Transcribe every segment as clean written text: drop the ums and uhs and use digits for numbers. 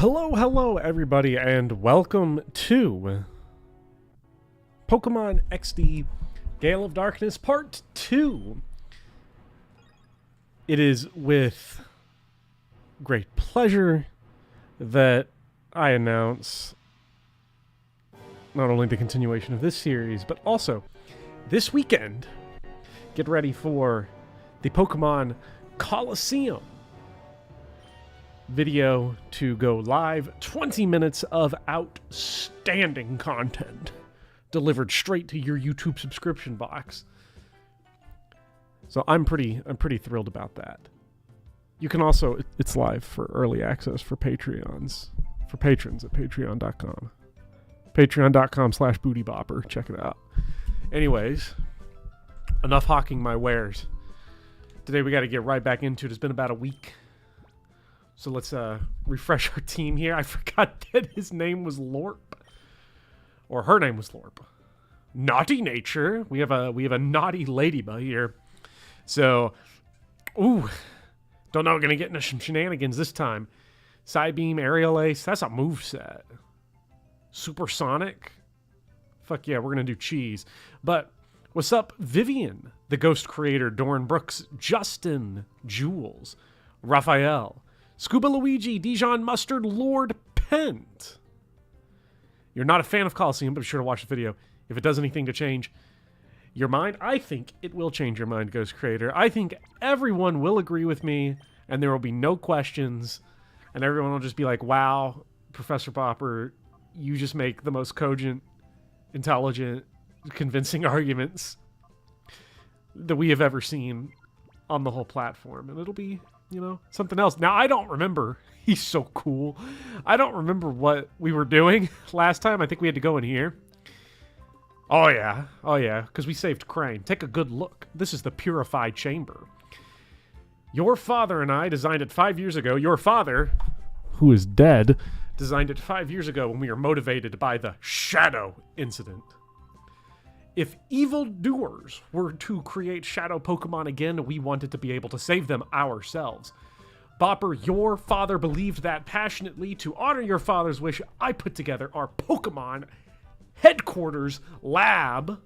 Hello everybody, and welcome to Pokemon XD Gale of Darkness Part 2. It is with great pleasure that I announce not only the continuation of this series, but also this weekend, get ready for the Pokemon Colosseum video to go live. 20 minutes of outstanding content delivered straight to your YouTube subscription box. So I'm pretty thrilled about that. You can also, it's live for early access for patrons at patreon.com. Patreon.com/bootybopper. Check it out. Anyways, enough hawking my wares. Today we got to get right back into it. It's been about a week. So let's refresh our team here. I forgot that his name was Lorp. Or her name was Lorp. Naughty nature. We have a naughty ladybug here. So, don't know we're going to get into some shenanigans this time. Psybeam, Aerial Ace, that's a moveset. Supersonic? Fuck yeah, we're going to do cheese. But what's up, Vivian, the Ghost Creator, Dorn Brooks, Justin, Jules, Raphael, Scuba Luigi, Dijon Mustard, Lord Pent. You're not a fan of Colosseum, but be sure to watch the video. If it does anything to change your mind, I think it will change your mind, Ghost Creator. I think everyone will agree with me, and there will be no questions, and everyone will just be like, wow, Professor Popper, you just make the most cogent, intelligent, convincing arguments that we have ever seen on the whole platform. And it'll be, something else. Now, I don't remember. He's so cool. I don't remember what we were doing last time. I think we had to go in here. Oh, yeah. Because we saved Crane. Take a good look. This is the Purified Chamber. Your father and I designed it 5 years ago. Your father, who is dead, designed it 5 years ago when we were motivated by the Shadow incident. If evildoers were to create Shadow Pokemon again, we wanted to be able to save them ourselves. Bopper, your father believed that passionately. To honor your father's wish, I put together our Pokemon headquarters lab.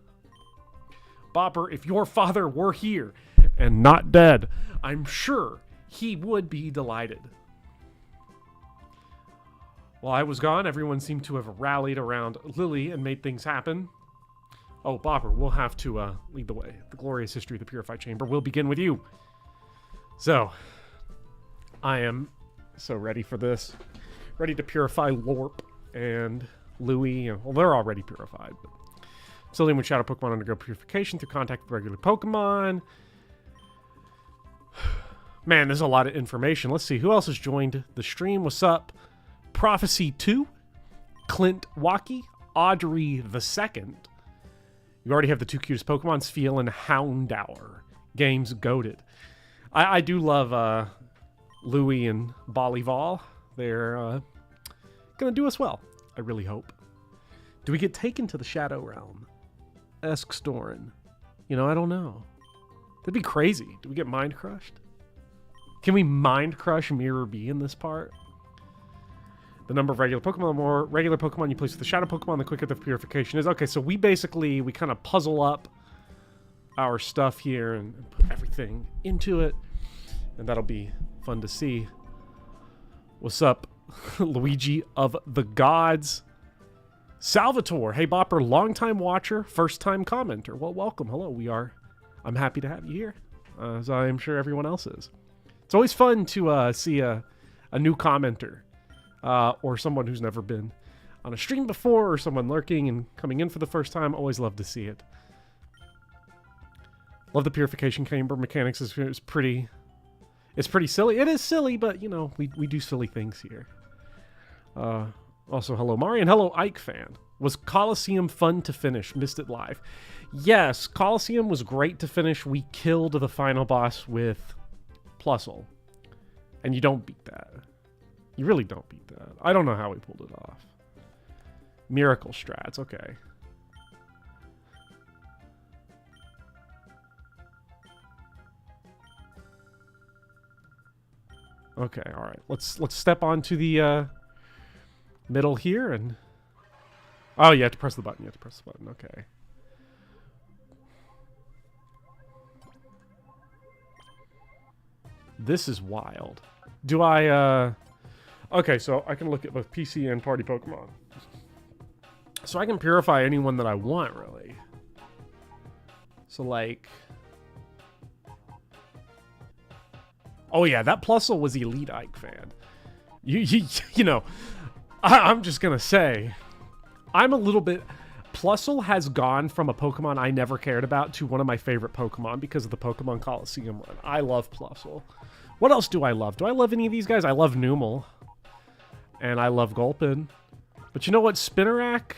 Bopper, if your father were here and not dead, I'm sure he would be delighted. While I was gone, everyone seemed to have rallied around Lily and made things happen. Oh, Bopper, we'll have to lead the way. The glorious history of the Purified Chamber will begin with you. So, I am so ready for this. Ready to purify Lorp and Louie. Well, they're already purified. But still dealing with Shadow Pokemon undergo purification through contact with regular Pokemon. Man, there's a lot of information. Let's see, who else has joined the stream? What's up? Prophecy 2, Clint Waukee, Audrey the Second. You already have the two cutest Pokemon, Spheal and Houndour. Game's goated. I do love Louie and Bolival. They're going to do us well. I really hope. Do we get taken to the Shadow Realm? Asks Doran. I don't know. That'd be crazy. Do we get Mind Crushed? Can we Mind Crush Mirror B in this part? The number of regular Pokemon, the more regular Pokemon you place with the Shadow Pokemon, the quicker the purification is. Okay, so we kind of puzzle up our stuff here and put everything into it. And that'll be fun to see. What's up, Luigi of the Gods? Salvatore, hey Bopper, long-time watcher, first-time commenter. Well, welcome, hello, I'm happy to have you here, as I am sure everyone else is. It's always fun to see a new commenter. Or someone who's never been on a stream before, or someone lurking and coming in for the first time. Always love to see it. Love the Purification Chamber mechanics. It's pretty silly. It is silly, but, we do silly things here. Also, hello, Mari, and hello, Ike fan. Was Colosseum fun to finish? Missed it live. Yes, Colosseum was great to finish. We killed the final boss with Plusle. And you don't beat that. You really don't beat that. I don't know how we pulled it off. Miracle strats, okay. Okay, all right. Let's step on to the Middle here and... Oh, you have to press the button. You have to press the button. Okay. This is wild. Do I, Okay, so I can look at both PC and party Pokemon. So I can purify anyone that I want, really. So, like... Oh, yeah, that Plusle was Elite Ike fan. You know, I'm just gonna say... I'm a little bit... Plusle has gone from a Pokemon I never cared about to one of my favorite Pokemon because of the Pokémon Colosseum run. I love Plusle. What else do I love? Do I love any of these guys? I love Numel. And I love Gulpin. But you know what? Spinarak...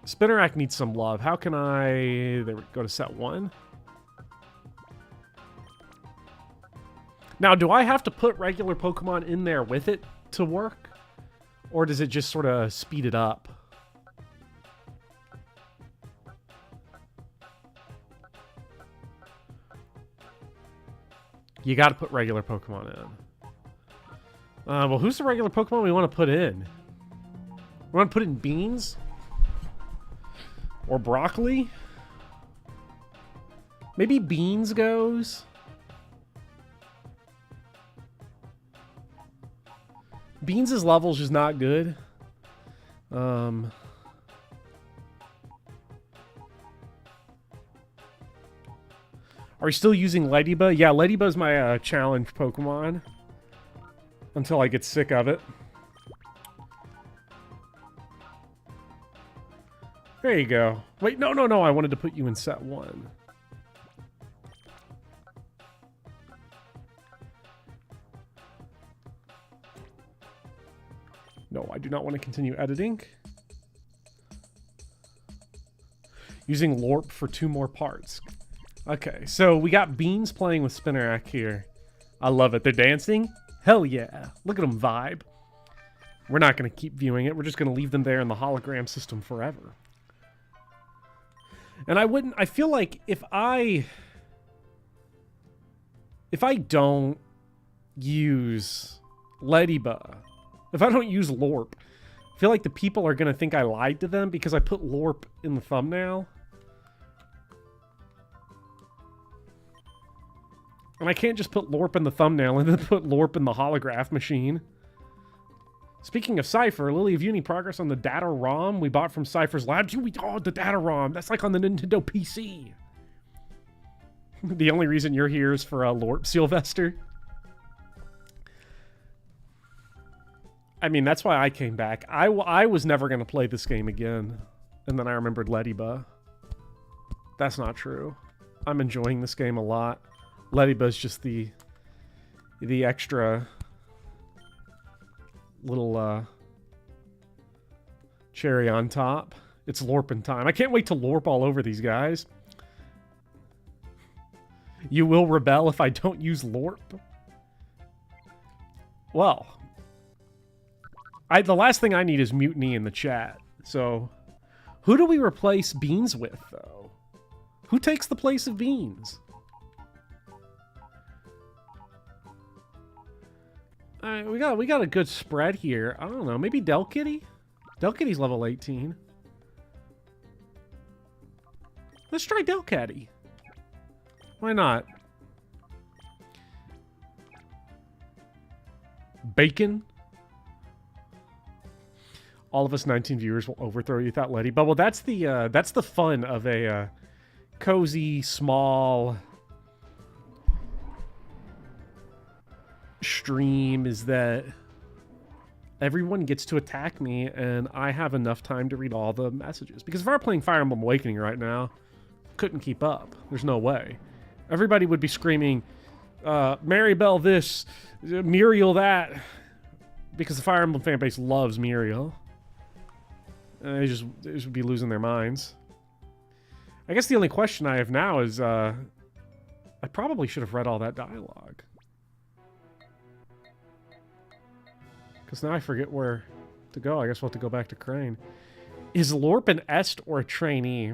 Spinarak needs some love. How can I... There we go to set 1. Now, do I have to put regular Pokemon in there with it to work? Or does it just sort of speed it up? You got to put regular Pokemon in. Well, who's the regular Pokemon we want to put in? We want to put in Beans? Or Broccoli? Maybe Beans goes? Beans' level's just not good. Are we still using Ladybug? Yeah, Ladybug's my challenge Pokemon. Until I get sick of it. There you go. Wait, no. I wanted to put you in set 1. No, I do not want to continue editing. Using Lorp for 2 more parts. Okay, so we got Beans playing with Spinarak here. I love it. They're dancing? Hell yeah. Look at them vibe. We're not going to keep viewing it. We're just going to leave them there in the hologram system forever. And I feel like if I don't use Ladybug, if I don't use Lorp, I feel like the people are going to think I lied to them because I put Lorp in the thumbnail. And I can't just put Lorp in the thumbnail and then put Lorp in the holograph machine. Speaking of Cypher, Lily, have you any progress on the data ROM we bought from Cypher's Labs? Oh, the data ROM. That's like on the Nintendo PC. The only reason you're here is for Lorp, Sylvester. I mean, that's why I came back. I was never going to play this game again. And then I remembered Ladybug. That's not true. I'm enjoying this game a lot. Ladybug's just the extra little cherry on top. It's Lorpin' time. I can't wait to Lorp all over these guys. You will rebel if I don't use Lorp? Well, the last thing I need is mutiny in the chat. So, who do we replace Beans with, though? Who takes the place of Beans? We got a good spread here. I don't know. Maybe Delkitty? Delkitty's level 18. Let's try Delkitty. Why not? Bacon? All of us 19 viewers will overthrow you without Ladybug. Well, that's the fun of a cozy, small stream, is that everyone gets to attack me and I have enough time to read all the messages. Because if I were playing Fire Emblem Awakening right now, couldn't keep up. There's no way. Everybody would be screaming, Maribel this, Muriel that, because the Fire Emblem fan base loves Muriel. They just would be losing their minds. I guess the only question I have now is, I probably should have read all that dialogue. Because now I forget where to go. I guess we'll have to go back to Crane. Is Lorp an est or a trainee?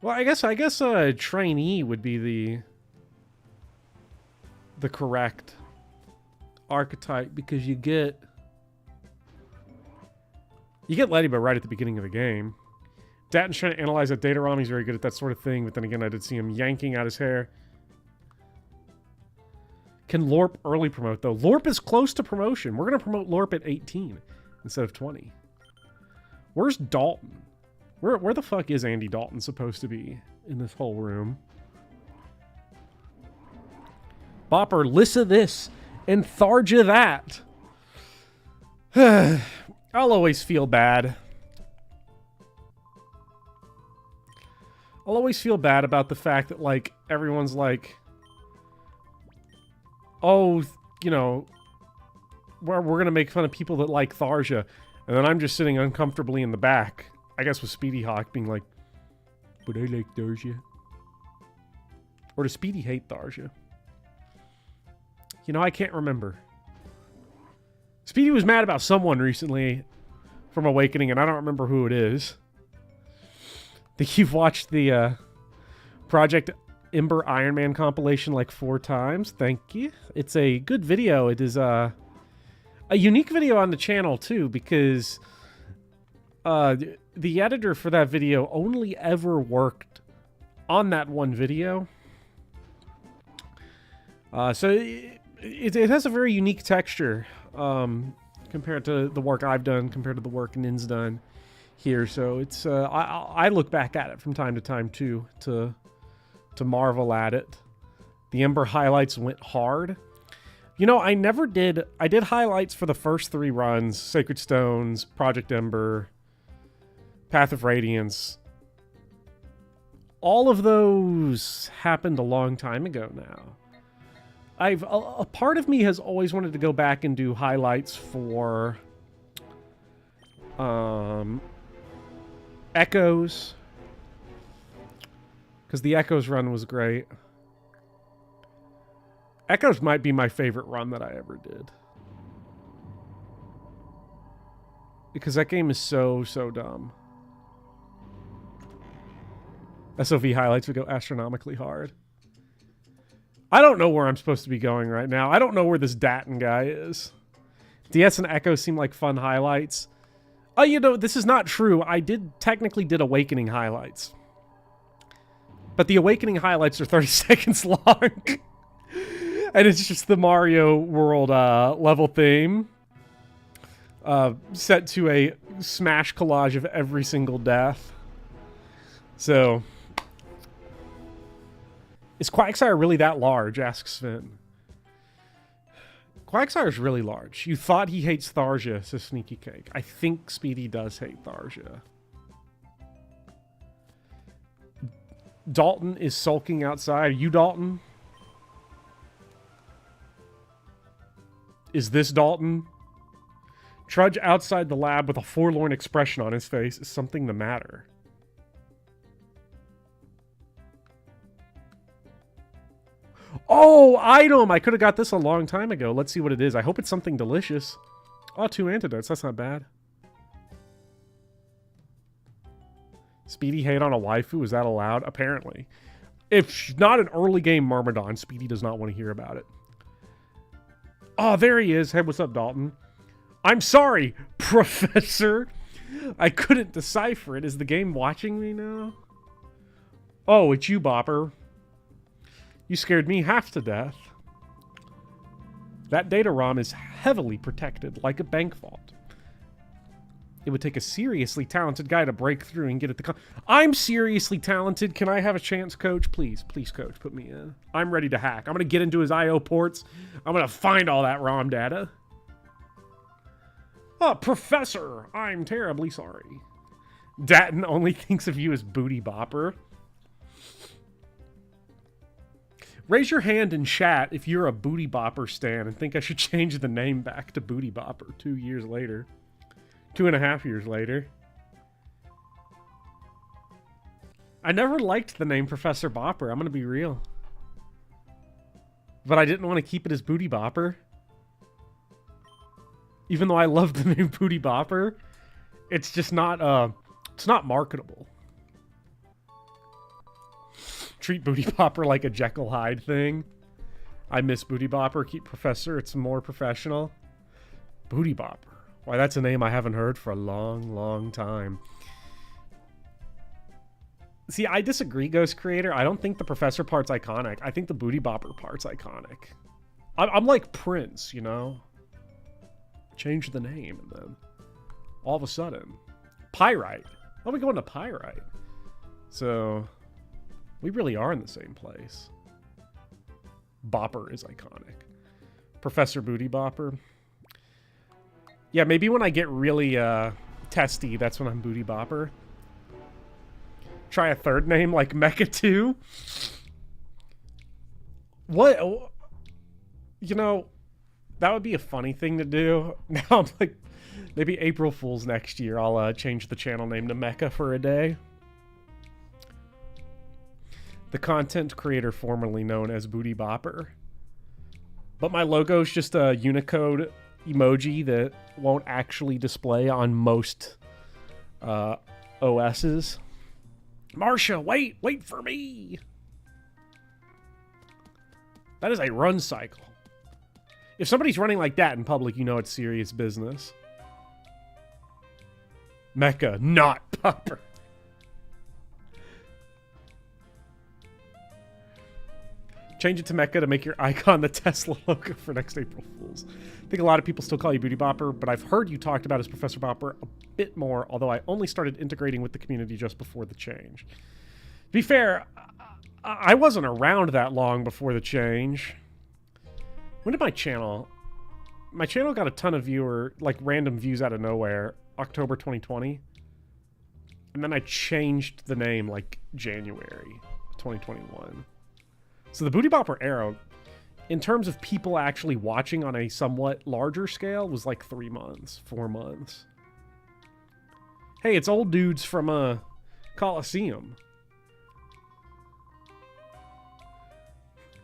Well, I guess a trainee would be the correct archetype because you get Ladybug right at the beginning of the game. Datton's trying to analyze that data ROM. He's very good at that sort of thing, but then again, I did see him yanking out his hair. Can Lorp early promote, though? Lorp is close to promotion. We're going to promote Lorp at 18 instead of 20. Where's Dalton? Where the fuck is Andy Dalton supposed to be in this whole room? Bopper, Lissa this, and Tharja that. I'll always feel bad. I'll always feel bad about the fact that, like, everyone's like, oh, you know, we're going to make fun of people that like Tharja. And then I'm just sitting uncomfortably in the back, I guess with Speedy Hawk being like, but I like Tharja. Or does Speedy hate Tharja? You know, I can't remember. Speedy was mad about someone recently from Awakening, and I don't remember who it is. I think you've watched the Project Ember Iron Man compilation like 4 times. Thank you. It's a good video. It is a unique video on the channel, too, because the editor for that video only ever worked on that one video. So it has a very unique texture compared to the work I've done, compared to the work Nin's done here. So it's I look back at it from time to time too to marvel at it. The Ember highlights went hard. You know, I did highlights for the first 3 runs: Sacred Stones, Project Ember, Path of Radiance. All of those happened a long time ago now. A part of me has always wanted to go back and do highlights for Echoes, because the Echoes run was great. Echoes might be my favorite run that I ever did, because that game is so dumb. SOV highlights would go astronomically hard. I don't know where I'm supposed to be going right now. I don't know where this Datton guy is. DS and Echo seem like fun highlights. Oh, you know, this is not true. I technically did Awakening highlights. But the Awakening highlights are 30 seconds long. And it's just the Mario World level theme. Set to a smash collage of every single death. So... is Quagsire really that large? Asks Sven. Quagsire's really large. You thought he hates Tharja, says Sneaky Cake. I think Speedy does hate Tharja. Dalton is sulking outside. Are you Dalton? Is this Dalton? Trudge outside the lab with a forlorn expression on his face. Is something the matter? Oh, item! I could have got this a long time ago. Let's see what it is. I hope it's something delicious. Oh, 2 antidotes. That's not bad. Speedy hate on a waifu? Is that allowed? Apparently. If she's not an early game Myrmidon, Speedy does not want to hear about it. Oh, there he is. Hey, what's up, Dalton? I'm sorry, Professor. I couldn't decipher it. Is the game watching me now? Oh, it's you, Bopper. You scared me half to death. That data ROM is heavily protected, like a bank vault. It would take a seriously talented guy to break through and get at the... I'm seriously talented. Can I have a chance, Coach? Please, please, Coach, put me in. I'm ready to hack. I'm going to get into his I.O. ports. I'm going to find all that ROM data. Oh, Professor, I'm terribly sorry. Datton only thinks of you as Booty Bopper. Raise your hand in chat if you're a Booty Bopper stan and think I should change the name back to Booty Bopper 2 years later. 2.5 years later. I never liked the name Professor Bopper, I'm going to be real. But I didn't want to keep it as Booty Bopper. Even though I love the name Booty Bopper, it's just not, it's not marketable. Treat Booty Bopper like a Jekyll Hyde thing. I miss Booty Bopper. Keep Professor. It's more professional. Booty Bopper. Why, that's a name I haven't heard for a long, long time. See, I disagree, Ghost Creator. I don't think the Professor part's iconic. I think the Booty Bopper part's iconic. I'm like Prince, you know? Change the name, and then all of a sudden... Pyrite. Oh, we go into Pyrite. So, we really are in the same place. Bopper is iconic. Professor Booty Bopper. Yeah, maybe when I get really testy, that's when I'm Booty Bopper. Try a third name like Mecha 2. What? You know, that would be a funny thing to do. Now I'm like, maybe April Fool's next year, I'll change the channel name to Mecha for a day. The content creator formerly known as Booty Bopper. But my logo's just a Unicode emoji that won't actually display on most OSs. Marsha, wait for me! That is a run cycle. If somebody's running like that in public, you know it's serious business. Mecha, not Popper. Change it to Mecha to make your icon the Tesla logo for next April Fools. I think a lot of people still call you Booty Bopper, but I've heard you talked about as Professor Bopper a bit more, although I only started integrating with the community just before the change. To be fair, I wasn't around that long before the change. When did my channel... My channel got a ton of like random views out of nowhere. October 2020. And then I changed the name like January 2021. So the Booty Bopper era, in terms of people actually watching on a somewhat larger scale, was like 3 months, 4 months. Hey, it's old dudes from Colosseum.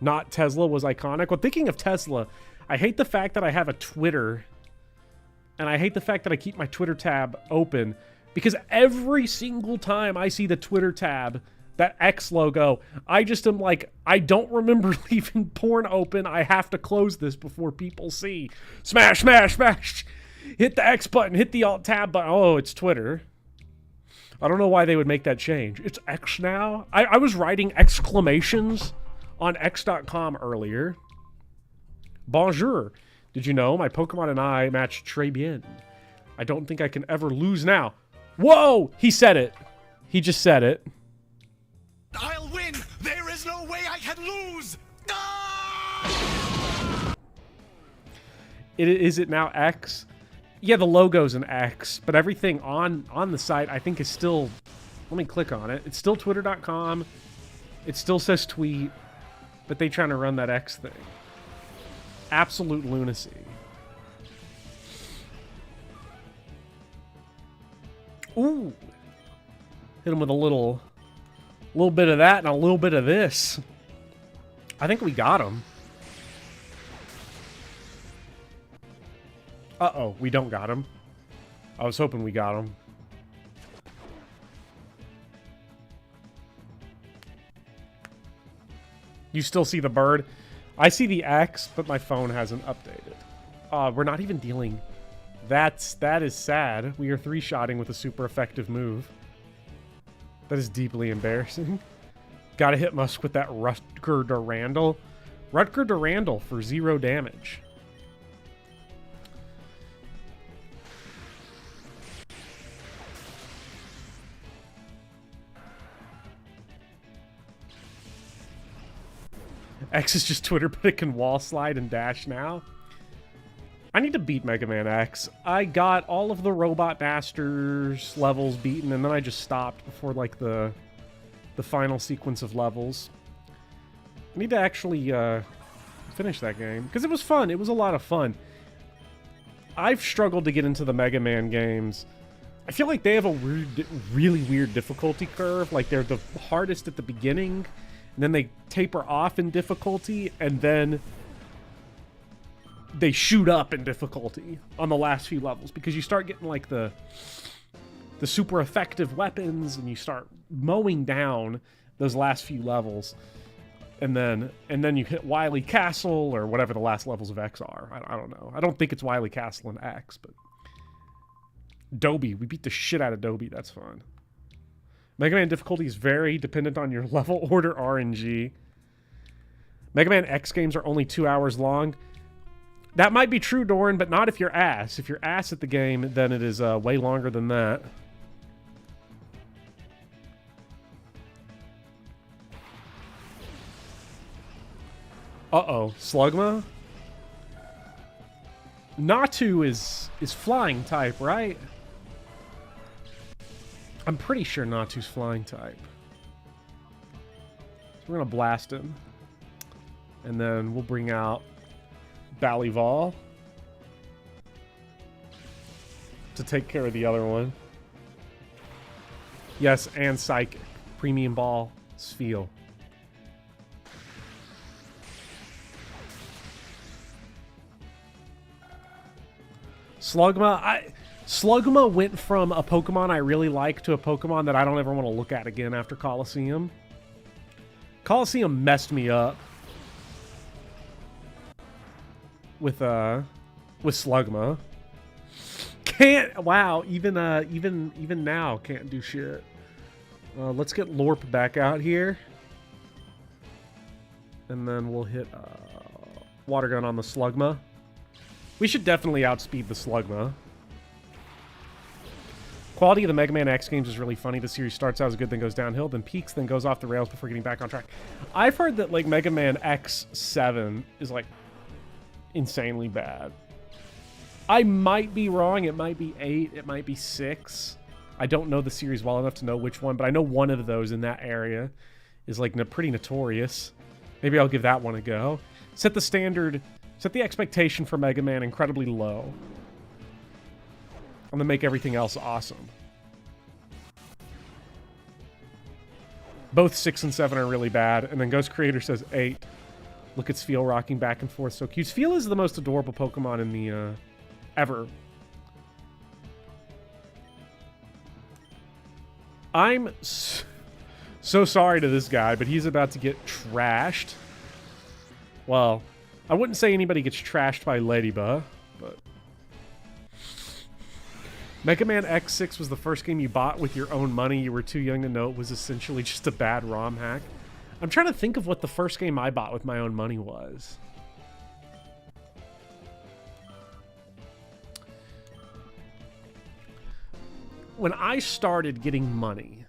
Not Tesla was iconic. Well, thinking of Tesla, I hate the fact that I have a Twitter, and I hate the fact that I keep my Twitter tab open, because every single time I see the Twitter tab, that X logo, I just am like, I don't remember leaving porn open. I have to close this before people see. Smash, smash, smash. Hit the X button, hit the Alt tab button. Oh, it's Twitter. I don't know why they would make that change. It's X now. I was writing exclamations on X.com earlier. Bonjour. Did you know my Pokemon and I match très bien? I don't think I can ever lose now. Whoa! He said it. He just said it. I'll win! There is no way I can lose! Ah! Is it now X? Yeah, the logo's an X, but everything on the site I think is still... Let me click on it. It's still twitter.com. It still says tweet, but they trying to run that X thing. Absolute lunacy. Ooh. Hit him with a little bit of that and a little bit of this. I think we got him. Uh-oh, we don't got him. I was hoping we got him. You still see the bird? I see the X, but my phone hasn't updated. We're not even dealing. That is sad. We are 3-shotting with a super effective move. That is deeply embarrassing. Gotta hit Musk with that Rutger Durandal. Rutger Durandal for 0 damage. X is just Twitter, but it can wall slide and dash now. I need to beat Mega Man X. I got all of the Robot Masters levels beaten, and then I just stopped before, like, the final sequence of levels. I need to actually finish that game, because it was fun. It was a lot of fun. I've struggled to get into the Mega Man games. I feel like they have a really weird difficulty curve. Like, they're the hardest at the beginning, and then they taper off in difficulty, and then they shoot up in difficulty on the last few levels, because you start getting like the super effective weapons and you start mowing down those last few levels. And then you hit Wily Castle or whatever the last levels of X are. I don't know. I don't think it's Wily Castle in X, but Dobie. We beat the shit out of Dobie. That's fun. Mega Man difficulty is very dependent on your level order RNG. Mega Man X games are only 2 hours long. That might be true, Doran, but not if you're ass. If you're ass at the game, then it is way longer than that. Uh-oh. Slugma? Natu is flying type, right? I'm pretty sure Natu's flying type. So we're going to blast him. And then we'll bring out Ballyval to take care of the other one. Yes, and Psychic. Premium Ball, Spheal. Slugma went from a Pokemon I really like to a Pokemon that I don't ever want to look at again after Colosseum. Colosseum messed me up with Slugma. Even now can't do shit. Let's get Lorp back out here. And then we'll hit Water Gun on the Slugma. We should definitely outspeed the Slugma. Quality of the Mega Man X games is really funny. The series starts out as good, then goes downhill, then peaks, then goes off the rails before getting back on track. I've heard that like Mega Man X7 is like insanely bad. I might be wrong. It might be 8. It might be 6. I don't know the series well enough to know which one, but I know one of those in that area is like pretty notorious. Maybe I'll give that one a go. Set the standard, set the expectation for Mega Man incredibly low. I'm gonna make everything else awesome. Both 6 and 7 are really bad, and then Ghost Creator says 8. Look at Spheal rocking back and forth, so cute. Spheal is the most adorable Pokemon in the ever. I'm so sorry to this guy, but he's about to get trashed. Well, I wouldn't say anybody gets trashed by Ladybug, but Mega Man X6 was the first game you bought with your own money. You were too young to know it was essentially just a bad ROM hack. I'm trying to think of what the first game I bought with my own money was. When I started getting money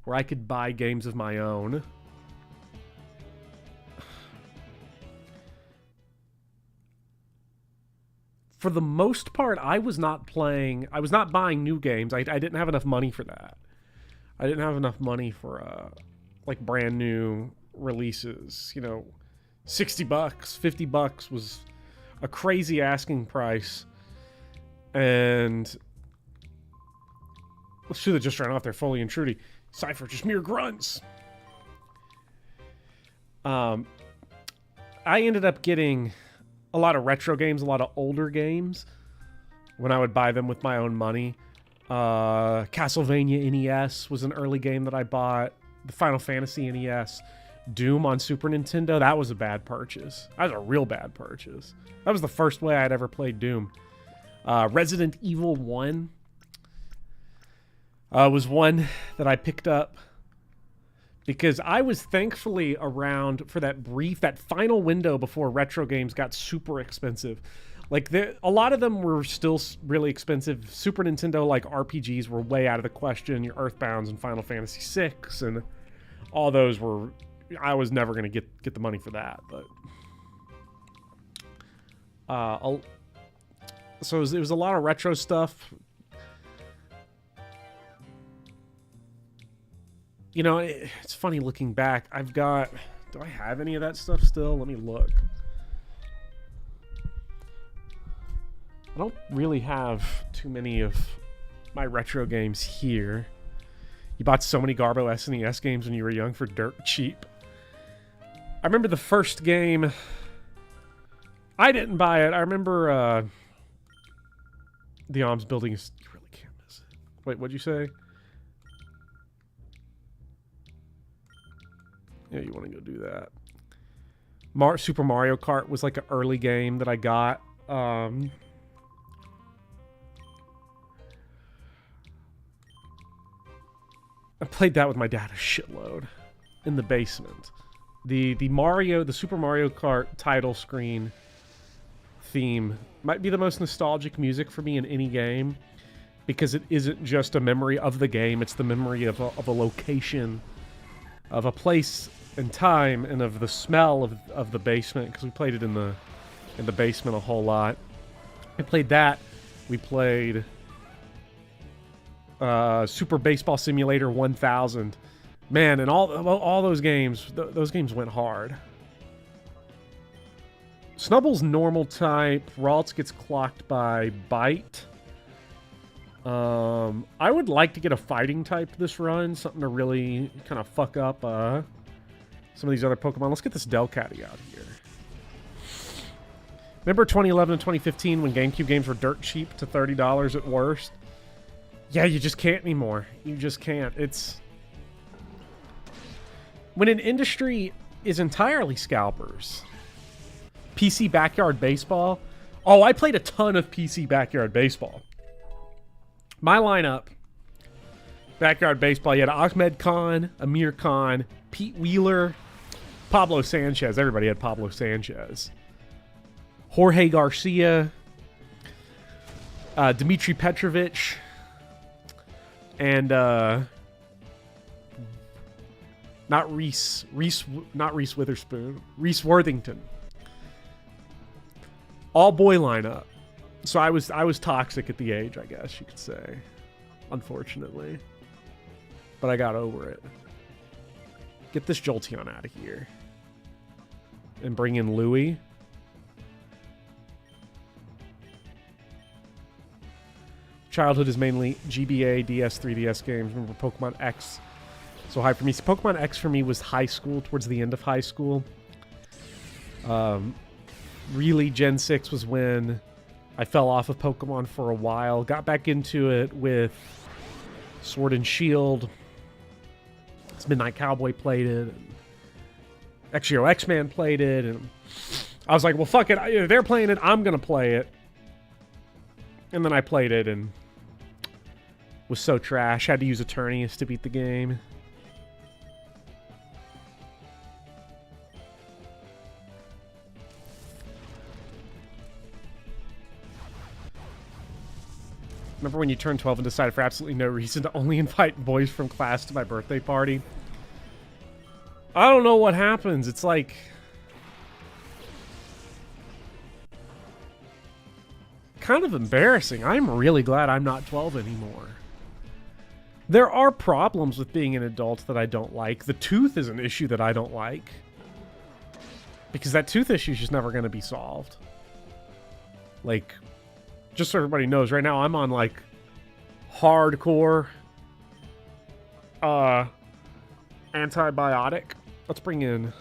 where I could buy games of my own, for the most part, I was not buying new games. I didn't have enough money for that. I didn't have enough money for, like, brand new releases. You know, $60, $50 was a crazy asking price. And let's see that just ran off there, Foley and Trudy. Cypher, just mere grunts. I ended up getting a lot of retro games, a lot of older games when I would buy them with my own money. Castlevania NES was an early game that I bought. The Final Fantasy NES. Doom on Super Nintendo. That was a bad purchase. That was a real bad purchase. That was the first way I'd ever played Doom. Resident Evil 1 was one that I picked up because I was thankfully around for that final window before retro games got super expensive. Like, a lot of them were still really expensive. Super Nintendo, like, RPGs were way out of the question. Your Earthbounds and Final Fantasy VI and all those were... I was never going to get the money for that, but... So it was a lot of retro stuff. You know, it's funny looking back. I've got... Do I have any of that stuff still? Let me look. I don't really have too many of my retro games here. You bought so many Garbo SNES games when you were young for dirt cheap. I remember the first game... I didn't buy it. I remember the Alms building is... You really can't miss it. Wait, what'd you say? Yeah, you want to go do that. Super Mario Kart was like an early game that I got. I played that with my dad a shitload in the basement. The Super Mario Kart title screen theme might be the most nostalgic music for me in any game, because it isn't just a memory of the game, it's the memory of a location, of a place and time, and of the smell of the basement, because we played it in the basement a whole lot. We played that. We played Super Baseball Simulator 1000. Man, and all those games, those games went hard. Snubble's normal type. Ralts gets clocked by Bite. I would like to get a fighting type this run, something to really kind of fuck up some of these other Pokemon. Let's get this Delcatty out here. Remember 2011 and 2015 when GameCube games were dirt cheap to $30 at worst? Yeah, you just can't anymore. You just can't. It's... When an industry is entirely scalpers. PC Backyard Baseball. Oh, I played a ton of PC Backyard Baseball. My lineup, Backyard Baseball, you had Ahmed Khan, Amir Khan, Pete Wheeler, Pablo Sanchez. Everybody had Pablo Sanchez. Jorge Garcia, Dmitry Petrovich, and not Reese Witherspoon, Reese Worthington. All boy lineup. So I was toxic at the age, I guess you could say, unfortunately. But I got over it. Get this Jolteon out of here. And bring in Louie. Childhood is mainly GBA, DS, 3DS games. Remember Pokemon X. So high for me. So Pokemon X for me was high school, towards the end of high school. Really, Gen 6 was when I fell off of Pokemon for a while. Got back into it with Sword and Shield. Midnight Cowboy played it. And X-Hero X-Man played it. And I was like, well, fuck it. If they're playing it, I'm going to play it. And then I played it and was so trash. Had to use Eternius to beat the game. Remember when you turned 12 and decided for absolutely no reason to only invite boys from class to my birthday party? I don't know what happens. It's like... kind of embarrassing. I'm really glad I'm not 12 anymore. There are problems with being an adult that I don't like. The tooth is an issue that I don't like. Because that tooth issue is just never going to be solved. Like... just so everybody knows, right now I'm on, like, hardcore antibiotic. Let's bring in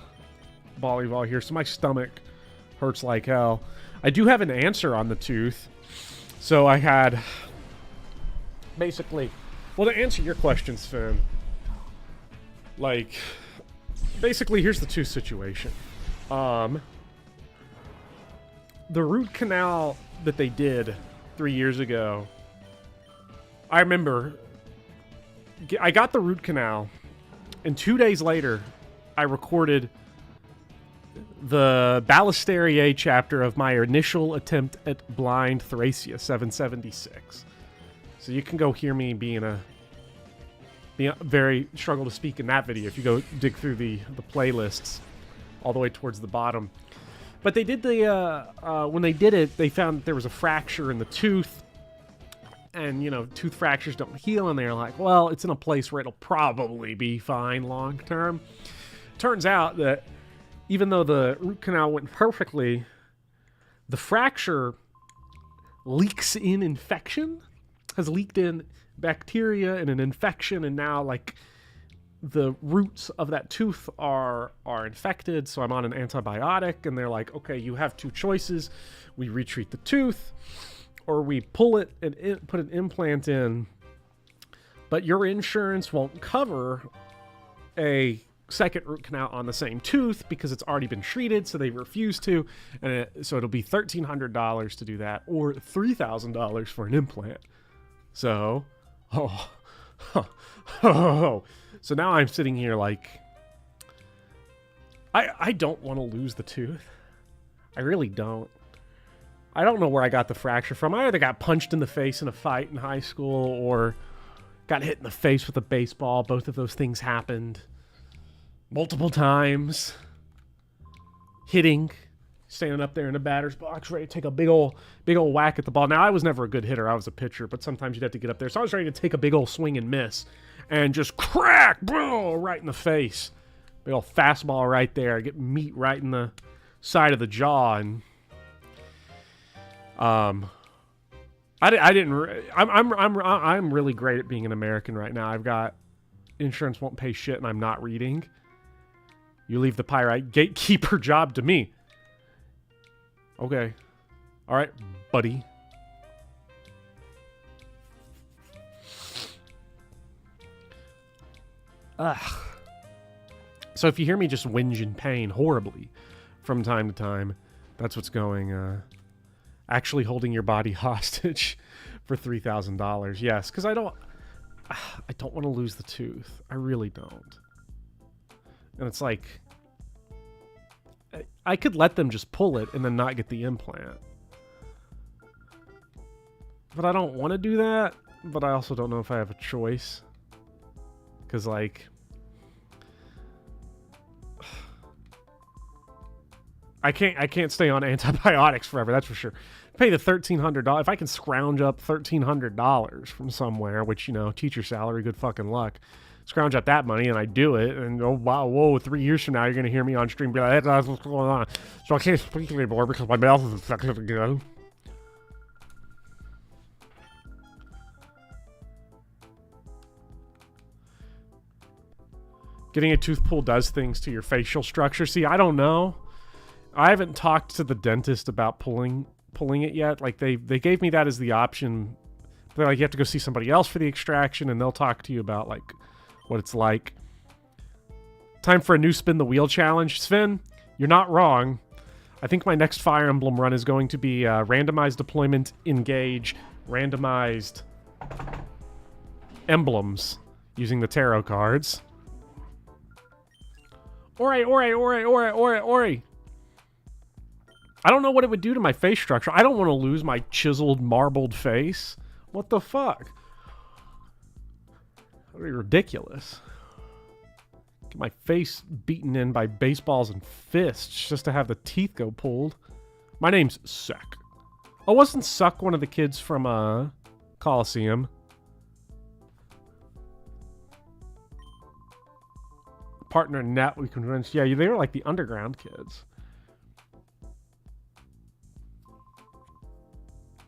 Volleyball here. So my stomach hurts like hell. I do have an answer on the tooth. So I had... basically... well, to answer your questions, Finn. Like... basically, here's the tooth situation. The root canal that they did 3 years ago, I remember I got the root canal, and 2 days later I recorded the Ballesterier chapter of my initial attempt at blind Thracia 776. So you can go hear me being a very struggle to speak in that video if you go dig through the playlists all the way towards the bottom. But they did when they did it, they found that there was a fracture in the tooth. And, you know, tooth fractures don't heal. And they're like, well, it's in a place where it'll probably be fine long term. Turns out that even though the root canal went perfectly, the fracture leaks in infection. Has leaked in bacteria and an infection. And now, like... the roots of that tooth are infected, so I'm on an antibiotic, and they're like, okay, you have two choices. We retreat the tooth, or we pull it and put an implant in, but your insurance won't cover a second root canal on the same tooth because it's already been treated, so they refuse to. And so it'll be $1,300 to do that, or $3,000 for an implant. So, so now I'm sitting here like, I don't want to lose the tooth. I really don't. I don't know where I got the fracture from. I either got punched in the face in a fight in high school or got hit in the face with a baseball. Both of those things happened multiple times. Hitting, standing up there in the batter's box, ready to take a big old whack at the ball. Now, I was never a good hitter. I was a pitcher, but sometimes you'd have to get up there. So I was ready to take a big old swing and miss and just crack, bro, right in the face. Big old fastball right there. Get meat right in the side of the jaw. And I'm really great at being an American right now. I've got insurance won't pay shit and I'm not reading. You leave the pyrite gatekeeper job to me. Okay. All right, buddy. Ugh. So if you hear me just whinge in pain horribly from time to time, that's what's going. Actually holding your body hostage for $3,000. Yes, because I don't want to lose the tooth. I really don't. And it's like, I could let them just pull it and then not get the implant. But I don't want to do that. But I also don't know if I have a choice. Because, like, I can't stay on antibiotics forever, that's for sure. Pay the $1,300. If I can scrounge up $1,300 from somewhere, which, you know, teacher salary, good fucking luck. Scrounge up that money and I do it, and oh wow, whoa, 3 years from now you're gonna hear me on stream be like, hey, that's what's going on. So I can't speak anymore because my mouth is infected again. Getting a tooth pulled does things to your facial structure. See, I don't know. I haven't talked to the dentist about pulling it yet. Like they gave me that as the option. They're like, you have to go see somebody else for the extraction, and they'll talk to you about like what it's like. Time for a new spin the wheel challenge. Sven, you're not wrong. I think my next Fire Emblem run is going to be randomized deployment, engage, randomized emblems using the tarot cards. Ori. I don't know what it would do to my face structure. I don't want to lose my chiseled, marbled face. What the fuck? That would be ridiculous. Get my face beaten in by baseballs and fists just to have the teeth go pulled. My name's Suck. Oh, wasn't Suck one of the kids from Colosseum? Partner Net, we convinced. Yeah, they were like the underground kids.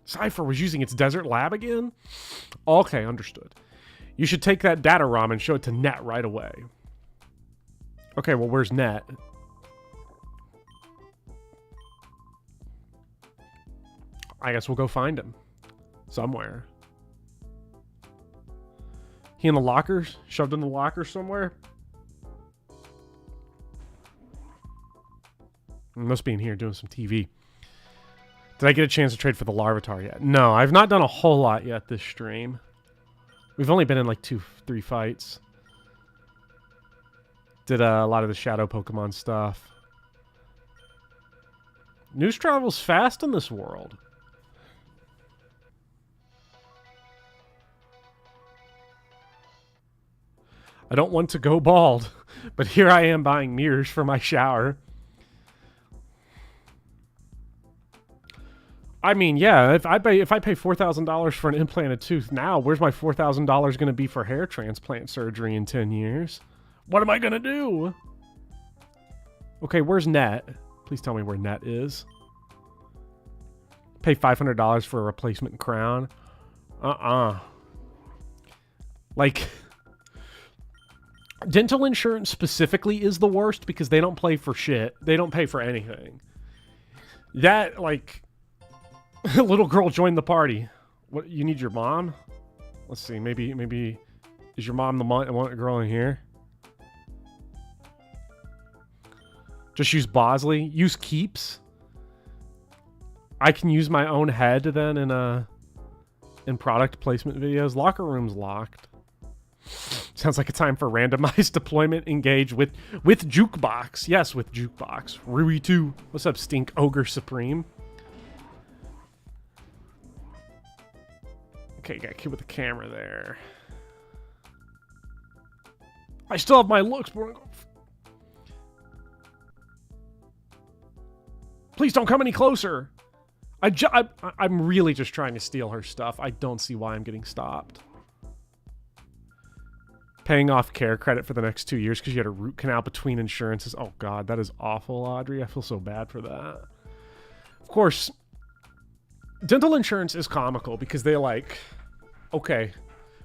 Cypher was using its desert lab again? Okay, understood. You should take that data ROM and show it to Net right away. Okay, well, where's Net? I guess we'll go find him. Somewhere. He in the lockers? Shoved in the locker somewhere? He must be in here doing some TV. Did I get a chance to trade for the Larvitar yet? No, I've not done a whole lot yet this stream. We've only been in like 2-3 fights. Did a lot of the Shadow Pokemon stuff. News travels fast in this world. I don't want to go bald, but here I am buying mirrors for my shower. I mean, yeah, if I pay $4,000 for an implanted tooth now, where's my $4,000 going to be for hair transplant surgery in 10 years? What am I going to do? Okay, where's Net? Please tell me where Net is. Pay $500 for a replacement crown? Like, dental insurance specifically is the worst because they don't pay for shit. They don't pay for anything. That, like... Little girl joined the party. What, you need your mom? Let's see, maybe is your mom the one girl in here? Just use Bosley. Use Keeps. I can use my own head then in product placement videos. Locker room's locked. Sounds like a time for randomized deployment. Engage with Jukebox. Yes, with Jukebox. Rui 2. What's up, Stink Ogre Supreme? Okay, got a kid with the camera there. I still have my looks, but please don't come any closer. I'm really just trying to steal her stuff. I don't see why I'm getting stopped. Paying off care credit for the next 2 years because you had a root canal between insurances. Oh, God, that is awful, Audrey. I feel so bad for that. Of course, dental insurance is comical because they're like, okay,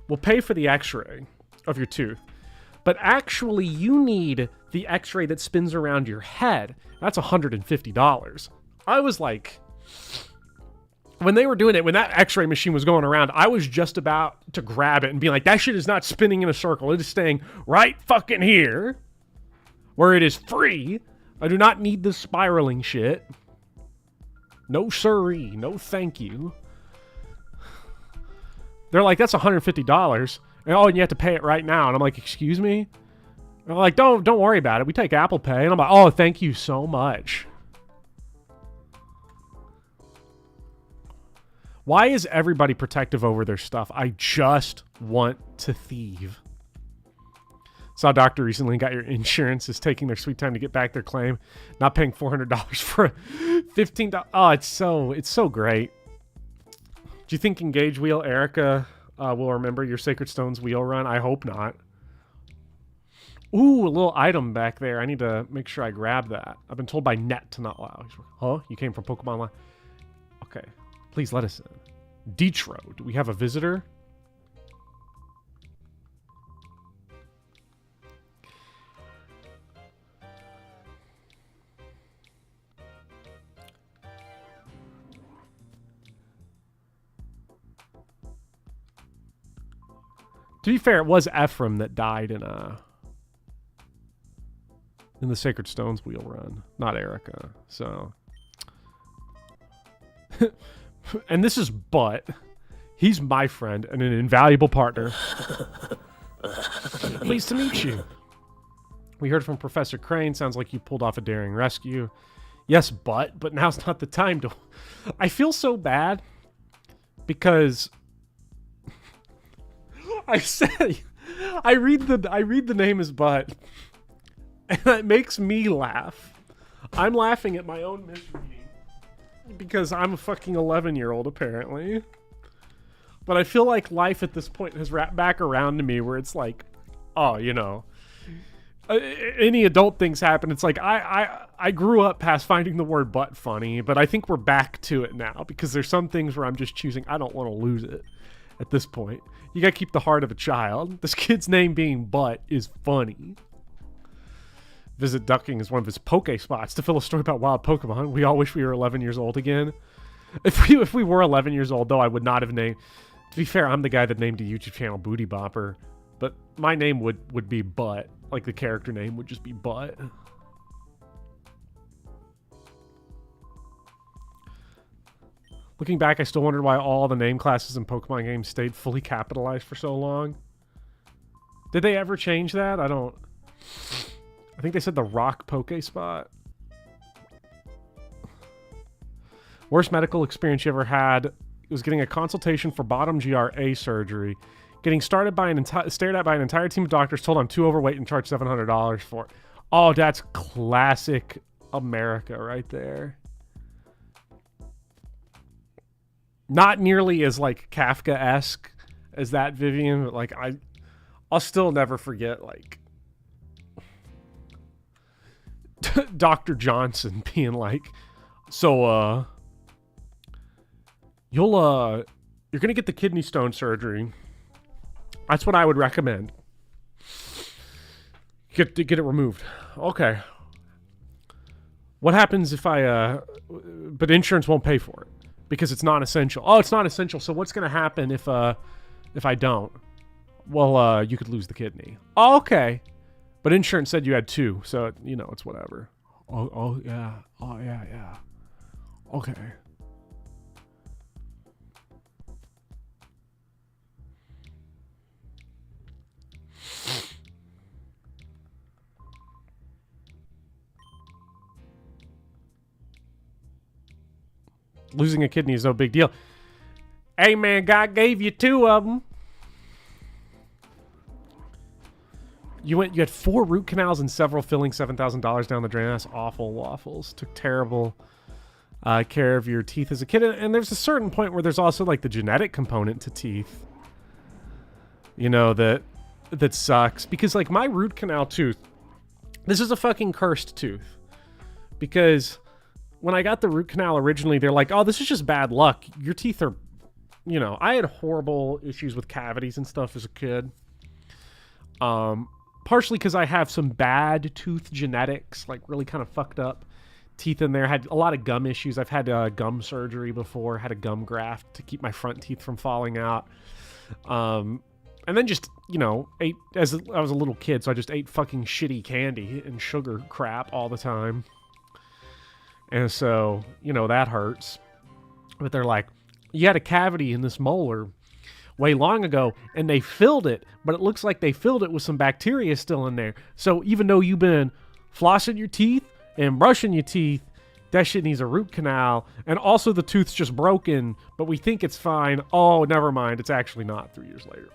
we'll pay for the x-ray of your tooth, but actually you need the x-ray that spins around your head. That's $150. I was like, when they were doing it, when that x-ray machine was going around, I was just about to grab it and be like, that shit is not spinning in a circle. It is staying right fucking here where it is free. I do not need this spiraling shit. No siree. No thank you. They're like, that's $150. And you have to pay it right now. And I'm like, excuse me? And they're like, don't worry about it. We take Apple Pay. And I'm like, oh, thank you so much. Why is everybody protective over their stuff? I just want to thieve. Saw a doctor recently, got your insurance is taking their sweet time to get back their claim. Not paying $400 for $15. Oh, it's so great. Do you think Engage Wheel Erica will remember your Sacred Stones wheel run? I hope not. Ooh, a little item back there. I need to make sure I grab that. I've been told by Net to not allow. Huh? You came from Pokemon Live? Okay. Please let us in. Detro, do we have a visitor? To be fair, it was Ephraim that died in the Sacred Stones wheel run, not Erica. So, and this is Butt. He's my friend and an invaluable partner. Pleased to meet you. We heard from Professor Crane. Sounds like you pulled off a daring rescue. Yes, but now's not the time to. I feel so bad because I said I read the name as Butt, and it makes me laugh. I'm laughing at my own misreading because I'm a fucking 11-year-old apparently. But I feel like life at this point has wrapped back around to me where it's like, oh, you know, any adult things happen. It's like I grew up past finding the word butt funny, but I think we're back to it now because there's some things where I'm just choosing I don't want to lose it at this point. You gotta keep the heart of a child. This kid's name being Butt is funny. Visit Ducking is one of his poke spots to fill a story about wild Pokemon. We all wish we were 11 years old again. If we were 11 years old, though, I would not have named... To be fair, I'm the guy that named a YouTube channel Booty Bopper. But my name would be Butt. Like, the character name would just be Butt. Looking back, I still wondered why all the name classes in Pokemon games stayed fully capitalized for so long. Did they ever change that? I think they said the Rock Poke Spot. Worst medical experience you ever had was getting a consultation for bottom GRA surgery. Getting stared at by an entire team of doctors, told I'm too overweight and charged $700 for it. Oh, that's classic America right there. Not nearly as like Kafka-esque as that, Vivian, but like I'll still never forget like Dr. Johnson being like, so you're gonna get the kidney stone surgery. That's what I would recommend. Get it removed. Okay. What happens if but insurance won't pay for it because it's not essential. Oh, it's not essential. So what's gonna happen if I don't? Well, you could lose the kidney. Oh, okay. But insurance said you had two, so you know it's whatever. Oh yeah. Oh yeah, yeah. Okay. Losing a kidney is no big deal. Hey man, God gave you 2 of them. You had 4 root canals and several fillings, $7,000 down the drain. That's awful, Waffles. Took terrible care of your teeth as a kid. And there's a certain point where there's also like the genetic component to teeth. You know, that sucks. Because like my root canal tooth, this is a fucking cursed tooth. Because when I got the root canal originally, they're like, oh, this is just bad luck. Your teeth are, you know, I had horrible issues with cavities and stuff as a kid. Partially because I have some bad tooth genetics, like really kind of fucked up teeth in there. Had a lot of gum issues. I've had gum surgery before, had a gum graft to keep my front teeth from falling out. And then just, you know, ate, as I was a little kid, so I just ate fucking shitty candy and sugar crap all the time. And so, you know, that hurts. But they're like, you had a cavity in this molar way long ago, and they filled it, but it looks like they filled it with some bacteria still in there. So even though you've been flossing your teeth and brushing your teeth, that shit needs a root canal. And also the tooth's just broken, but we think it's fine. Oh, never mind. It's actually not 3 years later.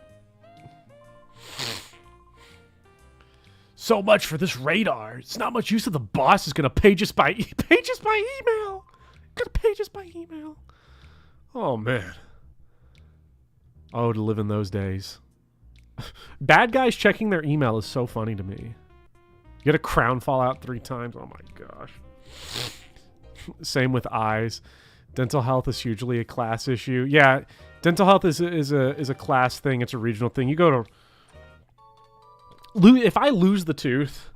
So much for this radar. It's not much use if the boss is going to page us by email. Gonna page us by email. Oh, man. Oh, to live in those days. Bad guys checking their email is so funny to me. You get a crown fall out 3 times. Oh my gosh. Same with eyes. Dental health is hugely a class issue. Yeah, dental health is a class thing. It's a regional thing. You go to... If I lose the tooth,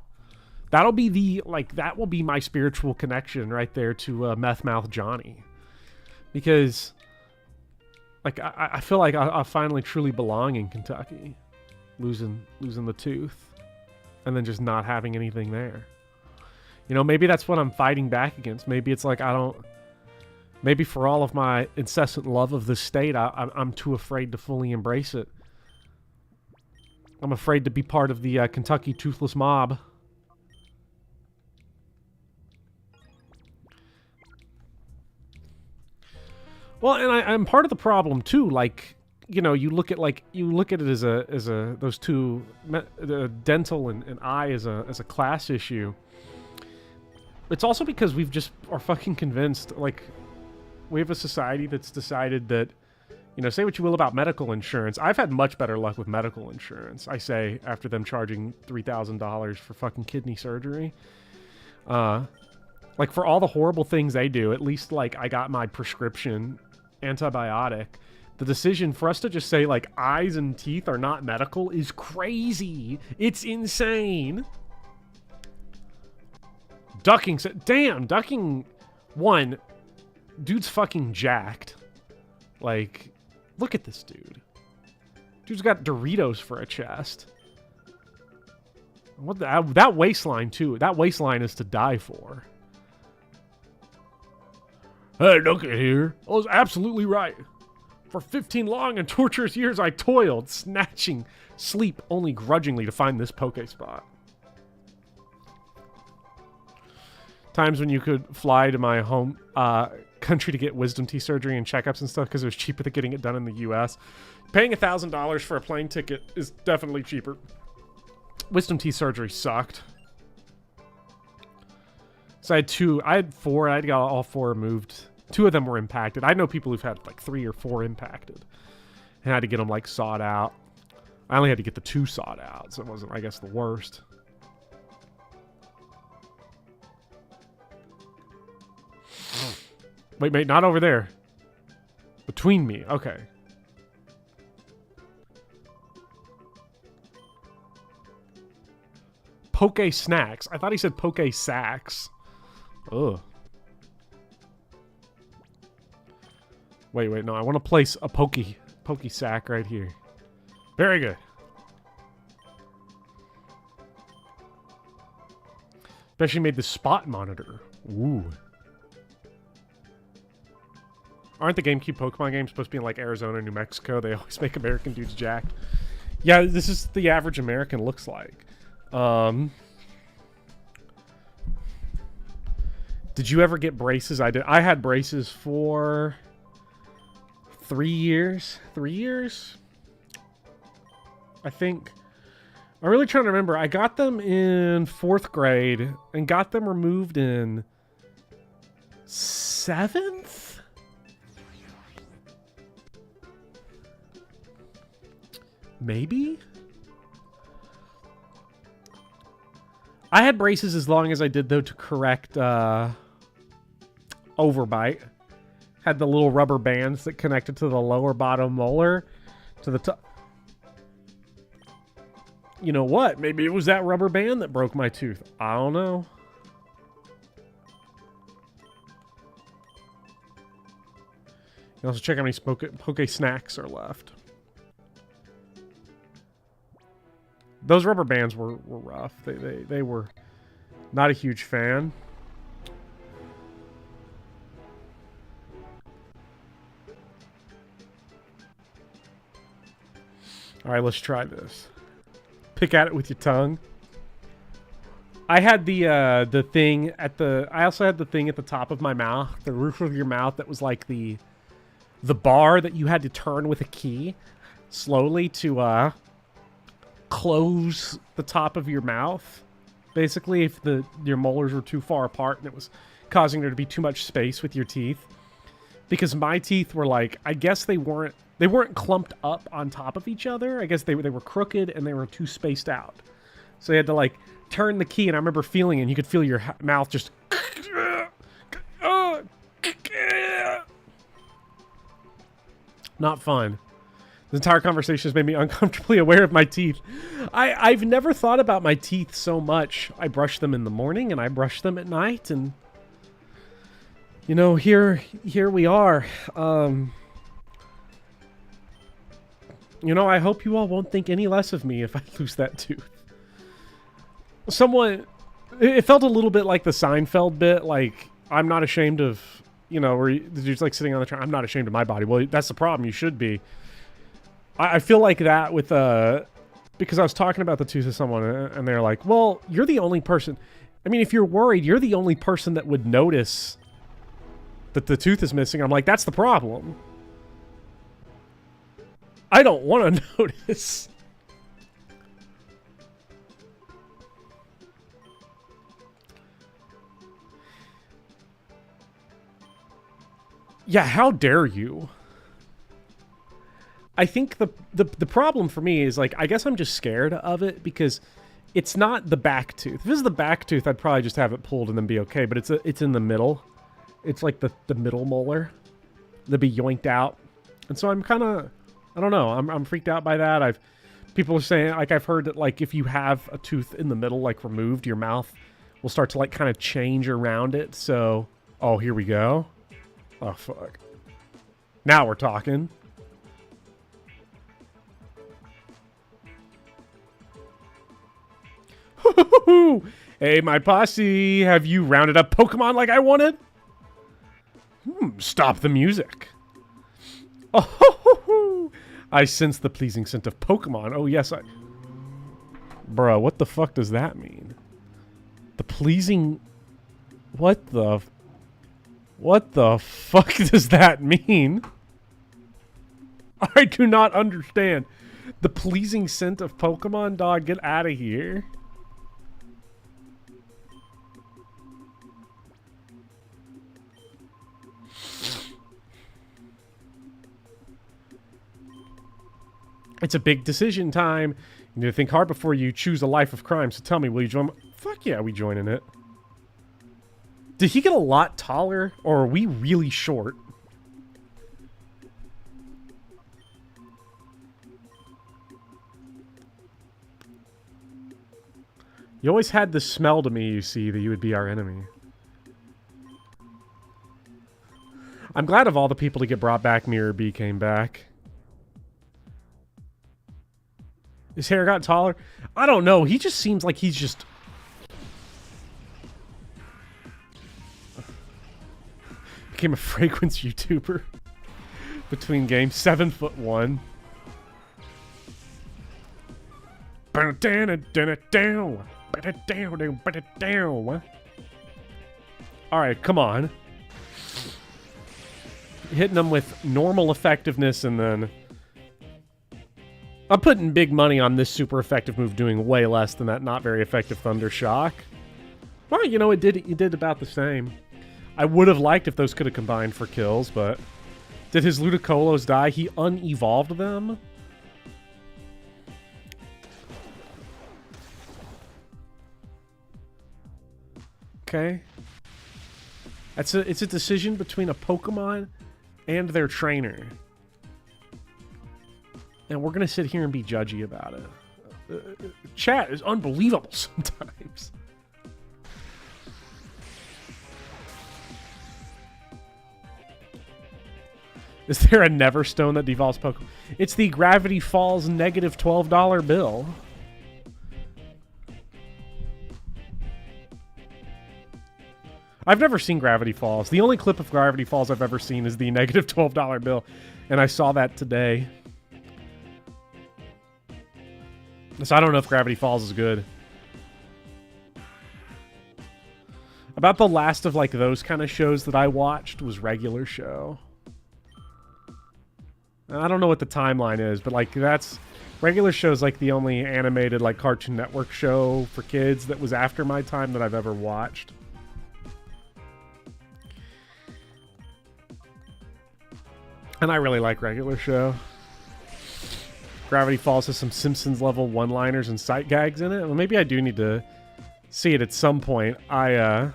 that'll be that will be my spiritual connection right there to Meth Mouth Johnny. Because... like, I feel like I finally truly belong in Kentucky. Losing the tooth. And then just not having anything there. You know, maybe that's what I'm fighting back against. Maybe it's like maybe for all of my incessant love of this state, I'm too afraid to fully embrace it. I'm afraid to be part of the Kentucky toothless mob. Well, and I'm part of the problem too. Like, you know, you look at it as those two, dental and eye as a class issue. It's also because we've just are fucking convinced. Like, we have a society that's decided that, you know, say what you will about medical insurance. I've had much better luck with medical insurance. I say after them charging $3,000 for fucking kidney surgery. Like for all the horrible things they do, at least like I got my prescription antibiotic. The decision for us to just say like eyes and teeth are not medical is crazy. It's insane. Ducking, damn, ducking. One, dude's fucking jacked. Like, look at this dude. Dude's got Doritos for a chest. What that waistline too? That waistline is to die for. Hey, look at here. I was absolutely right. For 15 long and torturous years, I toiled, snatching sleep only grudgingly to find this poke spot. Times when you could fly to my home country to get wisdom teeth surgery and checkups and stuff because it was cheaper than getting it done in the U.S. Paying $1,000 for a plane ticket is definitely cheaper. Wisdom teeth surgery sucked. So I had 4. I got all 4 removed. 2 of them were impacted. I know people who've had like 3 or 4 impacted. And I had to get them like sawed out. I only had to get the 2 sawed out, so it wasn't, I guess, the worst. Wait, mate, not over there. Between me. Okay. Poke snacks. I thought he said poke sacks. Ugh. Wait, no. I want to place a poke sack right here. Very good. Especially made the spot monitor. Ooh. Aren't the GameCube Pokemon games supposed to be in like Arizona, New Mexico? They always make American dudes jacked. Yeah, this is the average American looks like. Did you ever get braces? I did. I had braces for 3 years. 3 years? I think. I'm really trying to remember. I got them in 4th grade and got them removed in 7th? Maybe? I had braces as long as I did, though, to correct overbite. Had the little rubber bands that connected to the lower bottom molar to the top. You know what? Maybe it was that rubber band that broke my tooth. I don't know. You also check how many Poke snacks are left. Those rubber bands were rough. They were not a huge fan. All right, let's try this. Pick at it with your tongue. I had the thing at the. I also had the thing at the top of my mouth, the roof of your mouth, that was like the bar that you had to turn with a key slowly to close the top of your mouth. Basically, if your molars were too far apart and it was causing there to be too much space with your teeth. Because my teeth were like, I guess they weren't clumped up on top of each other. I guess they were crooked and they were too spaced out. So you had to like turn the key, and I remember feeling it, and you could feel your mouth just not fun. The entire conversation has made me uncomfortably aware of my teeth. I've never thought about my teeth so much. I brush them in the morning and I brush them at night, and you know, here we are. You know, I hope you all won't think any less of me if I lose that tooth. It felt a little bit like the Seinfeld bit, like, I'm not ashamed of, you know, where the dude's like sitting on the train, I'm not ashamed of my body. Well, that's the problem, you should be. I feel like that with, because I was talking about the tooth to someone, and they're like, well, you're the only person, I mean, if you're worried, you're the only person that would notice that the tooth is missing. I'm like, that's the problem. I don't want to notice. Yeah, how dare you? I think the problem for me is, like, I guess I'm just scared of it because it's not the back tooth. If this is the back tooth, I'd probably just have it pulled and then be okay, but it's in the middle. It's like the middle molar that'd be yoinked out. And so I'm kind of, I don't know, I'm freaked out by that. People are saying, like, I've heard that, like, if you have a tooth in the middle, like, removed, your mouth will start to, like, kind of change around it. So, oh, here we go. Oh, fuck. Now we're talking. Hey, my posse, have you rounded up Pokemon like I wanted? Stop the music. Oh, I sense the pleasing scent of Pokemon. Oh, yes, Bruh, what the fuck does that mean? The pleasing... What the fuck does that mean? I do not understand. The pleasing scent of Pokemon, dog, get out of here. It's a big decision time. You need to think hard before you choose a life of crime. So tell me, will you join? Fuck yeah, we joining it. Did he get a lot taller, or are we really short? You always had this smell to me, you see, that you would be our enemy. I'm glad of all the people to get brought back, Mirror B came back. His hair got taller? I don't know. He just seems like he's just... became a fragrance YouTuber between games. 7'1". Alright, come on. Hitting them with normal effectiveness, and then I'm putting big money on this super effective move doing way less than that not very effective Thunder Shock. Well, you know, it did about the same. I would have liked if those could have combined for kills, but did his Ludicolo's die? He unevolved them? Okay. It's a decision between a Pokemon and their trainer. And we're going to sit here and be judgy about it. Chat is unbelievable sometimes. Is there a Neverstone that devolves Pokemon? It's the Gravity Falls negative $12 bill. I've never seen Gravity Falls. The only clip of Gravity Falls I've ever seen is the negative $12 bill, and I saw that today. So I don't know if Gravity Falls is good. About the last of like those kind of shows that I watched was Regular Show. I don't know what the timeline is, but like that's Regular Show's like the only animated like Cartoon Network show for kids that was after my time that I've ever watched. And I really like Regular Show. Gravity Falls has some Simpsons level one-liners and sight gags in it. Well, maybe I do need to see it at some point. I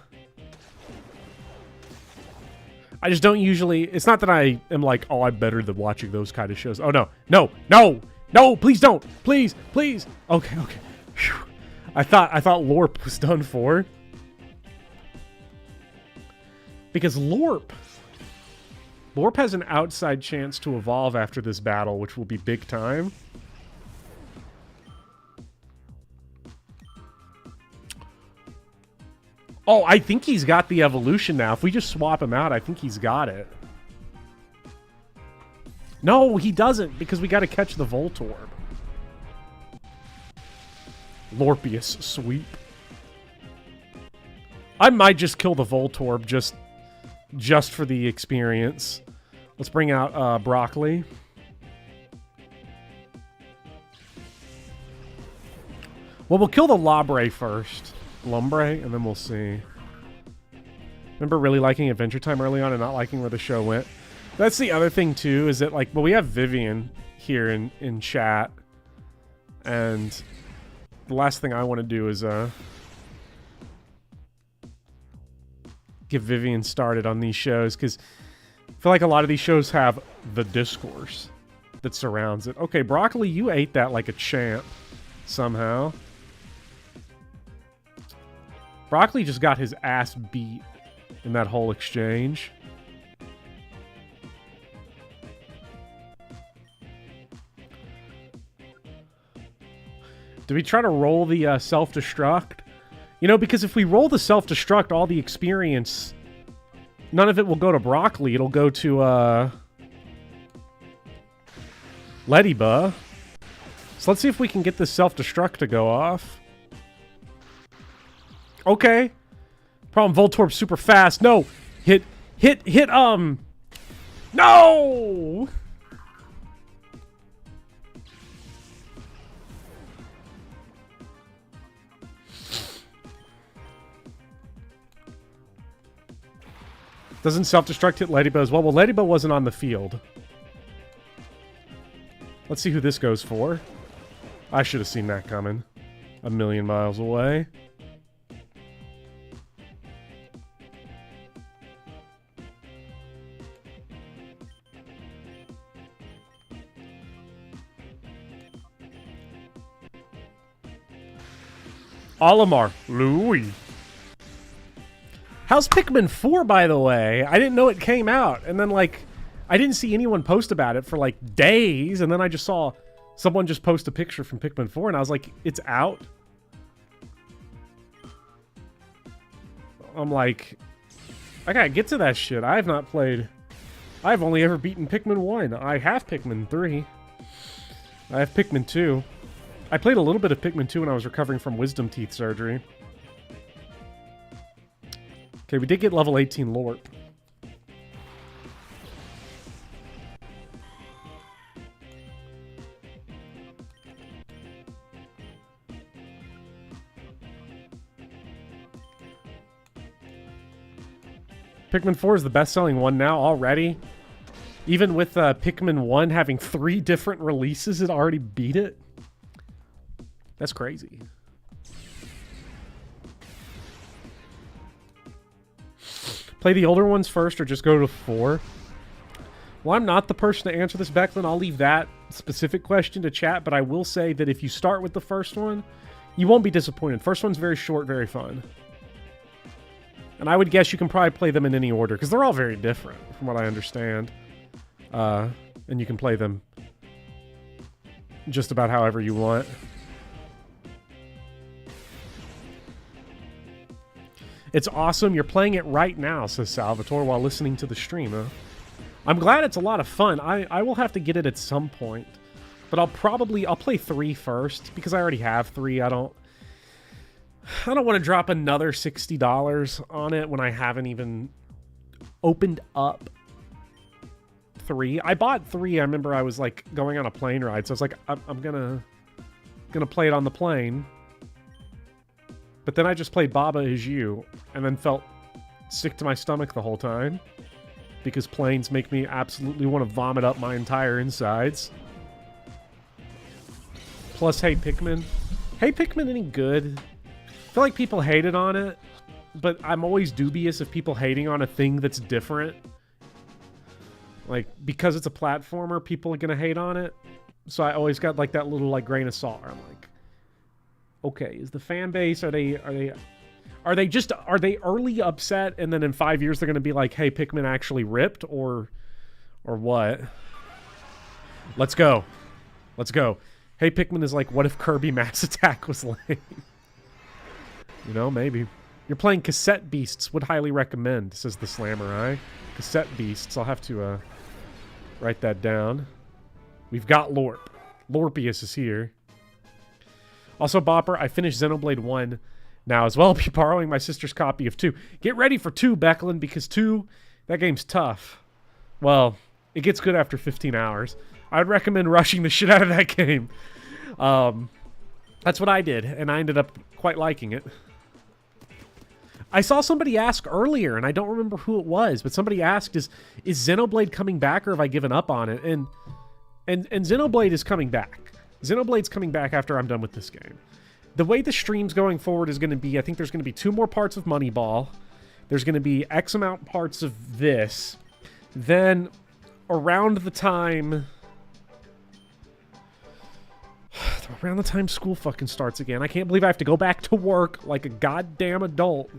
just don't usually... It's not that I am like, oh, I'm better than watching those kind of shows. Oh, no. No! No! No! Please don't! Please! Please! Okay, okay. Whew. I thought LORP was done for. Because LORP has an outside chance to evolve after this battle, which will be big time. Oh, I think he's got the evolution now. If we just swap him out, I think he's got it. No, he doesn't, because we got to catch the Voltorb. Lorpius sweep. I might just kill the Voltorb just for the experience. Let's bring out Broccoli. Well, we'll kill the Lombre first. Lombre, and then we'll see. Remember really liking Adventure Time early on and not liking where the show went? That's the other thing, too, is that, like, well, we have Vivian here in chat. And the last thing I want to do is, get Vivian started on these shows, because I feel like a lot of these shows have the discourse that surrounds it. Okay, Broccoli, you ate that like a champ somehow. Broccoli just got his ass beat in that whole exchange. Do we try to roll the self-destruct? You know, because if we roll the self-destruct, all the experience, none of it will go to Broccoli. It'll go to, Ladybug. So let's see if we can get this self-destruct to go off. Okay. Problem, Voltorb's super fast. No! Hit, no! Doesn't self-destruct hit Ladybug as well? Well, Ladybug wasn't on the field. Let's see who this goes for. I should have seen that coming. A million miles away. Olimar. Louis. How's Pikmin 4, by the way? I didn't know it came out. And then, like, I didn't see anyone post about it for, like, days. And then I just saw someone just post a picture from Pikmin 4. And I was like, it's out? I'm like, I gotta get to that shit. I have not played... I've only ever beaten Pikmin 1. I have Pikmin 3. I have Pikmin 2. I played a little bit of Pikmin 2 when I was recovering from wisdom teeth surgery. Okay, we did get level 18 Lorp. Pikmin 4 is the best-selling one now already. Even with Pikmin 1 having 3 different releases, it already beat it. That's crazy. Play the older ones first or just go to 4? Well, I'm not the person to answer this, Becklin. I'll leave that specific question to chat, but I will say that if you start with the first one, you won't be disappointed. First one's very short, very fun. And I would guess you can probably play them in any order, because they're all very different, from what I understand. And you can play them just about however you want. It's awesome. You're playing it right now, says Salvatore, while listening to the stream, huh? I'm glad it's a lot of fun. I will have to get it at some point. But I'll play 3 first, because I already have 3. I don't want to drop another $60 on it when I haven't even opened up 3. I bought 3. I remember I was like going on a plane ride, so I was like, I'm gonna play it on the plane. But then I just played Baba Is You, and then felt sick to my stomach the whole time. Because planes make me absolutely want to vomit up my entire insides. Plus, Hey Pikmin. Hey Pikmin any good? I feel like people hated on it, but I'm always dubious of people hating on a thing that's different. Like, because it's a platformer, people are gonna hate on it. So I always got like that little like grain of salt. I'm like, okay, is the fan base, are they early upset and then in 5 years they're gonna be like, hey, Pikmin actually ripped, or what? Let's go. Hey Pikmin is like, what if Kirby Mass Attack was lame? You know, maybe. You're playing Cassette Beasts. Would highly recommend, says the Slammer. Cassette Beasts. I'll have to write that down. We've got Lorp. Lorpius is here. Also, Bopper, I finished Xenoblade 1 now as well. I'll be borrowing my sister's copy of 2. Get ready for 2, Becklin, because 2, that game's tough. Well, it gets good after 15 hours. I'd recommend rushing the shit out of that game. That's what I did, and I ended up quite liking it. I saw somebody ask earlier, and I don't remember who it was, but somebody asked, is Xenoblade coming back, or have I given up on it? And Xenoblade is coming back. Xenoblade's coming back after I'm done with this game. The way the stream's going forward is going to be, I think there's going to be 2 more parts of Moneyball. There's going to be X amount parts of this. Then, around the time school fucking starts again, I can't believe I have to go back to work like a goddamn adult.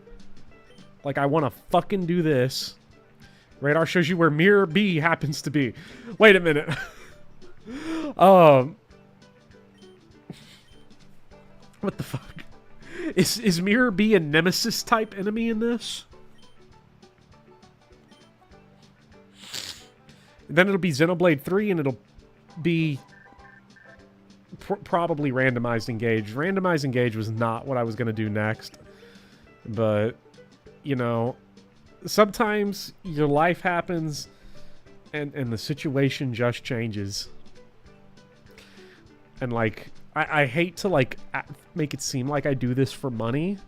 Like, I want to fucking do this. Radar shows you where Mirror B happens to be. Wait a minute. What the fuck? Is Mirror B a Nemesis type enemy in this? Then it'll be Xenoblade 3 and it'll be probably Randomized Engage. Randomized Engage was not what I was going to do next. But, you know, sometimes your life happens and the situation just changes. And, like, I hate to, like, make it seem like I do this for money,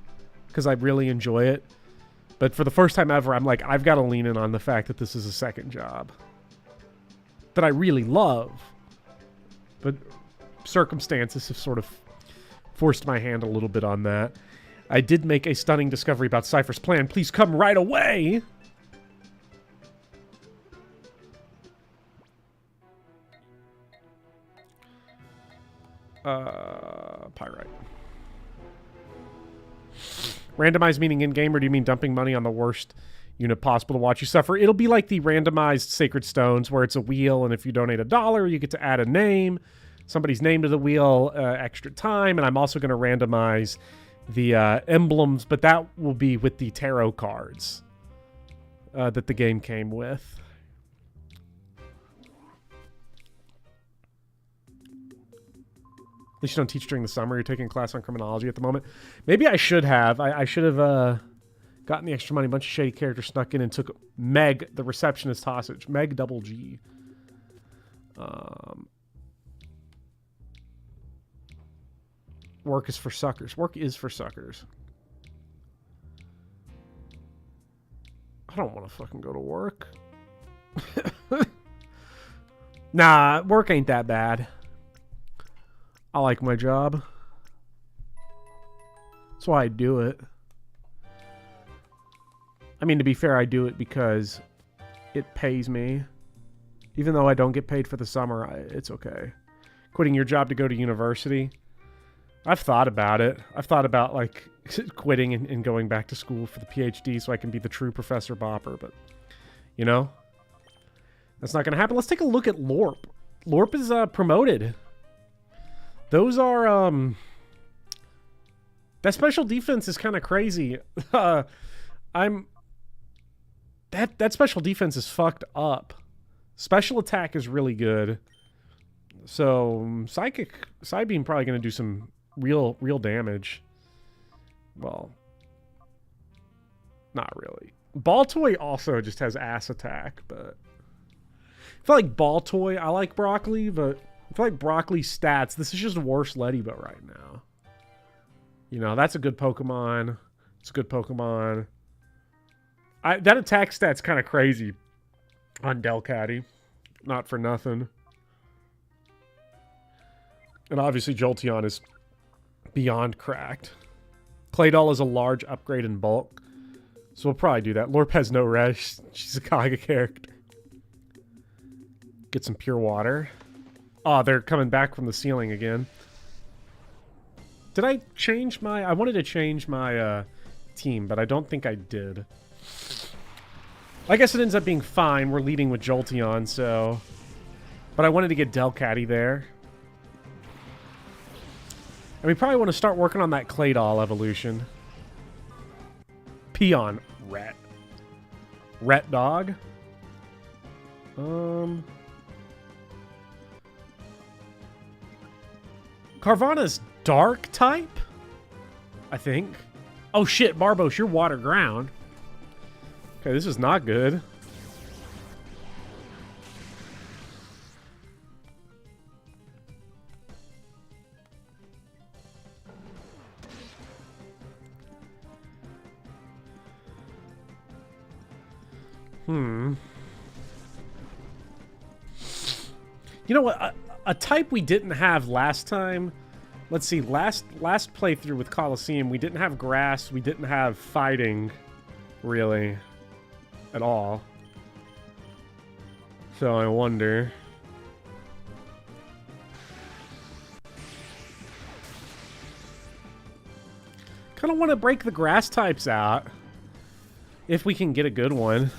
because I really enjoy it. But for the first time ever, I'm like, I've got to lean in on the fact that this is a second job that I really love. But circumstances have sort of forced my hand a little bit on that. I did make a stunning discovery about Cypher's plan. Please come right away! Pyrite. Randomized meaning in-game, or do you mean dumping money on the worst unit possible to watch you suffer? It'll be like the randomized Sacred Stones, where it's a wheel, and if you donate $1, you get to add a name, somebody's name to the wheel, extra time, and I'm also going to randomize the emblems, but that will be with the tarot cards. that the game came with. At least you don't teach during the summer. You're taking a class on criminology at the moment. Maybe I should have. I should have gotten the extra money. A bunch of shady characters snuck in and took Meg, the receptionist, hostage. Meg double G. Work is for suckers. Work is for suckers. I don't want to fucking go to work. Nah, work ain't that bad. I like my job. That's why I do it. I mean, to be fair, I do it because it pays me. Even though I don't get paid for the summer, it's okay. Quitting your job to go to university. I've thought about it. I've thought about, like, quitting and going back to school for the PhD so I can be the true Professor Bopper, but, you know, that's not going to happen. Let's take a look at LORP. LORP is promoted. Those are, that special defense is kind of crazy. That special defense is fucked up. Special attack is really good. So, Psychic, Psybeam probably going to do some real damage. Well, not really. Ball Toy also just has ass attack, but I feel like Ball Toy, I like Broccoli, but I feel like Broccoli's stats, this is just worse Leddyba right now. You know, that's a good Pokemon. It's a good Pokemon. That attack stat's kind of crazy on Delcatty. Not for nothing. And obviously Jolteon is beyond cracked. Claydol is a large upgrade in bulk. So we'll probably do that. Lorp has no res. She's a Kaga character. Get some pure water. Oh, they're coming back from the ceiling again. Did I change my... I wanted to change my team, but I don't think I did. I guess it ends up being fine. We're leading with Jolteon, so... But I wanted to get Delcatty there. And we probably want to start working on that Claydol evolution. Peon. Ret. Ret dog. Carvana's dark type? I think. Oh shit, Barbos, you're water ground. Okay, this is not good. You know what? A type we didn't have last time. Let's see. Last playthrough with Colosseum, we didn't have grass. We didn't have fighting, really, at all. So I wonder. Kind of want to break the grass types out. If we can get a good one.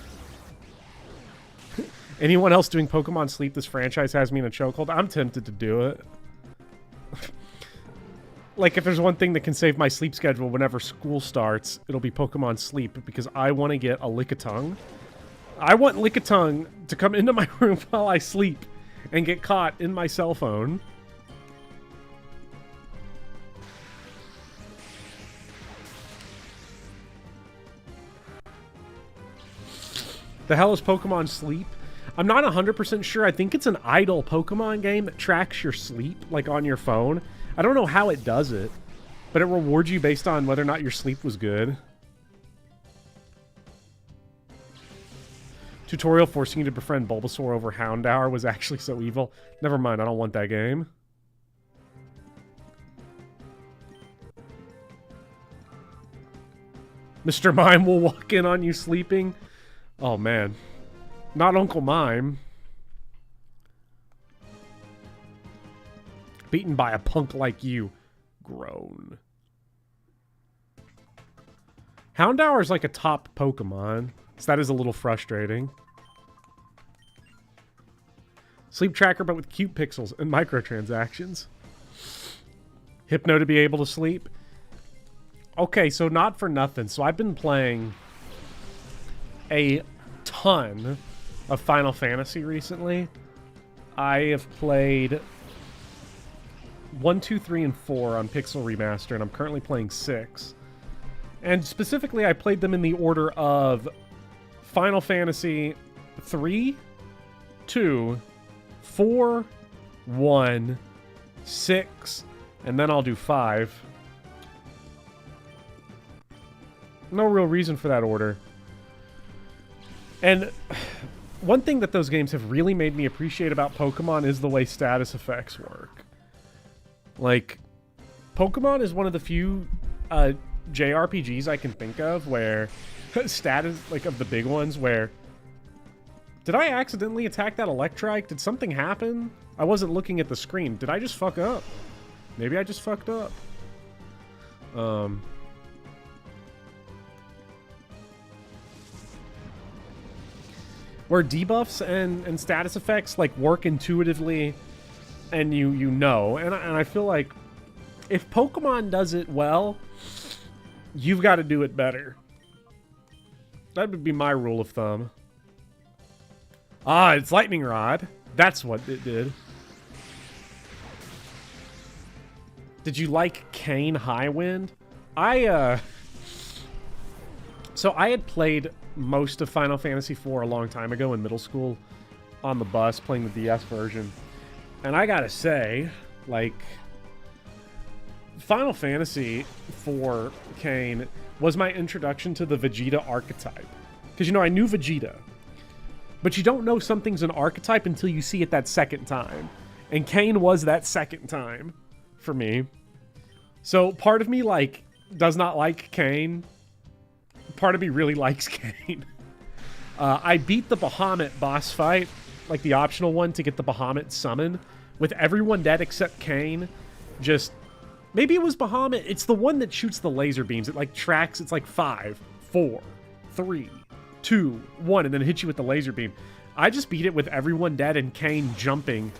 Anyone else doing Pokemon Sleep? This franchise has me in a chokehold. I'm tempted to do it. Like, if there's one thing that can save my sleep schedule whenever school starts, it'll be Pokemon Sleep, because I want to get a Lickitung. I want Lickitung to come into my room while I sleep and get caught in my cell phone. The hell is Pokemon Sleep? I'm not 100% sure. I think it's an idle Pokemon game that tracks your sleep, like on your phone. I don't know how it does it, but it rewards you based on whether or not your sleep was good. Tutorial forcing you to befriend Bulbasaur over Houndour was actually so evil. Never mind, I don't want that game. Mr. Mime will walk in on you sleeping. Oh, man. Not Uncle Mime. Beaten by a punk like you. Groan. Houndour is like a top Pokemon, so that is a little frustrating. Sleep tracker, but with cute pixels and microtransactions. Hypno to be able to sleep. Okay, so not for nothing. So I've been playing a ton of Final Fantasy recently. I have played 1, 2, 3, and 4 on Pixel Remaster, and I'm currently playing 6. And specifically, I played them in the order of Final Fantasy 3, 2, 4, 1, 6, and then I'll do 5. No real reason for that order. And one thing that those games have really made me appreciate about Pokemon is the way status effects work. Like, Pokemon is one of the few JRPGs I can think of where status, like, of the big ones where... Did I accidentally attack that Electrike? Did something happen? I wasn't looking at the screen. Did I just fuck up? Maybe I just fucked up. Where debuffs and status effects like work intuitively, and you know, and I feel like if Pokemon does it well, you've got to do it better. That would be my rule of thumb. Ah, it's Lightning Rod. That's what it did. Did you like Kane Highwind? So I had played most of Final Fantasy IV a long time ago in middle school on the bus playing the DS version. And I gotta say, like, Final Fantasy IV Kane was my introduction to the Vegeta archetype. Because, you know, I knew Vegeta. But you don't know something's an archetype until you see it that second time. And Kane was that second time for me. So part of me, like, does not like Kane. Part of me really likes Kane. I beat the Bahamut boss fight, like the optional one to get the Bahamut summon, with everyone dead except Kane. Just, maybe it was Bahamut. It's the one that shoots the laser beams. It like tracks, it's like 5, 4, 3, 2, 1, and then hits you with the laser beam. I just beat it with everyone dead and Kane jumping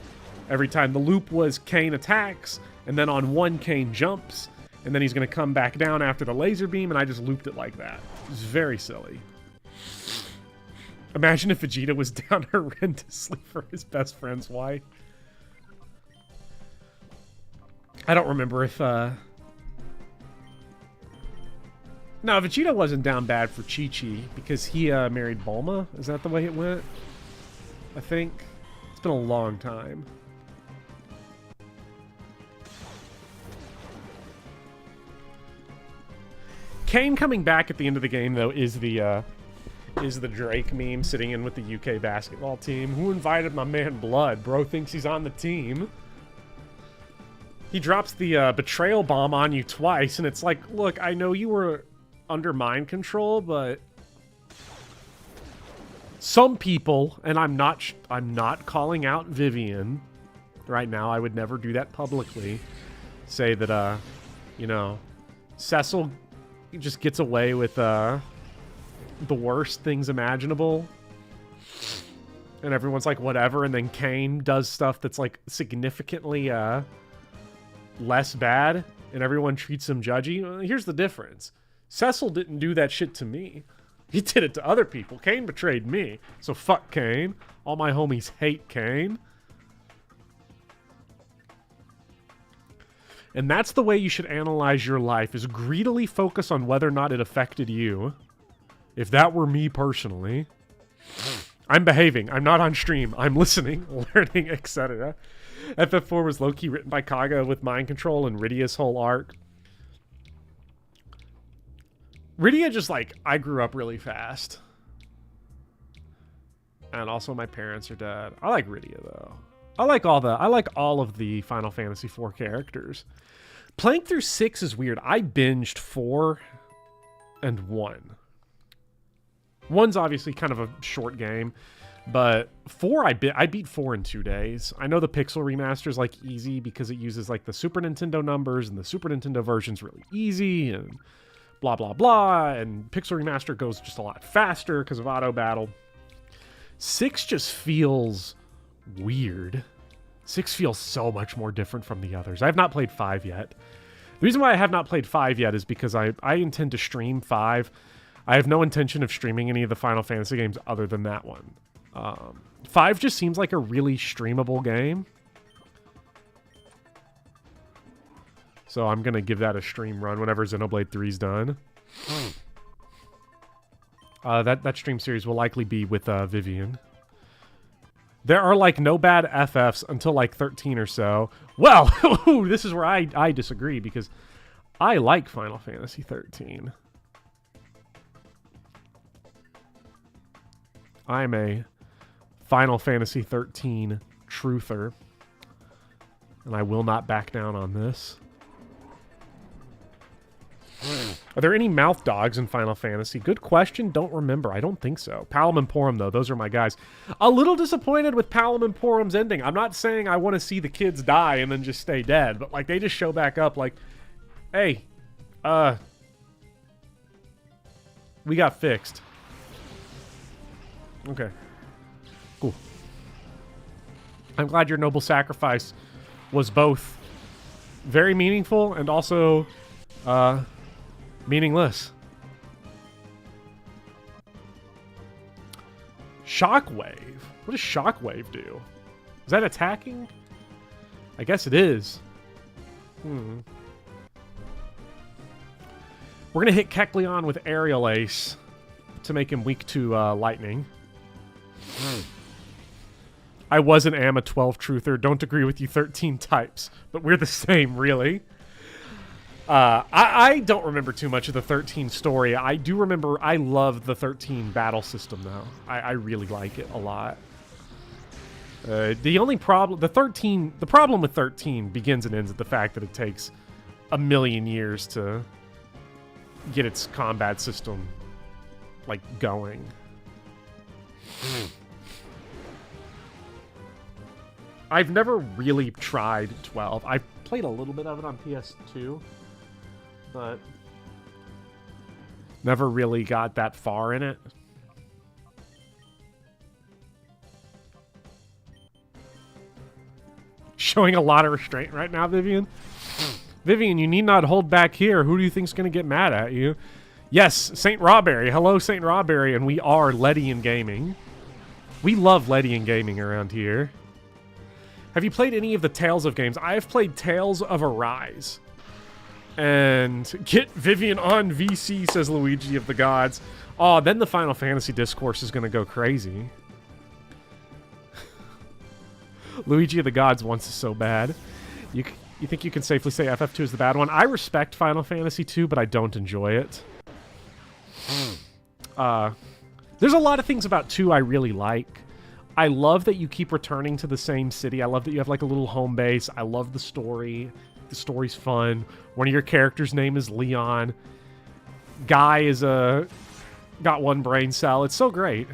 every time. The loop was Kane attacks, and then on one Kane jumps, and then he's going to come back down after the laser beam, and I just looped it like that. It was very silly. Imagine if Vegeta was down horrendously for his best friend's wife. I don't remember if... No, Vegeta wasn't down bad for Chi-Chi, because he married Bulma. Is that the way it went? I think. It's been a long time. Kane coming back at the end of the game, though, is the Drake meme sitting in with the UK basketball team. Who invited my man Blood? Bro thinks he's on the team. He drops the betrayal bomb on you twice, and it's like, look, I know you were under mind control, but some people, and I'm not calling out Vivian right now. I would never do that publicly. Say that, you know, Cecil just gets away with the worst things imaginable, and everyone's like whatever, and then Kane does stuff that's like significantly less bad, and everyone treats him judgy. Well, here's the difference. Cecil didn't do that shit to me. He did it to other people. Kane betrayed me, so fuck Kane. All my homies hate Kane. And that's the way you should analyze your life, is greedily focus on whether or not it affected you. If that were me personally. I'm behaving. I'm not on stream. I'm listening, learning, etc. FF4 was low-key written by Kaga with mind control and Rydia's whole arc. Rydia just, like, I grew up really fast. And also my parents are dead. I like Rydia, though. I like all of the Final Fantasy IV characters. Playing through 6 is weird. I binged 4 and 1. 1's obviously kind of a short game, but 4 I beat 4 in 2 days. I know the Pixel Remaster is like easy because it uses like the Super Nintendo numbers, and the Super Nintendo version's really easy and blah blah blah, and Pixel Remaster goes just a lot faster because of auto battle. 6 just feels weird. 6 feels so much more different from the others. I have not played 5 yet. The reason why I have not played 5 yet is because I intend to stream 5 I have no intention of streaming any of the Final Fantasy games other than that one. 5 just seems like a really streamable game. So I'm going to give that a stream run whenever Xenoblade 3 is done. That stream series will likely be with Vivian. There are like no bad FFs until like 13 or so. Well, this is where I disagree because I like Final Fantasy 13. I'm a Final Fantasy 13 truther, and I will not back down on this. Are there any mouth dogs in Final Fantasy? Good question. Don't remember. I don't think so. Palom and Porum, though. Those are my guys. A little disappointed with Palom and Porum's ending. I'm not saying I want to see the kids die and then just stay dead, but like they just show back up like, hey, we got fixed. Okay. Cool. I'm glad your noble sacrifice was both very meaningful and also meaningless. Shockwave? What does Shockwave do? Is that attacking? I guess it is. We're going to hit Kecleon with Aerial Ace to make him weak to lightning. I was an AMA 12 truther. Don't agree with you 13 types, but we're the same, really. I don't remember too much of the 13 story. I do remember I love the 13 battle system, though. I really like it a lot. The only problem... The problem with 13 begins and ends at the fact that it takes a million years to get its combat system, like, going. I've never really tried 12. I played a little bit of it on PS2, but never really got that far in it. Showing a lot of restraint right now, Vivian. Vivian, you need not hold back here. Who do you think's going to get mad at you? Yes, St. Rawberry. Hello, St. Rawberry, and we are Ledian Gaming. We love Ledian Gaming around here. Have you played any of the Tales of games? I have played Tales of Arise. And get Vivian on VC, says Luigi of the Gods. Oh, then the Final Fantasy discourse is going to go crazy. Luigi of the Gods wants it so bad. You think you can safely say FF2 is the bad one? I respect Final Fantasy 2, but I don't enjoy it. There's a lot of things about 2 I really like. I love that you keep returning to the same city. I love that you have like a little home base. I love the story. The story's fun. One of your characters' name is Leon. Guy is got one brain cell. It's so great.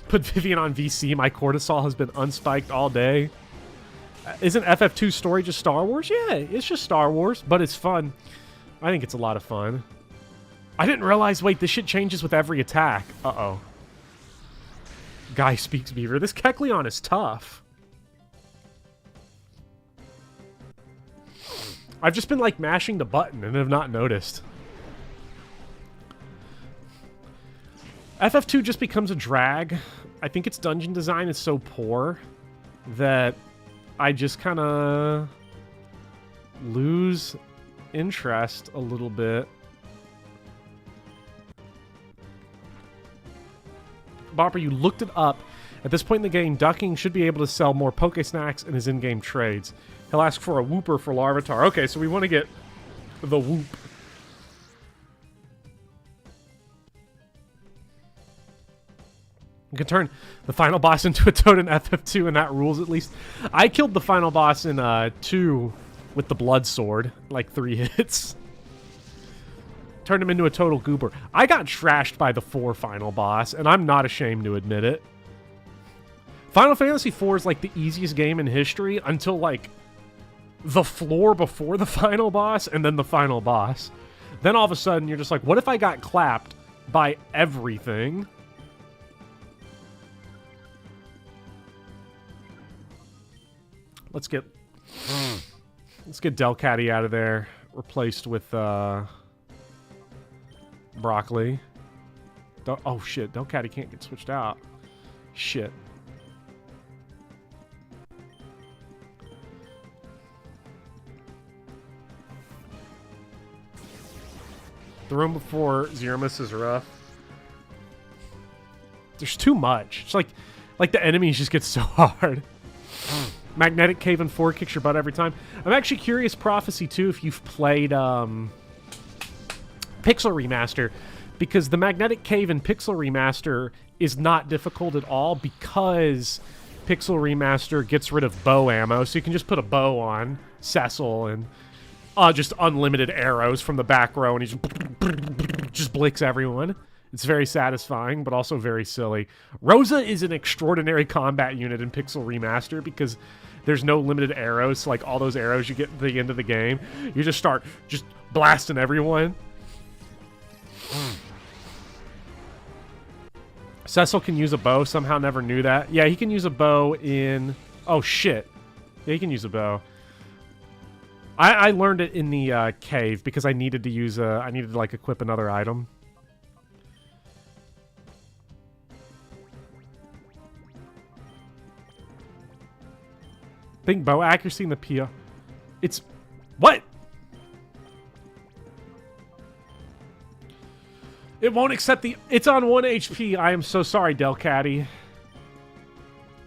Put Vivian on VC. My cortisol has been unspiked all day. Isn't FF2's story just Star Wars? Yeah, it's just Star Wars, but it's fun. I think it's a lot of fun. I didn't realize, wait, this shit changes with every attack. Uh-oh. Guy speaks beaver. This Kecleon is tough. I've just been, like, mashing the button and have not noticed. FF2 just becomes a drag. I think its dungeon design is so poor that I just kind of lose interest a little bit. Bopper, you looked it up. At this point in the game, Ducking should be able to sell more Poke Snacks in his in-game trades. He'll ask for a Whooper for Larvitar. Okay, so we want to get the Whoop. You can turn the final boss into a toad in FF2, and that rules at least. I killed the final boss in 2 with the Blood Sword, like 3 hits. Turned him into a total goober. I got trashed by the 4 final boss, and I'm not ashamed to admit it. Final Fantasy IV is like the easiest game in history until like the floor before the final boss and then the final boss. Then all of a sudden you're just like, what if I got clapped by everything? Let's get Delcatty out of there, replaced with Broccoli. Oh shit, Delcatty can't get switched out. Shit. The room before Zeramus is rough. There's too much. It's like the enemies just get so hard. Magnetic Cave in 4 kicks your butt every time. I'm actually curious, Prophecy 2, if you've played Pixel Remaster, because the Magnetic Cave in Pixel Remaster is not difficult at all because Pixel Remaster gets rid of bow ammo, so you can just put a bow on Cecil and just unlimited arrows from the back row, and he just blicks everyone. It's very satisfying, but also very silly. Rosa is an extraordinary combat unit in Pixel Remaster because there's no limited arrows. So like all those arrows you get at the end of the game, you just start just blasting everyone. Cecil can use a bow. Somehow never knew that. Yeah, he can use a bow in... Oh, shit. Yeah, he can use a bow. I learned it in the cave because I needed to use a... I needed to, like, equip another item. I think bow accuracy in the Pia... It's... What? It won't accept the... It's on 1 HP. I am so sorry, Delcatty.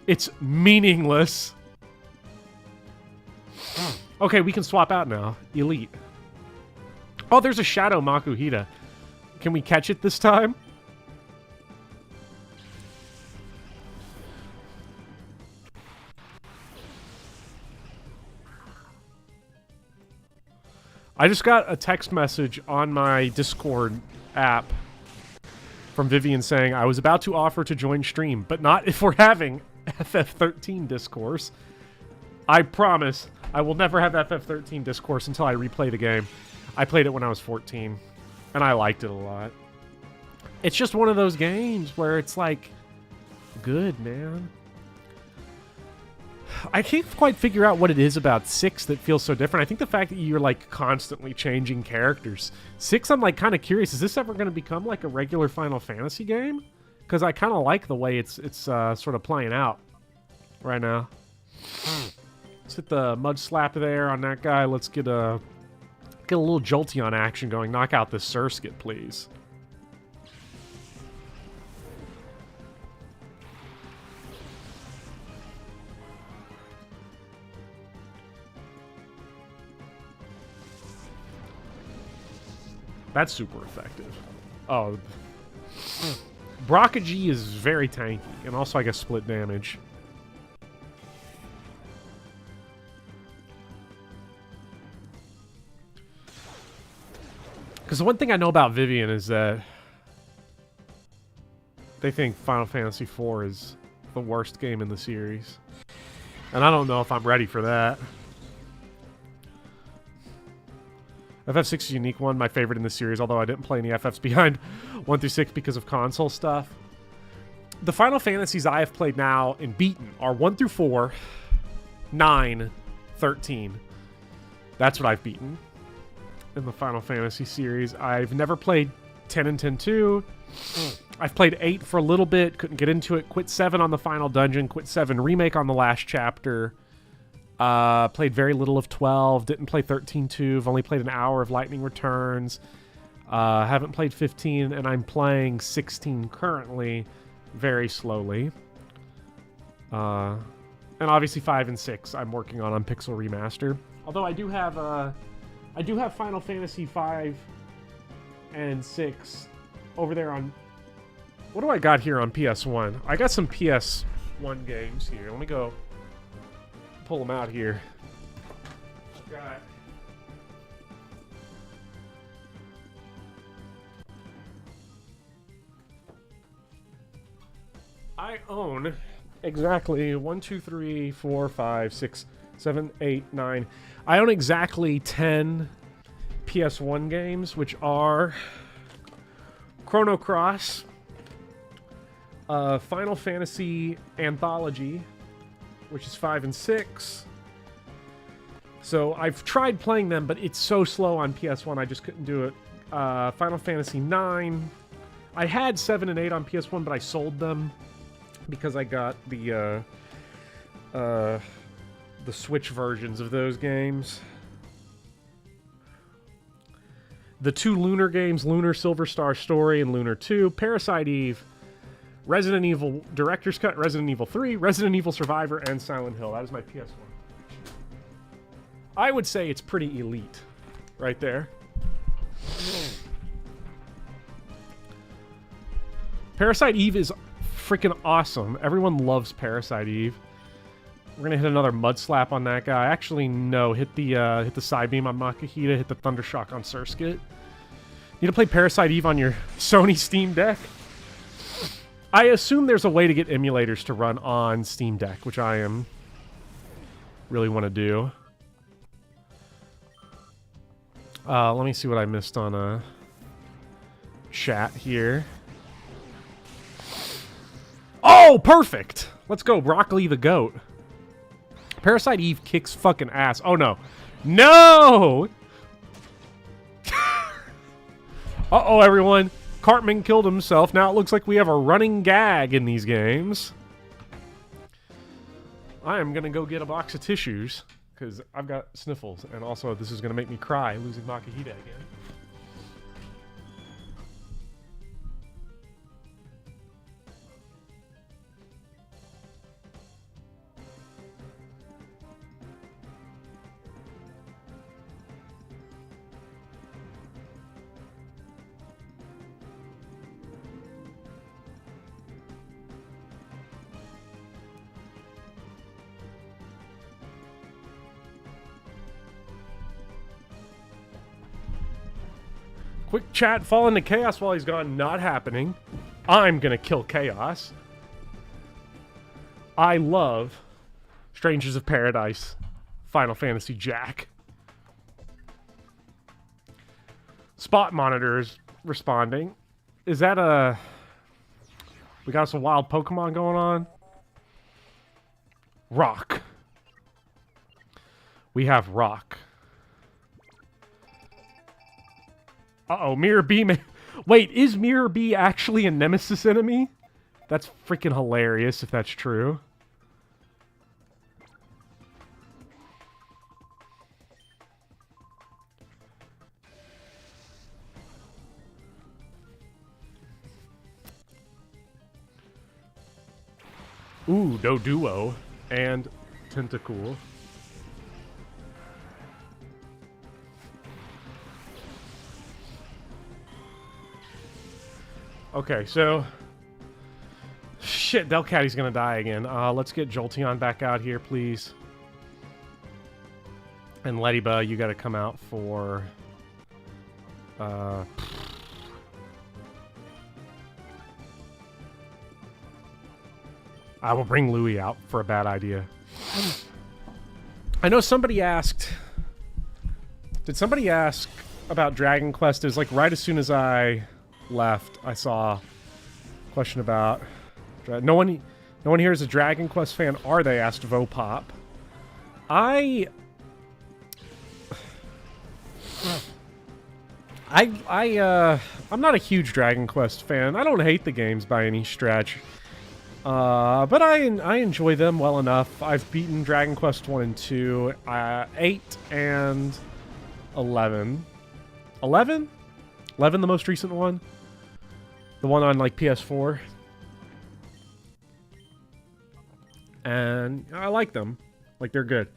It's meaningless. Okay, we can swap out now. Elite. Oh, there's a Shadow Makuhita. Can we catch it this time? I just got a text message on my Discord app from Vivian saying, I was about to offer to join stream, but not if we're having FF13 discourse. I promise I will never have FF13 discourse until I replay the game. I played it when I was 14, and I liked it a lot. It's just one of those games where it's like, good, man. I can't quite figure out what it is about 6 that feels so different. I think the fact that you're like constantly changing characters. 6, I'm like kind of curious. Is this ever going to become like a regular Final Fantasy game? Because I kind of like the way it's sort of playing out right now. Let's hit the mud slap there on that guy. Let's get a little Jolteon action going. Knock out this Surskit, please. That's super effective. Oh. Brockagy is very tanky, and also I guess split damage. Because the one thing I know about Vivian is that they think Final Fantasy IV is the worst game in the series. And I don't know if I'm ready for that. FF6 is a unique one, my favorite in the series, although I didn't play any FFs behind 1 through 6 because of console stuff. The Final Fantasies I have played now and beaten are 1 through 4, 9, 13. That's what I've beaten in the Final Fantasy series. I've never played 10 and 10-2. I've played 8 for a little bit, couldn't get into it. Quit 7 on the final dungeon, quit 7 remake on the last chapter. Played very little of 12. Didn't play 13-2. I've only played an hour of Lightning Returns. Haven't played 15, and I'm playing 16 currently, very slowly. And obviously 5 and 6 I'm working on Pixel Remaster. Although I do have Final Fantasy 5 and 6 over there on... What do I got here on PS1? I got some PS1 games here. Let me go pull them out here. Got... I own exactly 1, 2, 3, 4, 5, 6, 7, 8, 9. I own exactly 10 PS1 games, which are Chrono Cross, Final Fantasy Anthology, which is 5 and 6. So I've tried playing them, but it's so slow on PS1, I just couldn't do it. Final Fantasy 9. I had 7 and 8 on PS1, but I sold them because I got the Switch versions of those games. The 2 Lunar games, Lunar Silver Star Story and Lunar 2, Parasite Eve, Resident Evil Director's Cut, Resident Evil 3, Resident Evil Survivor, and Silent Hill. That is my PS1. I would say it's pretty elite right there. Parasite Eve is freaking awesome. Everyone loves Parasite Eve. We're gonna hit another mud slap on that guy. Actually, no. Hit the side beam on Makahita. Hit the Thundershock on Surskit. Need to play Parasite Eve on your Sony Steam Deck? I assume there's a way to get emulators to run on Steam Deck, which I really want to do. Let me see what I missed on chat here. Oh, perfect! Let's go, Broccoli the Goat. Parasite Eve kicks fucking ass. Oh, no. No! Uh-oh, everyone. Cartman killed himself. Now it looks like we have a running gag in these games. I am going to go get a box of tissues because I've got sniffles. And also, this is going to make me cry losing Makahita again. Quick chat, fall into chaos while he's gone. Not happening. I'm gonna kill chaos. I love Strangers of Paradise, Final Fantasy Jack. Spot monitors responding. Is that a... We got some wild Pokemon going on? Rock. We have Rock. Uh-oh, Mirror B... Wait, is Mirror B actually a nemesis enemy? That's freaking hilarious if that's true. Ooh, Doduo and Tentacool. Okay, so... Shit, Delcatty's gonna die again. Let's get Jolteon back out here, please. And Ladybug, you gotta come out for... I will bring Louie out for a bad idea. I know somebody asked... Did somebody ask about Dragon Quest? It was like right as soon as I left, I saw a question about... No one here is a Dragon Quest fan, are they? Asked Vopop. I'm not a huge Dragon Quest fan. I don't hate the games by any stretch. But I enjoy them well enough. I've beaten Dragon Quest 1 and 2, 8 and 11. 11? 11, the most recent one? The one on, like, PS4. And I like them. Like, they're good.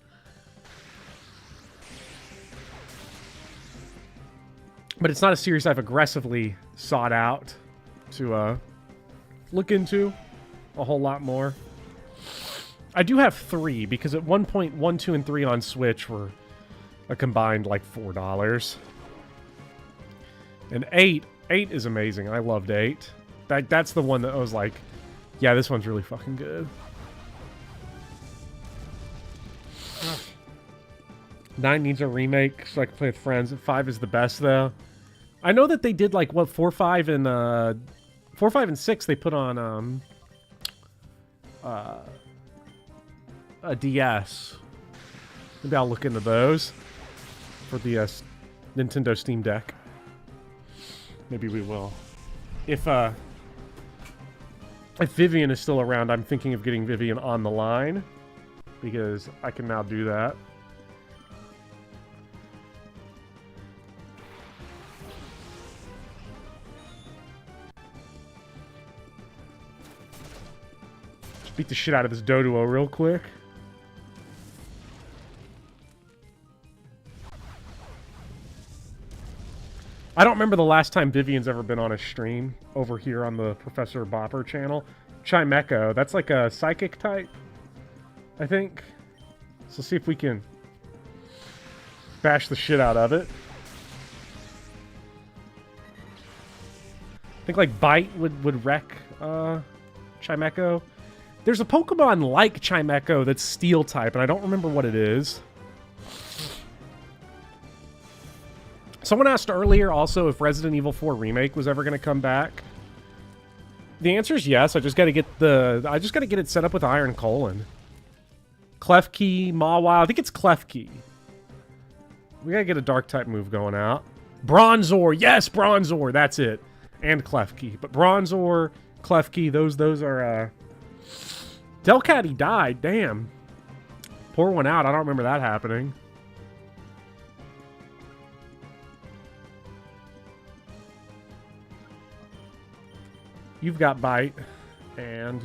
But it's not a series I've aggressively sought out to look into a whole lot more. I do have 3, because at one point 1, 2, and 3 on Switch were a combined like $4. And 8 is amazing. I loved 8. That's the one that I was like, yeah, this one's really fucking good. 9 needs a remake so I can play with friends. 5 is the best though. I know that they did like what 4, 5, and 4, 5, and 6 they put on a DS. Maybe I'll look into those for the Nintendo Steam Deck. Maybe we will. If Vivian is still around, I'm thinking of getting Vivian on the line. Because I can now do that. Just beat the shit out of this Doduo real quick. I don't remember the last time Vivian's ever been on a stream over here on the Professor Bopper channel. Chimecho, that's like a psychic type, I think. So see if we can bash the shit out of it. I think like Bite would wreck Chimecho. There's a Pokemon like Chimecho that's Steel type, and I don't remember what it is. Someone asked earlier also if Resident Evil 4 Remake was ever going to come back. The answer is yes. I just got to get it set up with Iron Colon. Klefki, Mawile. I think it's Klefki. We got to get a dark type move going out. Bronzor. Yes, Bronzor. That's it. And Klefki. But Bronzor, Klefki, those are Delcatty died. Damn. Pour one out. I don't remember that happening. You've got Bite, and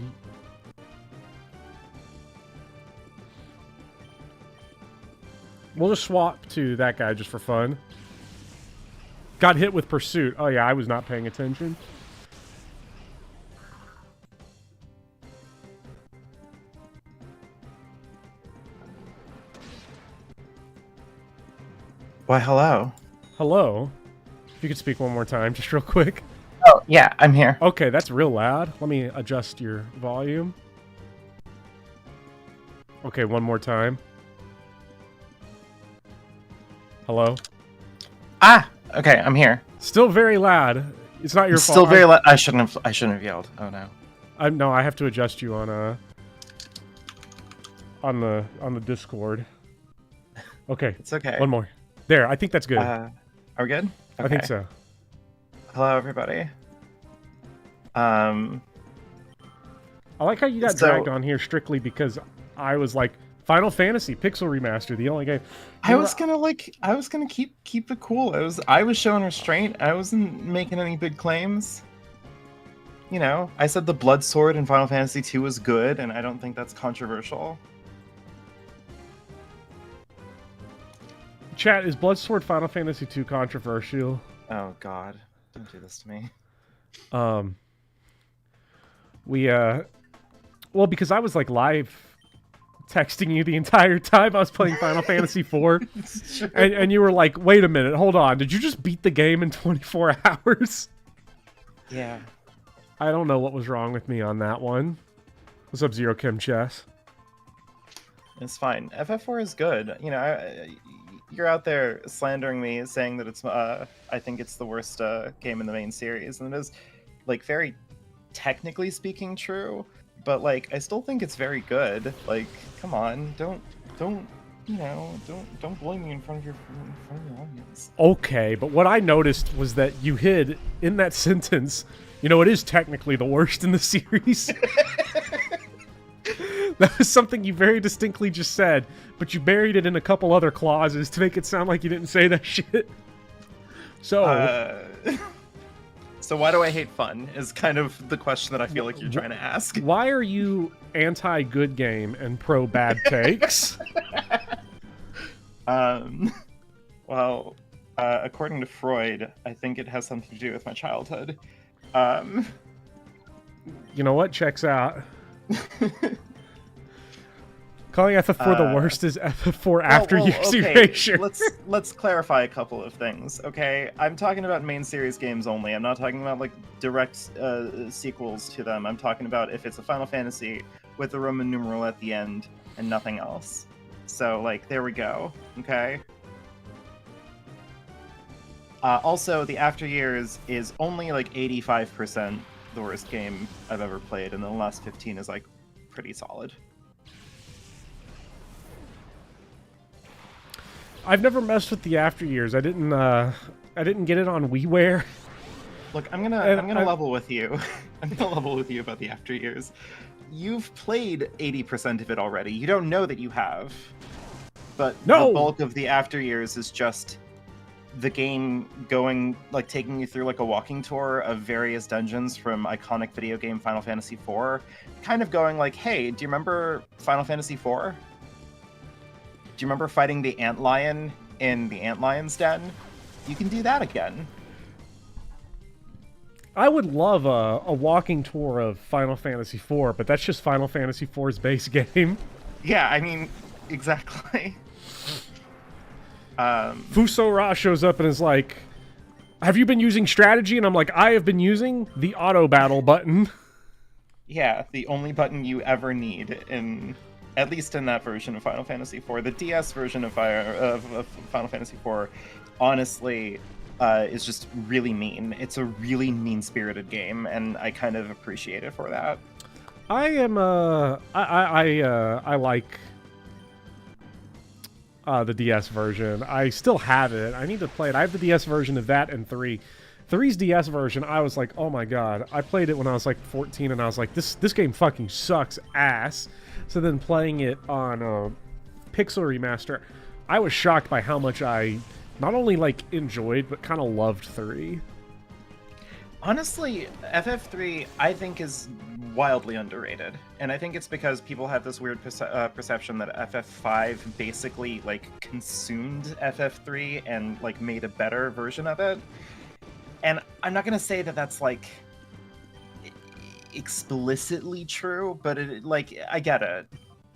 we'll just swap to that guy just for fun. Got hit with Pursuit. Oh yeah, I was not paying attention. Why, hello. Hello. If you could speak one more time, just real quick. Oh, yeah, I'm here. Okay, that's real loud. Let me adjust your volume. Okay, one more time. Hello? Ah! Okay, I'm here. Still very loud. It's not your fault. Still very loud. I shouldn't have yelled. Oh no. No, I have to adjust you on the Discord. Okay. It's okay. One more. There, I think that's good. Are we good? Okay. I think so. Hello, everybody. I like how you got dragged on here strictly because I was like, Final Fantasy Pixel Remaster, the only game. I was gonna keep it cool. I was showing restraint. I wasn't making any big claims. You know, I said the Blood Sword in Final Fantasy II was good, and I don't think that's controversial. Chat, is Bloodsword Final Fantasy II controversial? Oh God, don't do this to me. Well, because I was like live texting you the entire time I was playing Final Fantasy IV, and you were like, "Wait a minute, hold on, did you just beat the game in 24 hours?" Yeah. I don't know what was wrong with me on that one. What's up, Zero Kim Chess? It's fine. FF4 is good. You know, you're out there slandering me, saying that it's, I think it's the worst game in the main series, and it is, like, very technically speaking true, but, like, I still think it's very good. Like, come on, don't blame me in front of your audience. Okay, but what I noticed was that you hid in that sentence, you know, it is technically the worst in the series. That was something you very distinctly just said, but you buried it in a couple other clauses to make it sound like you didn't say that shit. So... So why do I hate fun is kind of the question that I feel like you're trying to ask. Why are you anti-good game and pro-bad takes? Well, according to Freud, I think it has something to do with my childhood. You know what? Checks out. Calling FF4 the worst is FF4 after years erasure. Let's clarify a couple of things, okay? I'm talking about main series games only. I'm not talking about like direct sequels to them. I'm talking about if it's a Final Fantasy with a Roman numeral at the end and nothing else. So like there we go, okay? Also, the After Years is only like 85% the worst game I've ever played, and then the last 15 is like pretty solid. I've never messed with the After Years. I didn't get it on WiiWare. Look, I'm gonna level with you. I'm gonna level with you about the after years. You've played 80% of it already. You don't know that you have, but No! the bulk of the after years is just the game going, like, taking you through like a walking tour of various dungeons from iconic video game Final Fantasy IV, kind of going like, hey, do you remember Final Fantasy IV? Do you remember fighting the antlion in the antlion's den? You can do that again. I would love a walking tour of Final Fantasy IV, but that's just Final Fantasy IV's base game. Yeah, I mean, exactly. Fusora shows up and is like, have you been using strategy? And I'm like, I have been using the auto battle button. Yeah, the only button you ever need, at least in that version of Final Fantasy IV. The DS version of Final Fantasy IV, honestly, is just really mean. It's a really mean-spirited game, and I kind of appreciate it for that. I like the DS version. I still have it. I need to play it. I have the DS version of that and 3. 3's DS version, I was like, oh my god. I played it when I was like 14, and I was like, this game fucking sucks ass. So then playing it on Pixel Remaster, I was shocked by how much I not only like enjoyed, but kind of loved 3. Honestly, FF3, I think, is wildly underrated. And I think it's because people have this weird perception that FF5 basically, like, consumed FF3 and, like, made a better version of it. And I'm not going to say that that's, like, explicitly true, but, I get it.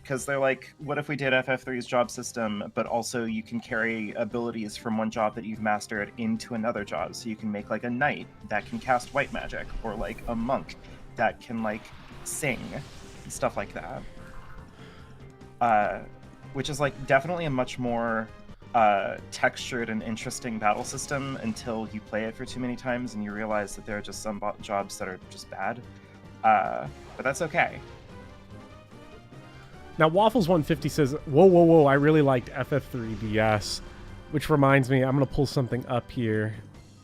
Because they're like, what if we did FF3's job system, but also you can carry abilities from one job that you've mastered into another job. So you can make, like, a knight that can cast white magic, or, like, a monk that can, like, sing, and stuff like that. Which is, like, definitely a much more textured and interesting battle system until you play it for too many times and you realize that there are just some jobs that are just bad. But that's okay. Now, Waffles150 says, whoa, I really liked FF3DS. Which reminds me, I'm going to pull something up here.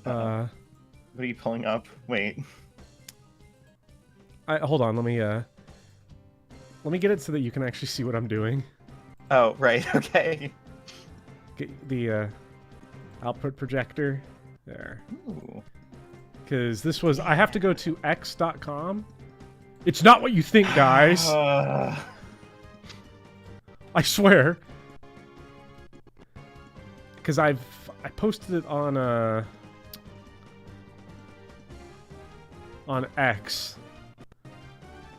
What are you pulling up? Wait. Hold on, let me get it so that you can actually see what I'm doing. Oh, right, okay. Get the output projector. There. Because this was, I have to go to x.com. It's not what you think, guys. I swear. Because I posted it on X.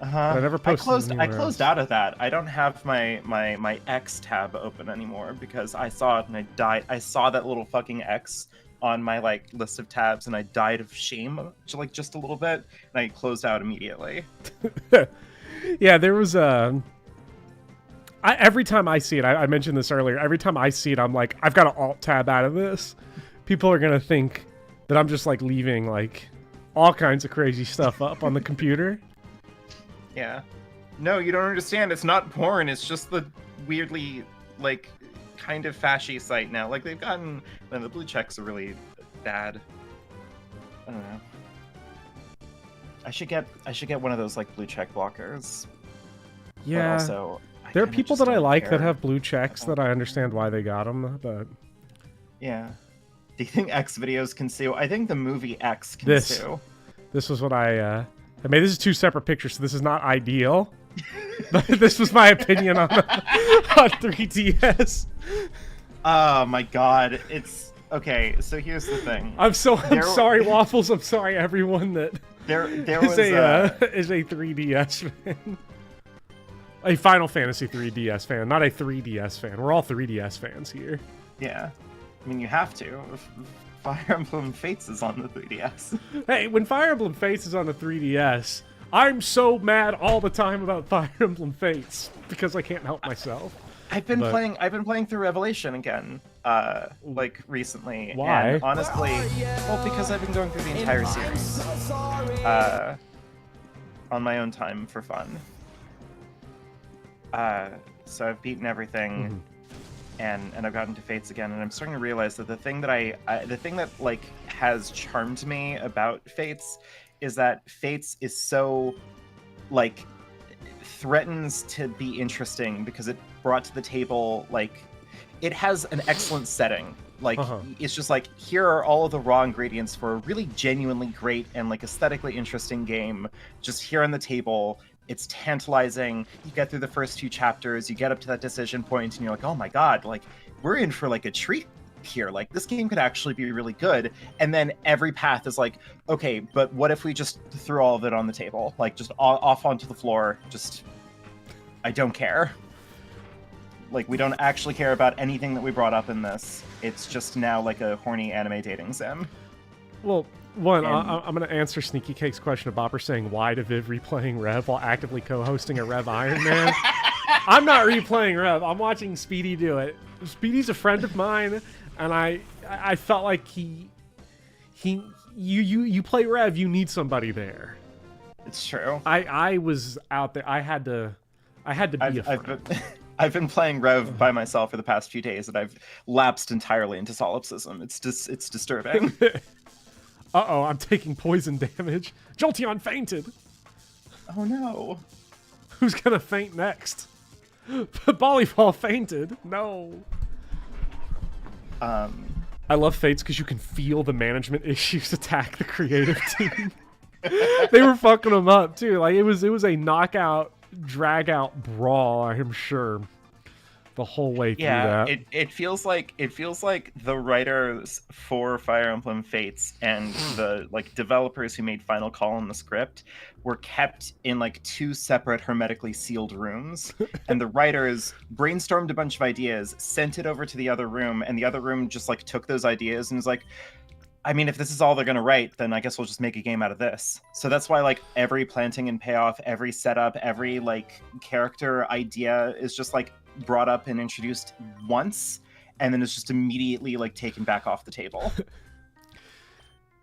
Uh-huh. I never posted I closed out of that. I don't have my X tab open anymore because I saw it and I died. I saw that little fucking X on my, like, list of tabs and I died of shame, like, just a little bit, and I closed out immediately. Yeah, there was every time I see it, I mentioned this earlier, every time I see it, I'm like, I've got to alt tab out of this. People are going to think that I'm just, like, leaving, like, all kinds of crazy stuff up on the computer. Yeah. No, you don't understand. It's not porn. It's just the weirdly, like, kind of fashy site now. Like, they've gotten... the blue checks are really bad. I don't know. I should get one of those, like, blue check blockers. Yeah. But also, there are people that I like that have blue checks that I understand why they got them, but... Yeah. Do you think X videos can sue? I think the movie X can sue. This was what I mean, this is 2 separate pictures, so this is not ideal. But this was my opinion on 3DS. Oh my god. It's... Okay, so here's the thing. I'm sorry, Waffles. I'm sorry, everyone that there is was a 3DS fan. A Final Fantasy 3DS fan, not a 3DS fan. We're all 3DS fans here. Yeah. I mean, you have to. Fire Emblem Fates is on the 3DS. Hey, when Fire Emblem Fates is on the 3DS, I'm so mad all the time about Fire Emblem Fates because I can't help myself. I've been playing through Revelation again, like, recently. Why? And honestly, well, because I've been going through the entire series, on my own time for fun. So I've beaten everything, and I've gotten to Fates again, and I'm starting to realize that the thing that like has charmed me about Fates is that Fates is so like threatens to be interesting because it brought to the table like it has an excellent setting. Like it's just like here are all of the raw ingredients for a really genuinely great and like aesthetically interesting game just here on the table. It's tantalizing. You get through the first 2 chapters, you get up to that decision point, and you're like, oh my god, like we're in for like a treat here. Like this game could actually be really good. And then every path is like, okay, but what if we just threw all of it on the table? Like just off onto the floor. Just, I don't care. Like we don't actually care about anything that we brought up in this. It's just now like a horny anime dating sim. Well, one, I'm going to answer Sneaky Cake's question of Bopper saying why to Viv replaying Rev while actively co-hosting a Rev Iron Man. I'm not replaying Rev. I'm watching Speedy do it. Speedy's a friend of mine, and I felt like you play Rev, you need somebody there. It's true. I was out there. I had to be a friend. I've been playing Rev by myself for the past few days, and I've lapsed entirely into solipsism. It's disturbing. Uh-oh, I'm taking poison damage. Jolteon fainted. Oh no. Who's gonna faint next? Volleyball fainted. No. I love Fates because you can feel the management issues attack the creative team. They were fucking them up too. Like it was a knockout, drag out brawl, I'm sure. The whole way through that. It feels like the writers for Fire Emblem Fates and the like developers who made Final Call on the script were kept in like 2 separate hermetically sealed rooms, and the writers brainstormed a bunch of ideas, sent it over to the other room, and the other room just like took those ideas and was like, I mean, if this is all they're gonna write, then I guess we'll just make a game out of this. So that's why like every planting and payoff, every setup, every like character idea is just like brought up and introduced once, and then it's just immediately like taken back off the table.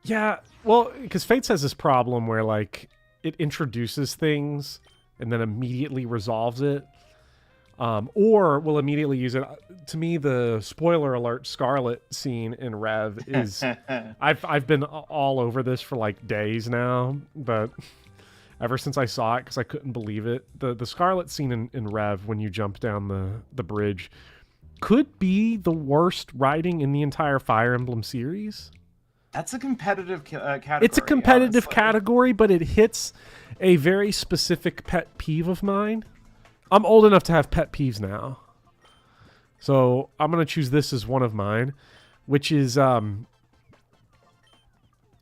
Yeah, well, because Fates has this problem where like it introduces things and then immediately resolves it, or will immediately use it. To me, the spoiler alert Scarlet scene in Rev is I've been all over this for like days now, but ever since I saw it, because I couldn't believe it. The Scarlet scene in Rev, when you jump down the bridge, could be the worst writing in the entire Fire Emblem series. That's a competitive category. It's a competitive honestly. category, but it hits a very specific pet peeve of mine. I'm old enough to have pet peeves now. So I'm going to choose this as one of mine, which is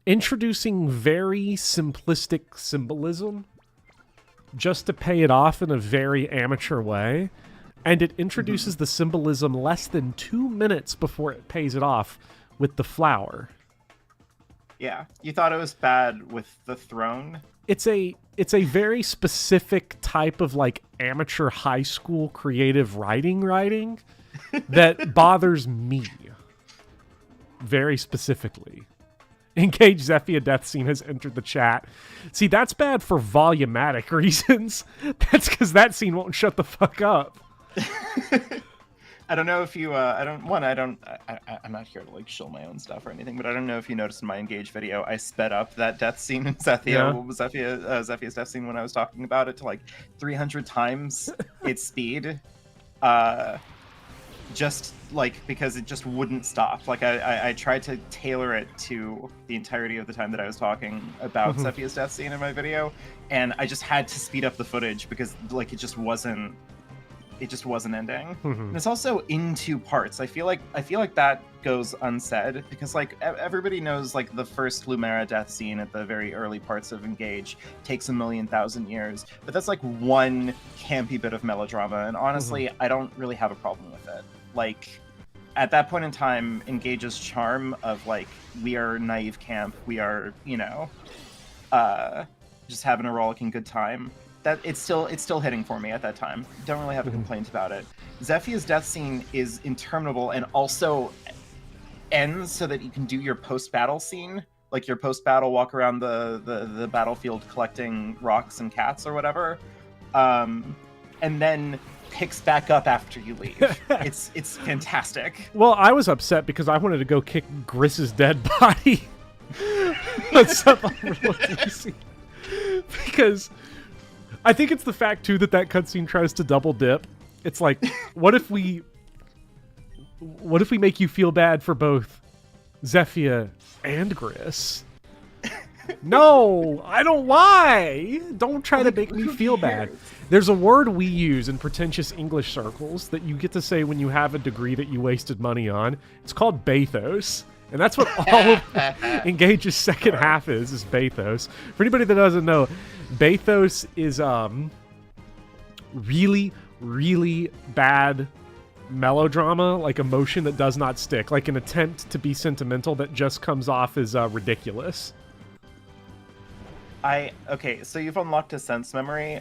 introducing very simplistic symbolism just to pay it off in a very amateur way. And it introduces the symbolism less than 2 minutes before it pays it off with the flower. Yeah. You thought it was bad with the throne? It's a very specific type of like amateur high school creative writing that bothers me very specifically. Engage Zephia Death Scene has entered the chat. See, that's bad for volumatic reasons. That's because that scene won't shut the fuck up. I don't know if you, I'm not here to like shill my own stuff or anything, but I don't know if you noticed in my Engage video, I sped up that death scene in Zephia, Yeah. Zephia's death scene when I was talking about it to like 300 times its speed. Just like, because it just wouldn't stop. Like I tried to tailor it to the entirety of the time that I was talking about Zephia's death scene in my video, and I just had to speed up the footage because like it just wasn't ending. And it's also in 2 parts. I feel like that goes unsaid because like everybody knows like the first Lumera death scene at the very early parts of Engage takes 1,000,000 years, but that's like one campy bit of melodrama, and honestly I don't really have a problem with it. Like at that point in time, Engage's charm of like, we are naive camp, we are, you know, just having a rollicking good time, that it's still hitting for me at that time. Don't really have a complaint about it. Zephia's death scene is interminable and also ends so that you can do your post-battle scene, like your post-battle walk around the battlefield collecting rocks and cats or whatever, and then picks back up after you leave. It's fantastic. Well, I was upset because I wanted to go kick Griss's dead body. What's up, Overlord DC? Because I think it's the fact too that cutscene tries to double dip. It's like, what if we make you feel bad for both Zephyr and Griss? No, I don't. Why? Don't try to make me feel bad. There's a word we use in pretentious English circles that you get to say when you have a degree that you wasted money on. It's called bathos. And that's what all of Engage's second half is bathos. For anybody that doesn't know, bathos is really, really bad melodrama, like emotion that does not stick, like an attempt to be sentimental that just comes off as ridiculous. Okay, so you've unlocked a sense memory.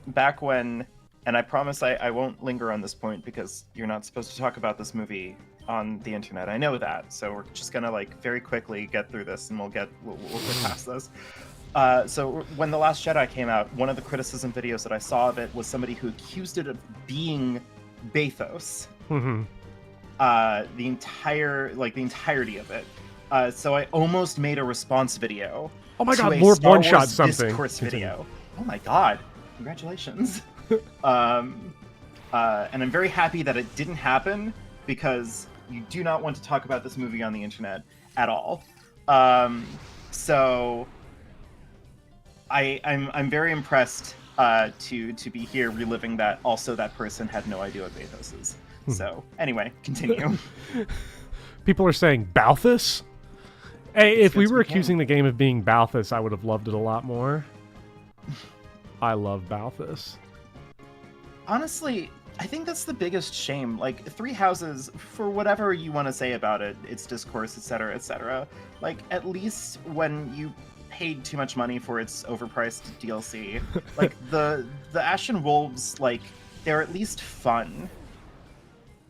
Back when, and I promise I won't linger on this point because you're not supposed to talk about this movie on the internet. I know that, so we're just gonna like very quickly get through this, and we'll get past this. So when The Last Jedi came out, one of the criticism videos that I saw of it was somebody who accused it of being bathos. Mm-hmm. The entirety of it. So I almost made a response video. Oh my god, a more Star one-shot Wars something. Discourse video. Oh my god, congratulations. And I'm very happy that it didn't happen because you do not want to talk about this movie on the internet at all. So I'm very impressed to be here reliving that. Also, that person had no idea what bathos is. So anyway, continue. People are saying Balthus? Hey, if we were accusing the game of being Balthus, I would have loved it a lot more. I love Balthus. Honestly, I think that's the biggest shame. Like, Three Houses, for whatever you want to say about it, its discourse, etc., like, at least when you paid too much money for its overpriced DLC, like, the Ashen Wolves, like, they're at least fun.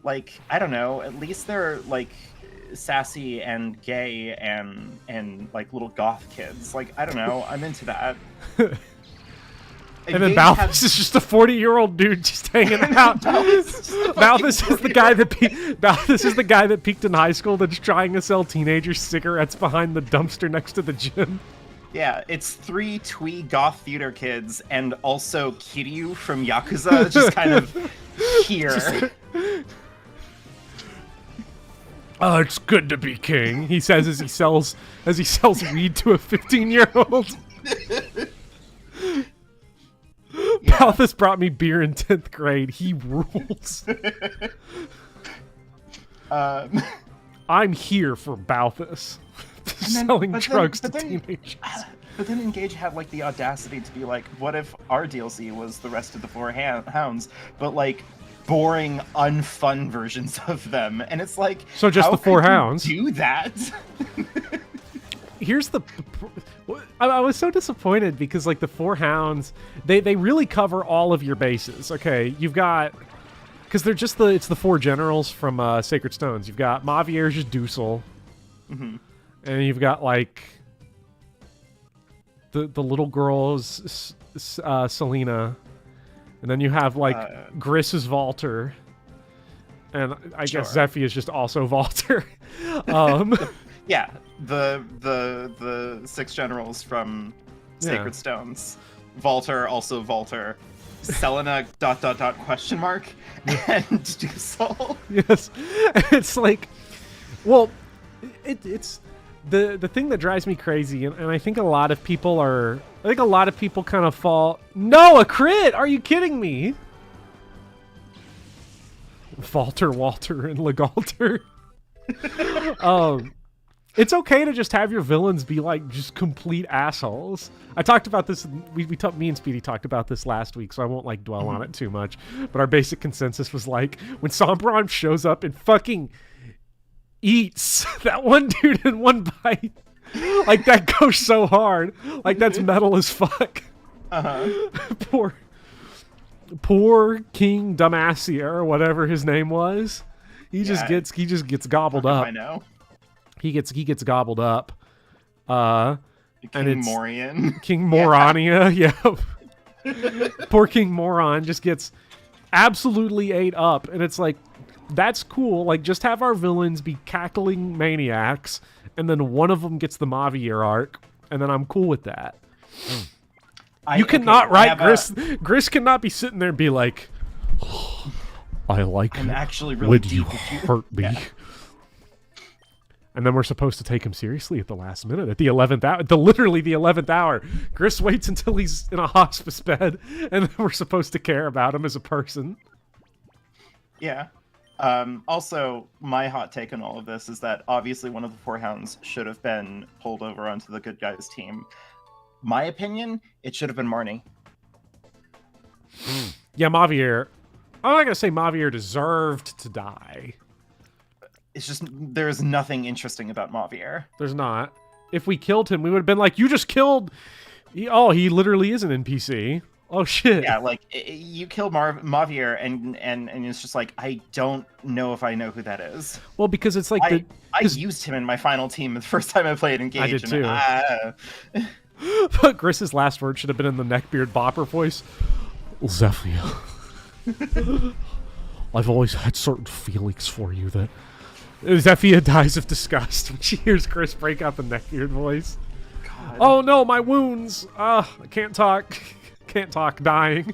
Like, I don't know, at least they're, like, sassy and gay and like little goth kids. Like, I don't know, I'm into that. And then Balthus is just a 40-year-old dude just hanging out. Balthus is the guy that peaked in high school that's trying to sell teenagers cigarettes behind the dumpster next to the gym. Yeah, it's 3 twee goth theater kids and also Kiryu from Yakuza just kind of here. Oh, it's good to be king, he says as he sells weed to a 15-year-old. Yeah. Balthus brought me beer in 10th grade. He rules. I'm here for Balthus. Selling drugs to teenagers. But then Engage had like the audacity to be like, what if our DLC was the rest of the 4 hounds, but like boring, unfun versions of them? And it's like, so just how the 4 could you hounds do that? Here's the I was so disappointed because like the 4 hounds, they really cover all of your bases. Okay, you've got, because they're just it's the 4 generals from Sacred Stones. You've got Mavier's Dusel, and you've got like the little girl's Selena, and then you have like Griss's Valter, and I guess Zephy is just also Valter. Yeah, the 6 generals from Sacred Stones. Valter, also Valter. Selena, ... question mark, and Dusel. Yes. It's like, well, it's the thing that drives me crazy, and I think a lot of people kind of fall. No, a crit! Are you kidding me? Valter, Walter, and Legalter. It's okay to just have your villains be like just complete assholes. I talked about this. Me and Speedy talked about this last week, so I won't like dwell on it too much. But our basic consensus was like when Sombron shows up and fucking eats that one dude in one bite, like that goes so hard. Like that's metal as fuck. Poor King Damacia or whatever his name was. He just gets gobbled up. I know. He gets gobbled up. King Morian. King Morania, yeah. Poor King Moron just gets absolutely ate up. And it's like, that's cool. Like, just have our villains be cackling maniacs, and then one of them gets the Mavier arc, and then I'm cool with that. You cannot write Gris. Gris cannot be sitting there and be like, oh, I like I'm actually really when deep you with you. hurt me. Yeah. And then we're supposed to take him seriously at the last minute, at the 11th hour, literally the 11th hour. Gris waits until he's in a hospice bed, and then we're supposed to care about him as a person. Yeah. Also, my hot take on all of this is that obviously one of the Four Hounds should have been pulled over onto the good guys team. My opinion, it should have been Marnie. Yeah, Mavier. I'm not going to say Mavier deserved to die. It's just, there's nothing interesting about Mavier. There's not. If we killed him, we would have been like, you just killed... he literally is an NPC. Oh, shit. Yeah, like, you kill Mavier, and it's just like, I don't know if I know who that is. Well, because it's like... I used him in my final team the first time I played Engage. I did too. But Gris's last word should have been in the neckbeard bopper voice. Zephyr. I've always had certain feelings for you that... Zephyr dies of disgust when she hears Gris break out the neckbeard voice. God. Oh no, my wounds! I can't talk. Can't talk, dying.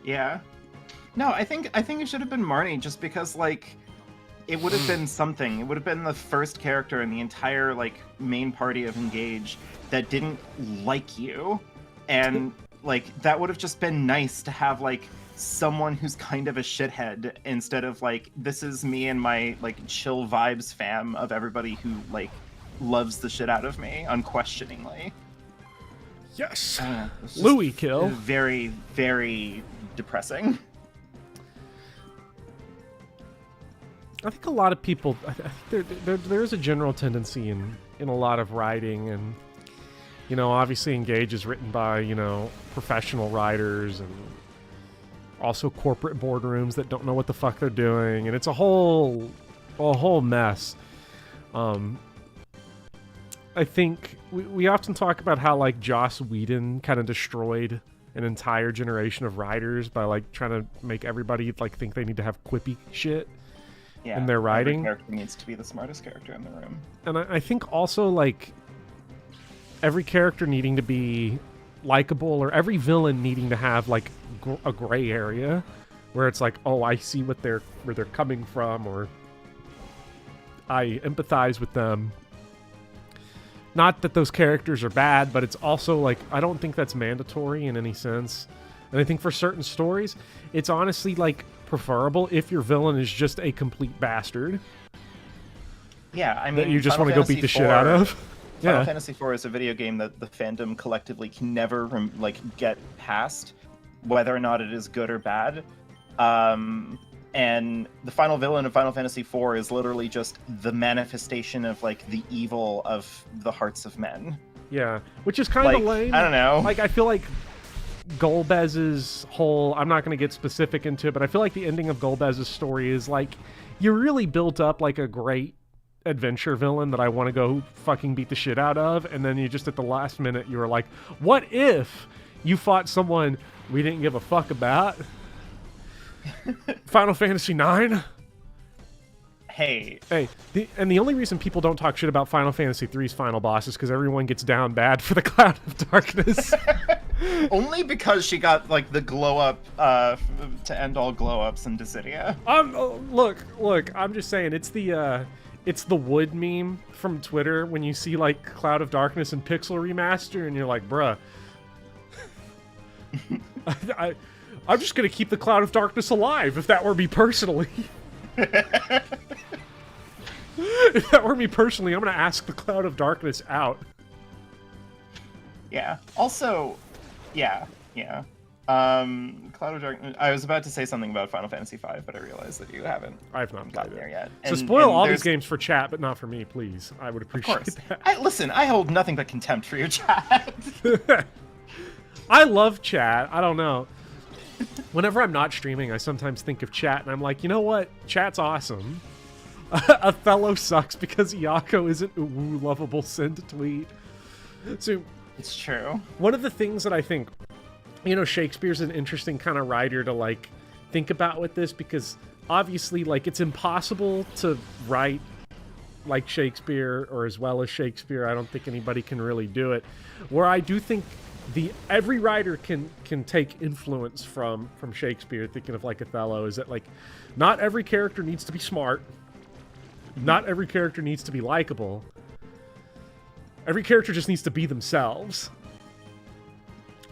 Yeah. No, I think it should have been Marnie, just because, like, it would have been something. It would have been the first character in the entire, like, main party of Engage that didn't like you. And, like, that would have just been nice to have, like, someone who's kind of a shithead instead of, like, this is me and my, like, chill vibes fam of everybody who, like, loves the shit out of me, unquestioningly. Yes. It's just Louis kill. Very, very depressing. I think a lot of people... I think there is a general tendency in a lot of writing, and, you know, obviously Engage is written by, you know, professional writers and also corporate boardrooms that don't know what the fuck they're doing, and it's a whole mess. I think we often talk about how, like, Joss Whedon kind of destroyed an entire generation of writers by, like, trying to make everybody, like, think they need to have quippy shit in their writing. Every character needs to be the smartest character in the room. And I think also, like, every character needing to be likable, or every villain needing to have, like, a gray area where it's like, oh, I see where they're coming from, or I empathize with them. Not that those characters are bad, but it's also, like, I don't think that's mandatory in any sense. And I think for certain stories, it's honestly, like, preferable if your villain is just a complete bastard. Yeah, I mean, that you just want to go beat the shit out of. Final Fantasy IV is a video game that the fandom collectively can never, get past, whether or not it is good or bad. And the final villain of Final Fantasy IV is literally just the manifestation of, like, the evil of the hearts of men. Yeah, which is kind of lame. I don't know. Like, I feel like Golbez's whole... I'm not going to get specific into it, but I feel like the ending of Golbez's story is, like, you really built up, like, a great adventure villain that I want to go fucking beat the shit out of, and then you just, at the last minute, you were like, what if you fought someone we didn't give a fuck about? Final Fantasy IX? Hey, and the only reason people don't talk shit about Final Fantasy III's final boss is because everyone gets down bad for the Cloud of Darkness. only because she got, like, the glow up to end all glow ups in Dissidia. Look, I'm just saying, it's the wood meme from Twitter when you see, like, Cloud of Darkness and Pixel Remaster, and you're like, bruh. I'm just gonna keep the Cloud of Darkness alive, if that were me personally. If that were me personally, I'm gonna ask the Cloud of Darkness out. Yeah. Also, yeah. Cloud of Darkness. I was about to say something about Final Fantasy V, but I realized that you haven't. I've not gotten played there it yet. So spoil all these games for chat, but not for me, please. I would appreciate that. I hold nothing but contempt for your chat. I love chat. I don't know. Whenever I'm not streaming, I sometimes think of chat, and I'm like, you know what? Chat's awesome. Othello sucks because Iako isn't a woo lovable send tweet. So it's true. One of the things that I think, you know, Shakespeare's an interesting kind of writer to, like, think about with this, because obviously, like, it's impossible to write like Shakespeare or as well as Shakespeare. I don't think anybody can really do it. Where I do think every writer can take influence from Shakespeare, thinking of like Othello, is that like not every character needs to be smart. Not every character needs to be likable. Every character just needs to be themselves.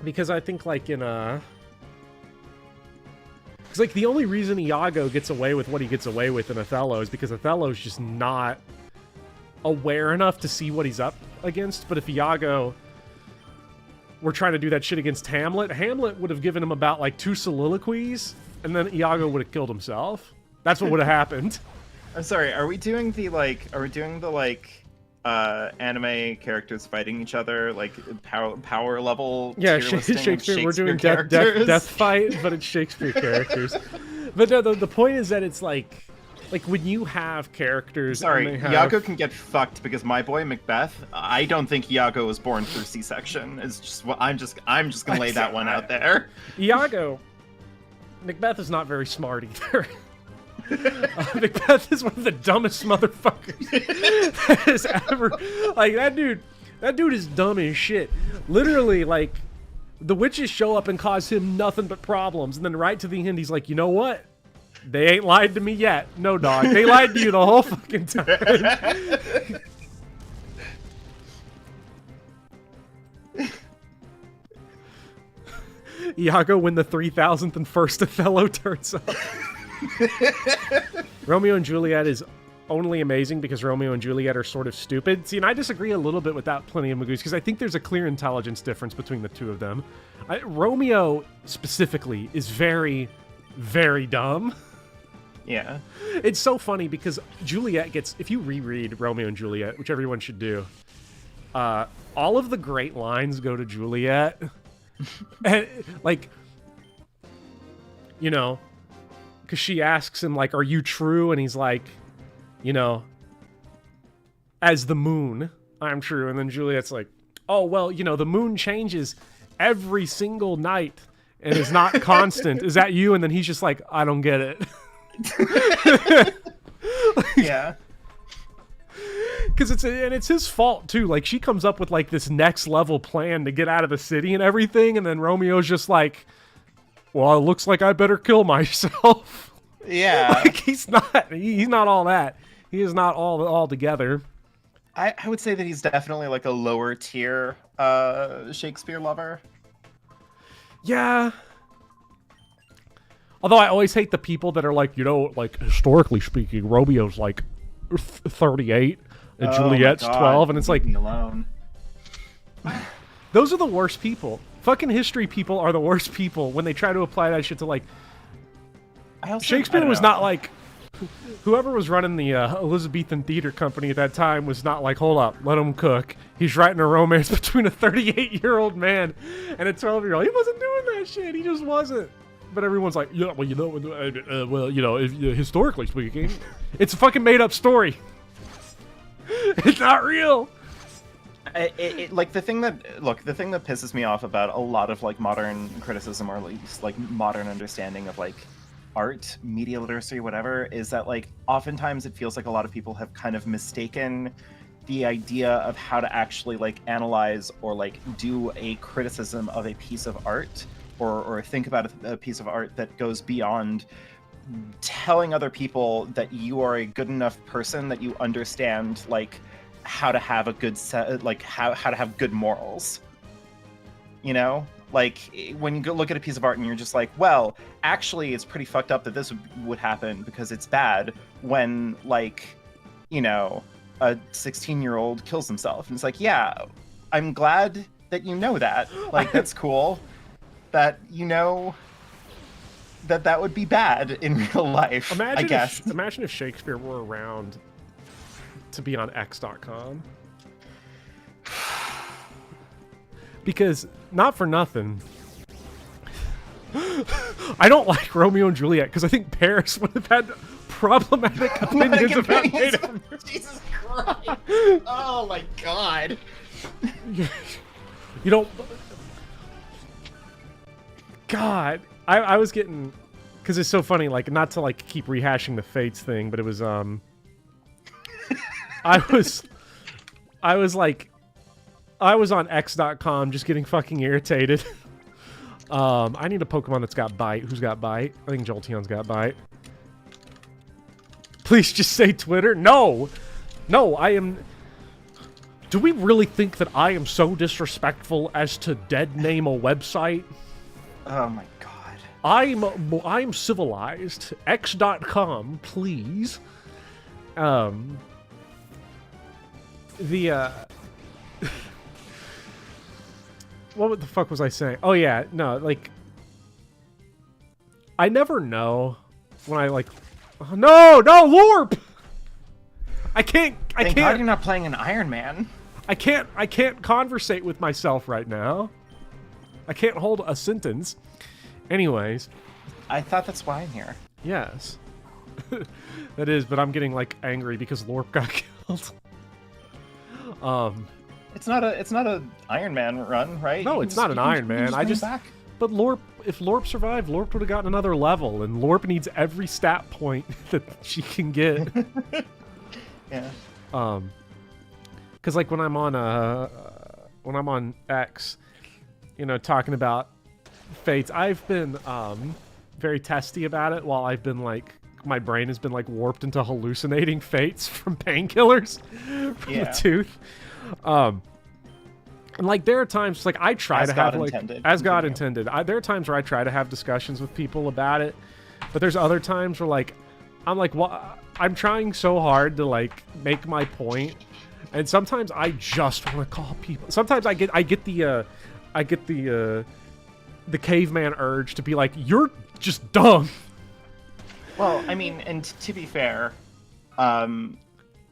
Because I think like in it's like the only reason Iago gets away with what he gets away with in Othello is because Othello's just not aware enough to see what he's up against. But if Iago were trying to do that shit against Hamlet, Hamlet would have given him about like 2 soliloquies, and then Iago would have killed himself. That's what would have happened. I'm sorry, are we doing the anime characters fighting each other, like power level? Yeah, tier listing of Shakespeare. We're doing characters? death fight, but it's Shakespeare characters. But no, the point is that it's like when you have characters. Sorry, Iago can get fucked because my boy Macbeth. I don't think Iago was born through C-section. It's just what I'm just gonna lay that one out there. Iago, Macbeth is not very smart either. Macbeth is one of the dumbest motherfuckers that has ever. Like that dude is dumb as shit. Literally, like the witches show up and cause him nothing but problems, and then right to the end, he's like, you know what? They ain't lied to me yet. No, dog. They lied to you the whole fucking time. Iago when the 3000th and first Othello turns up. Romeo and Juliet is only amazing because Romeo and Juliet are sort of stupid. See, and I disagree a little bit with that Plenty of Magoos because I think there's a clear intelligence difference between the two of them. Romeo specifically is very, very dumb. Yeah. It's so funny because Juliet gets, if you reread Romeo and Juliet, which everyone should do, all of the great lines go to Juliet. And, like, you know, because she asks him, like, are you true? And he's like, you know, as the moon, I'm true. And then Juliet's like, oh, well, you know, the moon changes every single night and is not constant. Is that you? And then he's just like, I don't get it. Yeah. Because it's his fault too. Like she comes up with like this next level plan to get out of the city and everything, and then Romeo's just like, well, it looks like I better kill myself. Yeah. Like he's not all that. He is not all together. I would say that he's definitely like a lower tier Shakespeare lover. Yeah. Although I always hate the people that are like, you know, like historically speaking, Romeo's like 38 and Juliet's 12, and it's like, leave me alone. Those are the worst people. Fucking history people are the worst people when they try to apply that shit to like. Shakespeare was not like. Whoever was running the Elizabethan theater company at that time was not like, hold up, let him cook. He's writing a romance between a 38-year-old man and a 12-year-old. He wasn't doing that shit. He just wasn't. But everyone's like, yeah, well, you know, well, you know, historically speaking, it's a fucking made-up story. It's not real. Like the thing that pisses me off about a lot of like modern criticism, or at least like modern understanding of like art, media literacy, whatever, is that like oftentimes it feels like a lot of people have kind of mistaken the idea of how to actually like analyze or like do a criticism of a piece of art, or think about a piece of art that goes beyond telling other people that you are a good enough person that you understand like how to have a good set, like how to have good morals. You know, like when you go look at a piece of art and you're just like, well, actually it's pretty fucked up that this would happen because it's bad when, like, you know, a 16-year-old kills himself. And it's like, yeah, I'm glad that you know that. Like, that's cool that you know that would be bad in real life. Imagine if Shakespeare were around to be on X.com. Because, not for nothing, I don't like Romeo and Juliet because I think Paris would have had problematic opinions about Native. Jesus Christ! Oh my God! You know, God, I was getting Because it's so funny, like, not to, like, keep rehashing the Fates thing, but it was, I was on X.com just getting fucking irritated. I need a Pokemon that's got Bite. Who's got Bite? I think Jolteon's got Bite. Please just say Twitter. No! No, I am... Do we really think that I am so disrespectful as to dead name a website? Oh my god. I'm civilized. X.com, please. What the fuck was I saying? Oh yeah, no, like, I never know when I like. Oh, no, Lorp! I can't. Thank God you're not playing an Iron Man. I can't conversate with myself right now. I can't hold a sentence. Anyways. I thought that's why I'm here. Yes. That is, but I'm getting, like, angry because Lorp got killed. It's not a Iron Man run, right? No, it's not an Iron Man. But Lorp, if Lorp survived, Lorp would have gotten another level, and Lorp needs every stat point that she can get. Yeah. Because like when I'm on X, you know, talking about Fates, I've been very testy about it. While I've been like, my brain has been like warped into hallucinating Fates from painkillers from the tooth. And like there are times like I try as to God have like intended. as God intended. There are times where I try to have discussions with people about it, but there's other times where like I'm like, well, I'm trying so hard to like make my point, and sometimes I just want to call people. Sometimes I get the caveman urge to be like, you're just dumb. Well, I mean, and to be fair, and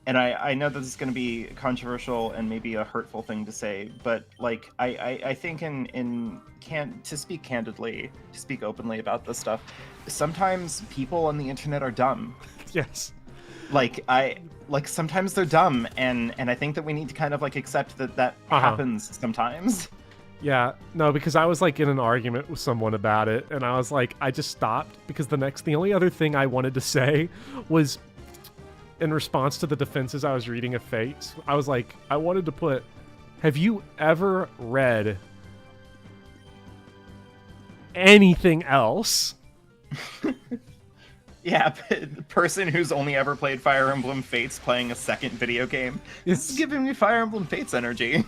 I know this is going to be controversial and maybe a hurtful thing to say, but like I think to speak candidly, to speak openly about this stuff, sometimes people on the internet are dumb. Yes. Like sometimes they're dumb, and I think that we need to kind of like accept that happens sometimes. Yeah, no, because I was like in an argument with someone about it, and I was like, I just stopped because the only other thing I wanted to say was, in response to the defenses I was reading of Fates, I was like, I wanted to put, have you ever read anything else? Yeah, but the person who's only ever played Fire Emblem Fates playing a second video game, this is giving me Fire Emblem Fates energy.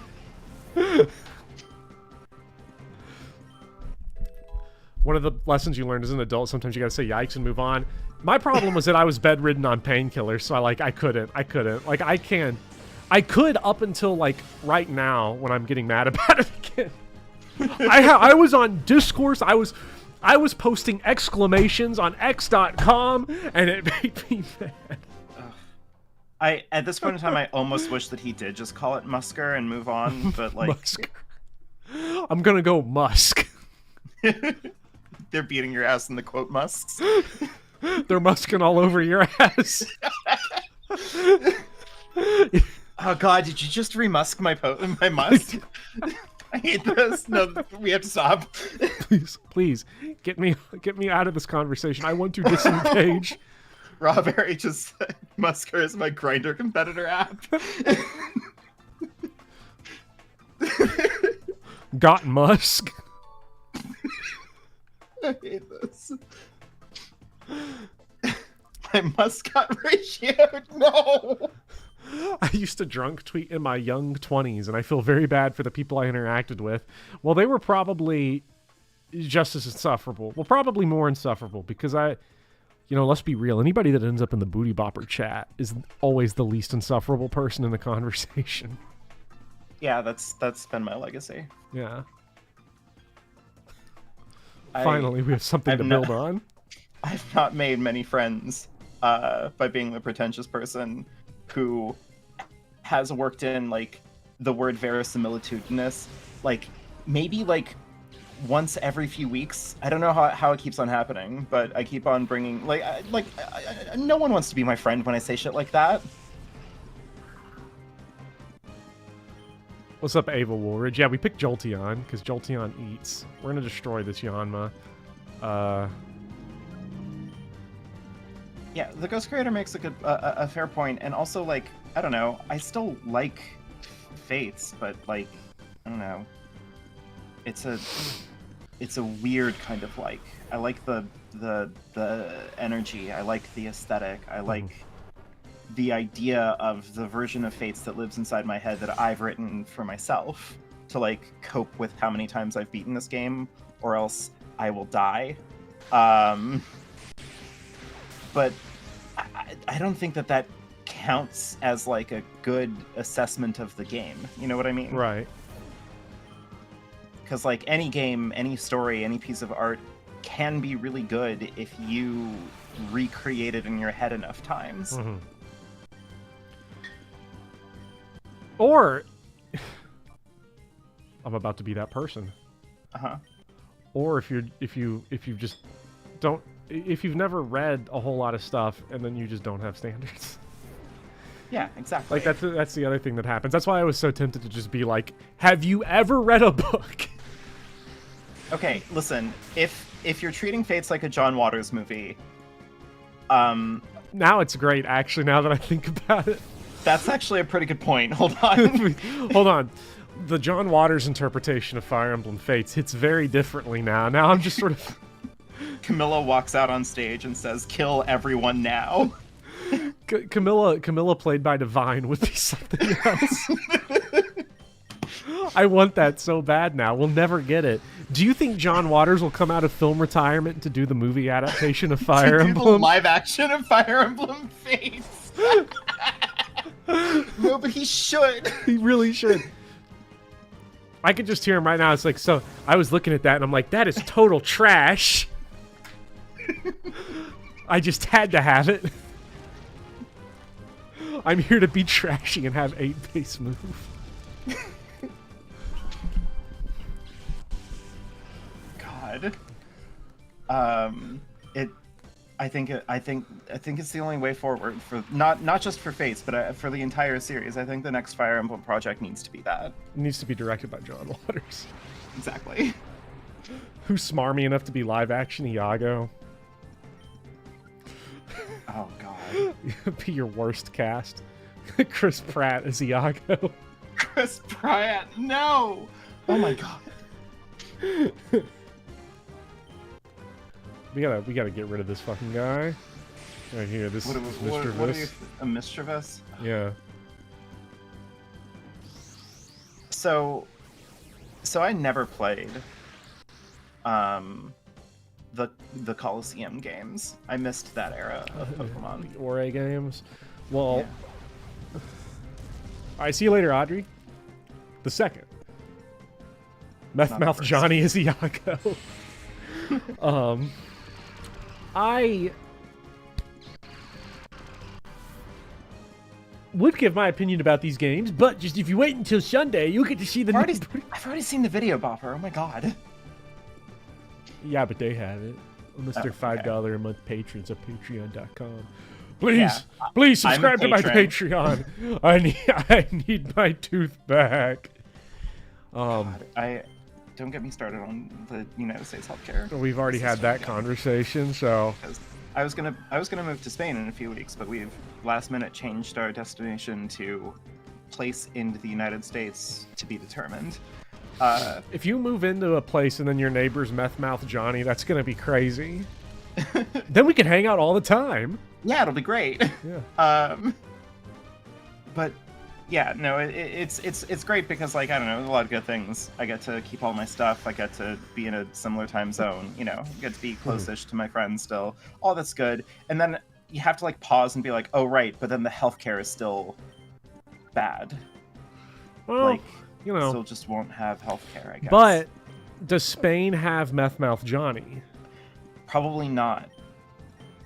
One of the lessons you learned as an adult, sometimes you gotta say yikes and move on. My problem was that I was bedridden on painkillers, so I couldn't. Like, I could up until, like, right now, when I'm getting mad about it again. I was on discourse, I was posting exclamations on X.com, and it made me mad. At this point in time, I almost wish that he did just call it Musker and move on, but, like... Musker. I'm gonna go Musk. They're beating your ass in the quote musks. They're musking all over your ass. Oh god, did you just remusk my musk? I hate this. No, we have to stop. Please, get me out of this conversation. I want to disengage. Rawberry just said Musker is my grinder competitor app. Got Musk. I hate this. My Muscat ratio, no! I used to drunk tweet in my young 20s, and I feel very bad for the people I interacted with. Well, they were probably just as insufferable. Well, probably more insufferable, because let's be real, anybody that ends up in the Booty Bopper chat is always the least insufferable person in the conversation. Yeah, that's been my legacy. Yeah. Finally, we have something to build on. I've not made many friends by being the pretentious person who has worked in, like, the word verisimilitudinous, like, maybe, like, once every few weeks. I don't know how it keeps on happening, but I keep on bringing, no one wants to be my friend when I say shit like that. What's up, Ava Woolridge? Yeah, we picked Jolteon, because Jolteon eats. We're going to destroy this Yanma. Yeah, the Ghost Creator makes a fair point, and also, like, I don't know, I still like Fates, but, like, I don't know, it's a weird kind of like. I like the energy, I like the aesthetic, I like the idea of the version of Fates that lives inside my head that I've written for myself to, like, cope with how many times I've beaten this game, or else I will die. But I don't think that counts as, like, a good assessment of the game. You know what I mean? Right. Because, like, any game, any story, any piece of art can be really good if you recreate it in your head enough times. Mm-hmm. Or I'm about to be that person. Uh-huh. Or if you just don't, if you've never read a whole lot of stuff and then you just don't have standards. Yeah, exactly. Like, that's the other thing that happens. That's why I was so tempted to just be like, have you ever read a book? Okay, listen, if you're treating Fates like a John Waters movie, now it's great, actually, now that I think about it. That's actually a pretty good point. Hold on. Hold on. The John Waters interpretation of Fire Emblem Fates hits very differently now. Now I'm just sort of... Camilla walks out on stage and says, "Kill everyone now." Camilla played by Divine would be something else. I want that so bad now. We'll never get it. Do you think John Waters will come out of film retirement to do the movie adaptation of Fire to do Emblem? The live action of Fire Emblem Fates. No, but he should. He really should. I could just hear him right now. It's like, so I was looking at that and I'm like, that is total trash. I just had to have it. I'm here to be trashy and have 8 base move. God. I think it's the only way forward for not just for Fates, but for the entire series. I think the next Fire Emblem project needs to be that. It needs to be directed by John Waters. Exactly. Who's smarmy enough to be live action Iago? Oh God. Be your worst cast. Chris Pratt as Iago. Chris Pratt, no! Oh my God. We gotta get rid of this fucking guy. Right here, this Mischievous. A Mischievous? Yeah. So I never played the Colosseum games. I missed that era of Pokemon. The Ore games. Well, Yeah. I see you later, Audrey. The second. Not the Mouth first. Johnny is Iago. I would give my opinion about these games, but just if you wait until Sunday, you'll get to see the I've already seen the video, Bopper. Oh my God. Yeah, but they have it. Unless they're okay. $5 a month patrons at patreon.com. Please, Yeah, please I'm a subscribe to my patron. Patreon. I need my tooth back. God, don't get me started on the United States healthcare. We've already had that conversation, so Because I was gonna move to Spain in a few weeks, but we've last minute changed our destination to place in the United States to be determined. if you move into a place and then your neighbor's meth mouth Johnny, that's gonna be crazy. Then we can hang out all the time. Yeah, it'll be great. Yeah. But yeah, no, it's great because, like, I don't know, there's a lot of good things. I get to keep all my stuff. I get to be in a similar time zone. You know, get to be close-ish to my friends still. All that's good. And then you have to, like, pause and be like, oh right, but then the healthcare is still bad. Well, Like, you know. still just won't have healthcare, I guess. But does Spain have meth mouth Johnny? Probably not.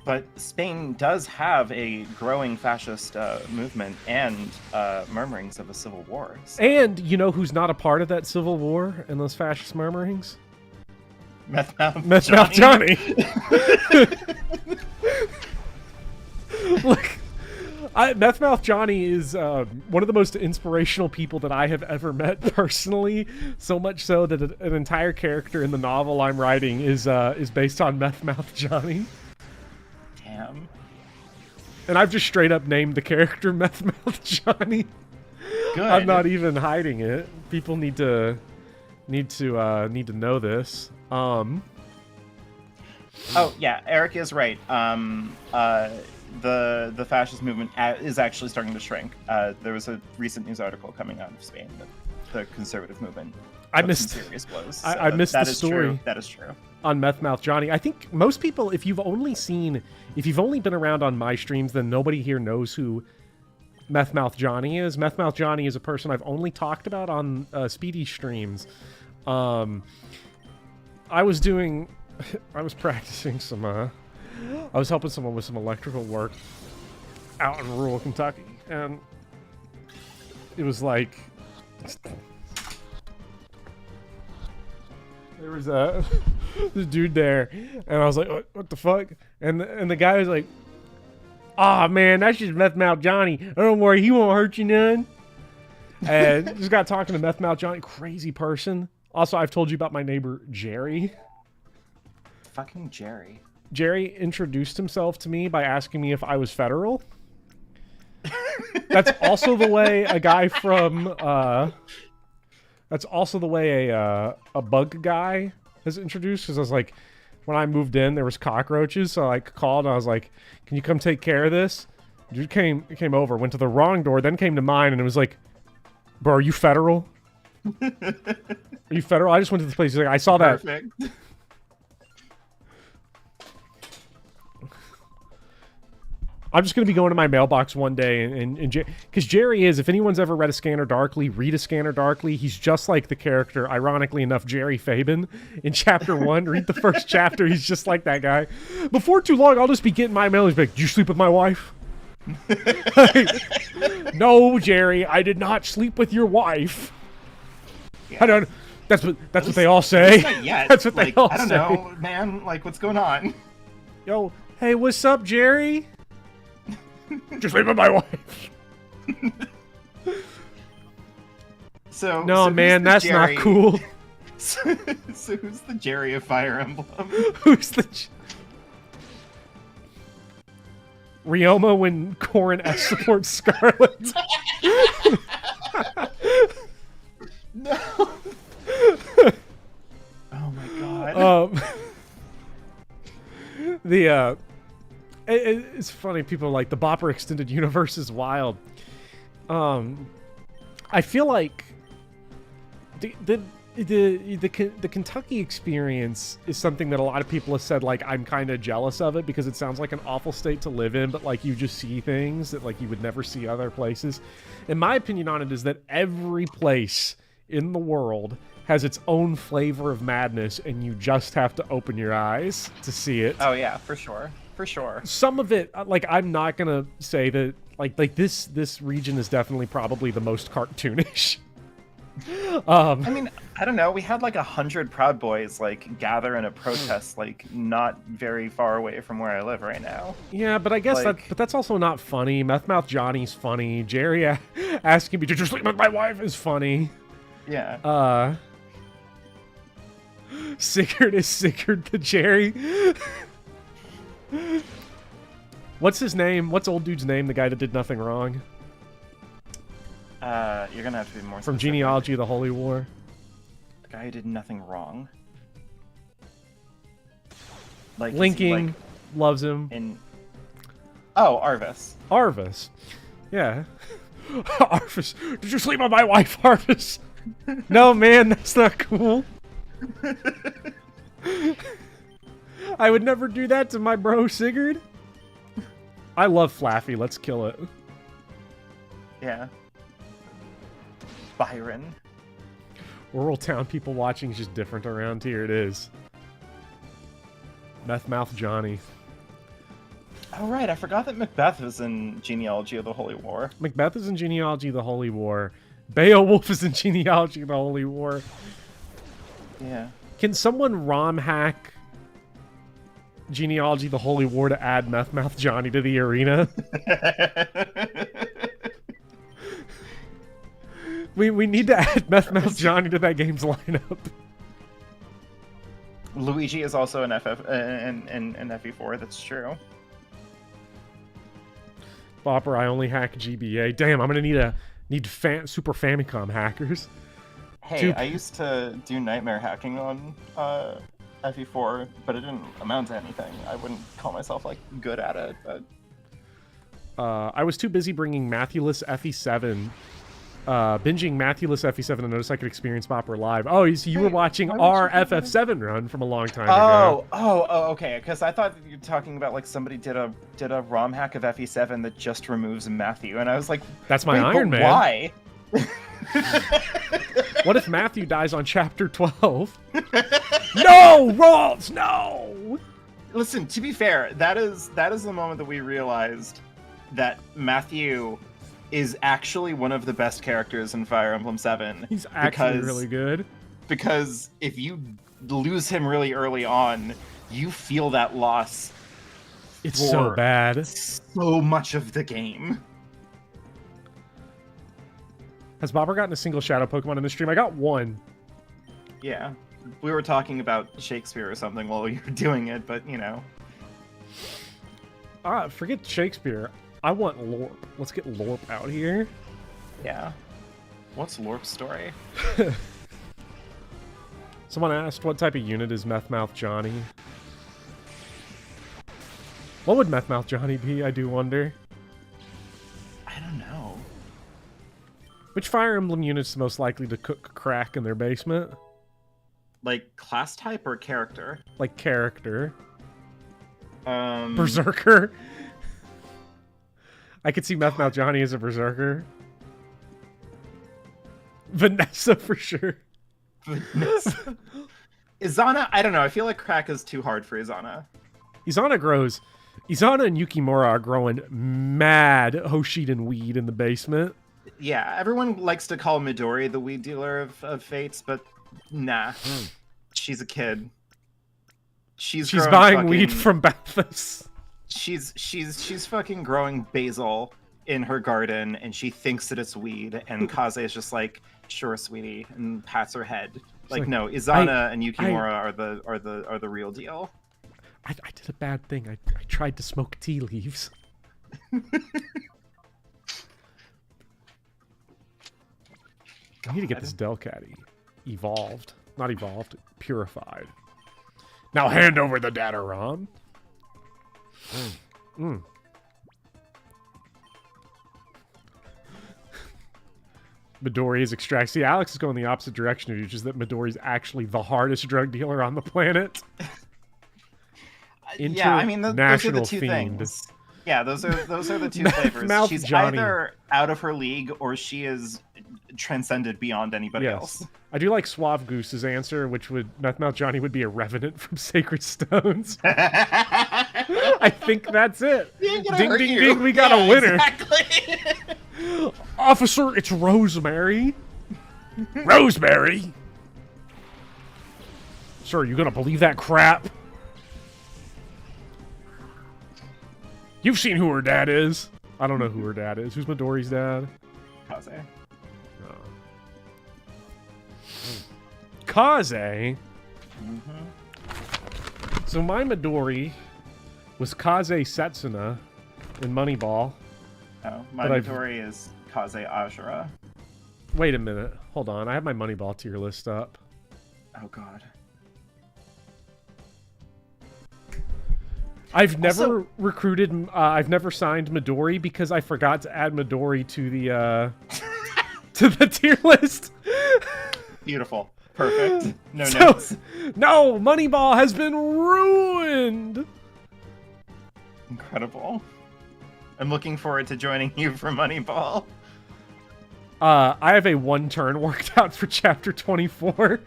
But Spain does have a growing fascist movement and murmurings of a civil war. So And you know who's not a part of that civil war and those fascist murmurings? Meth Mouth Meth mouth Johnny. Look, Meth Mouth Johnny is one of the most inspirational people that I have ever met personally. So much so that an entire character in the novel I'm writing is based on Meth Mouth Johnny. Damn. And I've just straight up named the character Meth Mouth Johnny. Good. I'm not even hiding it. People need to know this. Oh yeah, Eric is right. The fascist movement is actually starting to shrink. There was a recent news article coming out of Spain that the conservative movement I took missed some serious blows. I missed the is story. True. That is true. On Meth Mouth Johnny. I think most people, if you've only been around on my streams, then nobody here knows who Meth Mouth Johnny is. Meth Mouth Johnny is a person I've only talked about on Speedy streams. I was practicing some, I was helping someone with some electrical work out in rural Kentucky, and it was like, there was this dude there, and I was like, what the fuck? And the guy was like, "Aw, man, that's just Meth Mouth Johnny. Don't worry, he won't hurt you none." And just got talking to Meth Mouth Johnny, crazy person. Also, I've told you about my neighbor Jerry. Fucking Jerry. Jerry introduced himself to me by asking me if I was federal. That's also the way a guy from that's also the way a bug guy is introduced, because I was like, when I moved in, there was cockroaches, so I called and I was like, "Can you come take care of this?" Dude came over, went to the wrong door, then came to mine, and it was like, "Bro, are you federal? Are you federal?" I just went to this place. He's like, "I saw that." Perfect. I'm just going to be going to my mailbox one day and because Jerry is, if anyone's ever read A Scanner Darkly, read A Scanner Darkly. He's just like the character, ironically enough, Jerry Fabin in chapter 1. Read the first chapter. He's just like that guy. Before too long, I'll just be getting my mail. He's like, "Did you sleep with my wife?" "No, Jerry, I did not sleep with your wife." Yeah. I don't. That's what they all say. Not yet. That's what they all I don't say. know, man. Like, what's going on? Yo, hey, what's up, Jerry? "Just sleep with my wife." So No, man, that's Jerry? not cool. So who's the Jerry of Fire Emblem? Who's the Ryoma when Corrin S supports Scarlet? No. Oh my god. It's funny. People are like, the Bopper Extended Universe is wild. I feel like the Kentucky experience is something that a lot of people have said, like, I'm kind of jealous of it because it sounds like an awful state to live in, but like you just see things that like you would never see other places. And my opinion on it is that every place in the world has its own flavor of madness, and you just have to open your eyes to see it. Oh yeah, for sure. For sure. Some of it, like, I'm not gonna say that, like this region is definitely probably the most cartoonish. I mean, I don't know. We had like 100 Proud Boys like gather in a protest, like not very far away from where I live right now. Yeah, but I guess Like- that's also not funny. Meth Mouth Johnny's funny. Jerry asking me to just sleep with my wife is funny. Yeah. Sigurd is Sigurd the Jerry. What's his name? What's old dude's name? The guy that did nothing wrong. You're gonna have to be more From specific. Genealogy of the Holy War. The guy who did nothing wrong. Like is he, Linking like, loves him. in. Oh, Arvis. Arvis. Yeah. Arvis. Did you sleep with my wife, Arvis? No, man, that's not cool. I would never do that to my bro Sigurd. I love Flaffy. Let's kill it. Yeah. Byron. Rural town people watching is just different around here. It is. Meth Mouth Johnny. Oh right, I forgot that Macbeth was in Genealogy of the Holy War. Macbeth is in Genealogy of the Holy War. Beowulf is in Genealogy of the Holy War. Yeah. Can someone ROM hack Genealogy of the Holy War to add Meth Mouth Johnny to the arena? We need to add Meth Mouth Johnny to that game's lineup. Luigi is also an FE4. That's true. Bopper, I only hack GBA. Damn, I'm gonna need Super Famicom hackers. Hey, I used to do nightmare hacking on FE4, but it didn't amount to anything. I wouldn't call myself like good at it, but I was too busy bringing Matthewless FE7, binging Matthewless FE7 to notice I could experience Bopper live. Oh, you were watching our FF7 run from a long time ago. Oh, okay. Because I thought you were talking about like somebody did a ROM hack of FE7 that just removes Matthew, and I was like, that's my Iron Man. Why? What if Matthew dies on chapter 12? No, Rawls, no! Listen, to be fair, that is the moment that we realized that Matthew is actually one of the best characters in Fire Emblem 7. He's actually really good. Because if you lose him really early on, you feel that loss. It's so bad. So much of the game. Has Bopper gotten a single shadow Pokemon in the stream? I got one. Yeah. We were talking about Shakespeare or something while we were doing it, but you know. Forget Shakespeare. I want Lorp. Let's get Lorp out here. Yeah. What's Lorp's story? Someone asked, what type of unit is Meth-Mouth Johnny? What would Meth-Mouth Johnny be, I do wonder? I don't know. Which Fire Emblem unit's most likely to cook crack in their basement? Like class type or character? Like character. Berserker. I could see Meth-Mouth Johnny as a Berserker. Vanessa for sure. Vanessa. Izana, I don't know. I feel like crack is too hard for Izana. Izana and Yukimura are growing mad Hoshiden weed in the basement. Yeah, everyone likes to call Midori the weed dealer of fates, but nah. She's a kid. She's buying weed from Bathos. She's fucking growing basil in her garden, and she thinks that it's weed, and Kaze is just like, sure, sweetie, and pats her head. Like no, Izana and Yukimura are the real deal. I did a bad thing. I tried to smoke tea leaves. I need to get this Delcat evolved. Not evolved, purified. Now hand over the data ROM. Midori is extract. See, Alex is going the opposite direction of you, which is that Midori's actually the hardest drug dealer on the planet. Yeah, I mean, those are the two things. Yeah, those are the two flavors. She's either out of her league or she is transcended beyond anybody else. I do like Suave Goose's answer, which would Meth-Mouth Johnny would be a revenant from Sacred Stones. I think that's it. Ding, ding, ding, we got a winner. Exactly. Officer, it's Rosemary. Rosemary? Sir, you gonna believe that crap? You've seen who her dad is. I don't know who her dad is. Who's Midori's dad? Kaze. Kaze? So my Midori was Kaze Setsuna in Moneyball. Oh, my Midori is Kaze Ashura. Wait a minute. Hold on. I have my Moneyball tier list up. Oh, God. I've never recruited, I've never signed Midori because I forgot to add Midori to the, to the tier list. Beautiful. Perfect. No notes. No, Moneyball has been ruined. Incredible. I'm looking forward to joining you for Moneyball. I have a 1 turn worked out for chapter 24.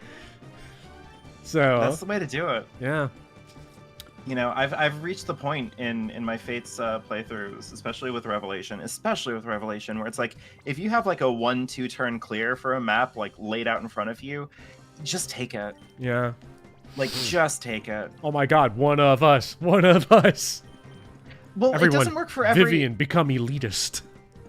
So that's the way to do it. Yeah. You know, I've reached the point in my Fates playthroughs, especially with Revelation, where it's like, if you have like a 1-2 turn clear for a map like laid out in front of you, just take it. Yeah. Like, just take it. Oh my God, one of us. Well, everyone, it doesn't work for every... Vivian, become elitist.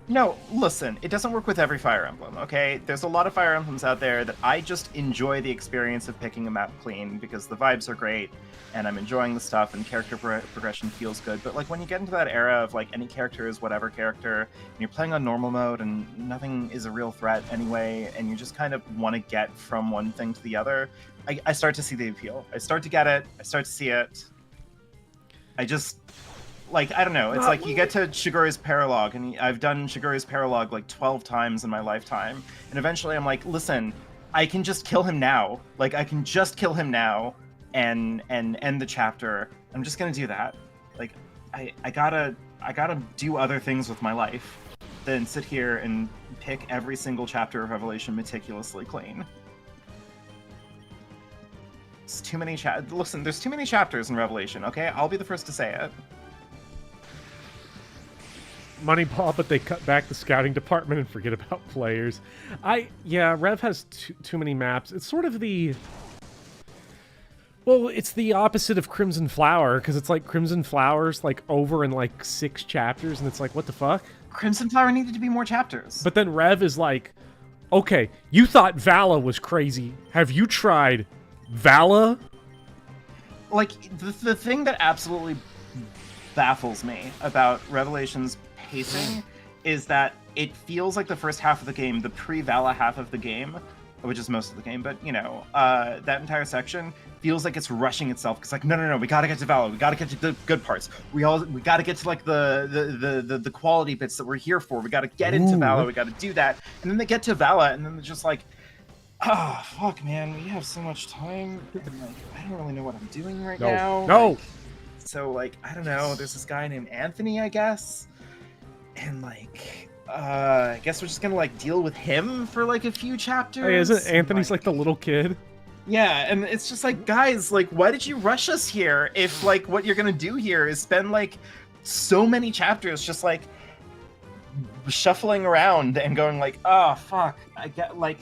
No, listen, it doesn't work with every Fire Emblem, okay? There's a lot of Fire Emblems out there that I just enjoy the experience of picking a map clean because the vibes are great and I'm enjoying the stuff and character progression feels good. But like when you get into that era of like any character is whatever character and you're playing on normal mode and nothing is a real threat anyway and you just kind of want to get from one thing to the other, I start to see the appeal. I start to get it. I start to see it. I just... Like, I don't know, it's like you get to Shigure's Paralog, and I've done Shigure's Paralog like 12 times in my lifetime, and eventually I'm like, listen, I can just kill him now. Like, I can just kill him now and end the chapter. I'm just gonna do that. Like, I gotta do other things with my life than sit here and pick every single chapter of Revelation meticulously clean. It's too many listen, there's too many chapters in Revelation, okay? I'll be the first to say it. Moneyball, but they cut back the scouting department and forget about players. Rev has too many maps. It's sort of the... Well, it's the opposite of Crimson Flower, because it's like Crimson Flower's like over in like 6 chapters, and it's like, what the fuck? Crimson Flower needed to be more chapters. But then Rev is like, okay, you thought Vala was crazy. Have you tried Vala? Like, the thing that absolutely baffles me about Revelation's pacing is that it feels like the first half of the game, the pre-Vala half of the game, which is most of the game, but you know, that entire section feels like it's rushing itself. It's like, no, we gotta get to Vala, we gotta get to the good parts. We gotta get to like the quality bits that we're here for. We gotta get into Vala, we gotta do that. And then they get to Vala, and then they're just like, oh fuck, man, we have so much time. And like, I don't really know what I'm doing right now. No. Like, so like, I don't know. There's this guy named Anthony, I guess. And like, I guess we're just gonna like deal with him for like a few chapters. Hey, isn't Anthony's like the little kid? Yeah, and it's just like, guys, like, why did you rush us here if like what you're gonna do here is spend like so many chapters just like shuffling around and going like, oh fuck, I get like,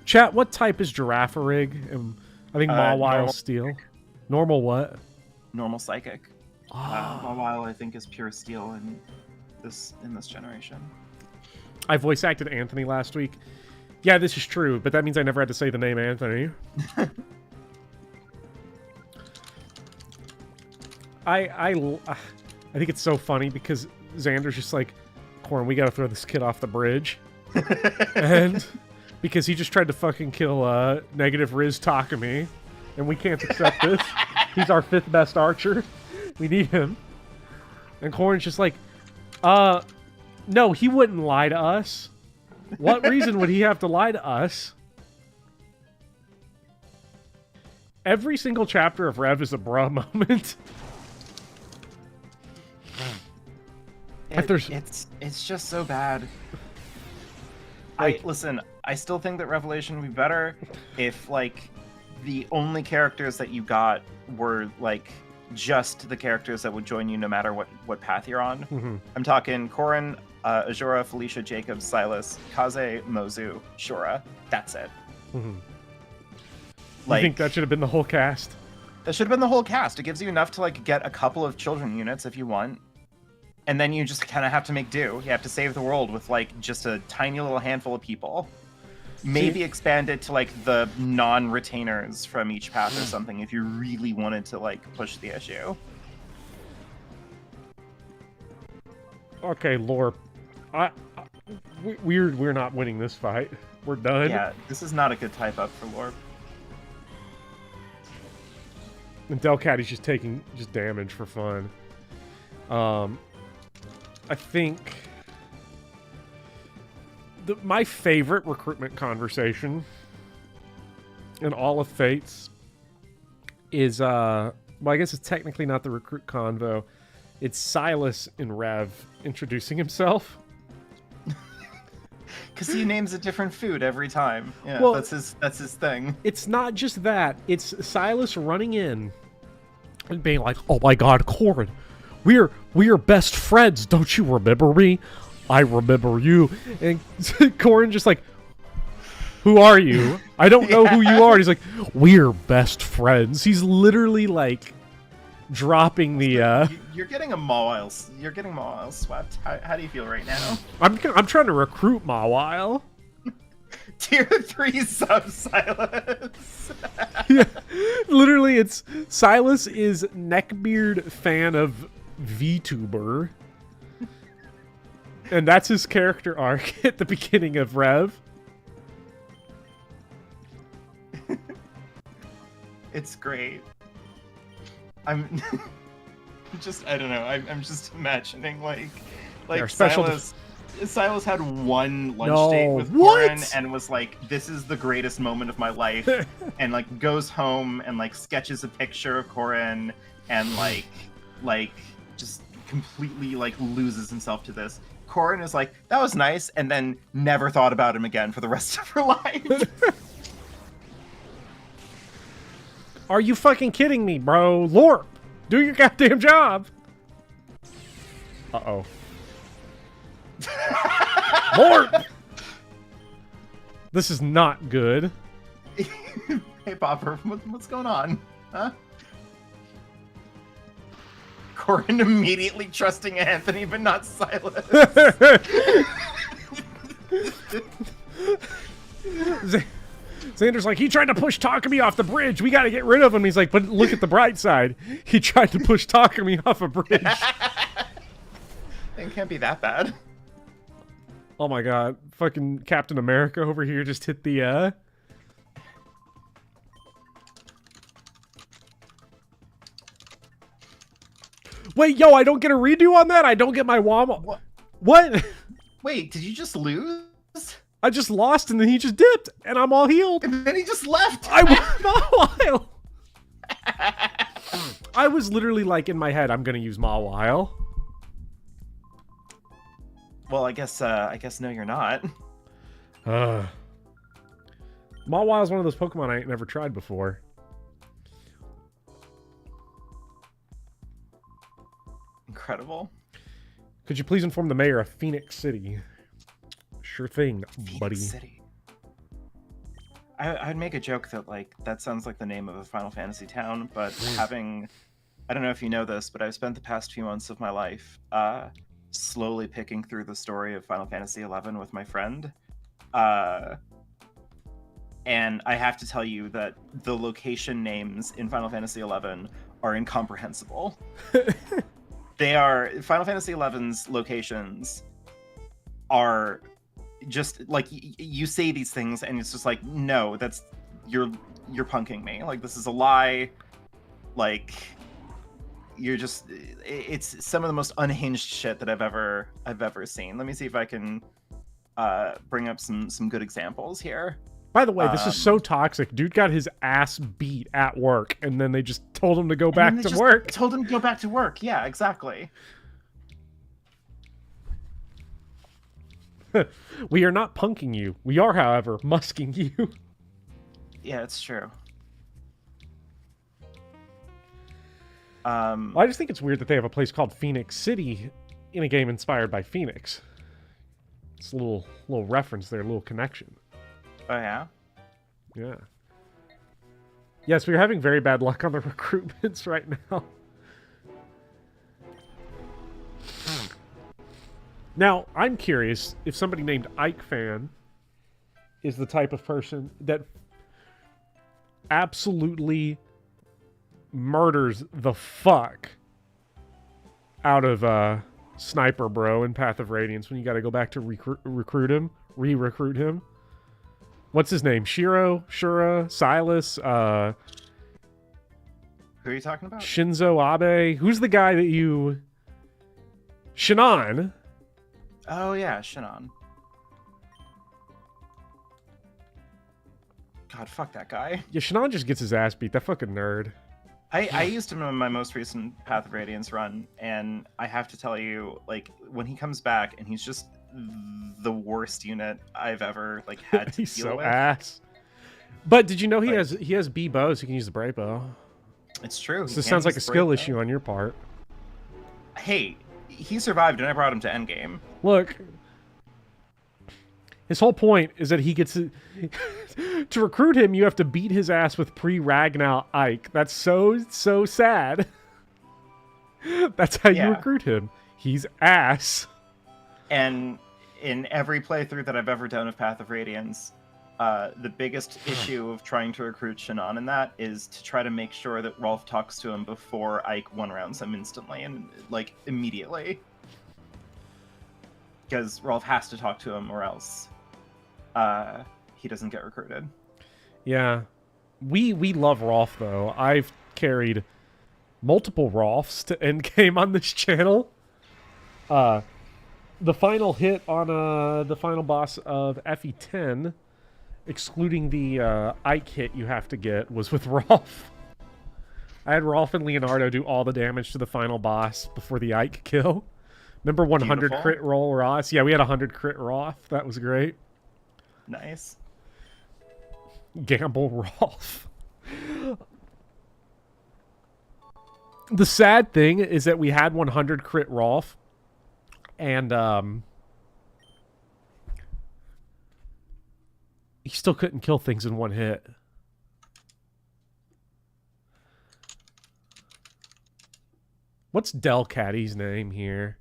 Chat, what type is Giraffarig? I think Mawile Steel. Normal what? Normal Psychic. Mawile, I think, is pure Steel in this generation. I voice acted Anthony last week. Yeah, this is true, but that means I never had to say the name Anthony. I think it's so funny because Xander's just like, Corn, we gotta throw this kid off the bridge. And because he just tried to fucking kill Negative Riz Takumi, and we can't accept this. He's our 5th best archer. We need him. And Corn's just like, no, he wouldn't lie to us. What reason would he have to lie to us? Every single chapter of Rev is a bruh moment. It's just so bad. Listen, I still think that Revelation would be better if like the only characters that you got were like just the characters that would join you no matter what path you're on. Mm-hmm. I'm talking Corrin, Azura, Felicia, Jacobs, Silas, Kaze, Mozu, Shura. That's it. Mm-hmm. Like, I think that should have been the whole cast. That should have been the whole cast. It gives you enough to like get a couple of children units if you want. And then you just kind of have to make do. You have to save the world with like just a tiny little handful of people. Maybe expand it to like the non-retainers from each path or something if you really wanted to like push the issue. Okay, lore. We're not winning this fight. We're done. Yeah, this is not a good type up for lore. And Delcatty's just taking damage for fun. I think my favorite recruitment conversation in all of Fates is well, I guess it's technically not the recruit convo. It's Silas in Rev introducing himself. Because he names a different food every time. Yeah, well, that's his thing. It's not just that. It's Silas running in and being like, "Oh my God, Corrin, we're best friends. Don't you remember me? I remember you." And Corrin just like, "Who are you? I don't know who you are." And he's like, "We're best friends." He's literally like dropping the. You're getting a Mawile. You're getting Mawile swept. How do you feel right now? I'm trying to recruit Mawile. Tier 3 sub Silas. Yeah, literally, it's Silas is neckbeard fan of VTuber, and that's his character arc at the beginning of Rev. It's great. I'm just, I don't know. I'm just imagining like Silas had one lunch date with Corin and was like, "This is the greatest moment of my life," and like goes home and like sketches a picture of Corin and like just completely like loses himself to this. Corin is like, "That was nice," and then never thought about him again for the rest of her life. Are you fucking kidding me, bro? Lorp, do your goddamn job. Uh-oh. Lorp! This is not good. Hey, Popper, what's going on? Huh? Corin immediately trusting Anthony, but not Silas. Xander's like, he tried to push Takumi off the bridge. We got to get rid of him. He's like, but look at the bright side. He tried to push Takumi off a bridge. It can't be that bad. Oh my god. Fucking Captain America over here just hit the, Wait, yo, I don't get a redo on that? I don't get my Wama... What? Wait, did you just lose? I just lost and then he just dipped and I'm all healed. And then he just left. I went Mawile. I was literally like in my head, I'm gonna use Mawile. Well, I guess no, you're not. Mawile is one of those Pokemon I ain't never tried before. Incredible. Could you please inform the mayor of Phoenix City? Sure thing, buddy. Phoenix City. I'd make a joke that like that sounds like the name of a Final Fantasy town, but having, I don't know if you know this, but I've spent the past few months of my life slowly picking through the story of Final Fantasy XI with my friend, and I have to tell you that the location names in Final Fantasy XI are incomprehensible. They are Final Fantasy XI's locations are just like you say these things and it's just like, no, that's you're punking me. Like, this is a lie. Like, you're just, it's some of the most unhinged shit that I've ever seen. Let me see if I can bring up some good examples here. By the way, this is so toxic. Dude got his ass beat at work, and then they just told him to go back to work. Told him to go back to work. Yeah, exactly. We are not punking you. We are, however, musking you. Yeah, it's true. I just think it's weird that they have a place called Phoenix City in a game inspired by Phoenix. It's a little reference there, a little connection. Oh, yeah? Yeah. Yes, we're having very bad luck on the recruitments right now. Now, I'm curious if somebody named Ike Fan is the type of person that absolutely murders the fuck out of Sniper Bro in Path of Radiance when you gotta go back to recruit him, re-recruit him. What's his name? Shura, Silas, Who are you talking about? Shinzo Abe. Who's the guy that you... Shannon. Oh, yeah, Shannon. God, fuck that guy. Yeah, Shannon just gets his ass beat. That fucking nerd. I used him in my most recent Path of Radiance run, and I have to tell you, like, when he comes back and he's just the worst unit I've ever like had to He's deal so with. ass. But did you know he has B bows? He can use the Bright Bow. It's true. So this sounds like a skill issue on your part. Hey, he survived, and I brought him to endgame. Look, his whole point is that he gets to recruit him. You have to beat his ass with pre-Ragnar Ike. That's so sad. That's how you Yeah. recruit him. He's ass. And in every playthrough that I've ever done of Path of Radiance, the biggest issue of trying to recruit Shannon in that is to try to make sure that Rolf talks to him before Ike one-rounds him instantly and, like, immediately. Because Rolf has to talk to him or else he doesn't get recruited. Yeah. We love Rolf, though. I've carried multiple Rolfs to endgame on this channel. The final hit on the final boss of FE10, excluding the Ike hit you have to get, was with Rolf. I had Rolf and Leonardo do all the damage to the final boss before the Ike kill. Remember 100 Beautiful. crit roll Ross? Yeah, we had 100 crit Rolf. That was great. Nice. Gamble Rolf. The sad thing is that we had 100 crit Rolf, and he still couldn't kill things in one hit. What's Delcatty's name here?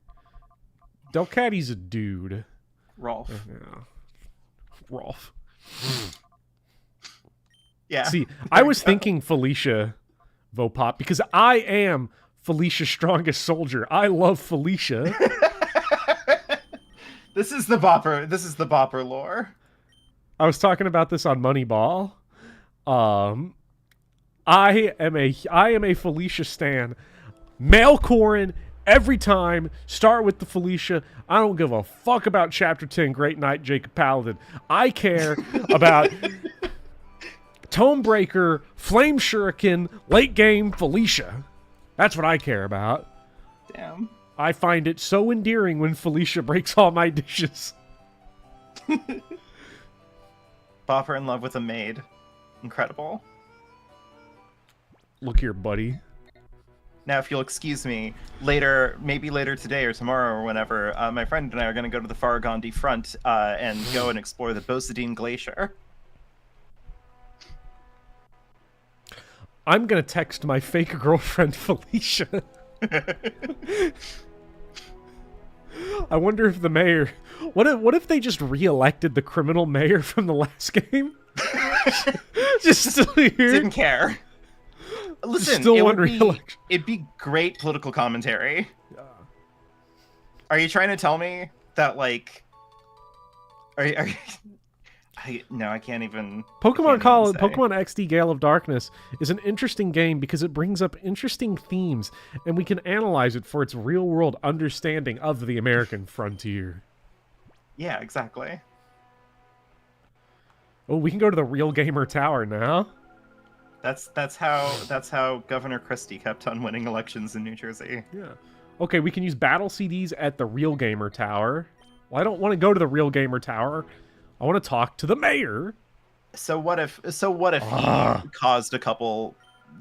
Delcatty's a dude. Rolf. Yeah. Rolf. Yeah. See, I was thinking Felicia Vopop because I am Felicia's strongest soldier. I love Felicia. This is the Bopper lore. I was talking about this on Moneyball. I am a Felicia stan. Male Corin every time. Start with the Felicia. I don't give a fuck about Chapter 10 Great Knight Jacob Paladin. I care about Tomebreaker, Flame Shuriken, late game Felicia. That's what I care about. Damn. I find it so endearing when Felicia breaks all my dishes. Bopper in love with a maid. Incredible. Look here, buddy. Now, if you'll excuse me, maybe later today or tomorrow or whenever, my friend and I are going to go to the Farragondi front and go and explore the Bosadine Glacier. I'm gonna text my fake girlfriend Felicia. I wonder if the mayor... What if they just re-elected the criminal mayor from the last game? Just still here. Didn't care. Listen, Still it want would be, re-election. it'd be great political commentary. Are you trying to tell me that, like... No, I can't even... Pokemon say. Pokemon XD Gale of Darkness is an interesting game because it brings up interesting themes, and we can analyze it for its real-world understanding of the American frontier. Yeah, exactly. Oh, we can go to the Real Gamer Tower now. That's how Governor Christie kept on winning elections in New Jersey. Yeah. Okay, we can use battle CDs at the Real Gamer Tower. Well, I don't want to go to the Real Gamer Tower. I want to talk to the mayor. So what if he caused a couple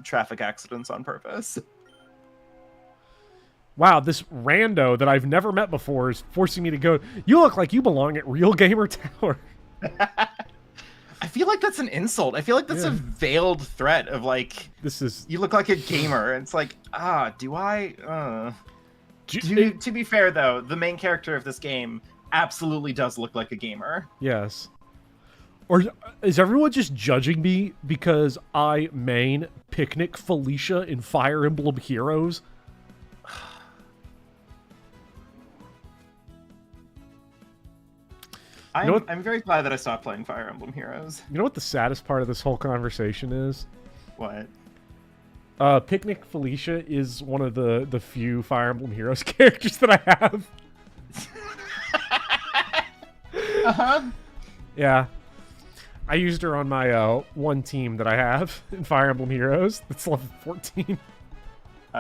traffic accidents on purpose? Wow, this rando that I've never met before is forcing me to go. You look like you belong at Real Gamer Tower. I feel like that's an insult. I feel like that's a veiled threat of, like, This is... you look like a gamer. It's like, do I? To be fair, though, the main character of this game absolutely does look like a gamer. Yes. Or is everyone just judging me because I main Picnic Felicia in Fire Emblem Heroes? I'm very glad that I stopped playing Fire Emblem Heroes. You know what the saddest part of this whole conversation is? What? Picnic Felicia is one of the few Fire Emblem Heroes characters that I have. Uh-huh. Yeah. I used her on my one team that I have in Fire Emblem Heroes. That's level 14.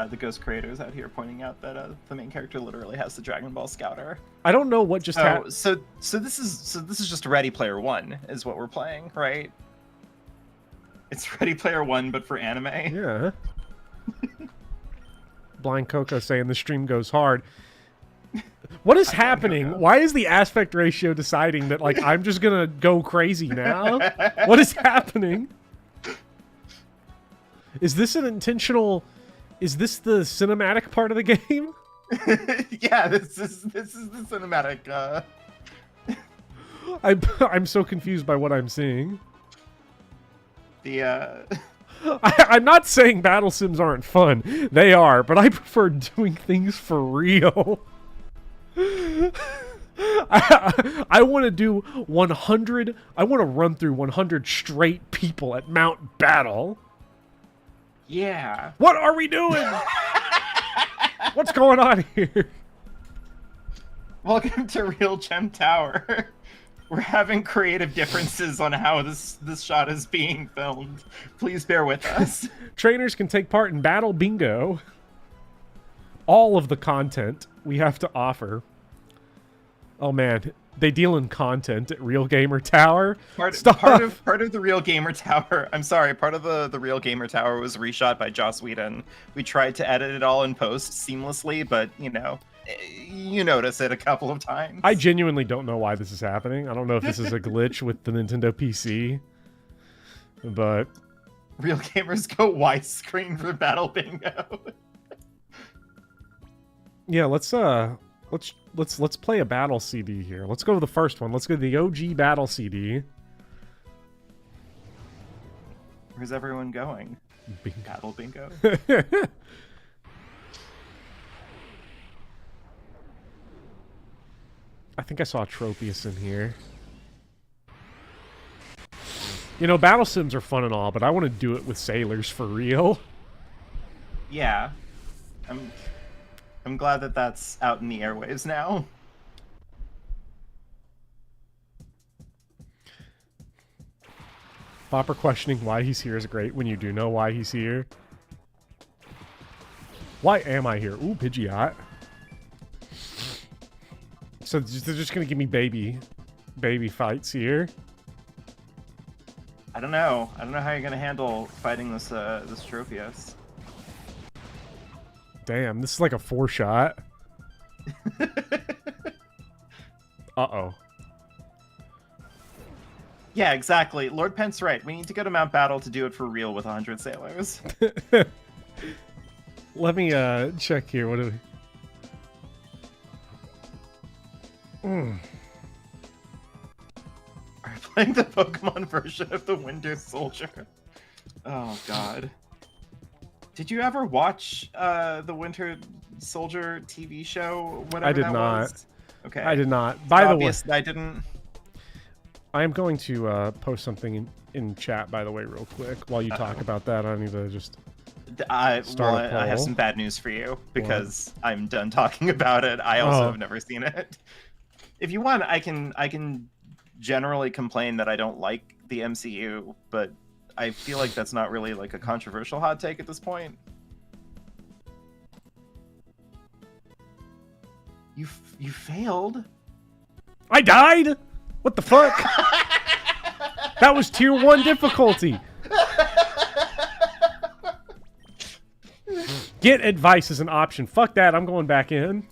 The Ghost creators out here pointing out that the main character literally has the Dragon Ball Scouter. I don't know what just happened. So this is just Ready Player One, is what we're playing, right? It's Ready Player One, but for anime. Yeah. Blind Coco saying the stream goes hard. What is happening? Why is the aspect ratio deciding that, like, I'm just gonna go crazy now? What is happening? Is this an intentional Is this the cinematic part of the game? Yeah, this is the cinematic. I'm so confused by what I'm seeing. The I'm not saying battle sims aren't fun. They are, but I prefer doing things for real. I want to do 100. I want to run through 100 straight people at Mount Battle. Yeah. What are we doing? What's going on here? Welcome to Real Gem Tower. We're having creative differences on how this shot is being filmed. Please bear with us. Trainers can take part in Battle Bingo. All of the content we have to offer. Oh man, they deal in content at Real Gamer Tower. Part of the Real Gamer Tower. I'm sorry, part of the Real Gamer Tower was reshot by Joss Whedon. We tried to edit it all in post seamlessly, but you notice it a couple of times. I genuinely don't know why this is happening. I don't know if this is a glitch with the Nintendo PC, but Real gamers go widescreen for Battle Bingo. Yeah, let's play a battle CD here. Let's go to the first one. Let's go to the OG battle CD. Where's everyone going? Bingo. Battle Bingo. I think I saw Tropius in here. You know, battle sims are fun and all, but I want to do it with sailors for real. Yeah. I'm glad that that's out in the airwaves now. Bopper questioning why he's here is great when you do know why he's here. Why am I here? Ooh, Pidgeot. So they're just gonna give me baby fights here. I don't know. I don't know how you're gonna handle fighting this Tropius. Damn, this is like a 4-shot. Uh-oh. Yeah, exactly. Lord Pent's right. We need to go to Mount Battle to do it for real with 100 sailors. Let me check here. What do we... Are you playing the Pokemon version of the Winter Soldier? Oh god. Did you ever watch the Winter Soldier TV show? Whatever I did that not. Was? Okay. I did not. By the way, I didn't. I am going to post something in chat, by the way, real quick. While you talk about that, I need to just I start a poll. have some bad news for you because I'm done talking about it. I also have never seen it. If you want, I can generally complain that I don't like the MCU, but I feel like that's not really like a controversial hot take at this point. You failed. I died? What the fuck? That was tier 1 difficulty. Get advice is an option. Fuck that, I'm going back in.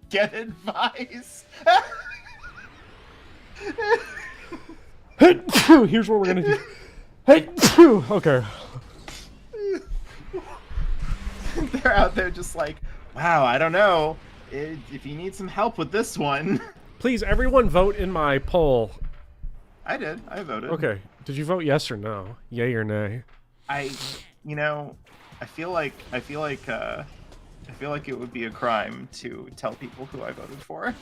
Get advice. Here's what we're gonna do. Okay. They're out there just like, wow, I don't know. If you need some help with this one. Please, everyone vote in my poll. I did. I voted. Okay. Did you vote yes or no? Yay or nay? I feel like it would be a crime to tell people who I voted for.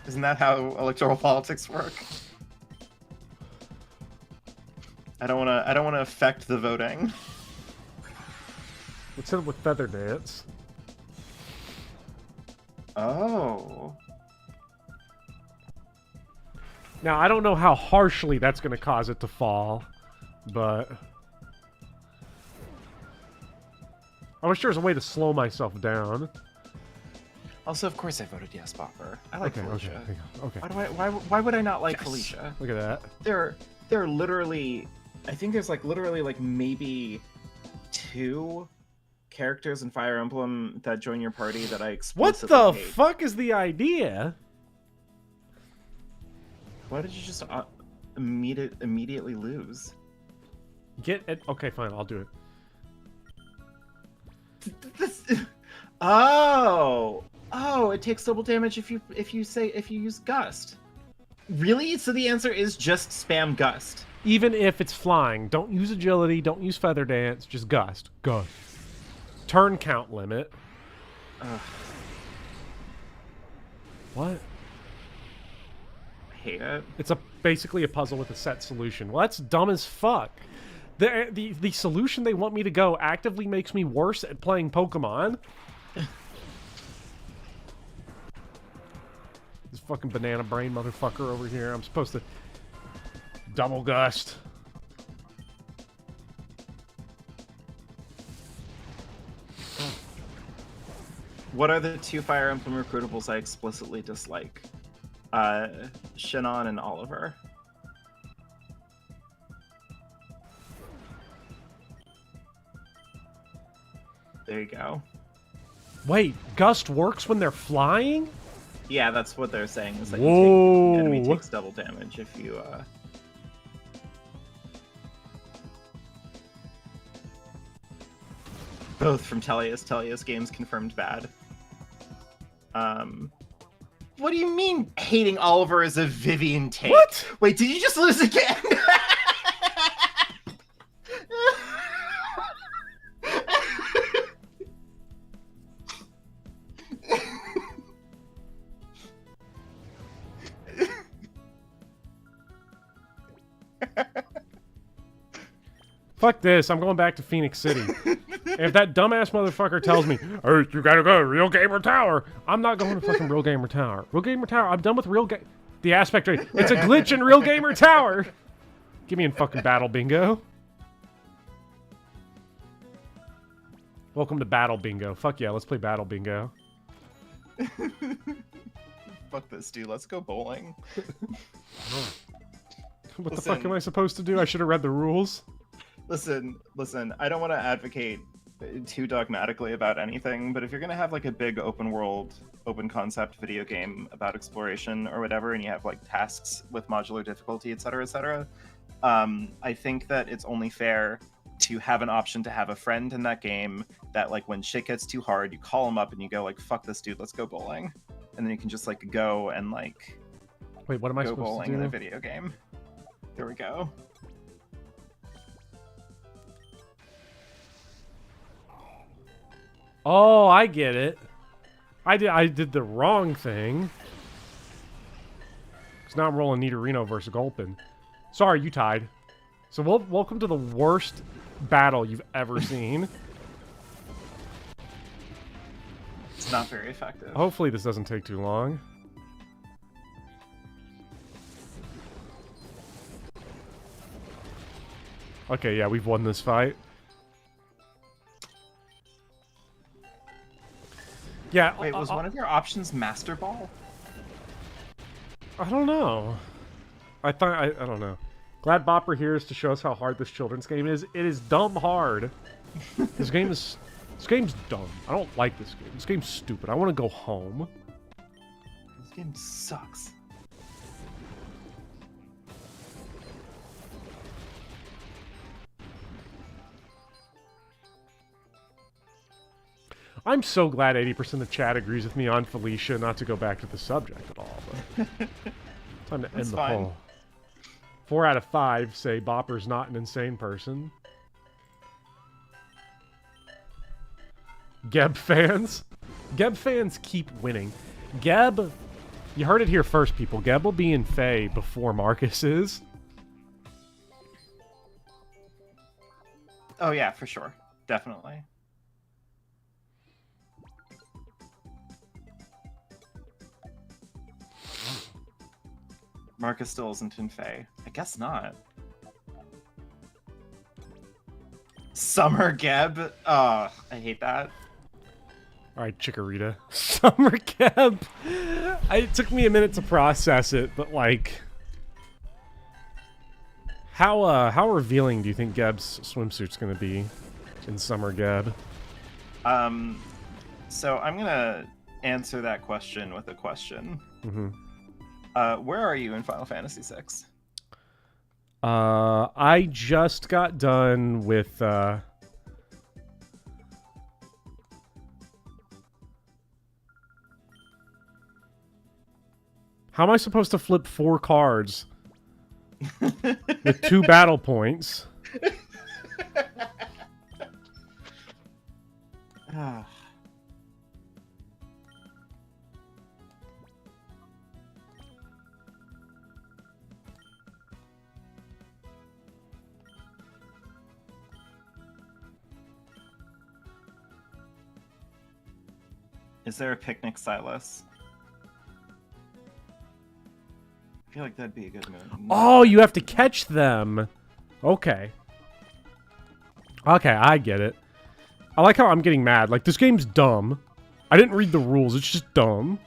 Isn't that how electoral politics work? I don't want to affect the voting. Let's hit it with Feather Dance. Oh. Now, I don't know how harshly that's going to cause it to fall, but I wish there was a way to slow myself down. Also, of course, I voted yes, Bopper. I like Felicia. Okay. Why would I not like Yes. Felicia? Look at that. There are literally, I think there's literally maybe 2 characters in Fire Emblem that join your party that I What explicitly the hate. fuck is the idea? Why did you just immediately lose? Get it. Okay, fine. I'll do it. This... Oh, it takes double damage if you use gust. Really? So the answer is just spam gust. Even if it's flying, don't use agility, don't use feather dance, just gust. Gust. Turn count limit. Ugh. What? I hate it. It's basically a puzzle with a set solution. Well, that's dumb as fuck. The solution they want me to go actively makes me worse at playing Pokemon. This fucking banana brain motherfucker over here. I'm supposed to double gust. What are the 2 Fire Emblem recruitables I explicitly dislike? Shannon and Oliver. There you go. Wait, gust works when they're flying? Yeah, that's what they're saying. Is that Whoa. the enemy takes double damage if you. Both from Tellius. Tellius games confirmed bad. What do you mean hating Oliver is a Vivian take? What? Wait, did you just lose again? Fuck this, I'm going back to Phoenix City. If that dumbass motherfucker tells me, hey, you gotta go to Real Gamer Tower, I'm not going to fucking Real Gamer Tower. Real Gamer Tower, I'm done with the aspect rate. It's a glitch in Real Gamer Tower. Give me in fucking Battle Bingo. Welcome to Battle Bingo. Fuck yeah, let's play Battle Bingo. Fuck this, dude. Let's go bowling. What the fuck am I supposed to do? I should have read the rules. Listen. I don't want to advocate too dogmatically about anything, but if you're gonna have like a big open world, open concept video game about exploration or whatever, and you have like tasks with modular difficulty, etc., etc., I think that it's only fair to have an option to have a friend in that game that, like, when shit gets too hard, you call him up and you go like, "Fuck this, dude, let's go bowling," and then you can just like go and like. Wait, what am I go supposed bowling to do? in a video game. There we go. Oh, I get it. I did the wrong thing. Because now I'm rolling Nidorino versus Gulpin. Sorry, you tied. So welcome to the worst battle you've ever seen. It's not very effective. Hopefully this doesn't take too long. Okay, yeah, we've won this fight. Yeah. Wait, was one of your options Master Ball? I don't know. I don't know. Glad Bopper here is to show us how hard this children's game is. It is dumb hard. This game's dumb. I don't like this game. This game's stupid. I want to go home. This game sucks. I'm so glad 80% of chat agrees with me on Felicia, not to go back to the subject at all. But time to end the poll. 4 out of 5 say Bopper's not an insane person. Geb fans? Geb fans keep winning. Geb, you heard it here first, people. Geb will be in Faye before Marcus is. Oh yeah, for sure. Definitely. Marcus still isn't in Faye. I guess not. Summer Geb. I hate that. Alright, Chikorita. Summer Geb. It took me a minute to process it, but like... How revealing do you think Geb's swimsuit's gonna be in Summer Geb? So I'm gonna answer that question with a question. Mm-hmm. Where are you in Final Fantasy VI? I just got done with how am I supposed to flip 4 cards with 2 battle points? Is there a picnic, Silas? I feel like that'd be a good move. Oh, you have to catch them. Okay. Okay, I get it. I like how I'm getting mad. Like, this game's dumb. I didn't read the rules. It's just dumb.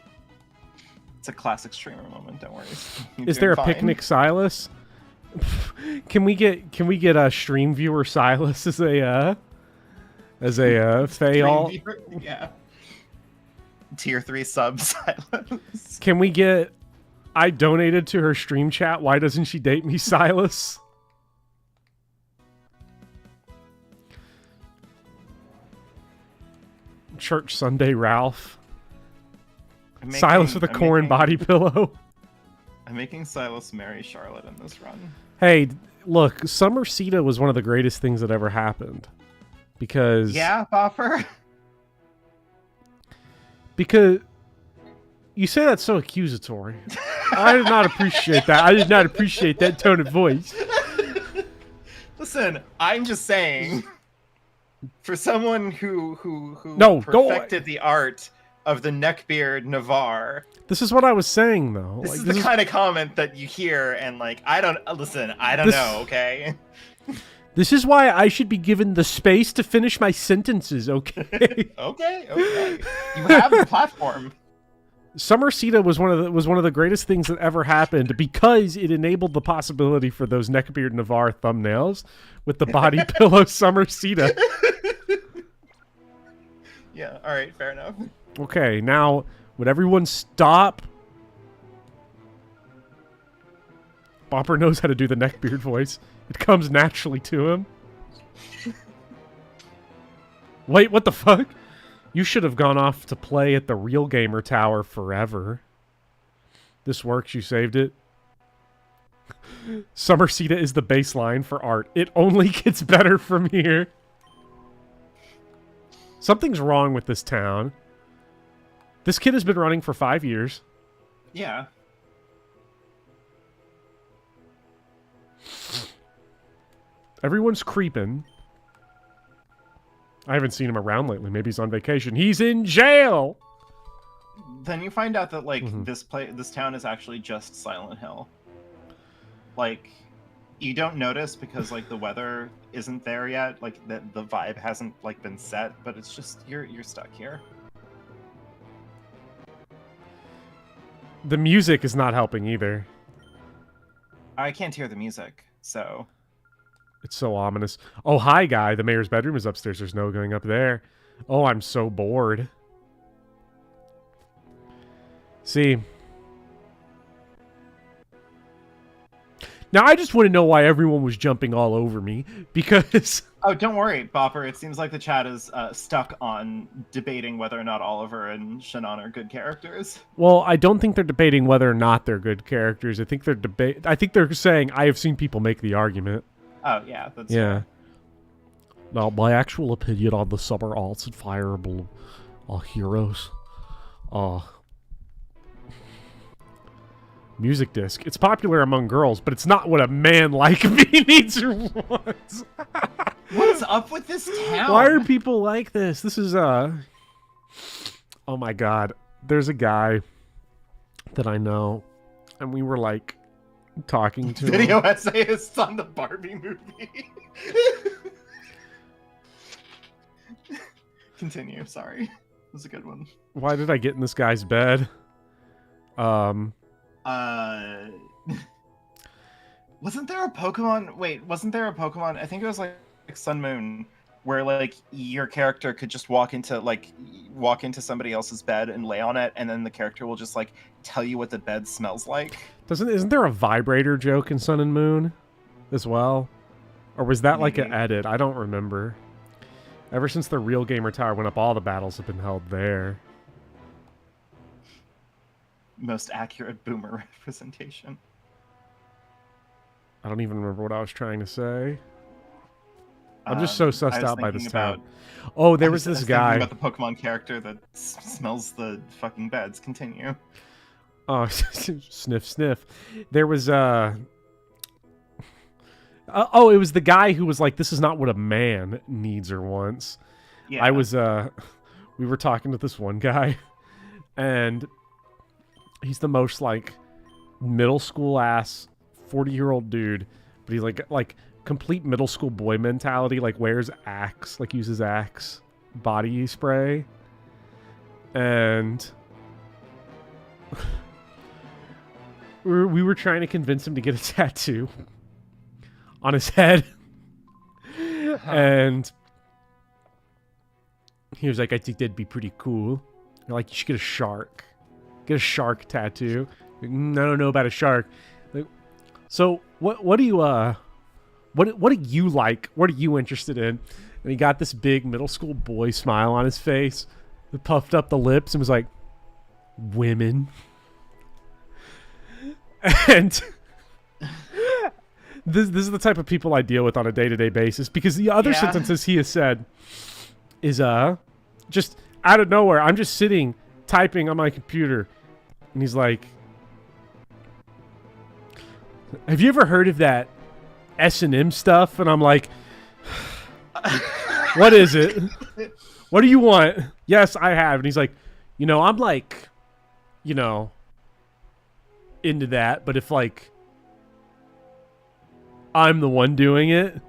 It's a classic streamer moment. Don't worry. Is there a picnic, Silas? Can we get a stream viewer Silas as a fail? Yeah. Tier 3 sub Silas. Can we get I donated to her stream chat. Why doesn't she date me, Silas? Church Sunday Ralph. Silas with a corn body pillow. I'm making Silas marry Charlotte in this run. Hey, look, Summer Sita was one of the greatest things that ever happened. Because... Yeah, Bopper? Because... You say that so accusatory. I did not appreciate that. I did not appreciate that tone of voice. Listen, I'm just saying... For someone who perfected the art of the neckbeard Navarre. This is what I was saying, though. This is the kind of comment that you hear, and like, I don't know, okay? This is why I should be given the space to finish my sentences, okay? okay. You have the platform. Summer Sita was one of the greatest things that ever happened because it enabled the possibility for those neckbeard Navarre thumbnails with the body pillow Summer Sita. Yeah, alright, fair enough. Okay, now, would everyone stop? Bopper knows how to do the neckbeard voice. It comes naturally to him. Wait, what the fuck? You should have gone off to play at the Real Gamer Tower forever. This works, you saved it. Summer Sita is the baseline for art. It only gets better from here. Something's wrong with this town. This kid has been running for 5 years. Yeah. Everyone's creeping. I haven't seen him around lately. Maybe he's on vacation. He's in jail! Then you find out that, like, this town is actually just Silent Hill. Like, you don't notice because, like, the weather isn't there yet. Like, the vibe hasn't, like, been set. But it's just, you're stuck here. The music is not helping either. I can't hear the music, so... It's so ominous. Oh, hi, guy. The mayor's bedroom is upstairs. There's no going up there. Oh, I'm so bored. See. Now, I just want to know why everyone was jumping all over me. Because... Oh, don't worry, Bopper. It seems like the chat is stuck on debating whether or not Oliver and Shannon are good characters. Well, I don't think they're debating whether or not they're good characters. I think they're saying, I have seen people make the argument. Oh, yeah, that's fair. Now, my actual opinion on the Summer Alts and Fire Emblem Heroes. Music disc. It's popular among girls, but it's not what a man like me needs or wants. What's up with this town? Why are people like this? This is, Oh my god. There's a guy that I know, and we were, like, talking to Video him. essayist on the Barbie movie. Continue, sorry. It was a good one. Why did I get in this guy's bed? Wasn't there a Pokemon? Wait, wasn't there a Pokemon? I think it was like Sun Moon, where like your character could just walk into somebody else's bed and lay on it, and then the character will just like tell you what the bed smells like. Isn't there a vibrator joke in Sun and Moon? as well? Or was that like an Maybe. edit? I don't remember. Ever since the Real Gamer Tower went up, all the battles have been held there. Most accurate boomer representation. I don't even remember what I was trying to say. I'm just so sussed out by this town. Oh, there was this guy. About the Pokemon character that smells the fucking beds. Continue. Oh, sniff, sniff. There was it was the guy who was like, "This is not what a man needs or wants." Yeah. I was we were talking to this one guy, and he's the most like middle school ass 40-year-old dude, but he's like complete middle school boy mentality, like wears Axe, like uses Axe body spray. And we were trying to convince him to get a tattoo on his head. And he was like, I think that'd be pretty cool. They're like, you should get a shark. Get a shark tattoo. Like, I don't know about a shark. Like, so what do you what do you like? What are you interested in? And he got this big middle school boy smile on his face, puffed up the lips, and was like, women. And this is the type of people I deal with on a day-to-day basis, because the other sentences he has said is just out of nowhere. I'm just sitting typing on my computer, and he's like, have you ever heard of that S&M stuff? And I'm like, what is it? What do you want? Yes, I have. And he's like, I'm like, into that, but if like I'm the one doing it.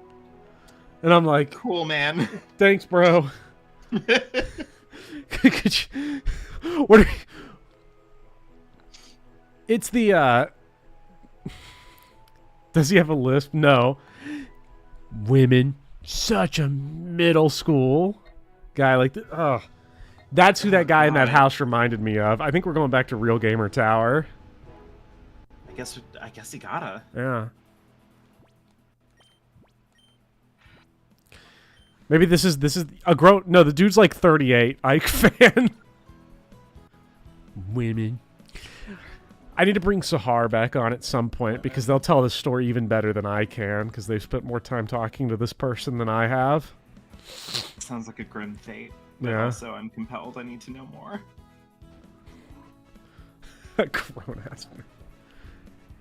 And I'm like, cool, man. Thanks, bro. Could you, what are, it's the does he have a lisp? No. Women. Such a middle school guy like that. Oh, that's who that guy in that house reminded me of. I think we're going back to Real Gamer Tower. I guess you gotta. Yeah. Maybe this is a grown. No, the dude's like 38. Ike fan. Women. I need to bring Sahar back on at some point, because they'll tell this story even better than I can, because they've spent more time talking to this person than I have. Sounds like a grim fate. But Yeah. also, I'm compelled. I need to know more. Grown ass man.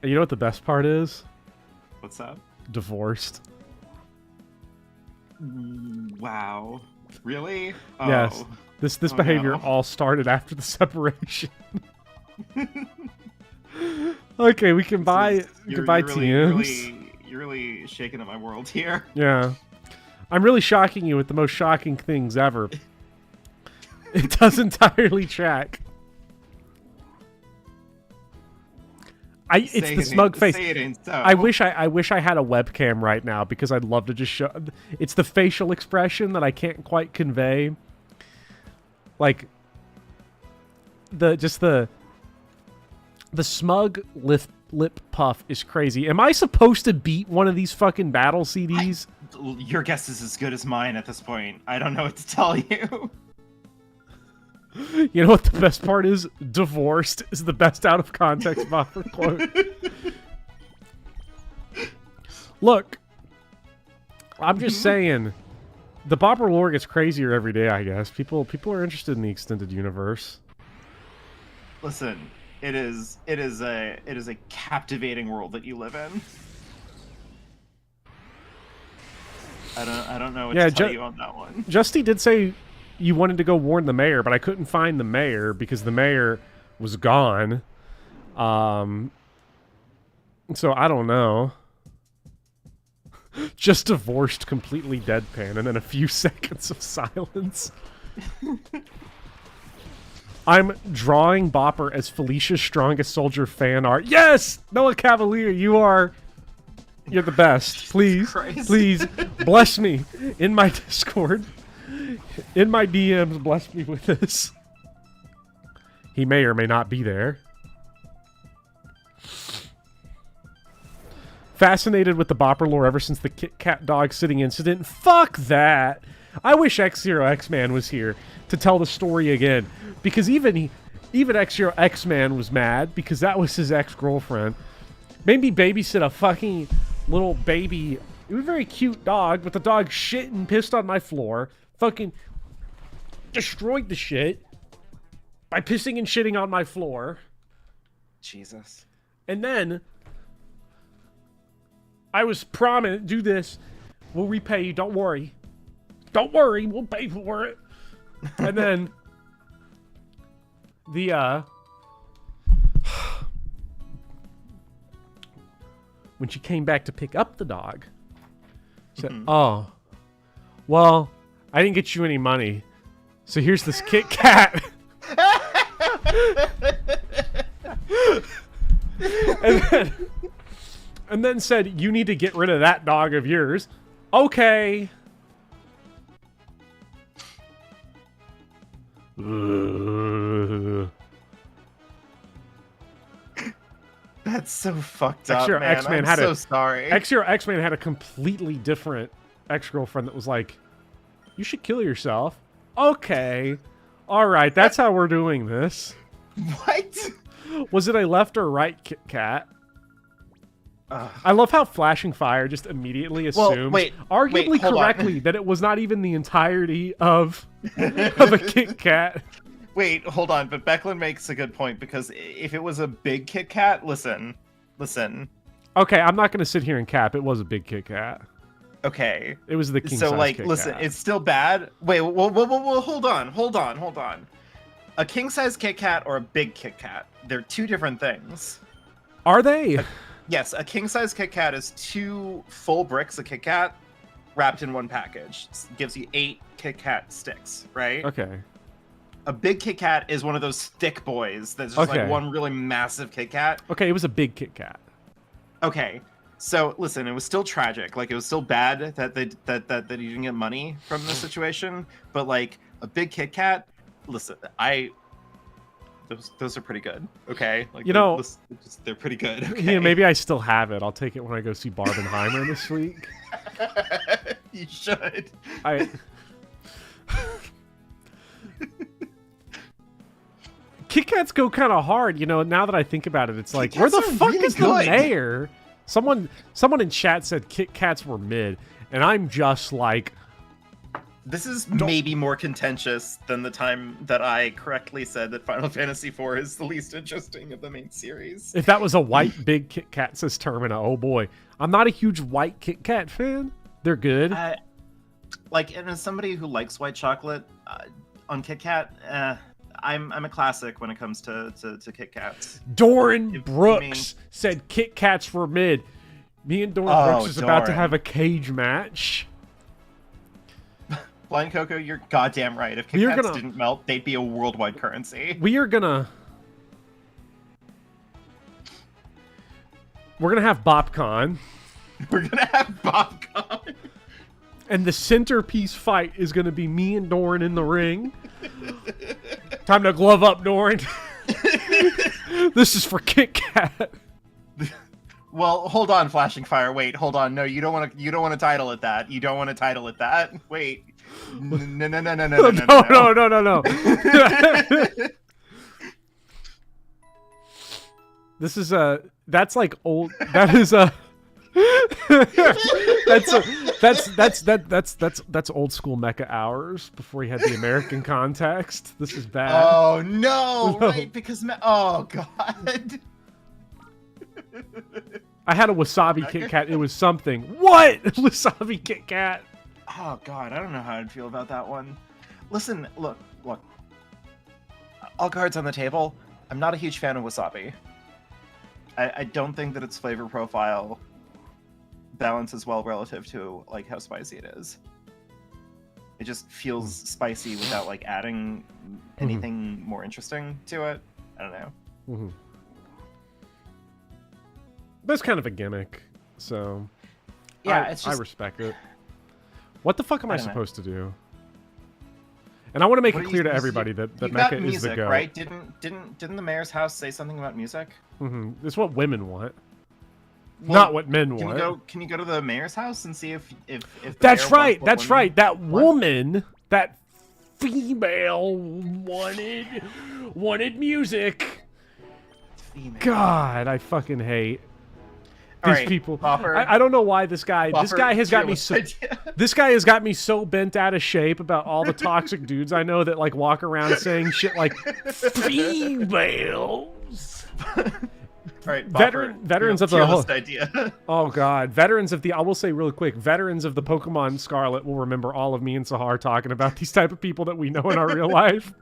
And you know what the best part is? What's up? Divorced. Wow. Really? Oh. Yes. This behavior no. all started after the separation. Okay, we can buy goodbye TMs. You're really shaking up my world here. Yeah. I'm really shocking you with the most shocking things ever. It does entirely track. It's the smug face. Say it ain't so. I wish I had a webcam right now, because I'd love to just show. It's the facial expression that I can't quite convey. Like the smug lip puff is crazy. Am I supposed to beat one of these fucking battle CDs? Your guess is as good as mine at this point. I don't know what to tell you. You know what the best part is? Divorced is the best out of context buffer quote. Look, I'm just saying, the Bopper lore gets crazier every day, I guess. People are interested in the extended universe. Listen, it is a captivating world that you live in. I don't know what to tell you on that one. Justy did say you wanted to go warn the mayor, but I couldn't find the mayor because the mayor was gone. So I don't know. Just divorced, completely deadpan, and then a few seconds of silence. I'm drawing Bopper as Felicia's strongest soldier fan art. Yes! Noah Cavalier, you're the best. Please, please, bless me in my Discord. In my DMs, bless me with this. He may or may not be there. Fascinated with the Bopper lore ever since the Kit Kat dog sitting incident. Fuck that. I wish X-Zero X-Man was here to tell the story again. Because even X-Zero X-Man was mad because that was his ex-girlfriend. Made me babysit a fucking little baby. It was a very cute dog, but the dog shit and pissed on my floor. Fucking destroyed the shit by pissing and shitting on my floor. Jesus. And then I was promised, do this, we'll repay you, don't worry. Don't worry, we'll pay for it. And then when she came back to pick up the dog, she said, oh, well, I didn't get you any money, so here's this Kit Kat. and then said, you need to get rid of that dog of yours. Okay. That's so fucked up, man. I'm so sorry. X-Zero X-Man had a completely different ex-girlfriend that was like, you should kill yourself. Okay. All right, that's how we're doing this. What? Was it a left or right Kit Kat? I love how Flashing Fire just immediately assumed, arguably correctly, that it was not even the entirety of a Kit Kat. Wait, hold on, but Becklin makes a good point, because if it was a big Kit Kat, listen. Okay, I'm not going to sit here and cap. It was a big Kit Kat. Okay. It was the king size Kit Kat. Listen, it's still bad. Wait, well, hold on. A king size Kit Kat or a big Kit Kat, they're two different things. Are they? Yes, a king size Kit Kat is 2 full bricks of Kit Kat wrapped in one package. It gives you 8 Kit Kat sticks, right? Okay. A big Kit Kat is one of those thick boys that's just like one really massive Kit Kat. Okay, it was a big Kit Kat. Okay, so listen, it was still tragic. Like, it was still bad that you didn't get money from the situation. But like a big Kit Kat, listen, those are pretty good. Okay, like, they're pretty good. Okay? Yeah, maybe I still have it. I'll take it when I go see Barbenheimer this week. You should. Kit Kats go kind of hard, now that I think about it. It's like, where the fuck really is the mayor? Someone in chat said Kit Kats were mid, and I'm just like... This is maybe more contentious than the time that I correctly said that Final Fantasy IV is the least interesting of the main series. If that was a white big Kit Kat, says Termina, oh boy. I'm not a huge white Kit Kat fan. They're good. And as somebody who likes white chocolate on Kit Kat, I'm a classic when it comes to Kit Kats. Doran Brooks said Kit Kats were mid. Me and Doran Brooks is about to have a cage match. Blind Coco, you're goddamn right. If Kit Kats didn't melt, they'd be a worldwide currency. We're gonna have BopCon. We're gonna have BopCon. And the centerpiece fight is gonna be me and Doran in the ring. Time to glove up, Doran. This is for Kit Kat. Well, hold on, Flashing Fire. Wait, hold on. No, you don't want to title it that. You don't want to title it that. Wait. No. This is that's like old. That is that's old school Mecha hours before he had the American context. This is bad. Oh no! Right, because oh god. I had a wasabi Kit Kat. It was something. What? Wasabi Kit Kat. Oh god, I don't know how I'd feel about that one. Listen, look. All cards on the table. I'm not a huge fan of wasabi. I don't think that its flavor profile balances well relative to like how spicy it is. It just feels spicy without like adding anything more interesting to it. I don't know. That's kind of a gimmick, so yeah, I respect it. What the fuck am I supposed to do? And I want to make it clear to everybody that Mecha is the go. Right? Didn't the mayor's house say something about music? It's what women want. Not what men Can want. you go? Can you go to the mayor's house and see if the That's mayor right. wants what That's women right. That want? woman, that female, wanted music. Female. God, I fucking hate All these right, people. Bopper. I don't know why this guy. This Bopper, guy has got me fearless so. idea. This guy has got me so bent out of shape about all the toxic dudes I know that like walk around saying shit like females. All right, Bopper, Veterans of the tier whole. list idea. Oh God, veterans of the. I will say really quick, veterans of the Pokemon Scarlet will remember all of me and Sahar talking about these type of people that we know in our real life.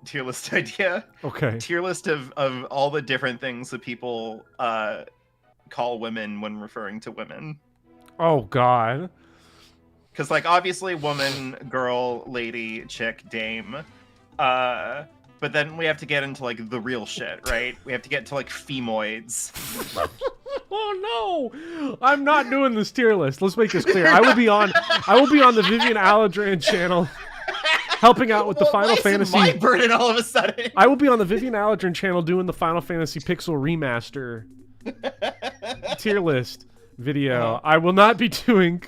Tier list idea. Okay. Tier list of all the different things that people call women when referring to women. Oh God. Because like obviously woman, girl, lady, chick, dame. But then we have to get into like the real shit, right? We have to get to like femoids. Oh no! I'm not doing this tier list. Let's make this clear. I will be on the Vivian Aladran channel, helping out with the Final Fantasy. My burden all of a sudden. I will be on the Vivian Aladran channel doing the Final Fantasy Pixel Remaster tier list video. I will not be doing.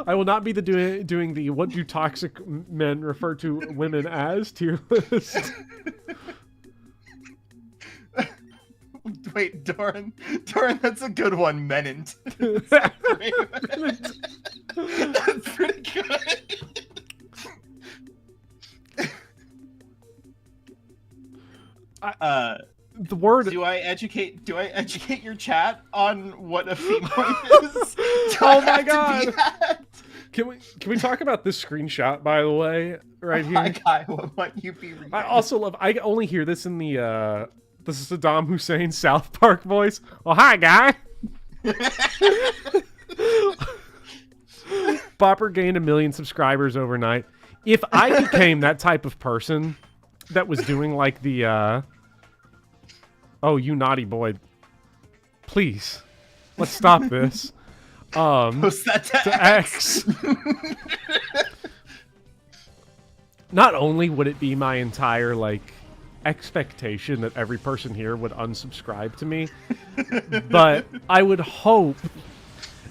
I will not be doing the what do toxic men refer to women as tier list. Wait, Doran, that's a good one. Menant. That's pretty good. The word. Do I educate your chat on what a female is? Oh my God. Can we talk about this screenshot, by the way, right here? Hi, guy. What might you be reading? I also love. I only hear this in the this is Saddam Hussein South Park voice. Oh, hi, guy. Bopper gained 1 million subscribers overnight. If I became that type of person that was doing like the oh, you naughty boy, please, let's stop this. Post that to X. Not only would it be my entire like expectation that every person here would unsubscribe to me, but I would hope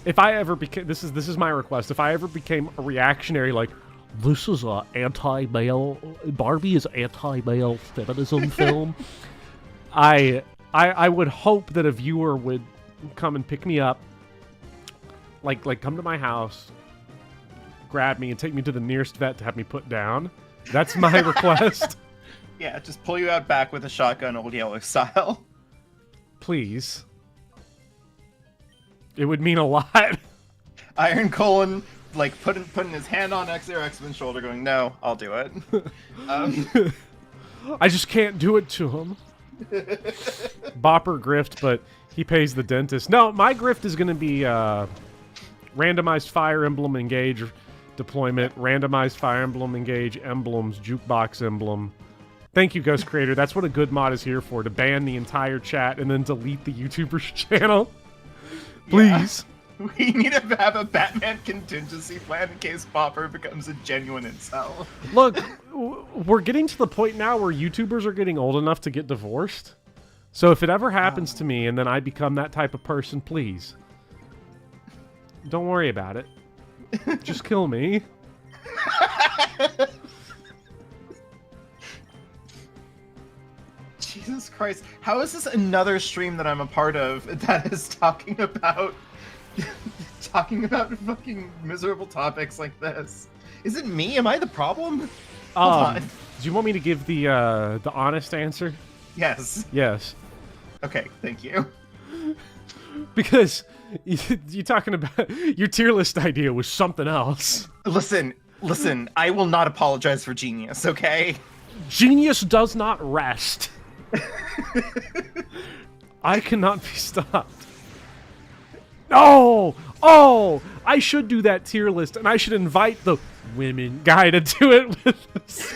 if I ever became this is my request. If I ever became a reactionary, like this is a anti-male Barbie is anti-male feminism film, I would hope that a viewer would come and pick me up. Like come to my house, grab me, and take me to the nearest vet to have me put down. That's my request. Yeah, just pull you out back with a shotgun, Old Yeller style. Please. It would mean a lot. Iron Colon, like putting his hand on X-Man's shoulder, going, "No, I'll do it." I just can't do it to him. Bopper grift, but he pays the dentist. No, my grift is going to be randomized Fire Emblem Engage deployment, randomized Fire Emblem Engage emblems, jukebox emblem. Thank you, Ghost Creator. That's what a good mod is here for, to ban the entire chat and then delete the YouTuber's channel. Please. Yeah. We need to have a Batman contingency plan in case Bopper becomes a genuine incel. Look, we're getting to the point now where YouTubers are getting old enough to get divorced. So if it ever happens to me and then I become that type of person, please, don't worry about it. Just kill me. Jesus Christ. How is this another stream that I'm a part of that is talking about fucking miserable topics like this? Is it me? Am I the problem? Hold on. Do you want me to give the honest answer? Yes. Yes. Okay, thank you. Because you talking about your tier list idea was something else. Listen, I will not apologize for genius, okay? Genius does not rest. I cannot be stopped. No! Oh! I should do that tier list, and I should invite the women guy to do it with us.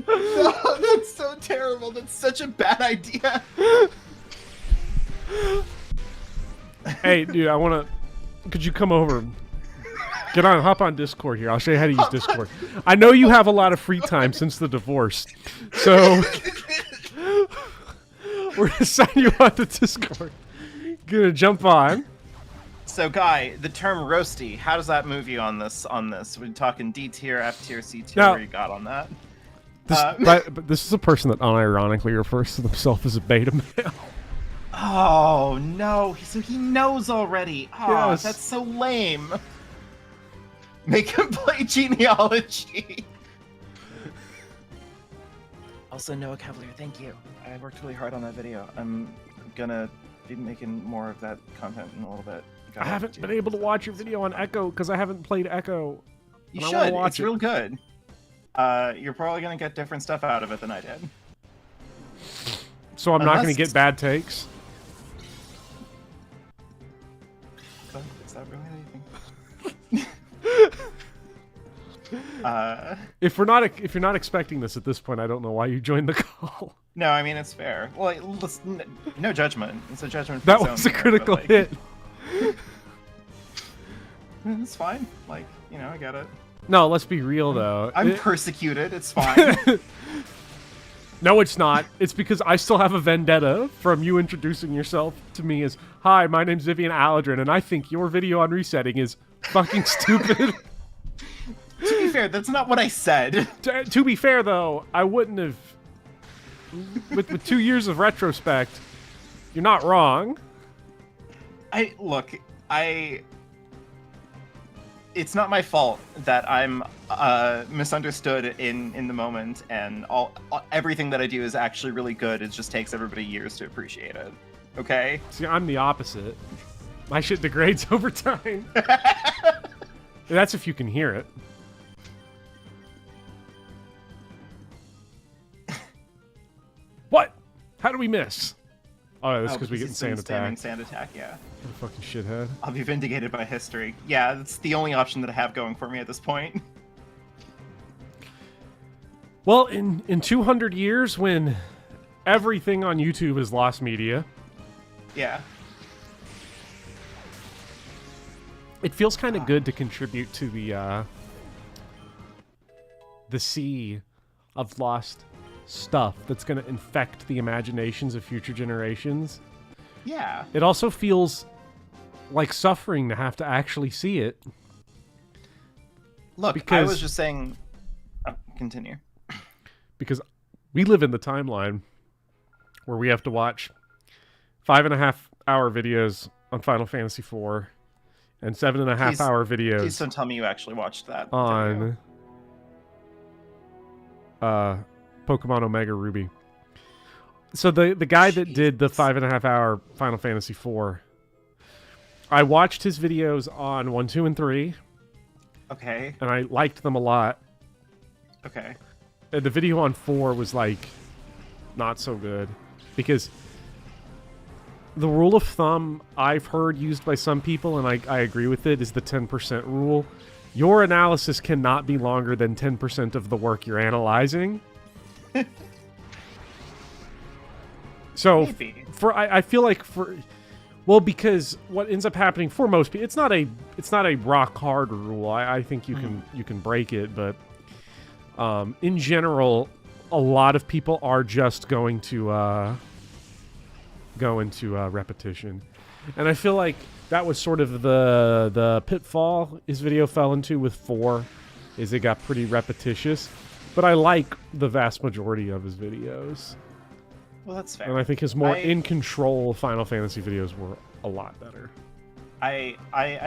No, that's so terrible. That's such a bad idea. Hey, dude, could you come over? Get on, hop on Discord here. I'll show you how to use Discord. I know you have a lot of free time since the divorce, so we're gonna sign you on to Discord. Gonna jump on. So, Guy, the term roasty, how does that move you on this? We're talking D tier, F tier, C tier. Now, where you got on that? But this is a person that unironically refers to themselves as a beta male. Oh no! So he knows already. Oh, Yes. That's so lame. Make him play genealogy. Also, Noah Cavalier, thank you. I worked really hard on that video. I'm gonna be making more of that content in a little bit. I haven't been able to watch your video on Echo because I haven't played Echo. You and I wanna should. watch It's it. real good. You're probably gonna get different stuff out of it than I did. So I'm not going to Unless- get bad takes. Is that really anything? If you're not expecting this at this point, I don't know why you joined the call. No, I mean it's fair. Well, listen, no judgment. It's a judgment. That was a critical hit. It's fine. Like, I get it. No, let's be real though. I'm persecuted. It's fine. No, it's not. It's because I still have a vendetta from you introducing yourself to me as, "Hi, my name's Vivian Aladrin, and I think your video on resetting is fucking stupid." To be fair, that's not what I said. To be fair, though, I wouldn't have. With 2 years of retrospect, you're not wrong. It's not my fault that I'm misunderstood in the moment, and everything that I do is actually really good. It just takes everybody years to appreciate it. Okay? See, I'm the opposite. My shit degrades over time. That's if you can hear it. What? How do we miss? Oh, that's because we get sand attack. Sand attack, yeah. What a fucking shithead. I'll be vindicated by history. Yeah, that's the only option that I have going for me at this point. Well, in 200 years, when everything on YouTube is lost media, Yeah. it feels kind of good to contribute to the sea of lost stuff that's going to infect the imaginations of future generations. Yeah. It also feels like suffering to have to actually see it. Look, I Because- was just saying... Oh, continue. Because we live in the timeline where we have to watch 5.5-hour videos on Final Fantasy IV and 7.5-hour Please videos don't tell me you actually watched that. on video. Pokemon Omega Ruby. So the guy that did the 5.5-hour Final Fantasy IV, I watched his videos on 1, 2, and 3, Okay. and I liked them a lot. Okay. And the video on 4 was like not so good because the rule of thumb I've heard used by some people, and I agree with it, is the 10% rule. Your analysis cannot be longer than 10% of the work you're analyzing. So Maybe. I feel like because what ends up happening for most people, it's not a rock hard rule. I think you can break it, but in general, a lot of people are just going to go into repetition, and I feel like that was sort of the pitfall his video fell into with 4, is it got pretty repetitious. But I like the vast majority of his videos. Well, that's fair. And I think his more in control Final Fantasy videos were a lot better. I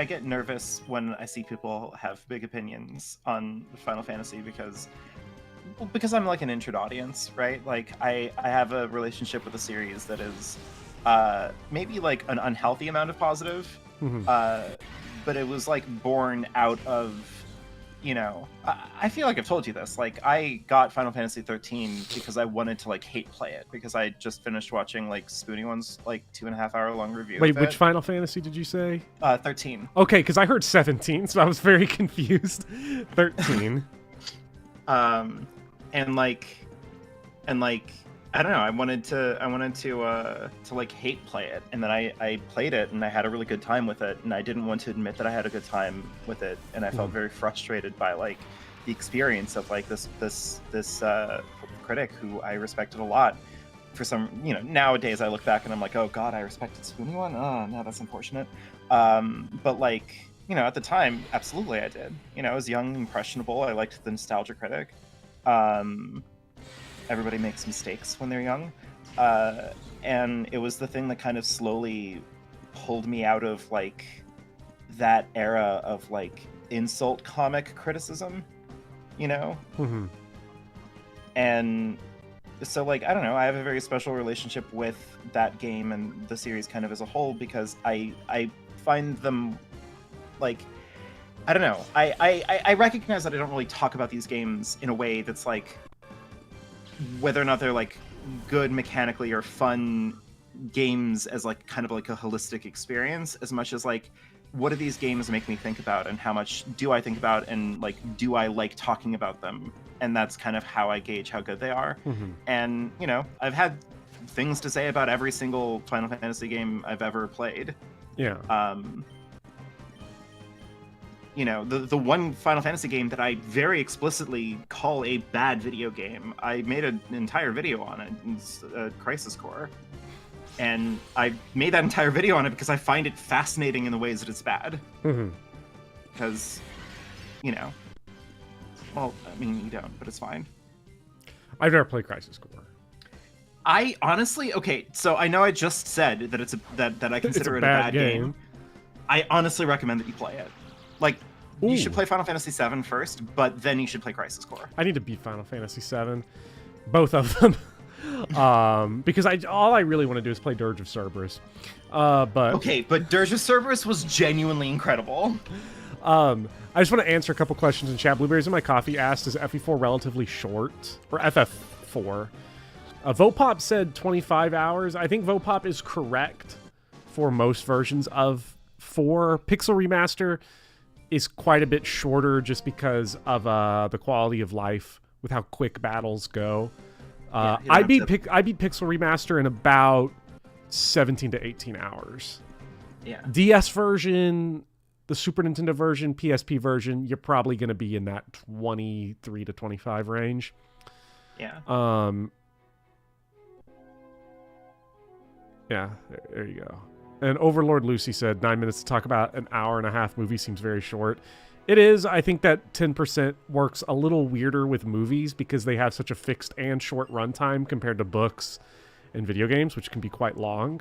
get nervous when I see people have big opinions on Final Fantasy because I'm like an introvert audience, right? Like I have a relationship with the series that is maybe like an unhealthy amount of positive, but it was like born out of, I feel like I've told you this. Like I got Final Fantasy 13 because I wanted to like hate play it because I just finished watching like Spoonie One's like 2.5-hour long review. Wait, of which it. Final Fantasy did you say? 13. Okay, because I heard 17, so I was very confused. 13. And like I don't know. I wanted to like hate play it, and then I played it, and I had a really good time with it, and I didn't want to admit that I had a good time with it, and I felt very frustrated by like the experience of like this critic who I respected a lot. For some, nowadays I look back and I'm like, oh god, I respected Spoony One. Oh no, that's unfortunate. But like, at the time, absolutely I did. I was young, impressionable. I liked the nostalgia critic. Everybody makes mistakes when they're young, and it was the thing that kind of slowly pulled me out of like that era of like insult comic criticism, and so like I don't know, I have a very special relationship with that game and the series kind of as a whole, because I find them like, I don't know, I recognize that I don't really talk about these games in a way that's like whether or not they're like good mechanically or fun games as like kind of like a holistic experience, as much as like what do these games make me think about, and how much do I think about, and like do I like talking about them, and that's kind of how I gauge how good they are. And I've had things to say about every single Final Fantasy game I've ever played. The one Final Fantasy game that I very explicitly call a bad video game, I made an entire video on it. It's Crisis Core. And I made that entire video on it because I find it fascinating in the ways that it's bad. Because, well, I mean, you don't, but it's fine. I've never played Crisis Core. I honestly, okay, so I know I just said that that I consider it a bad game. I honestly recommend that you play it. Like, you should play Final Fantasy VII first, but then you should play Crisis Core. I need to beat Final Fantasy VII, both of them, because all I really want to do is play Dirge of Cerberus. But Dirge of Cerberus was genuinely incredible. I just want to answer a couple questions in chat. Blueberries in My Coffee asked, is FE4 relatively short? Or FF4? Vopop said 25 hours. I think Vopop is correct for most versions of 4. Pixel Remaster is quite a bit shorter just because of the quality of life with how quick battles go. I beat Pixel Remaster in about 17 to 18 hours. Yeah. DS version, the Super Nintendo version, PSP version, you're probably going to be in that 23 to 25 range. Yeah. Yeah, there you go. And Overlord Lucy said 9 minutes to talk about an hour and a half movie seems very short. It is. I think that 10% works a little weirder with movies because they have such a fixed and short runtime compared to books and video games, which can be quite long.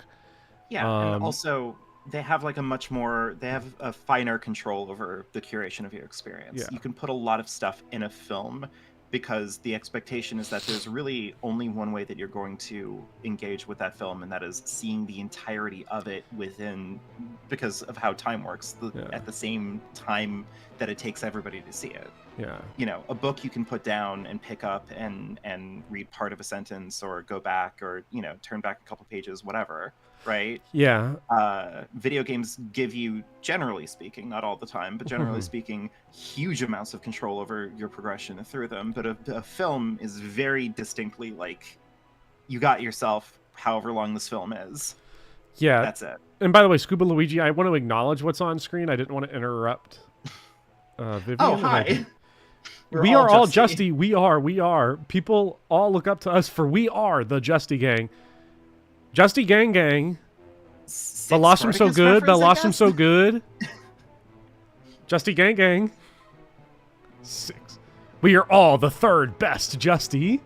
Yeah, and also they have like they have a finer control over the curation of your experience. Yeah. You can put a lot of stuff in a film because the expectation is that there's really only one way that you're going to engage with that film, and that is seeing the entirety of it because of how time works, at the same time that it takes everybody to see it. Yeah. A book you can put down and pick up and read part of a sentence, or go back, or turn back a couple pages, whatever, right? Yeah. Video games give you, generally speaking, not all the time, but generally speaking, huge amounts of control over your progression through them. But a film is very distinctly like, you got yourself however long this film is. Yeah. That's it. And by the way, Scuba Luigi, I want to acknowledge what's on screen. I didn't want to interrupt Vivian. Oh, hi. We are all Justy. We are. People all look up to us for we are the Justy Gang. Justy Gang Gang. The lost him so good. The lost him so good. Justy Gang Gang. 6. We are all the third best Justy.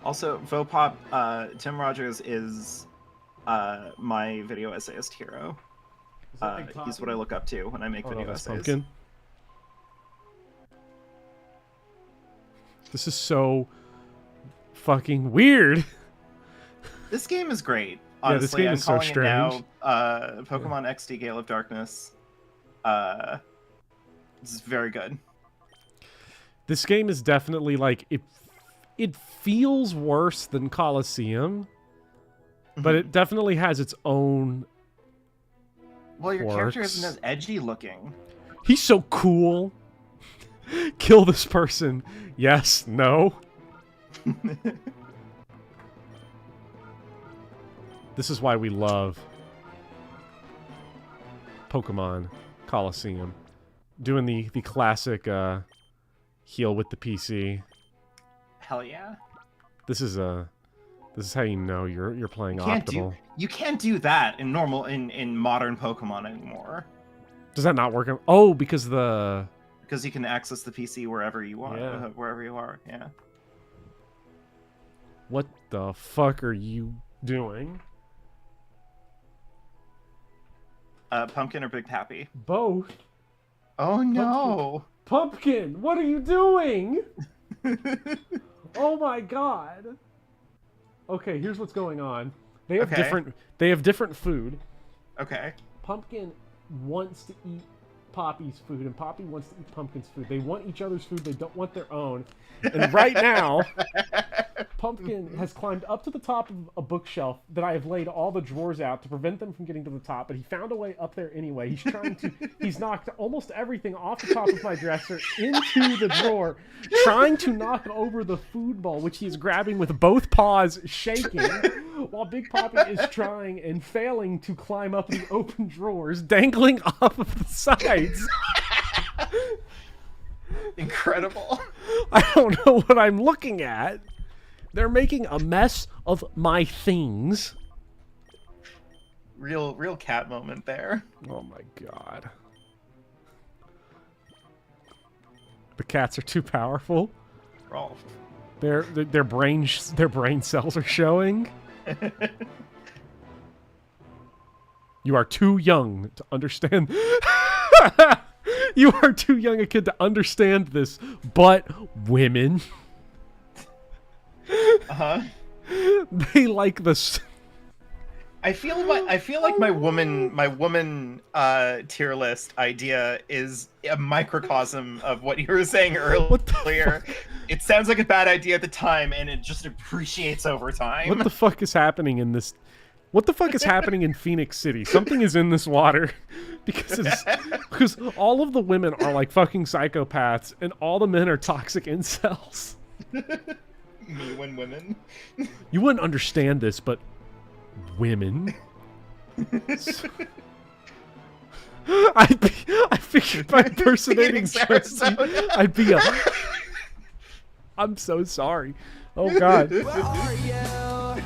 Also, Vopop, Tim Rogers is my video essayist hero. He's what I look up to when I make video essays. Pumpkin. This is so fucking weird. This game is great. Honestly, this game is so strange. It now, Pokemon XD Gale of Darkness. This is very good. This game is definitely like it feels worse than Colosseum, but it definitely has its own. Well, your character isn't as edgy looking. He's so cool. Kill this person. Yes. No. This is why we love Pokemon Colosseum. Doing the classic heal with the PC. Hell yeah. This is how you know you're playing optimal. You can't do that in modern Pokemon anymore. Does that not work? Oh, because you can access the PC wherever you want, wherever you are. Yeah. What the fuck are you doing? Pumpkin or Big Pappy? Both. Oh no. Pumpkin, what are you doing? Oh my god. Okay, here's what's going on. They have different food. Okay. Pumpkin wants to eat Poppy's food, and Poppy wants to eat Pumpkin's food. They want each other's food. They don't want their own. And right now, Pumpkin has climbed up to the top of a bookshelf that I have laid all the drawers out to prevent them from getting to the top, but he found a way up there anyway. He's knocked almost everything off the top of my dresser into the drawer, trying to knock over the food bowl, which he is grabbing with both paws, shaking, while Big Poppy is trying and failing to climb up the open drawers, dangling off of the sides. Incredible. I don't know what I'm looking at. They're making a mess of my things. Real cat moment there. Oh my god. The cats are too powerful. Rolf. Their brain cells are showing. You are too young to understand. You are too young a kid to understand this, but women. They like this. I feel like my woman tier list idea is a microcosm of what you were saying earlier. It sounds like a bad idea at the time, and it just appreciates over time. What the fuck is happening in this? What the fuck is happening in Phoenix City? Something is in this water because all of the women are like fucking psychopaths, and all the men are toxic incels. Me when women. You wouldn't understand this, but women. I figured by impersonating Justin, I'd be a. I'm so sorry. Oh god. Where are you?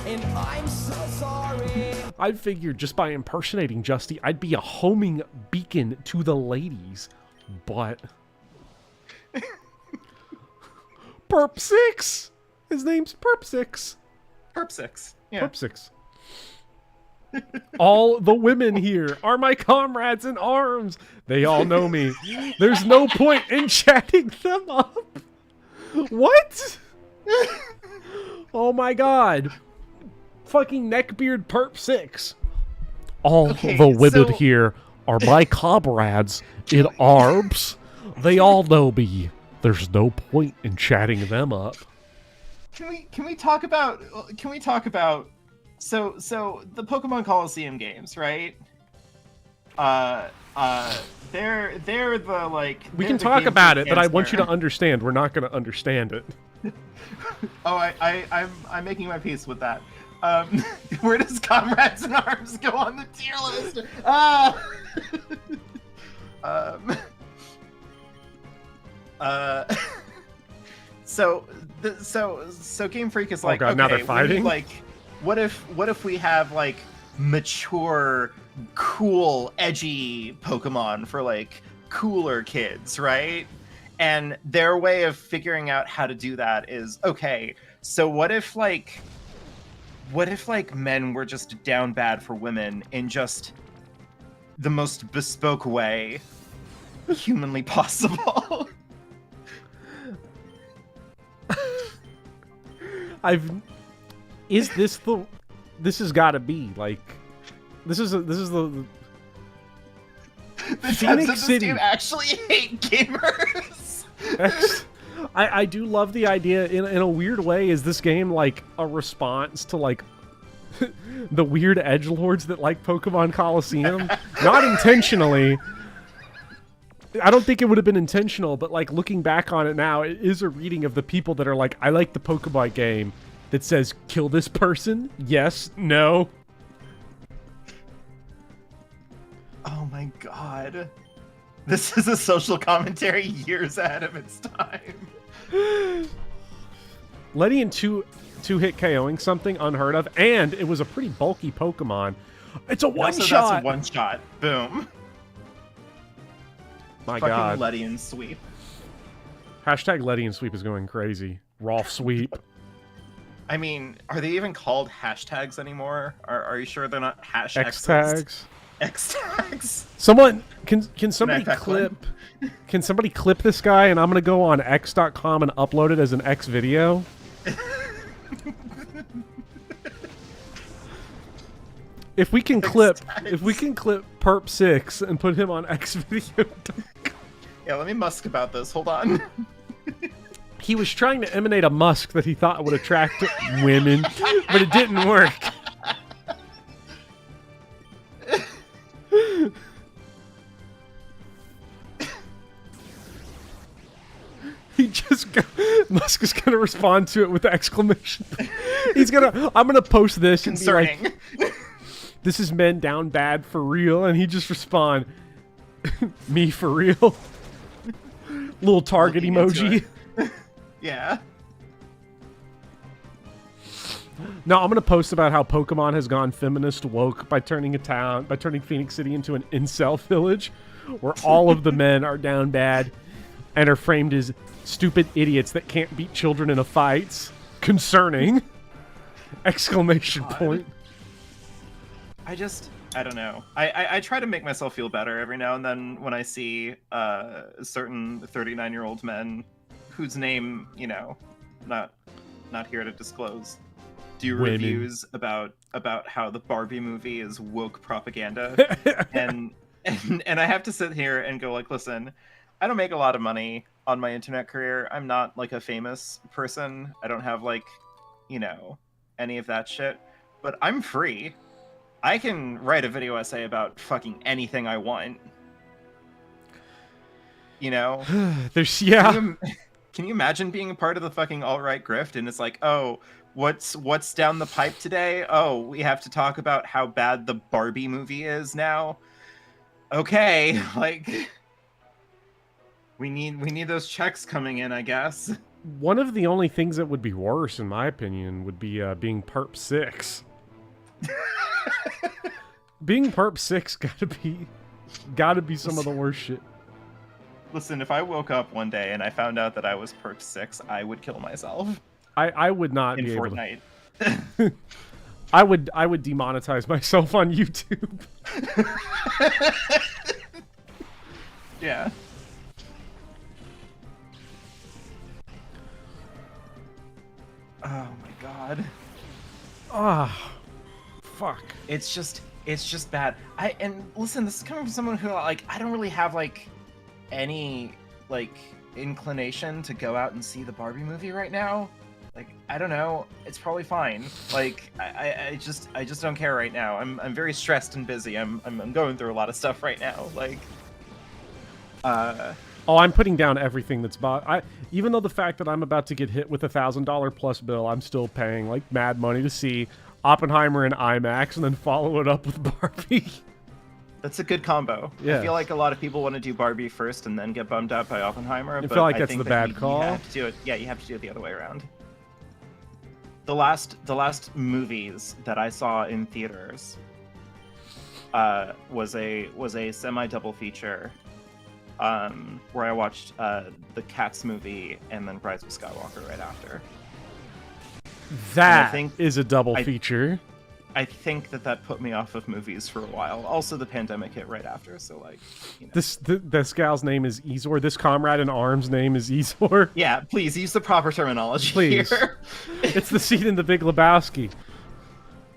And I'm so sorry. I figured just by impersonating Justy, I'd be a homing beacon to the ladies, but Perp 6. His name's Perp 6. Perp 6. Yeah. Perp 6. All the women here are my comrades in arms. They all know me. There's no point in chatting them up. What? Oh my god. Fucking neckbeard Perp 6. All the women here are my comrades in arms. They all know me. There's no point in chatting them up. Can we talk about so the Pokemon Colosseum games, right? They're the like. We can talk about it, but I want you to understand. We're not going to understand it. Oh, I'm making my peace with that. Where does Comrades in Arms go on the tier list? So Game Freak is like, oh god, now they're fighting. What if we have like mature, cool, edgy Pokemon for like cooler kids, right? And their way of figuring out how to do that is, okay, so what if men were just down bad for women in just the most bespoke way humanly possible? This has got to be like, this is the Phoenix City. You actually hate gamers. I do love the idea in a weird way. Is this game like a response to like the weird edgelords that like Pokemon Colosseum? Not intentionally. I don't think it would have been intentional, but like looking back on it now, it is a reading of the people that are like, I like the Pokemon game that says kill this person. Yes, no. Oh my god. This is a social commentary years ahead of its time. Letty and two-hit KOing something unheard of, and it was a pretty bulky Pokemon. It's a one-shot. That's a one-shot. Boom. My Fucking god. Letty and sweep. Hashtag Letty and sweep is going crazy. Rolf sweep. I mean, are they even called hashtags anymore? Are you sure they're not hash X X's? tags. X tags. Someone can somebody Can I clip can somebody clip this guy, and I'm gonna go on x.com and upload it as an X video. If we can clip Perp 6 and put him on X video. Yeah, let me musk about this. Hold on. He was trying to emanate a musk that he thought would attract women, but it didn't work. He just Musk is gonna respond to it with the exclamation. I'm gonna post this and Concerning. be like, "This is men down bad for real," and he just respond, "Me for real." Little target Looking into emoji. Yeah. No, I'm gonna post about how Pokemon has gone feminist woke by turning Phoenix City into an incel village, where all of the men are down bad and are framed as stupid idiots that can't beat children in a fight. Concerning! Exclamation point. I don't know. I try to make myself feel better every now and then when I see certain 39-year-old men whose name, not here to disclose, do Women. reviews about how the Barbie movie is woke propaganda. and I have to sit here and go like, listen, I don't make a lot of money on my internet career. I'm not like a famous person. I don't have like, any of that shit. But I'm free. I can write a video essay about fucking anything I want. There's Can you imagine being a part of the fucking alt-right grift and it's like, oh, what's down the pipe today? Oh, we have to talk about how bad the Barbie movie is now. Okay, like we need those checks coming in, I guess. one of the only things that would be worse, in my opinion, would be being Perp 6. Being Perp 6 gotta be some of the worst shit. Listen, if I woke up one day and I found out that I was Perp 6, I would kill myself. I would not in be able Fortnite. to. I would demonetize myself on YouTube. Yeah. Oh my god. Ah, fuck. It's just bad. And listen, this is coming from someone who I don't really have any inclination to go out and see the Barbie movie right now. I don't know. It's probably fine. I just don't care right now. I'm very stressed and busy. I'm going through a lot of stuff right now. Oh, I'm putting down everything that's bought. Even though the fact that I'm about to get hit with $1,000 plus bill, I'm still paying mad money to see Oppenheimer in IMAX and then follow it up with Barbie. That's a good combo. Yeah. I feel like a lot of people want to do Barbie first and then get bummed out by Oppenheimer. I but feel like I that's think the that bad call. You have to do it. Yeah, you have to do it the other way around. The last movies that I saw in theaters was a semi double feature, where I watched the Cats movie and then Rise of Skywalker right after. That is a double feature. I think that put me off of movies for a while. Also, the pandemic hit right after, so This gal's name is Ezor. This comrade in arms' name is Ezor. Yeah, please use the proper terminology Please. here. It's the scene in The Big Lebowski.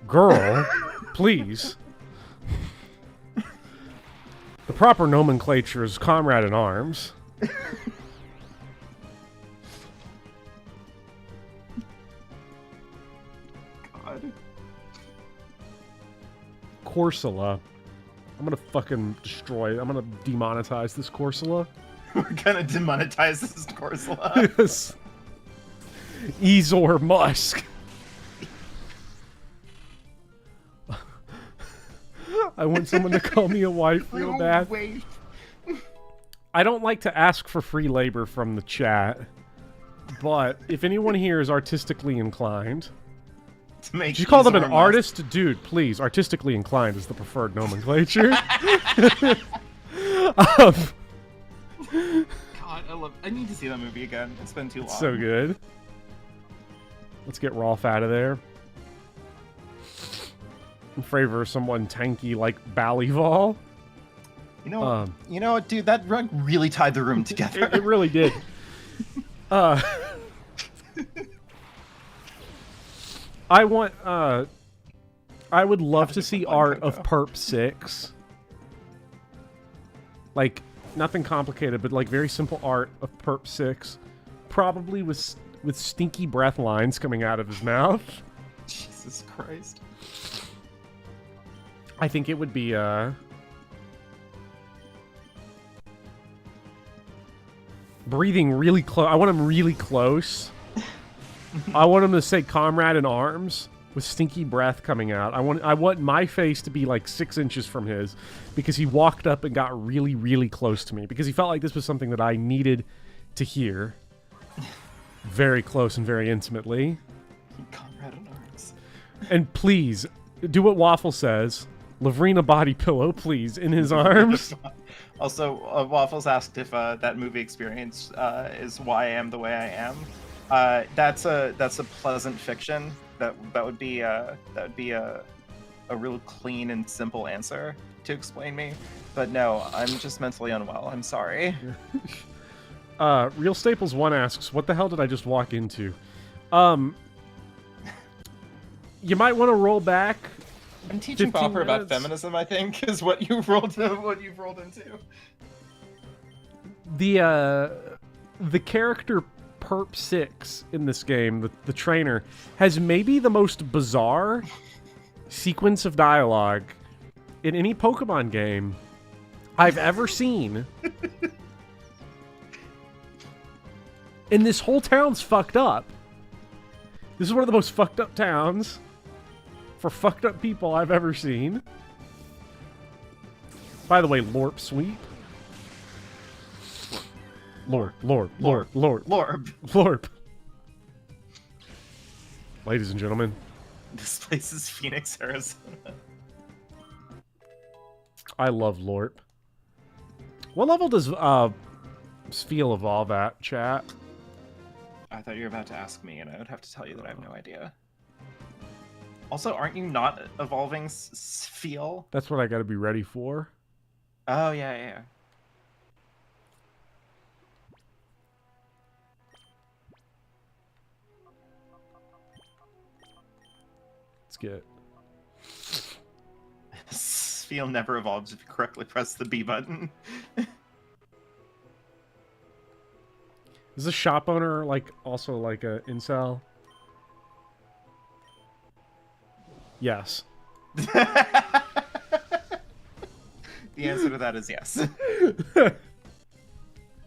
Girl, please. The proper nomenclature is comrade in arms. God. Corsola. I'm gonna fucking destroy it. I'm gonna demonetize this Corsola. We're gonna demonetize this Corsola. Yes. Ezor Musk. I want someone to call me a wife real bad. Wait. I don't like to ask for free labor from the chat, but if anyone here is artistically inclined, To make did you call them an Ezor Musk- artist? Dude, please. Artistically inclined is the preferred nomenclature. God, I need to see that movie again. It's been too long. So good. Let's get Rolf out of there. In favor of someone tanky like Ballyval. You know what, dude? That rug really tied the room together. It really did. I want. I would love to see art of Perp 6. Like, nothing complicated, but like very simple art of Perp 6. Probably with stinky breath lines coming out of his mouth. Jesus Christ. I think it would be, breathing really close. I want him really close. I want him to say "comrade in arms" with stinky breath coming out. I want my face to be like 6 inches from his, because he walked up and got really, really close to me, because he felt like this was something that I needed to hear. Very close and very intimately. Comrade in arms. And please, do what Waffle says. Lavrina body pillow, please, in his arms. Also, Waffles asked if that movie experience is why I am the way I am. That's a pleasant fiction. That would be a real clean and simple answer to explain me. But no, I'm just mentally unwell. I'm sorry. Real Staples 1 asks, what the hell did I just walk into? You might want to roll back. I'm teaching 15 Popper about minutes. feminism, I think, is what you've rolled into. The character Perp 6 in this game, the trainer, has maybe the most bizarre sequence of dialogue in any Pokemon game I've ever seen. And this whole town's fucked up. This is one of the most fucked up towns for fucked up people I've ever seen. By the way, Lorp sweep. Lorp. Ladies and gentlemen. This place is Phoenix, Arizona. I love Lorp. What level does Spheal evolve at, chat? I thought you were about to ask me, and I would have to tell you that I have no idea. Also, aren't you not evolving Spheal? That's what I gotta be ready for. Oh, yeah. Let's get... Spheal never evolves if you correctly press the B button. Is the shop owner also like a incel? Yes. The answer to that is yes.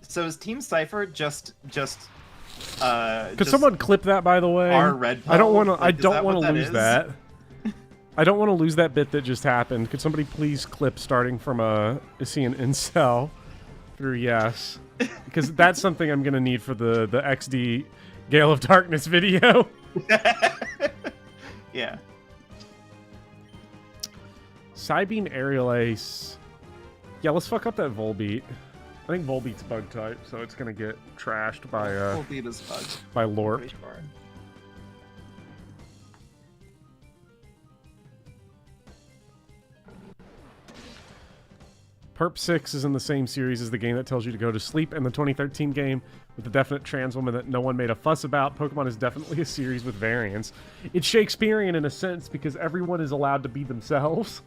So is Team Cypher just Could someone clip that, by the way? our red I don't pill? want to. I Like, is don't that want what to that lose is? that. I don't want to lose that bit that just happened. Could somebody please clip starting from is he an incel through yes? Because that's something I'm gonna need for the XD Gale of Darkness video. Yeah. Psybeam Aerial Ace. Yeah, let's fuck up that Volbeat. I think Volbeat's bug type, so it's gonna get trashed by Volbeat is bug. by Lorp. Pretty sure. Perp 6 is in the same series as the game that tells you to go to sleep, and the 2013 game with the definite trans woman that no one made a fuss about. Pokemon is definitely a series with variants. It's Shakespearean in a sense because everyone is allowed to be themselves.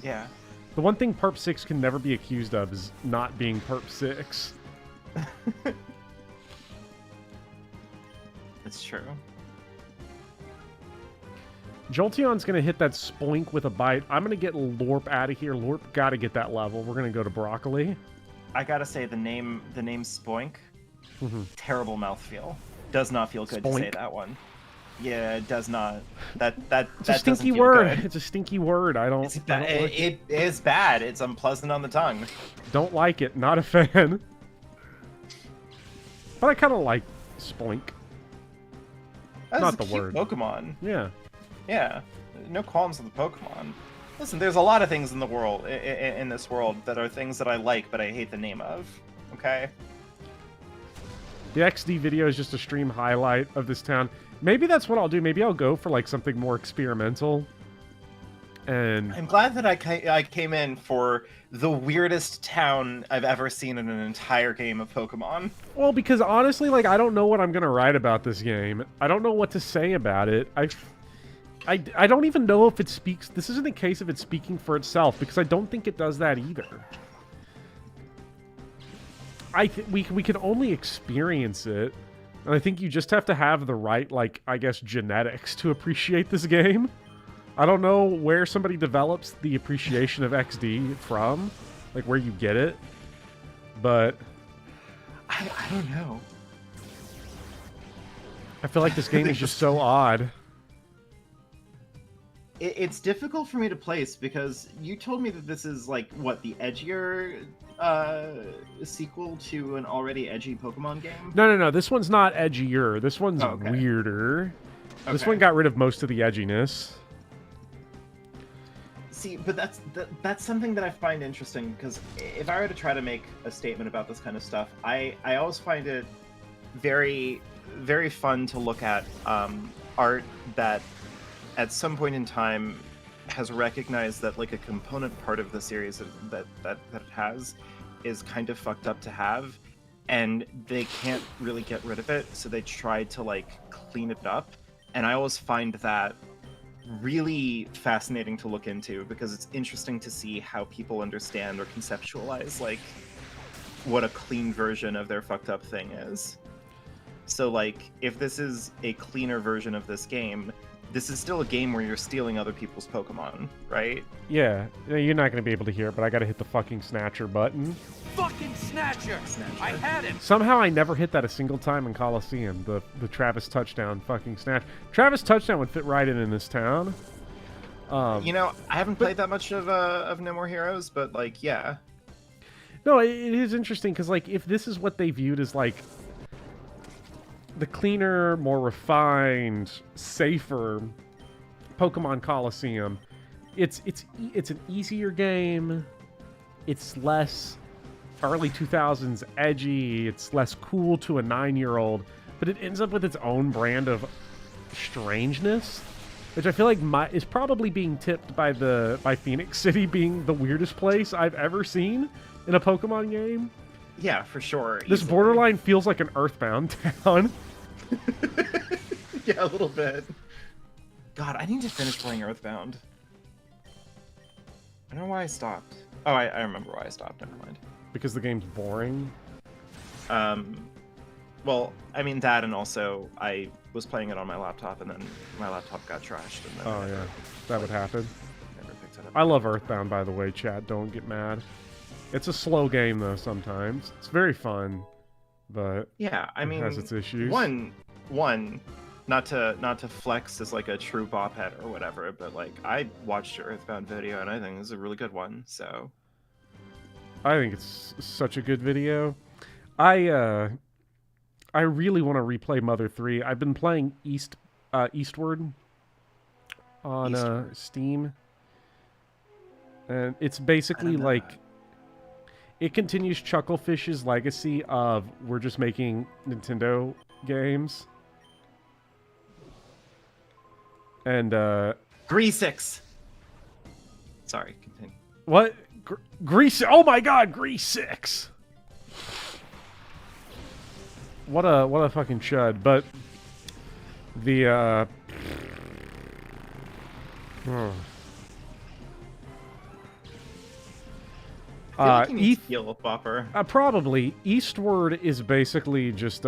Yeah. The one thing Perp 6 can never be accused of is not being Perp 6. It's true. Jolteon's going to hit that Spoink with a bite. I'm going to get Lorp out of here. Lorp got to get that level. We're going to go to Broccoli. I gotta say, the name Spoink, terrible mouthfeel. Does not feel good to say Spoink. that one. Yeah, it does not. That It's a doesn't stinky feel word. good. It's a stinky word. I don't, It's I don't like it is bad. It's unpleasant on the tongue. Don't like it. Not a fan. But I kind of like Spoink. That's Not a the cute word. Pokemon. Yeah. Yeah, no qualms with the Pokemon. Listen, there's a lot of things in the world, in this world, that are things that I like, but I hate the name of. Okay. The XD video is just a stream highlight of this town. Maybe that's what I'll do. Maybe I'll go for like something more experimental. And I'm glad that I came in for the weirdest town I've ever seen in an entire game of Pokemon. well, because honestly, like I don't know what I'm gonna write about this game. I don't know what to say about it. I don't even know if it speaks. This isn't a case of it speaking for itself because I don't think it does that either. We can only experience it, and I think you just have to have the right, like, I guess, genetics to appreciate this game. I don't know where somebody develops the appreciation of XD from, like where you get it, but I don't know. I feel like this game is just so odd. It's difficult for me to place because you told me that this is like what, the edgier sequel to an already edgy Pokemon game. No. This one's not edgier. This one's Oh, okay. weirder. This Okay. one got rid of most of the edginess. See, but that's something that I find interesting because if I were to try to make a statement about this kind of stuff, I always find it very, very fun to look at art that at some point in time has recognized that like a component part of the series that it has is kind of fucked up to have, and they can't really get rid of it, so they try to like clean it up. And I always find that really fascinating to look into because it's interesting to see how people understand or conceptualize like what a clean version of their fucked up thing is. So like if this is a cleaner version of this game, this is still a game where you're stealing other people's Pokemon, right? Yeah, you're not going to be able to hear it, but I got to hit the fucking Snatcher button. Fucking Snatcher! I had him! Somehow I never hit that a single time in Colosseum, the Travis touchdown fucking Snatch. Travis touchdown would fit right in this town. You know, I haven't played that much of No More Heroes, but like, yeah. No, it is interesting because like if this is what they viewed as like the cleaner, more refined, safer Pokemon Colosseum, it's an easier game. It's less early 2000s edgy. It's less cool to a 9-year-old, but it ends up with its own brand of strangeness, which I feel like is probably being tipped by Phoenix City being the weirdest place I've ever seen in a Pokemon game. Yeah, for sure. This easily. borderline feels like an Earthbound town. Yeah, a little bit. God, I need to finish playing Earthbound. I don't know why I stopped. Oh, I remember why I stopped. Never mind. Because the game's boring. Well, I mean that, and also I was playing it on my laptop, and then my laptop got trashed, and then Oh yeah, that would happen. never picked it up. I love Earthbound, by the way, chat. Don't get mad. It's a slow game though. Sometimes it's very fun, but Yeah, I mean, it has its issues. One, not to flex as like a true bophead or whatever, but like I watched your Earthbound video, and I think it's a really good one. So I think it's such a good video. I really want to replay Mother 3. I've been playing Eastward on Eastward. Steam. And it's basically know like that. it continues Chucklefish's legacy of we're just making Nintendo games. And Grease. Sorry, continue. what? Grease? Oh my God, Grease 6. What a fucking chud. But the I feel like you need to heal up, Bopper. probably Eastward is basically just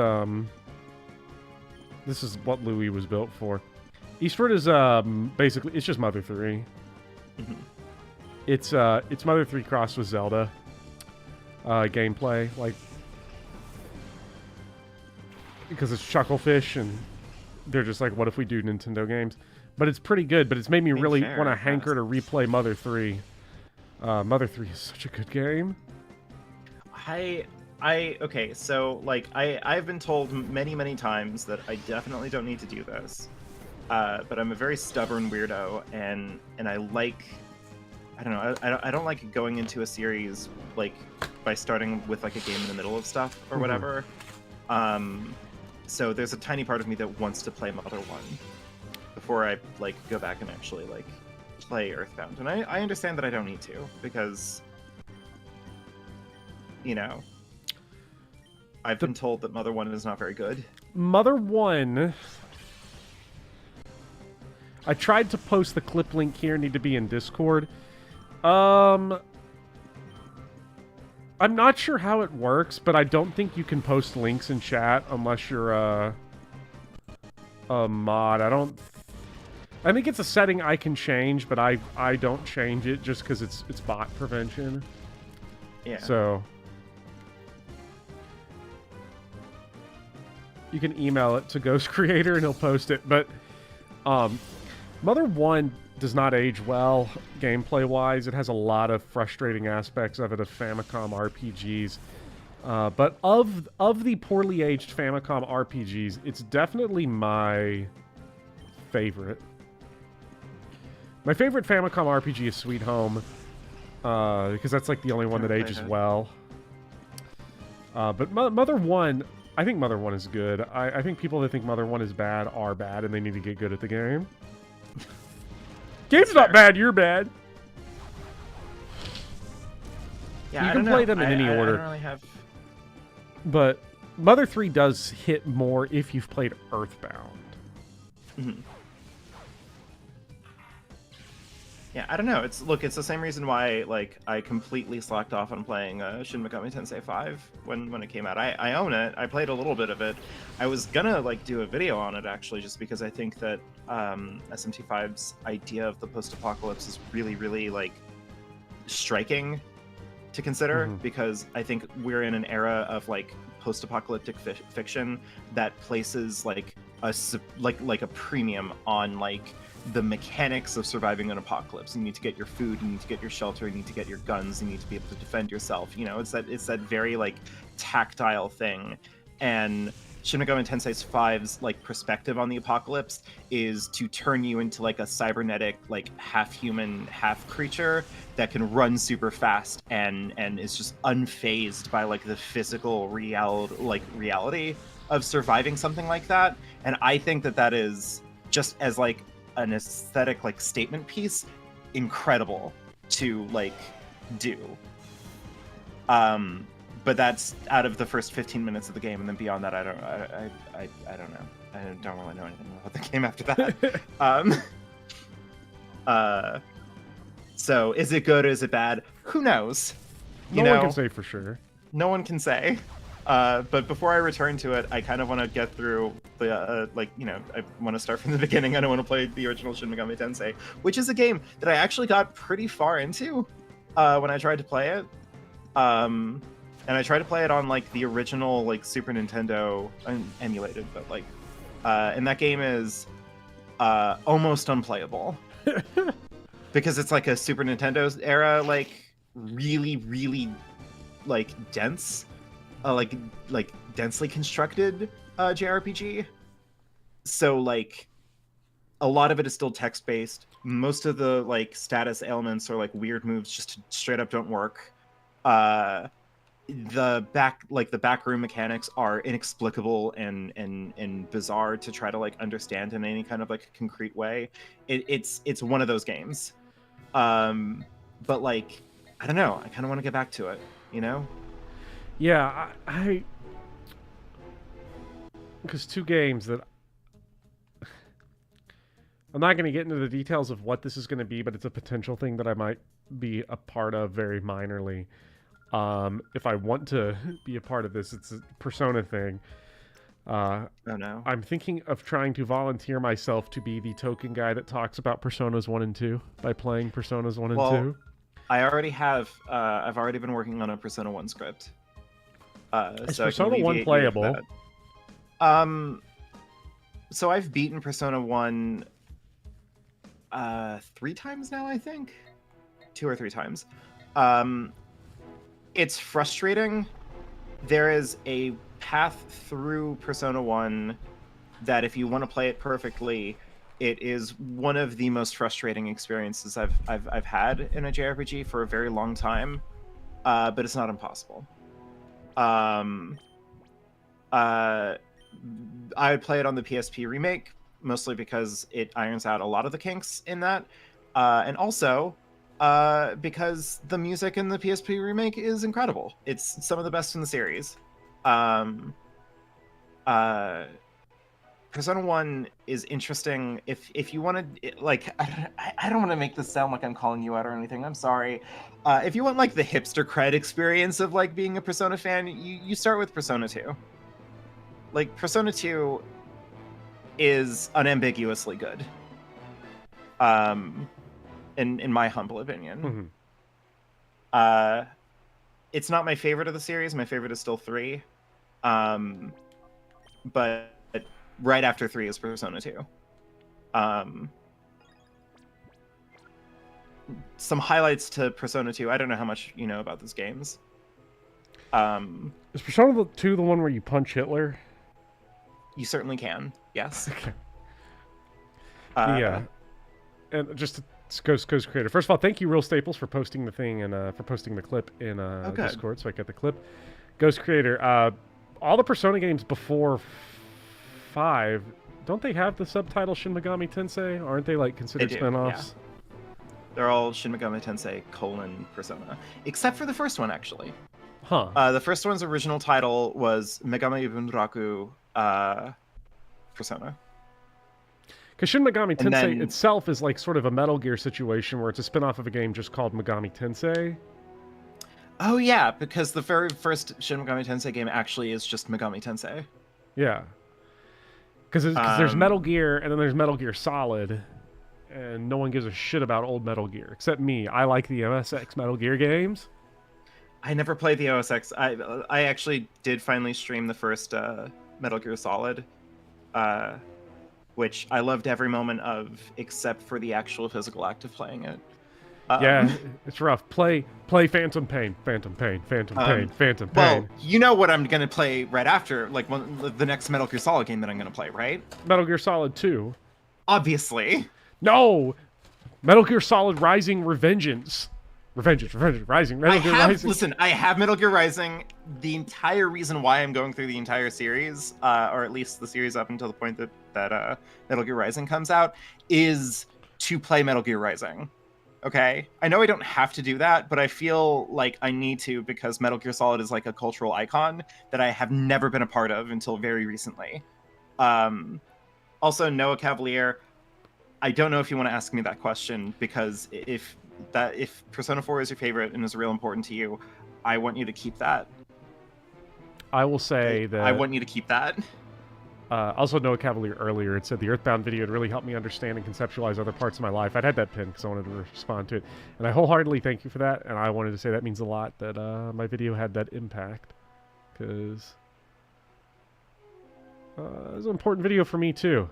this is what Louis was built for. Eastward is basically it's just Mother 3. Mhm. It's Mother 3 crossed with Zelda gameplay, like because it's Chucklefish and they're just like, what if we do Nintendo games? But it's pretty good. But it's made me really want to hanker to replay Mother 3. Mother 3 is such a good game. Okay, so like I've been told many times that I definitely don't need to do this, but I'm a very stubborn weirdo, and I like, I don't know, I don't like going into a series like by starting with like a game in the middle of stuff or whatever. So there's a tiny part of me that wants to play Mother 1 before I like go back and actually like play Earthbound, and I understand that I don't need to, because you know, I've been told that Mother 1 is not very good. Mother 1... I tried to post the clip link here, need to be in Discord. I'm not sure how it works, but I don't think you can post links in chat unless you're a mod. I think it's a setting I can change, but I don't change it just because it's bot prevention. Yeah. So you can email it to Ghost Creator and he'll post it. But Mother 1 does not age well gameplay wise. It has a lot of frustrating aspects of it of Famicom RPGs. But of the poorly aged Famicom RPGs, it's definitely my favorite. My favorite Famicom RPG is Sweet Home, because that's like the only one that ages well. But Mother 1, I think Mother 1 is good. I think people that think Mother 1 is bad are bad, and they need to get good at the game. Game's not bad, you're bad. Yeah, you can play them in any order. I don't really have... But Mother 3 does hit more if you've played Earthbound. Mm-hmm. Yeah, I don't know. It's the same reason why like I completely slacked off on playing Shin Megami Tensei 5 when it came out. I own it. I played a little bit of it. I was gonna like do a video on it actually, just because I think that SMT5's idea of the post-apocalypse is really like striking to consider, because I think we're in an era of like post-apocalyptic fiction that places like a premium on like the mechanics of surviving an apocalypse. You need to get your food, you need to get your shelter, you need to get your guns, you need to be able to defend yourself. You know, it's that very like tactile thing. And Shin Megami Tensei 5's like perspective on the apocalypse is to turn you into like a cybernetic, like half human, half creature that can run super fast and is just unfazed by like the physical reality of surviving something like that. And I think that is just as like an aesthetic like statement piece incredible to like do. But that's out of the first 15 minutes of the game, and then beyond that I don't know. I don't really know anything about the game after that. So is it good or is it bad? Who knows? No one can say for sure. No one can say. But before I return to it, I kind of want to get through the, I want to start from the beginning. I don't want to play the original Shin Megami Tensei, which is a game that I actually got pretty far into when I tried to play it. And I tried to play it on, like, the original, like, Super Nintendo emulated, but, like, and that game is almost unplayable. Because it's, like, a Super Nintendo era, like, really, like, dense. Like densely constructed JRPG. So like a lot of it is still text based. Most of the like status ailments or like weird moves just straight up don't work. The backroom mechanics are inexplicable and bizarre to try to like understand in any kind of like concrete way. It's one of those games. But like I don't know. I kind of want to get back to it. You know. Yeah, I because two games that I'm not going to get into the details of what this is going to be, but it's a potential thing that I might be a part of very minorly. If I want to be a part of this, it's a Persona thing. Uh, Oh no. I'm thinking of trying to volunteer myself to be the token guy that talks about Personas 1 and 2 by playing Personas 1 and Well, 2. I already have. I've already been working on a Persona 1 script. Is So I can Persona 1 alleviate you of playable? that. So I've beaten Persona 1 3 times now, I think. 2 or 3 times. It's frustrating. There is a path through Persona 1 that if you want to play it perfectly, it is one of the most frustrating experiences I've had in a JRPG for a very long time. But it's not impossible. I would play it on the PSP remake, mostly because it irons out a lot of the kinks in that. And also because the music in the PSP remake is incredible. It's some of the best in the series. Persona 1 is interesting if you want to, like, I don't want to make this sound like I'm calling you out or anything. I'm sorry. If you want, like, the hipster cred experience of, like, being a Persona fan, you start with Persona 2. Like, Persona 2 is unambiguously good. In my humble opinion. Mm-hmm. It's not my favorite of the series. My favorite is still 3. But right after 3 is Persona 2. Some highlights to Persona 2. I don't know how much you know about those games. Is Persona 2 the one where you punch Hitler? You certainly can. Yes. Okay. Yeah. And just Ghost Creator. First of all, thank you, Real Staples, for posting the thing and for posting the clip in Discord, so I get the clip. Ghost Creator. All the Persona games before 5, don't they have the subtitle Shin Megami Tensei? Aren't they like considered spin-offs? Yeah. They're all Shin Megami Tensei : Persona, except for the first one, actually. Huh. The first one's original title was Megami Bunraku Persona. Because Shin Megami Tensei then, itself is like sort of a Metal Gear situation where it's a spin-off of a game just called Megami Tensei. Oh yeah, because the very first Shin Megami Tensei game actually is just Megami Tensei. Yeah. Because there's Metal Gear and then there's Metal Gear Solid, and no one gives a shit about old Metal Gear except me. I like the MSX Metal Gear games. I never played the OSX. I actually did finally stream the first Metal Gear Solid, which I loved every moment of, except for the actual physical act of playing it. Yeah, it's rough. Play Phantom Pain, Phantom Pain, Phantom Pain, Phantom Pain. Well, you know what I'm gonna play right after, like the next Metal Gear Solid game that I'm gonna play, right? Metal Gear Solid 2. Obviously. No! Metal Gear Solid Rising Revengeance. Revengeance, Rising, Metal Gear Rising. Listen, I have Metal Gear Rising. The entire reason why I'm going through the entire series, or at least the series up until the point that Metal Gear Rising comes out, is to play Metal Gear Rising. Okay? I know I don't have to do that, but I feel like I need to because Metal Gear Solid is like a cultural icon that I have never been a part of until very recently. Also, Noah Cavalier, I don't know if you want to ask me that question, because if Persona 4 is your favorite and is real important to you, I want you to keep that. I will say that... I want you to keep that. Also, Noah Cavalier earlier had said the Earthbound video had really helped me understand and conceptualize other parts of my life. I'd had that pinned because I wanted to respond to it. And I wholeheartedly thank you for that. And I wanted to say that means a lot that my video had that impact. Because it was an important video for me, too.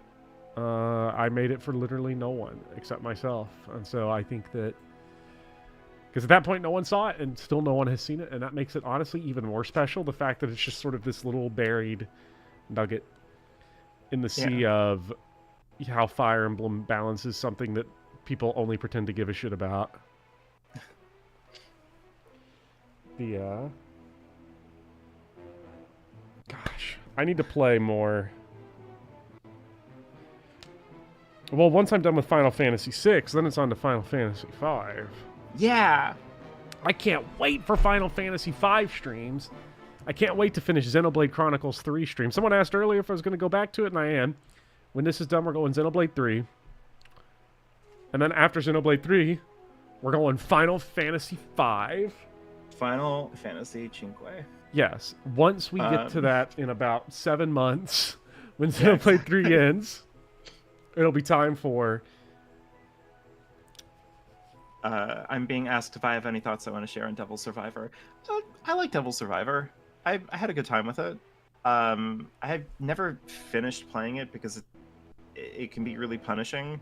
I made it for literally no one except myself. And so I think that... Because at that point, no one saw it, and still no one has seen it. And that makes it, honestly, even more special. The fact that it's just sort of this little buried nugget in the sea of how Fire Emblem balances something that people only pretend to give a shit about. Gosh. I need to play more. Well, once I'm done with Final Fantasy VI, then it's on to Final Fantasy V. Yeah. I can't wait for Final Fantasy V streams. I can't wait to finish Xenoblade Chronicles 3 stream. Someone asked earlier if I was going to go back to it, and I am. When this is done, we're going Xenoblade 3. And then after Xenoblade 3, we're going Final Fantasy 5. Final Fantasy 5. Yes. Once we get to that in about 7 months, when Xenoblade 3 ends, it'll be time for... I'm being asked if I have any thoughts I want to share on Devil Survivor. I like Devil Survivor. I had a good time with it. I have never finished playing it because it can be really punishing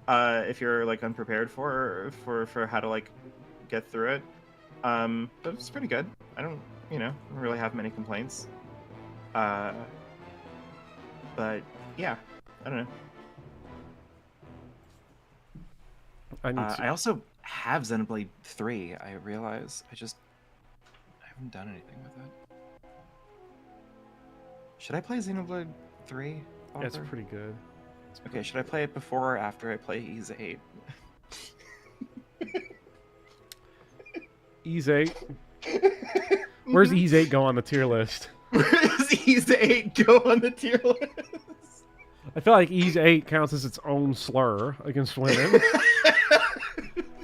if you're like unprepared for how to like get through it. But it's pretty good. I don't really have many complaints. But yeah, I don't know. I also have Xenoblade 3, I realize. I haven't done anything with it. Should I play Xenoblade 3? Yeah, it's pretty good. Okay, should I play it before or after I play Ys 8? Ys 8? Where's Ys 8 go on the tier list? Where does Ys 8 go on the tier list? I feel like Ys 8 counts as its own slur against women.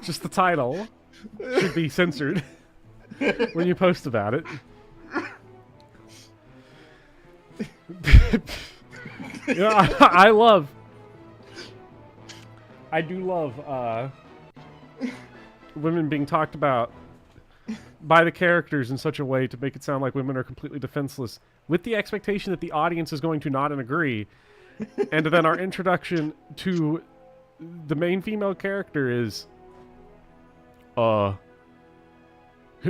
Just the title should be censored when you post about it. I do love women being talked about by the characters in such a way to make it sound like women are completely defenseless, with the expectation that the audience is going to nod and agree. And then our introduction to the main female character is,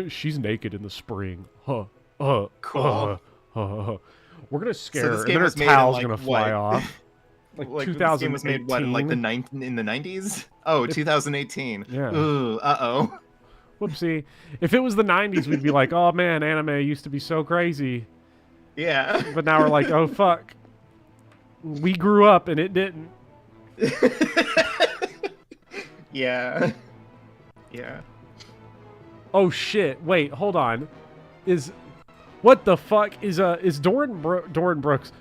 she's naked in the spring. Cool. We're gonna scare her, and then her towel's gonna fly off. Like 2018. This game was made what, in like in the 90s? Oh, 2018. Yeah. Ooh, uh-oh. Whoopsie. If it was the 90s, we'd be like, oh man, anime used to be so crazy. Yeah. But now we're like, oh fuck. We grew up and it didn't. Yeah. Yeah. Oh shit. Wait, hold on. What the fuck is Doran Brooks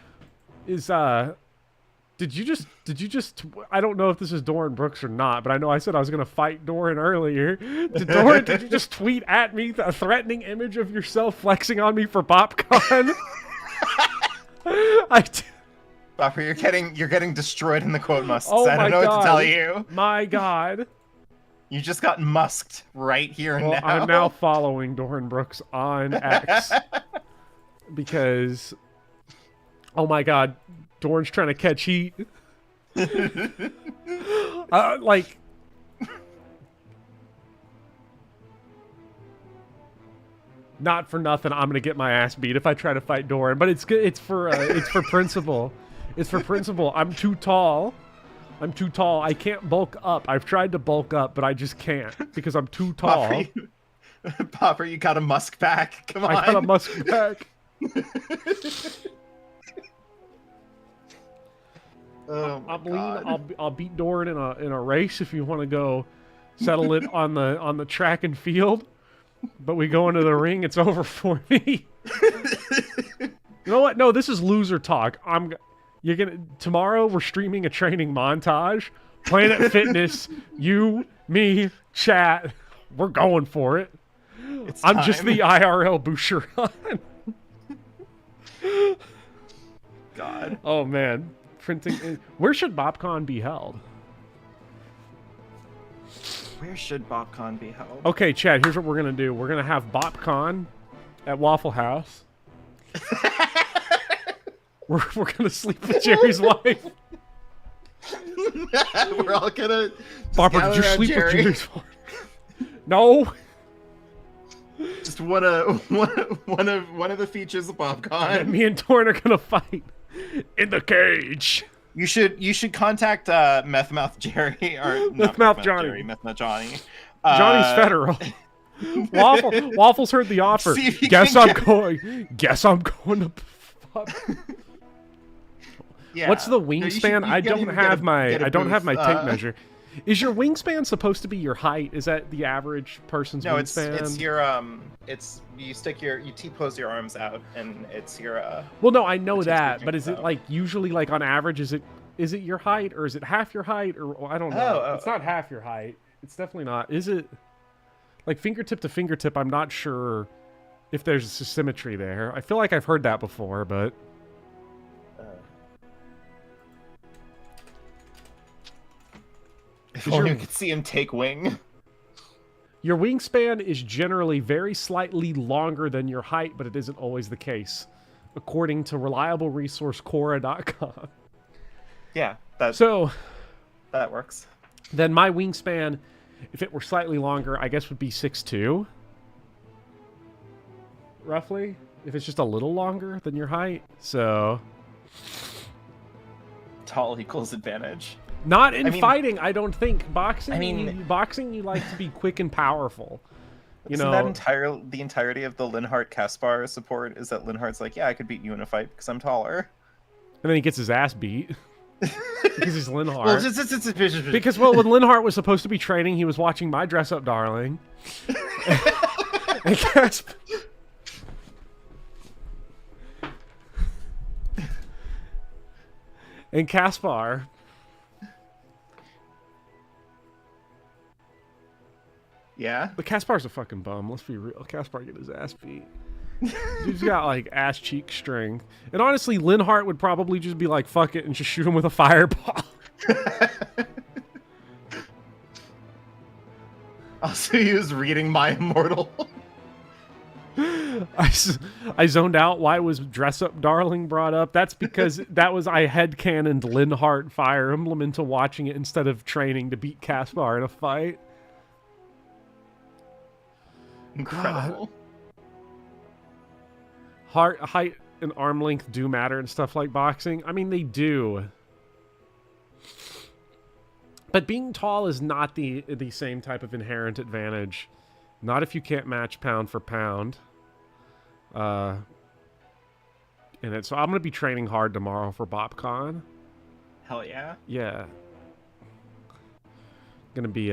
did you just I don't know if this is Doran Brooks or not, but I know I said I was going to fight Doran earlier. Did you just tweet at me a threatening image of yourself flexing on me for BopCon? Bopper, you're getting destroyed in the quote musks. Oh I don't know what to tell you. My god. You just got musked right here and now. I'm now following Doran Brooks on X because, oh my god, Doran's trying to catch heat. Not for nothing, I'm gonna get my ass beat if I try to fight Doran, but it's good. It's for principle. It's for principle. I'm too tall. I can't bulk up. I've tried to bulk up, but I just can't because I'm too tall. Popper, you got a musk pack. Come on. I got a musk pack. I'm lean. I'll beat Doran in a race if you want to go settle it on the track and field. But we go into the ring, it's over for me. You know what? No, this is loser talk. Tomorrow we're streaming a training montage. Planet Fitness, you, me, chat. We're going for it. I'm just the IRL Boucheron. God. Oh man. Printing. Where should BopCon be held? Where should BopCon be held? Okay, Chad, here's what we're going to do. We're going to have BopCon at Waffle House. We're going to sleep with Jerry's wife. We're all going to Barbara, did you sleep with Jerry's wife? No. Just one of the features of BopCon. Me and Torn are going to fight in the cage. You should contact Meth Mouth Jerry or Meth Mouth Johnny. Jerry, Meth Mouth Johnny. Johnny's federal. Waffles heard the offer. Guess I'm going to. Yeah. What's the wingspan? I don't have my tape measure. Is your wingspan supposed to be your height? Is that the average person's wingspan? No, it's your you T-pose your arms out and it's your Well, no, I know that, but is it like usually like on average is it your height or is it half your height or I don't know. It's not half your height. It's definitely not. Is it like fingertip to fingertip? I'm not sure if there's a symmetry there. I feel like I've heard that before, but If only you could see him take wing. your wingspan is generally very slightly longer than your height, but it isn't always the case, according to reliable resource Quora.com. Yeah, that works. Then my wingspan, if it were slightly longer, I guess would be 6'2", roughly. If it's just a little longer than your height, so Tall equals advantage. not in fighting. I don't think boxing. I mean- boxing, you like to be quick and powerful. You Isn't know, that the entirety of the Linhardt Caspar support is that Linhardt's like, yeah, I could beat you in a fight because I'm taller. and then he gets his ass beat because he's Linhardt. Well, just Because, well, when Linhardt was supposed to be training, he was watching My Dress Up Darling. And Caspar. Yeah. But Caspar's a fucking bum. Let's be real. Caspar get his ass beat. Dude's got, like, ass cheek strength. And honestly, Linhardt would probably just be like, fuck it, and just shoot him with a fireball. Also, he was reading My Immortal. I zoned out. Why was Dress Up Darling brought up? That's because I headcanoned Linhardt Fire Emblem into watching it instead of training to beat Caspar in a fight. Incredible. Height and arm length do matter and stuff like boxing. I mean, they do. But being tall is not the same type of inherent advantage. Not if you can't match pound for pound. So I'm going to be training hard tomorrow for BopCon. Hell yeah. Yeah. Gonna be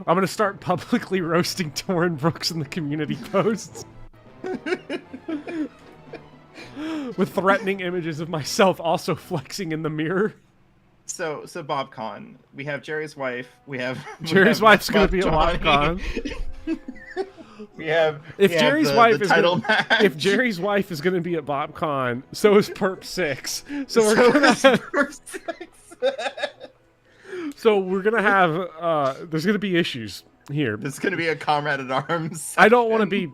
I'm gonna start publicly roasting Torrin Brooks in the community posts. With threatening images of myself also flexing in the mirror. So BobCon, we have Jerry's wife. Jerry's wife's gonna be at Johnny. BobCon. If Jerry's wife is gonna be at BobCon, so is Perp 6. So we're gonna have there's gonna be issues here. There's gonna be a comrade at arms. I don't want to be.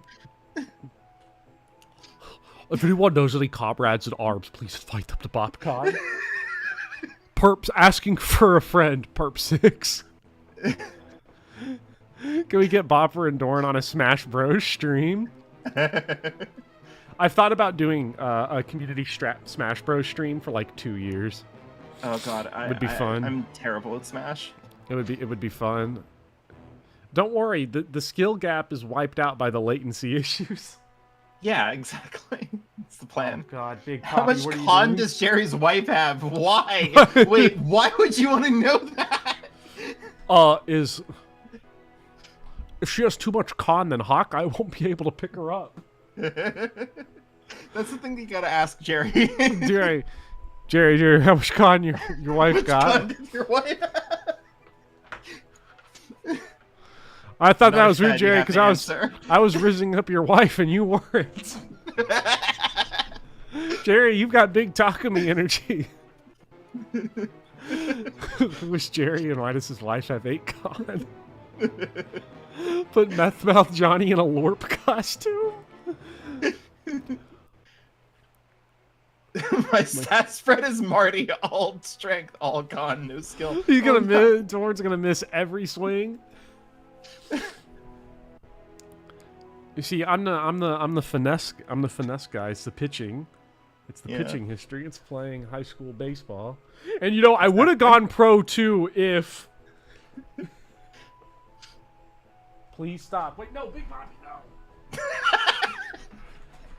If anyone knows any comrades at arms, please fight them to BopCon. Perp's asking for a friend. Perp 6. Can we get Bopper and Dorn on a Smash Bros stream? I've thought about doing a community Smash Bros stream for like 2 years. Oh god, it would be fun. I'm terrible at Smash. It would be fun. Don't worry, the skill gap is wiped out by the latency issues. Yeah, exactly. That's the plan. Oh god, Big How Poppy, much con does Jerry's wife have? Why? Wait, why would you want to know that? If she has too much con, then Hawkeye won't be able to pick her up. That's the thing that you gotta ask Jerry. Jerry, how much con your wife got? Con did your wife have? I thought that was weird, You Jerry, have because to I was rizzing up your wife and you weren't. Jerry, you've got big Takumi energy. Wish Jerry and Midas' wife have 8 con. Put Meth Mouth Johnny in a LORP costume. My stat spread is Marty, all strength, all con, no skill. He's gonna miss. Dorn's gonna miss every swing. You see, I'm the finesse guy. It's the pitching. It's the pitching history. It's playing high school baseball. And you know, I would have gone pro too if. Please stop. Wait, no, Big Bobby, no.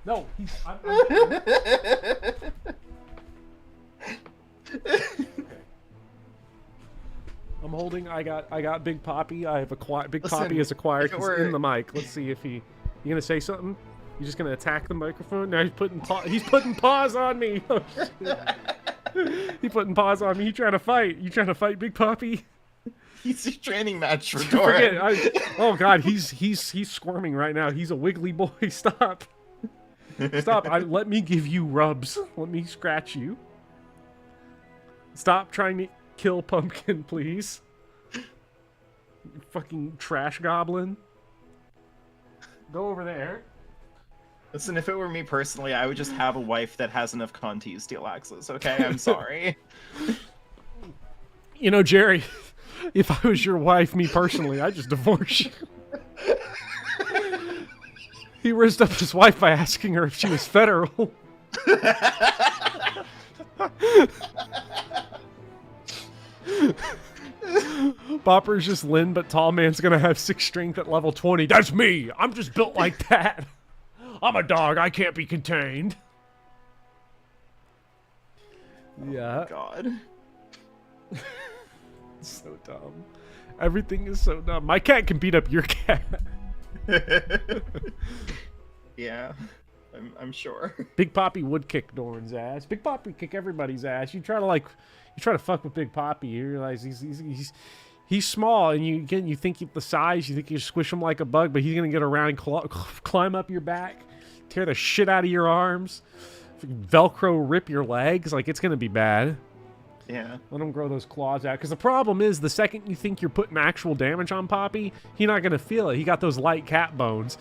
No, he's. I'm holding. I got Big Poppy. I have Big Poppy is acquired. He's in the mic. Let's see if he. You gonna say something? You just gonna attack the microphone? Now he's putting paws on me. Oh, shit. He putting paws on me. You trying to fight? You trying to fight, Big Poppy? He's a training match for Forget, Doran. oh god, he's squirming right now. He's a wiggly boy. Stop. Stop. Let me give you rubs. Let me scratch you. Stop trying to kill Pumpkin, please. You fucking trash goblin. Go over there. Listen, if it were me personally, I would just have a wife that has enough con to use steel axes, okay? I'm sorry. You know, Jerry, if I was your wife, me personally, I'd just divorce you. He raised up his wife by asking her if she was federal. Bopper's just Lynn, but tall man's gonna have 6 strength at level 20. That's me! I'm just built like that. I'm a dog, I can't be contained. Yeah. God. So dumb. Everything is so dumb. My cat can beat up your cat. Yeah, I'm sure. Big Poppy would kick Doran's ass. Big Poppy would kick everybody's ass. You try to fuck with Big Poppy, you realize he's small, and you think the size, you think you squish him like a bug, but he's gonna get around and climb up your back, tear the shit out of your arms, Velcro rip your legs. Like, it's gonna be bad. Yeah. Let him grow those claws out. Because the problem is, the second you think you're putting actual damage on Poppy, he's not going to feel it. He got those light cat bones.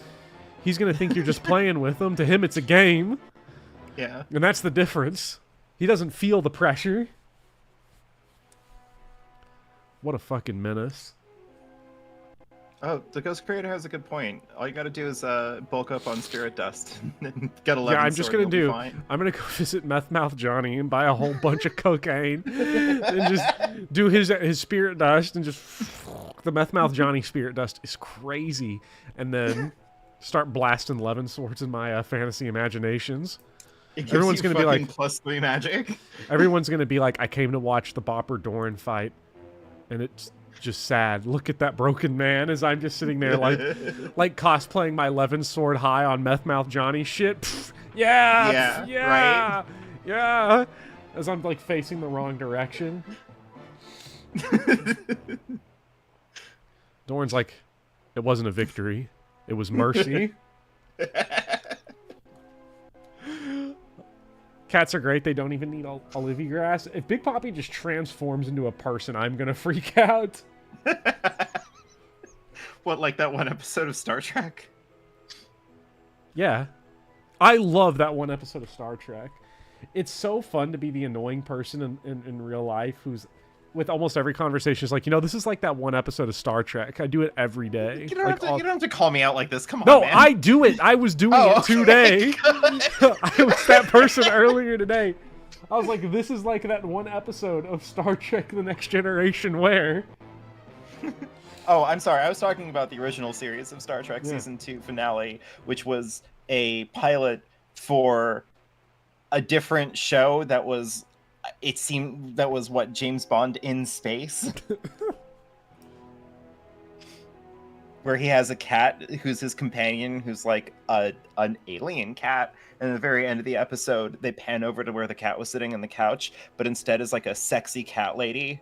He's going to think you're just playing with him. To him, it's a game. Yeah. And that's the difference. He doesn't feel the pressure. What a fucking menace. Oh, the Ghost Creator has a good point. All you gotta do is bulk up on Spirit Dust and get 11 Yeah, I'm just going to sword, do... you'll be fine. I'm going to go visit Meth Mouth Johnny and buy a whole bunch of cocaine. And just do his Spirit Dust and just... The Meth Mouth Johnny Spirit Dust is crazy. And then start blasting 11 swords in my fantasy imaginations. It gives Everyone's you going to be like... +3 magic. Everyone's going to be like, I came to watch the Bopper Doran fight. And it's just sad. Look at that broken man as I'm just sitting there like cosplaying my 11 sword high on Meth Mouth Johnny shit. Pfft, yeah, right? yeah. As I'm like facing the wrong direction. Doran's like, it wasn't a victory. It was mercy. Cats are great. They don't even need Olivia grass. If Big Poppy just transforms into a person, I'm gonna freak out. What, like that one episode of Star Trek? Yeah. I love that one episode of Star Trek. It's so fun to be the annoying person in real life who's, with almost every conversation, is like, you know, this is like that one episode of Star Trek. I do it every day. You don't have to call me out like this. Come on, No, man. I do it. I was doing it today. I was that person earlier today. I was like, this is like that one episode of Star Trek The Next Generation where... Oh, I'm sorry. I was talking about the original series of Star Trek Season 2 finale, which was a pilot for a different show that was... It seemed that was what, James Bond in space? Where he has a cat who's his companion, who's like an alien cat. And at the very end of the episode, they pan over to where the cat was sitting on the couch, but instead is like a sexy cat lady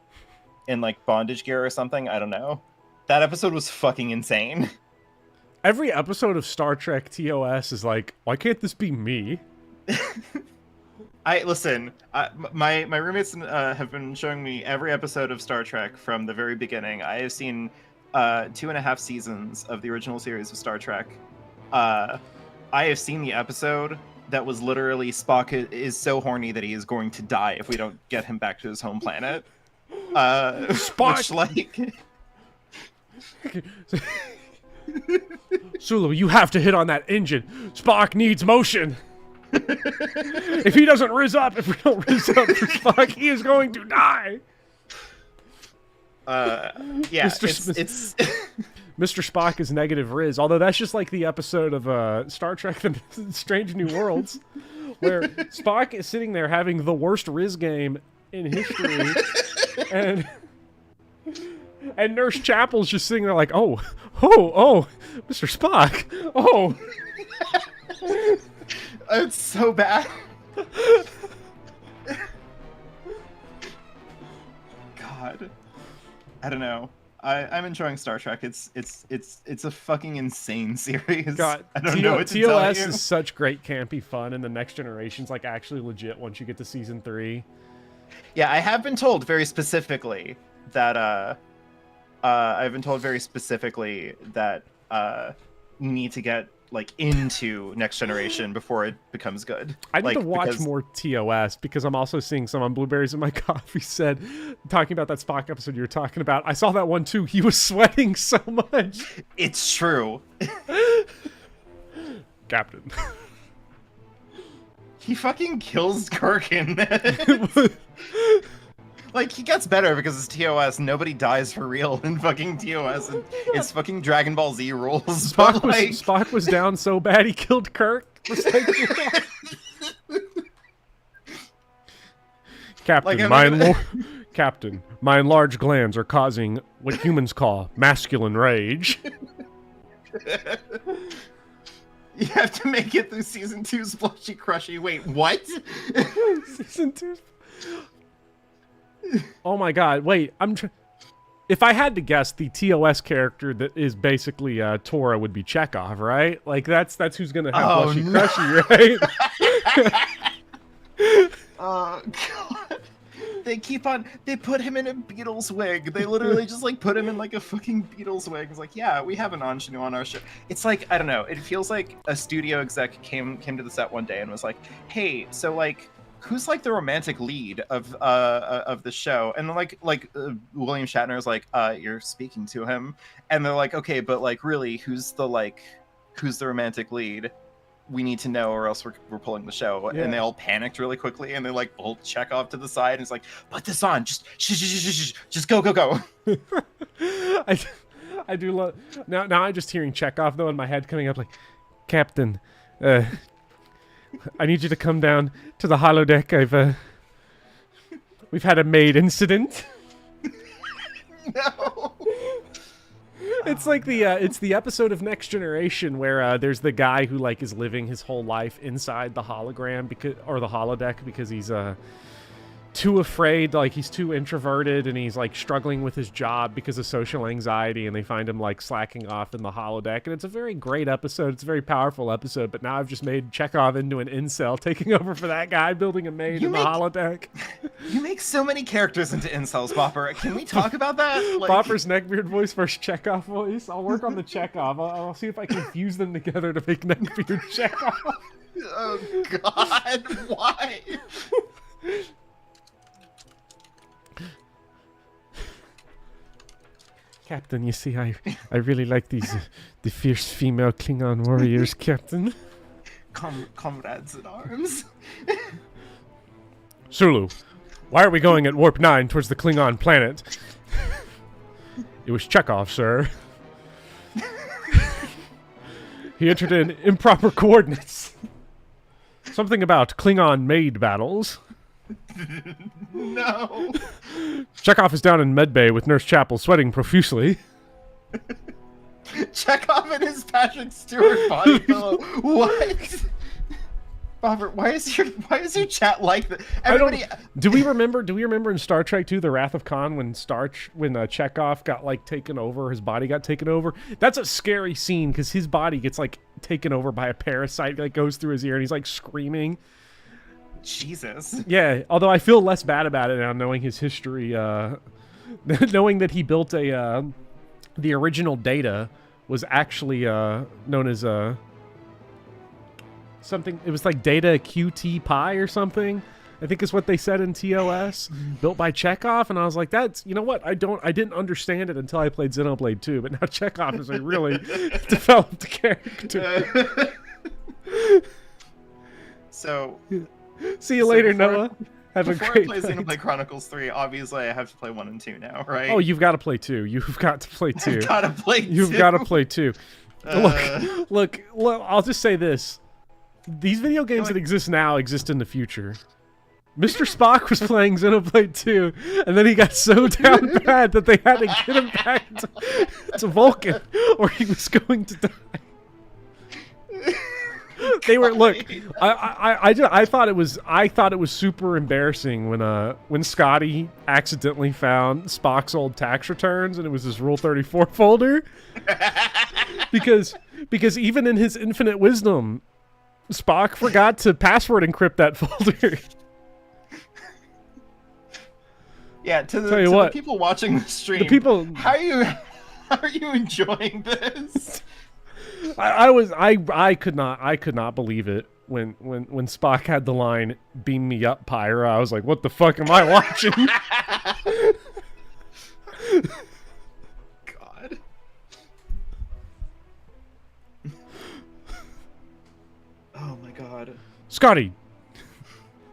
in like bondage gear or something. I don't know. That episode was fucking insane. Every episode of Star Trek TOS is like, why can't this be me? Listen. My roommates have been showing me every episode of Star Trek from the very beginning. I have seen 2.5 seasons of the original series of Star Trek. I have seen the episode that was literally Spock is so horny that he is going to die if we don't get him back to his home planet. Spock! Which, like... Sulu, you have to hit on that engine. Spock needs motion. If he doesn't riz up, if we don't riz up for Spock, he is going to die. Yeah, it's Mr. Spock is negative riz, although that's just like the episode of Star Trek The Strange New Worlds, where Spock is sitting there having the worst riz game in history, and Nurse Chapel's just sitting there like, oh, Mr. Spock, oh. It's so bad. God. I don't know. I'm enjoying Star Trek. It's a fucking insane series. God, I don't know what to tell TOS you. is such great campy fun, and the Next Generation's like actually legit once you get to season 3. Yeah, I have been told very specifically that I've been told very specifically that you need to get like into Next Generation before it becomes good. I need like, to watch because- more TOS because I'm also seeing some on Blueberries in My Coffee said, talking about that Spock episode you were talking about. I saw that one too. He was sweating so much. It's true. Captain. He fucking kills Kirk in it. Like, he gets better because it's TOS. Nobody dies for real in fucking TOS. And it's fucking Dragon Ball Z rules. Spock, But, like, Spock was down so bad he killed Kirk. Captain, Like, I mean- Captain, my enlarged glands are causing what humans call masculine rage. you have to make it through season 2 splashy crushy. Wait, what? Season 2. Oh my god, wait, if I had to guess, the TOS character that is basically Tora would be Chekhov, right? Like, that's who's gonna have Oh, Blushy no. Crushy, right? Oh, God. They put him in a Beatles wig. They literally just, like, put him in, like, a fucking Beatles wig. It's like, yeah, we have an ingenue on our show. It's like, I don't know, it feels like a studio exec came to the set one day and was like, hey, so, like, who's like the romantic lead of the show? And William Shatner's like, you're speaking to him, and they're like, okay, but like really, who's the romantic lead? We need to know, or else we're pulling the show. Yeah. And they all panicked really quickly, and they like pulled Chekhov to the side, and it's like, put this on, just go. I do love now. I'm just hearing Chekhov though in my head coming up like, Captain, I need you to come down to the holodeck. We've had a maid incident. No. It's like it's the episode of Next Generation where there's the guy who like is living his whole life inside the hologram or the holodeck because he's too afraid, like he's too introverted, and he's like struggling with his job because of social anxiety, and they find him like slacking off in the holodeck. And it's a very great episode. It's a very powerful episode, but now I've just made Chekhov into an incel, taking over for that guy, building a maid in the holodeck. You make so many characters into incels, Bopper. Can we talk about that? Like... Bopper's neckbeard voice versus Chekhov voice. I'll work on the Chekhov. I'll see if I can fuse them together to make neckbeard Chekhov. Oh God, why? Captain, you see, I really like these the fierce female Klingon warriors, Captain. Comrades in arms. Sulu, why are we going at warp 9 towards the Klingon planet? It was Chekhov, sir. He entered in improper coordinates. Something about Klingon maid battles. No. Chekhov is down in medbay with Nurse Chapel sweating profusely. Chekhov and his Patrick Stewart body pillow. What? Robert, why is your chat like that? Everybody. Do we remember in Star Trek 2, The Wrath of Khan, when Chekhov got like taken over, his body got taken over? That's a scary scene because his body gets like taken over by a parasite that like, goes through his ear, and he's like screaming. Jesus. Yeah, although I feel less bad about it now knowing his history, knowing that he built the original Data was actually known as something. It was like Data QT Pi or something, I think is what they said in TOS, built by Chekhov. And I was like, that's, you know what, I didn't understand it until I played Xenoblade 2, but now Chekhov is a really developed character. So see you later, before- Noah. Have a before I great play night. Xenoblade Chronicles 3, obviously I have to play 1 and 2 now, right? Oh, you've got to play 2. You've got to play 2. I've gotta play You've 2. got to play 2. Uh, Look, I'll just say this. These video games like- that exist now exist in the future. Mr. Spock was playing Xenoblade 2, and then he got so down bad that they had to get him back to Vulcan, or he was going to die. They were look. I thought it was super embarrassing when Scotty accidentally found Spock's old tax returns and it was his Rule 34 folder. because even in his infinite wisdom, Spock forgot to password encrypt that folder. Yeah, to the people watching the stream, how are you enjoying this? I could not believe it when Spock had the line "Beam me up, Pyra." I was like, "What the fuck am I watching?" God. Oh my God. Scotty,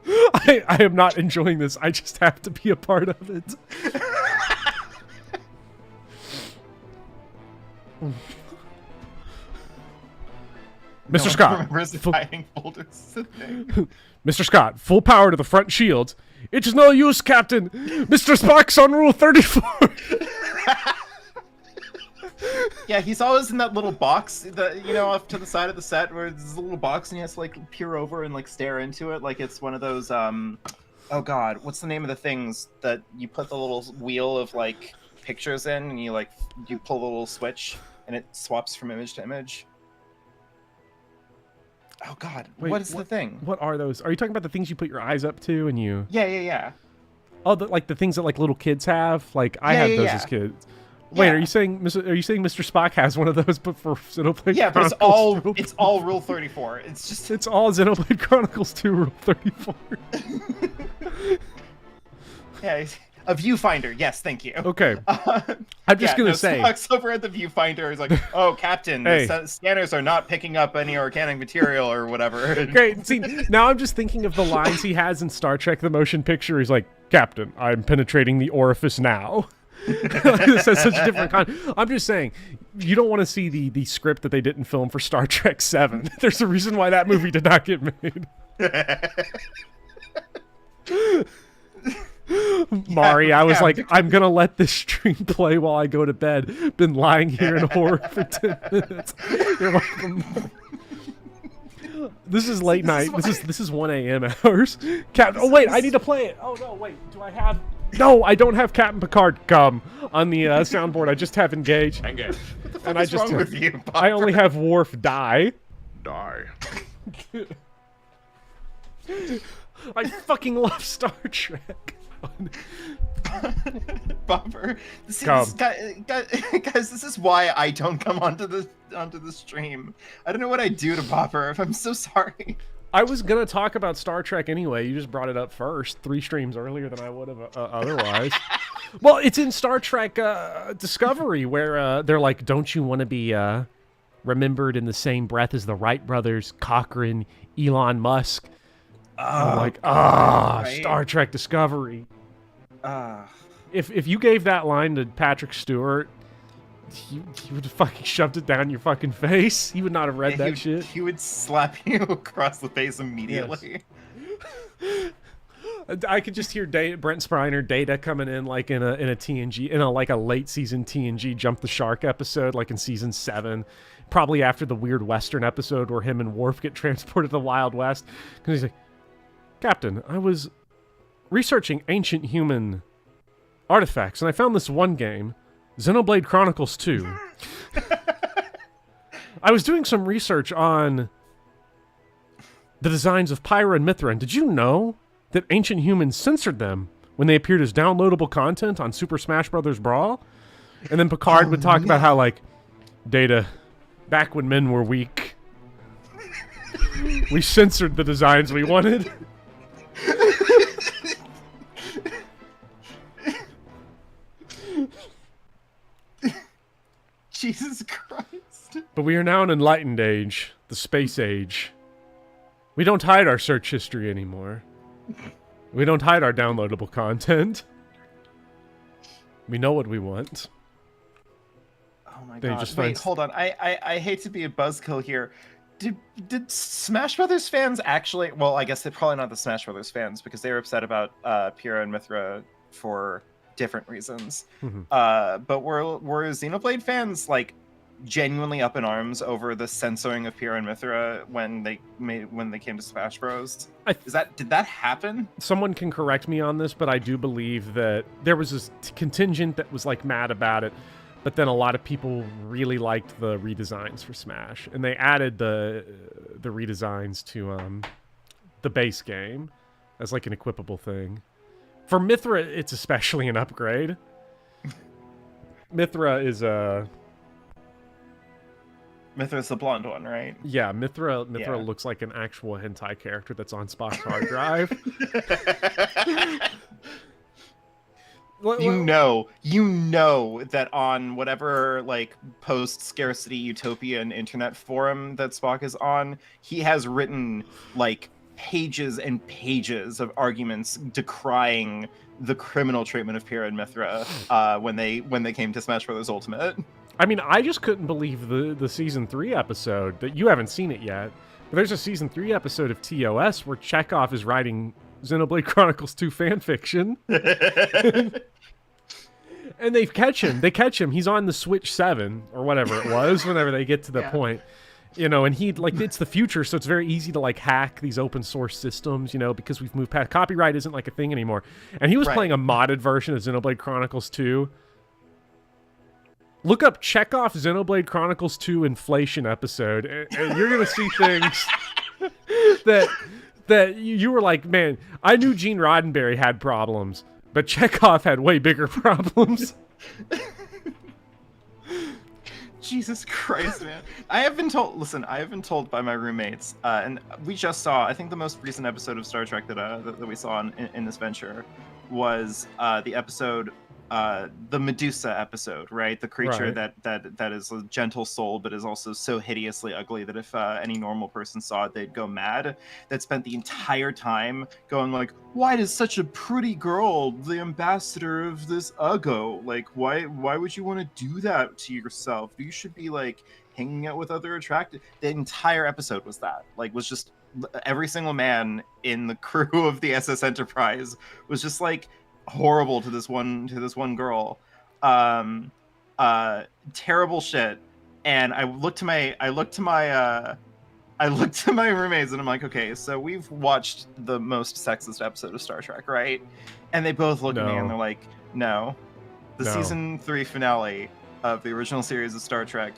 I am not enjoying this. I just have to be a part of it. Mr. Scott. Mr. Scott, full power to the front shields. It is no use, Captain. Mr. Spock's on Rule 34. Yeah, he's always in that little box, off to the side of the set where there's a little box and he has to like peer over and like stare into it like it's one of those oh God, what's the name of the things that you put the little wheel of like pictures in and you pull the little switch and it swaps from image to image? Oh God, Wait, what is the thing? What are those? Are you talking about the things you put your eyes up to and you? Yeah. Oh, like the things that like little kids have. Like I had those as kids. Wait, are you saying Mr. Spock has one of those, but for Xenoblade? Yeah, but Chronicles it's all Rule 34. It's all Xenoblade Chronicles 2 Rule 34. Yeah, a viewfinder. Yes, thank you. Okay, I'm just gonna say. Spock's over at the viewfinder. He's like, "Oh, Captain, Hey. the scanners are not picking up any organic material or whatever." Great. See, now I'm just thinking of the lines he has in Star Trek: The Motion Picture. He's like, "Captain, I'm penetrating the orifice now." This has such a different I'm just saying, you don't want to see the script that they didn't film for Star Trek 7. There's a reason why that movie did not get made. Mari, I was like, I'm gonna let this stream play while I go to bed. Been lying here in horror for 10 minutes. You're welcome. This is late night. This is 1 a.m. hours. Oh wait, I need to play it. Oh no, wait. Do I have? No, I don't have Captain Picard come on the soundboard. I just have Engage. Engage. What the fuck And is wrong with you, Bob? I only have Worf die. Die. I fucking love Star Trek. Bumper. Guys, this is why I don't come onto the stream. I don't know what I do to Bopper. I'm so sorry. I was gonna talk about Star Trek anyway. You just brought it up first, 3 streams earlier than I would have otherwise. Well, it's in Star Trek Discovery where they're like, "Don't you want to be remembered in the same breath as the Wright brothers, Cochrane, Elon Musk?" I'm like, right. Star Trek Discovery. Ah. If you gave that line to Patrick Stewart, he would have fucking shoved it down your fucking face. He would not have read that shit. He would slap you across the face immediately. Yes. I could just hear Brent Spiner Data coming in like in a TNG in a late season TNG Jump the Shark episode, like in season 7, probably after the weird Western episode where him and Worf get transported to the Wild West. Because he's like, "Captain, I was researching ancient human artifacts, and I found this one game, Xenoblade Chronicles 2. I was doing some research on the designs of Pyra and Mithra, and did you know that ancient humans censored them when they appeared as downloadable content on Super Smash Bros. Brawl?" And then Picard would talk about how, like, Data, back when men were weak, we censored the designs we wanted. Jesus Christ. But we are now an enlightened age, the space age. We don't hide our search history anymore. We don't hide our downloadable content. We know what we want. Oh my They god. just Wait, find- hold on. I hate to be a buzzkill here. Did Smash Brothers fans actually... Well, I guess they're probably not the Smash Brothers fans because they were upset about Pyrrha and Mithra for different reasons. Mhm. But were Xenoblade fans, like, genuinely up in arms over the censoring of Pyrrha and Mithra when they came to Smash Bros. Did that happen? Someone can correct me on this, but I do believe that there was this contingent that was like mad about it, but then a lot of people really liked the redesigns for Smash, and they added the redesigns to the base game as like an equipable thing. For Mithra, it's especially an upgrade. Mithra is Mithra's the blonde one, right? Yeah, Mithra Yeah. looks like an actual hentai character that's on Spock's hard drive. You know that on whatever like post-scarcity utopian internet forum that Spock is on, he has written like pages and pages of arguments decrying the criminal treatment of Pyrrha and Mithra when they came to Smash Bros. Ultimate. I mean, I just couldn't believe the Season 3 episode, that you haven't seen it yet, but there's a Season 3 episode of TOS where Chekhov is writing Xenoblade Chronicles 2 fanfiction. And they catch him. He's on the Switch 7, or whatever it was, whenever they get to the point. You know, and it's the future, so it's very easy to, like, hack these open source systems, you know, because we've moved past... Copyright isn't, like, a thing anymore. And he was playing a modded version of Xenoblade Chronicles 2. Look up Chekhov Xenoblade Chronicles 2 inflation episode, and you're going to see things that you were like, man, I knew Gene Roddenberry had problems, but Chekhov had way bigger problems. Jesus Christ, man. I have been told by my roommates, and we just saw, I think the most recent episode of Star Trek that we saw in this venture was the episode, the Medusa episode, right? The creature that is a gentle soul, but is also so hideously ugly that if any normal person saw it, they'd go mad. That spent the entire time going like, why does such a pretty girl, the ambassador of this Uggo? Like, why would you want to do that to yourself? You should be like hanging out with other attractive. The entire episode was that. Like, was just every single man in the crew of the SS Enterprise was just like horrible to this one girl. Terrible shit. And I looked to my roommates and I'm like, okay, so we've watched the most sexist episode of Star Trek, right? And they both look at me and they're like, no. The season 3 finale of the original series of Star Trek,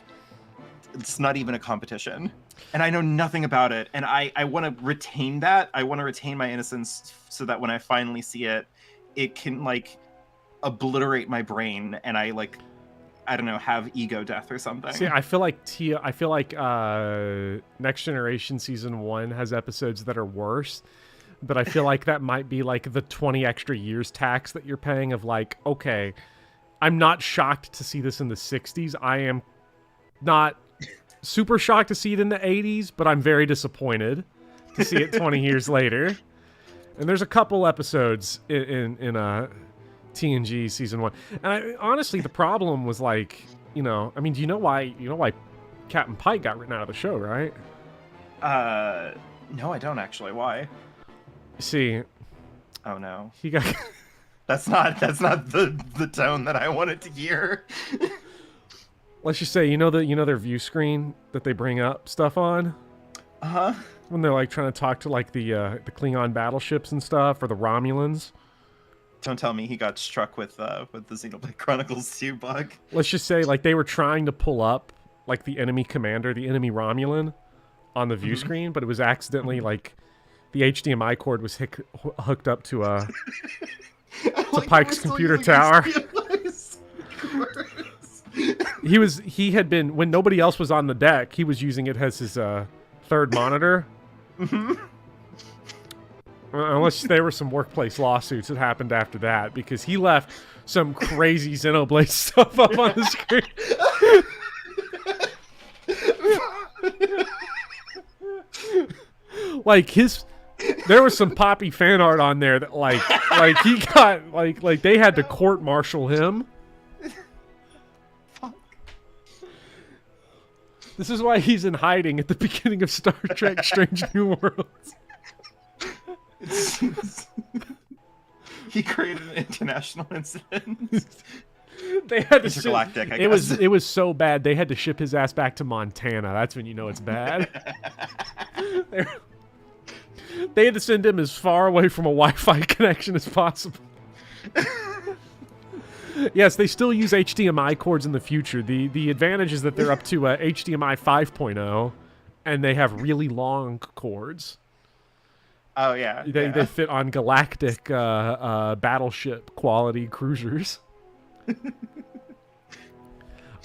it's not even a competition. And I know nothing about it. And I want to retain that. I want to retain my innocence so that when I finally see it, it can like obliterate my brain and I like, I don't know, have ego death or something. See, I feel like Next Generation Season 1 has episodes that are worse, but I feel like that might be like the 20 extra years tax that you're paying of like, okay, I'm not shocked to see this in the 60s. I am not super shocked to see it in the 80s, but I'm very disappointed to see it 20 years later. And there's a couple episodes in TNG Season 1. And honestly, the problem was like, you know, I mean, do you know why Captain Pike got written out of the show, right? No, I don't actually. Why? See, oh no. He got That's not the tone that I wanted to hear. Let's just say, you know their view screen that they bring up stuff on? Uh-huh. When they're like trying to talk to like the Klingon battleships and stuff, or the Romulans. Don't tell me he got struck with the Xenoblade Chronicles 2 bug. Let's just say like they were trying to pull up like the enemy commander, the enemy Romulan, on the view screen, but it was accidentally like the HDMI cord was hooked up to Pike's computer tower. He had been, when nobody else was on the deck, he was using it as his third monitor. Unless there were some workplace lawsuits that happened after that, because he left some crazy Xenoblade stuff up on the screen. Like there was some Poppy fan art on there that like he got like they had to court martial him. This is why he's in hiding at the beginning of Star Trek Strange New Worlds. He created an international incident. They had to Intergalactic, I it was guess. it was so bad they had to ship his ass back to Montana. That's when you know it's bad. They had to send him as far away from a Wi-Fi connection as possible. Yes, they still use HDMI cords in the future. The advantage is that they're up to HDMI 5.0, and they have really long cords. Oh yeah. They fit on galactic battleship quality cruisers.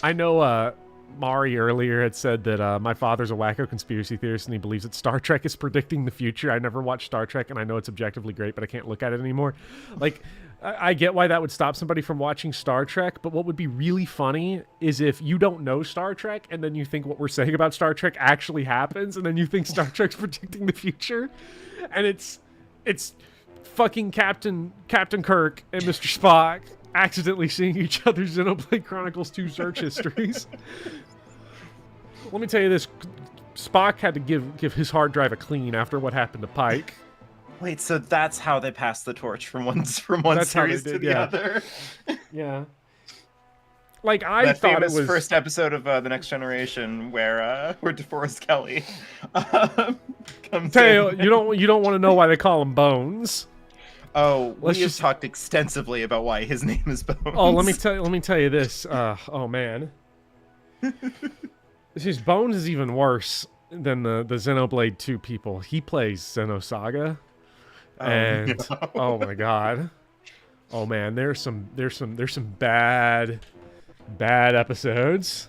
I know Mari earlier had said that my father's a wacko conspiracy theorist and he believes that Star Trek is predicting the future. I never watched Star Trek and I know it's objectively great, but I can't look at it anymore. Like, I get why that would stop somebody from watching Star Trek, but what would be really funny is if you don't know Star Trek and then you think what we're saying about Star Trek actually happens and then you think Star Trek's predicting the future, and it's fucking Captain Kirk and Mr. Spock accidentally seeing each other's Xenoblade Chronicles 2 search histories. Let me tell you this, Spock had to give his hard drive a clean after what happened to Pike. Wait, so that's how they passed the torch from one That's how they series did, to the yeah. other. Yeah. Like, I That thought it famous was... first episode of The Next Generation where DeForest Kelly comes Tell in. you don't want to know why they call him Bones. Oh, Let's we have just- talked extensively about why his name is Bones. Oh, let me tell you this. Oh man, this is Bones is even worse than the Xenoblade 2 people. He plays Xenosaga, and no. oh my god, oh man, there's some bad episodes.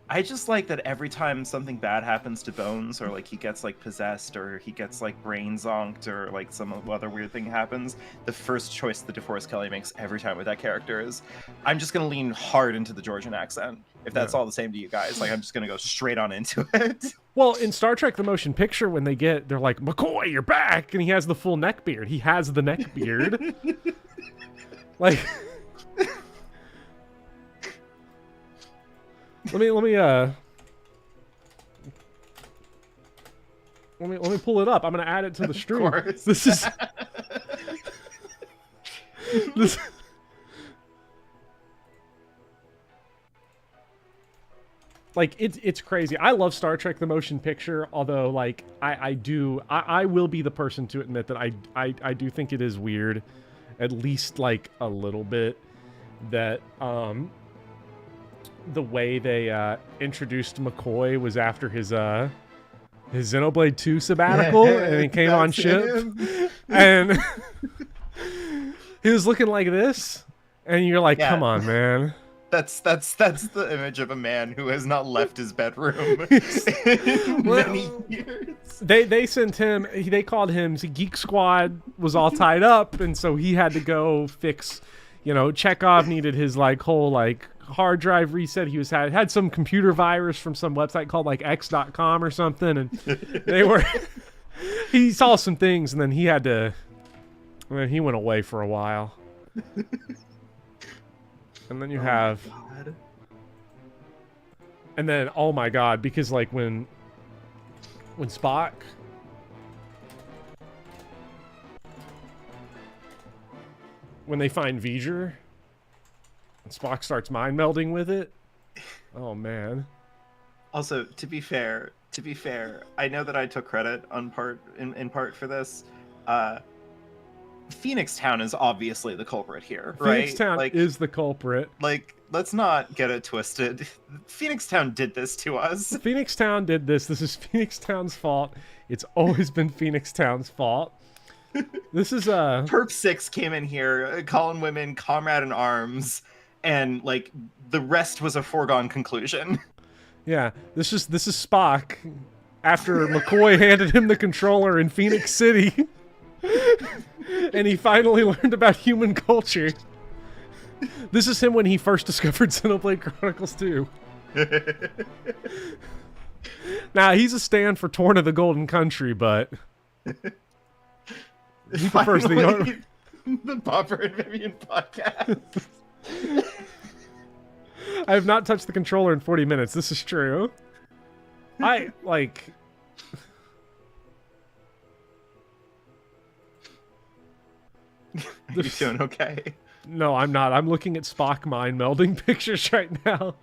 I just like that every time something bad happens to Bones, or like he gets like possessed, or he gets like brain zonked, or like some other weird thing happens, the first choice that DeForest Kelly makes every time with that character is, I'm just gonna lean hard into the Georgian accent. If that's all the same to you guys, like I'm just gonna go straight on into it. Well, in Star Trek: The Motion Picture, when they're like, McCoy, you're back, and he has the full neck beard. He has the neck beard. Like. Let me pull it up. I'm gonna add it to the stream. Of course. This is this. Like it's crazy. I love Star Trek: The Motion Picture, although like I will be the person to admit that I do think it is weird, at least like a little bit, that the way they introduced McCoy was after his Xenoblade 2 sabbatical, and he came on ship, and he was looking like this, and you're like, come on, man. That's the image of a man who has not left his bedroom in many years. They sent him. They called him. Geek Squad was all tied up, and so he had to go fix. You know, Chekhov needed his like whole like hard drive reset. He had some computer virus from some website called like x.com or something, and they were he saw some things, and then he had to, and then he went away for a while. And then you have, and then oh my god, because like when Spock, when they find V'ger, and Spock starts mind melding with it, oh man. Also, to be fair, I know that I took credit on in part for this. Phoenix Town is obviously the culprit here, right? Phoenix Town is the culprit. Like, let's not get it twisted. Phoenix Town did this to us. Phoenix Town did this. This is Phoenix Town's fault. It's always been Phoenix Town's fault. This is Perp 6 came in here, calling women comrade in arms, and like the rest was a foregone conclusion. Yeah, this is Spock after McCoy handed him the controller in Phoenix City. And he finally learned about human culture. This is him when he first discovered Xenoblade Chronicles 2. Now, he's a stand for Torn of the Golden Country, but he prefers the Popper and Vivian podcast. I have not touched the controller in 40 minutes. This is true. I, like... You doing okay? No, I'm not. I'm looking at Spock mind melding pictures right now.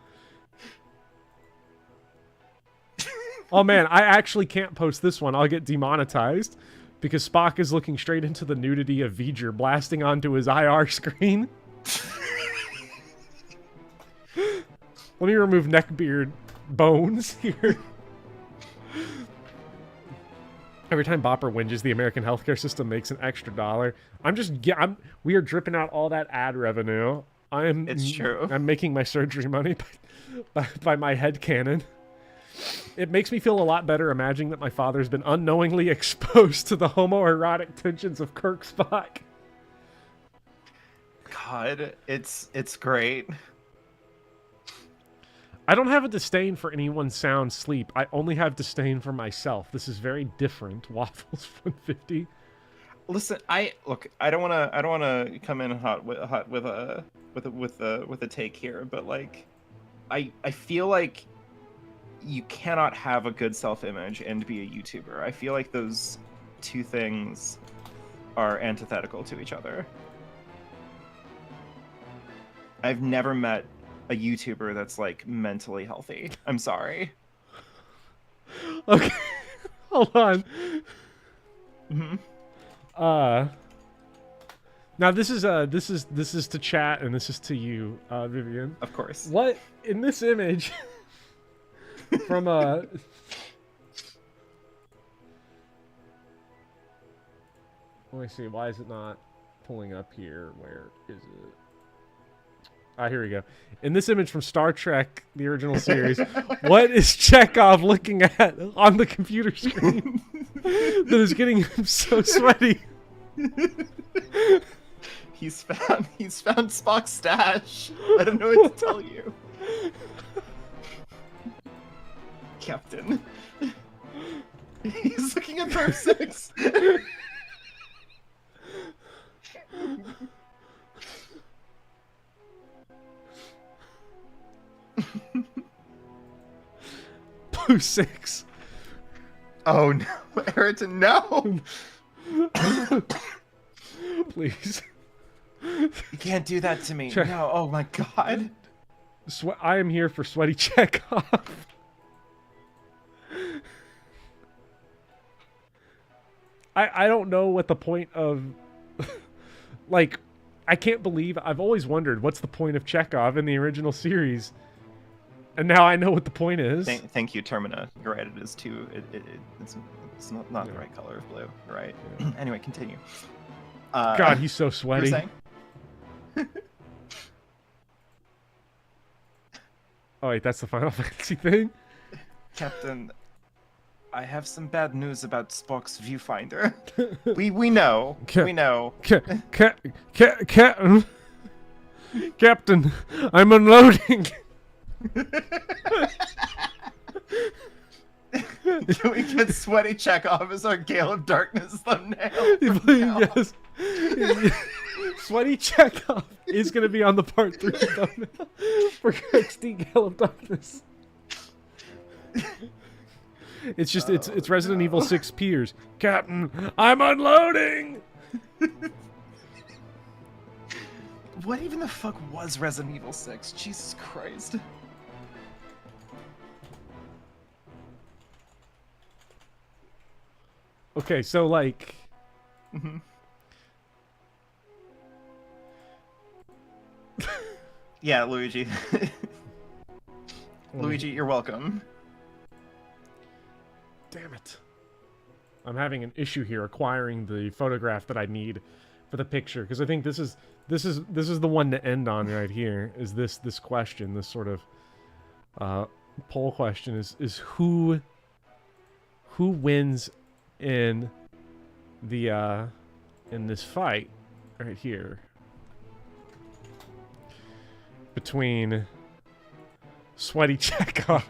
Oh man, I actually can't post this one. I'll get demonetized because Spock is looking straight into the nudity of V'ger blasting onto his IR screen. Let me remove neckbeard bones here. Every time Bopper whinges, the American healthcare system makes an extra $1. We are dripping out all that ad revenue. It's true. I'm making my surgery money by my headcanon. It makes me feel a lot better imagining that my father's been unknowingly exposed to the homoerotic tensions of Kirk Spock. God, it's great. I don't have a disdain for anyone's sound sleep. I only have disdain for myself. This is very different. Waffles 150. Listen, I don't want to come in hot with a take here, but like, I feel like you cannot have a good self-image and be a YouTuber. I feel like those two things are antithetical to each other. I've never met a YouTuber that's like mentally healthy. I'm sorry. Okay. Hold on. Mm-hmm. Now this is to chat and this is to you, Vivian. Of course. What in this image from let me see, why is it not pulling up here? Where is it? Ah, here we go. In this image from Star Trek, the original series, what is Chekhov looking at on the computer screen that is getting him so sweaty? He's found Spock's stash. I don't know what to tell you. Captain. He's looking at Perp 6. Pooh 6. Oh no, Ayrton, no! Please. You can't do that to me. No, oh my god. I am here for sweaty Chekhov. I don't know what the point of... like, I can't believe... I've always wondered what's the point of Chekhov in the original series. And now I know what the point is. Thank you, Termina. You're right, it is too... It's not the right color of blue. You're right. Yeah. Anyway, continue. God, he's so sweaty. You're saying? Oh wait, that's the Final Fantasy thing? Captain, I have some bad news about Spock's viewfinder. we know. We know. Captain, I'm unloading. Can we get Sweaty Chekhov as our Gale of Darkness thumbnail? Yes. Sweaty Chekhov is going to be on the part 3 thumbnail for XD Gale of Darkness. It's just, it's Resident Evil 6 Piers. Captain, I'm unloading! What even the fuck was Resident Evil 6? Jesus Christ. Okay, so like... Mm-hmm. Yeah, Luigi. Luigi, you're welcome. Damn it. I'm having an issue here acquiring the photograph that I need for the picture, because I think this is the one to end on right here. Is this question, this sort of poll question is who wins in the in this fight right here between Sweaty Chekhov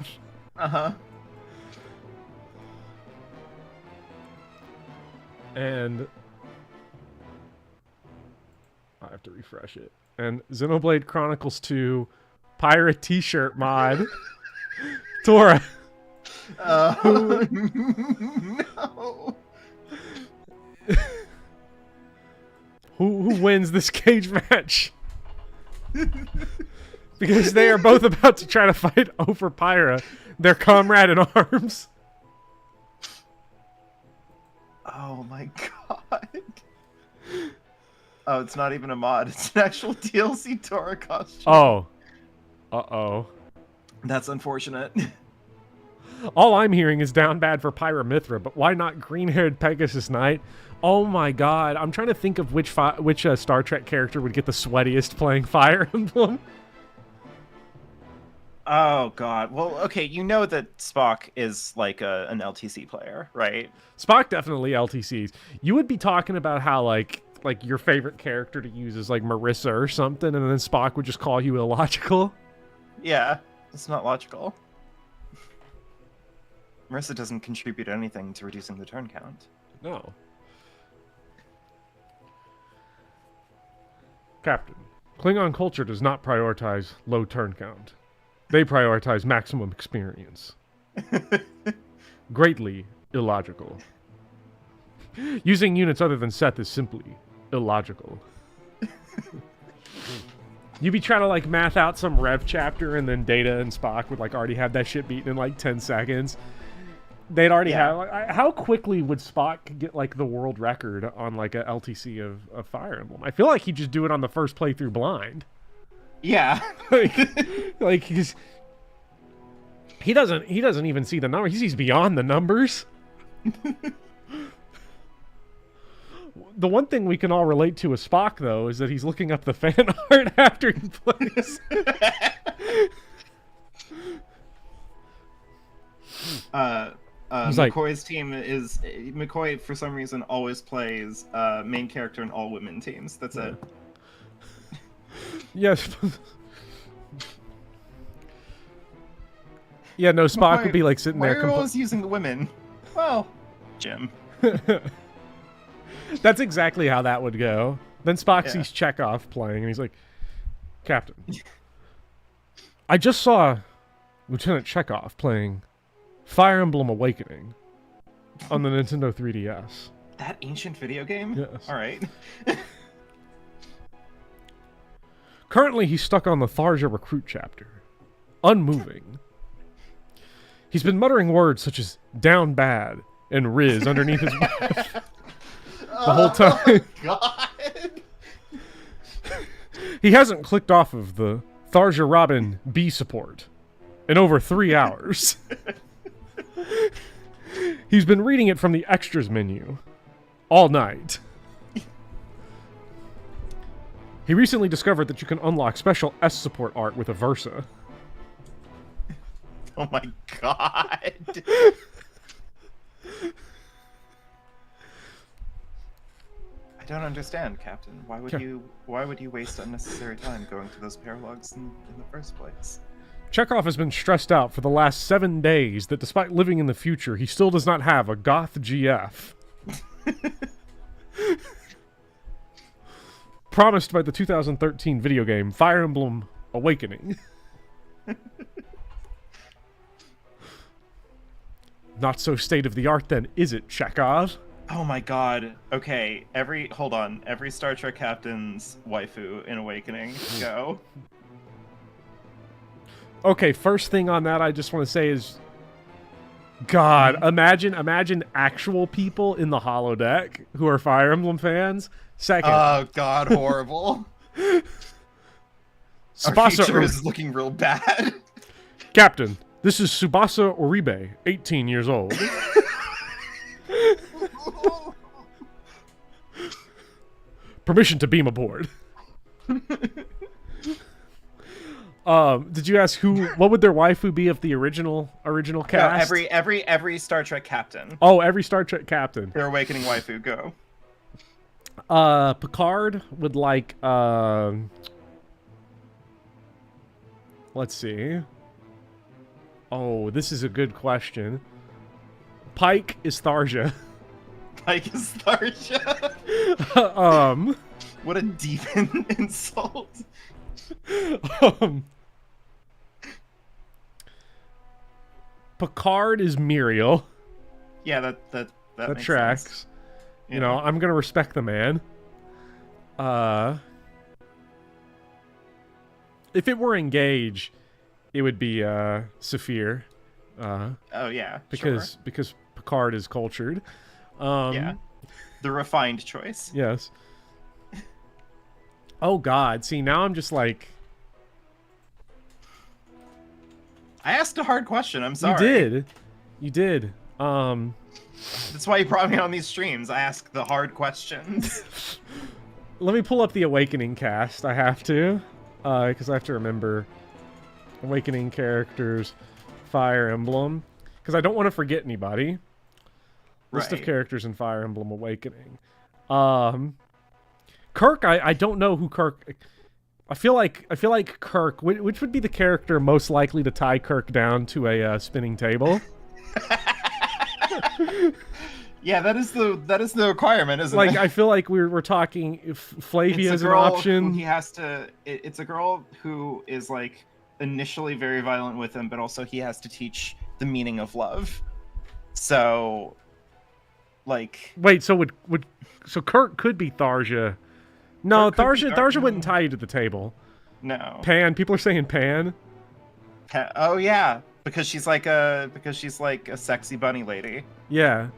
and I have to refresh it. And Xenoblade Chronicles 2 Pirate T-shirt mod Tora. No. Who wins this cage match? Because they are both about to try to fight over Pyra, their comrade in arms. Oh my god. Oh, it's not even a mod. It's an actual DLC Tora costume. Oh. Uh-oh. That's unfortunate. All I'm hearing is down bad for Pyra Mithra, but why not green-haired Pegasus Knight? Oh my god. I'm trying to think of which Star Trek character would get the sweatiest playing Fire Emblem. Oh god. Well, okay, you know that Spock is like an LTC player, right? Spock definitely LTCs. You would be talking about how like your favorite character to use is like Marissa or something, and then Spock would just call you illogical. Yeah, it's not logical. Marissa doesn't contribute anything to reducing the turn count. No. Captain, Klingon culture does not prioritize low turn count. They prioritize maximum experience. Greatly illogical. Using units other than Seth is simply illogical. You be trying to like math out some Rev chapter, and then Data and Spock would like already have that shit beaten in like 10 seconds. They'd already have. Like, how quickly would Spock get like the world record on like a LTC of Fire Emblem? I feel like he'd just do it on the first playthrough blind. Yeah. like he doesn't even see the number. He sees beyond the numbers. The one thing we can all relate to with Spock, though, is that he's looking up the fan art after he plays. McCoy's team is... McCoy, for some reason, always plays main character in all women teams. That's it. Yes. Yeah, no, Spock would be like sitting there. Why are you always using the women? Well, Jim. That's exactly how that would go. Then Spock sees Chekhov playing, and he's like, Captain, I just saw Lieutenant Chekhov playing Fire Emblem Awakening on the Nintendo 3DS. That ancient video game? Yes. All right. Currently, he's stuck on the Tharja recruit chapter. Unmoving. He's been muttering words such as down bad and Riz underneath his breath the whole time. Oh, God. He hasn't clicked off of the Tharja Robin B support in over 3 hours. He's been reading it from the extras menu all night. He recently discovered that you can unlock special S support art with a Versa. Oh my god. I don't understand, Captain. Why would you waste unnecessary time going through those paralogs in the first place? Chekhov has been stressed out for the last 7 days that despite living in the future, he still does not have a goth GF. Promised by the 2013 video game Fire Emblem Awakening. Not so state-of-the-art then, is it, Chekhov? Oh my god. Okay, hold on. Every Star Trek captain's waifu in Awakening. Go. Okay, first thing on that I just want to say is... God, imagine actual people in the holodeck who are Fire Emblem fans. Second. Oh god, horrible. Our future is looking real bad. Captain, this is Tsubasa Oribe, 18 years old. Permission to beam aboard. Did you ask what would their waifu be of the original cast? No, every Star Trek captain. Oh, every Star Trek captain. Their Awakening waifu, go. Picard would like, let's see. Oh, this is a good question. Pike is Tharja. Pike is Tharja? What a deep insult. Picard is Muriel. Yeah, that makes tracks. Sense. You know, I'm gonna respect the man. If it were Engage, it would be Saphir. Oh yeah, because Picard is cultured. Yeah, the refined choice. Yes. Oh God! See, now I'm just like. I asked a hard question. I'm sorry. You did. That's why you brought me on these streams. I ask the hard questions. Let me pull up the Awakening cast. I have to, because I have to remember Awakening characters, Fire Emblem, because I don't want to forget anybody. List of characters in Fire Emblem Awakening. Kirk, I don't know who Kirk. I feel like Kirk, which would be the character most likely to tie Kirk down to a spinning table. Yeah, that is the requirement, isn't like, it? I feel like we're talking if Flavia is an option. He has to. It's a girl who is like initially very violent with him, but also he has to teach the meaning of love. So, like, wait, so so Kirk could be Tharja. No, Tharja wouldn't tie you to the table. No. Pan. People are saying Pan. Oh yeah, because she's like a sexy bunny lady. Yeah.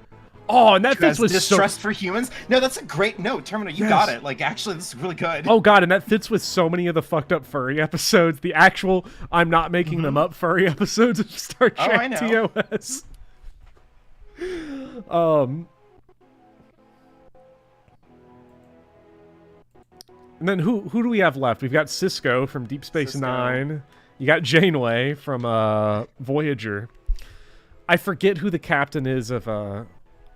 Oh, and that fits with distrust for humans. No, that's a great note, Terminator. You got it. Like, actually, this is really good. Oh God, and that fits with so many of the fucked up furry episodes. The actual I'm not making them up furry episodes of Star Trek TOS. And then who do we have left? We've got Cisco from Deep Space Nine. You got Janeway from Voyager. I forget who the captain is of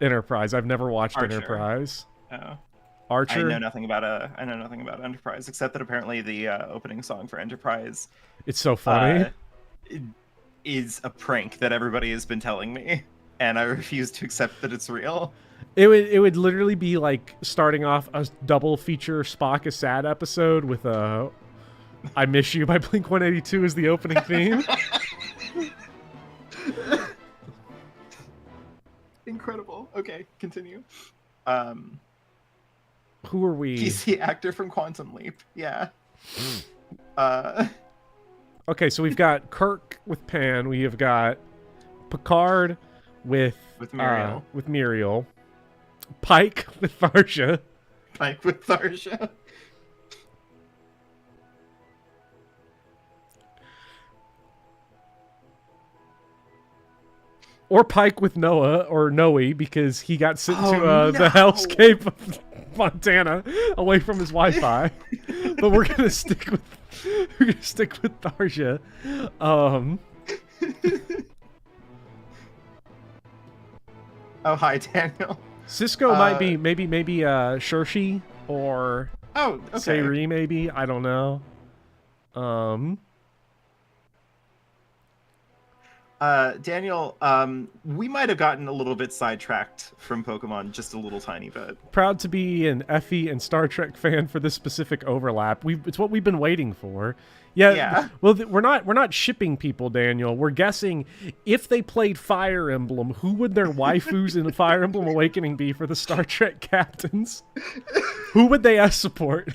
Enterprise. I've never watched Archer. Enterprise. Oh. Archer. I know nothing about Enterprise except that apparently the opening song for Enterprise. It's so funny. Is a prank that everybody has been telling me, and I refuse to accept that it's real. It would literally be like starting off a double feature Spock is Sad episode with I Miss You by Blink-182 as the opening theme. Incredible. Okay, continue. Who are we? He's the actor from Quantum Leap. Yeah. Okay, so we've got Kirk with Pan. We have got Picard with Muriel. Pike with Tharja. Or Pike with Noah, or Noe, because he got sent to the hellscape of Montana, away from his Wi-Fi. But we're gonna stick with Tharja. Oh, hi, Daniel. Cisco might be maybe Shershi or Sayri, maybe. I don't know. Daniel, we might have gotten a little bit sidetracked from Pokemon, just a little tiny bit. Proud to be an Effie and Star Trek fan for this specific overlap. It's what we've been waiting for. Yeah. Well, we're not shipping people, Daniel. We're guessing if they played Fire Emblem, who would their waifus in Fire Emblem Awakening be for the Star Trek captains? Who would they support?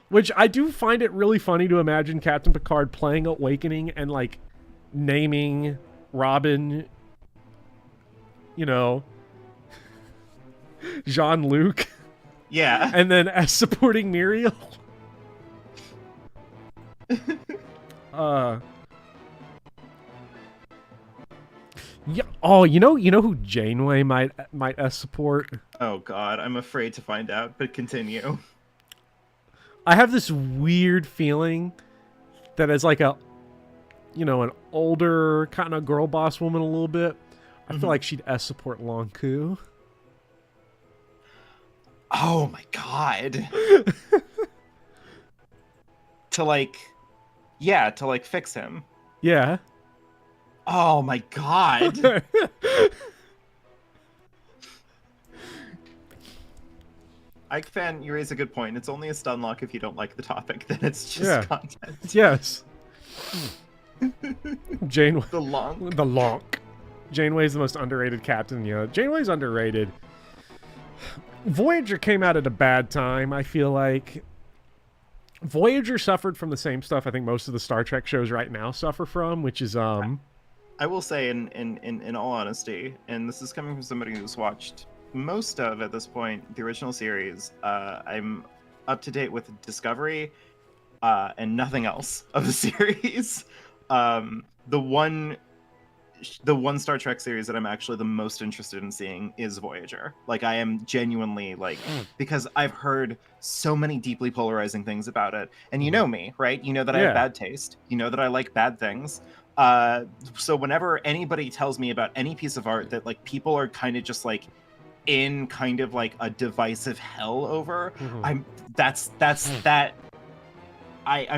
Which I do find it really funny to imagine Captain Picard playing Awakening and like naming Robin, Jean-Luc. Yeah. And then supporting Muriel. Yeah. Oh, you know who Janeway might support? Oh God, I'm afraid to find out. But continue. I have this weird feeling that as like an older kind of girl boss woman a little bit, I feel like she'd support Lonku. Oh my God. to fix him. Yeah. Oh my God. Ike fan, you raise a good point. It's only a stun lock if you don't like the topic, then it's just content. Yes. Janeway. The Lonk. The Lonk. Janeway's the most underrated captain. Janeway's underrated. Voyager came out at a bad time, I feel like. Voyager suffered from the same stuff I think most of the Star Trek shows right now suffer from, which is I will say, in all honesty, and this is coming from somebody who's watched most of, at this point, the original series, I'm up to date with Discovery and nothing else of the series. The one Star Trek series that I'm actually the most interested in seeing is Voyager. Like, I am genuinely, like, because I've heard so many deeply polarizing things about it. And you know me, right? You know that I have bad taste. You know that I like bad things. So whenever anybody tells me about any piece of art that, like, people are kind of just, like, in kind of, like, a divisive hell over, I'm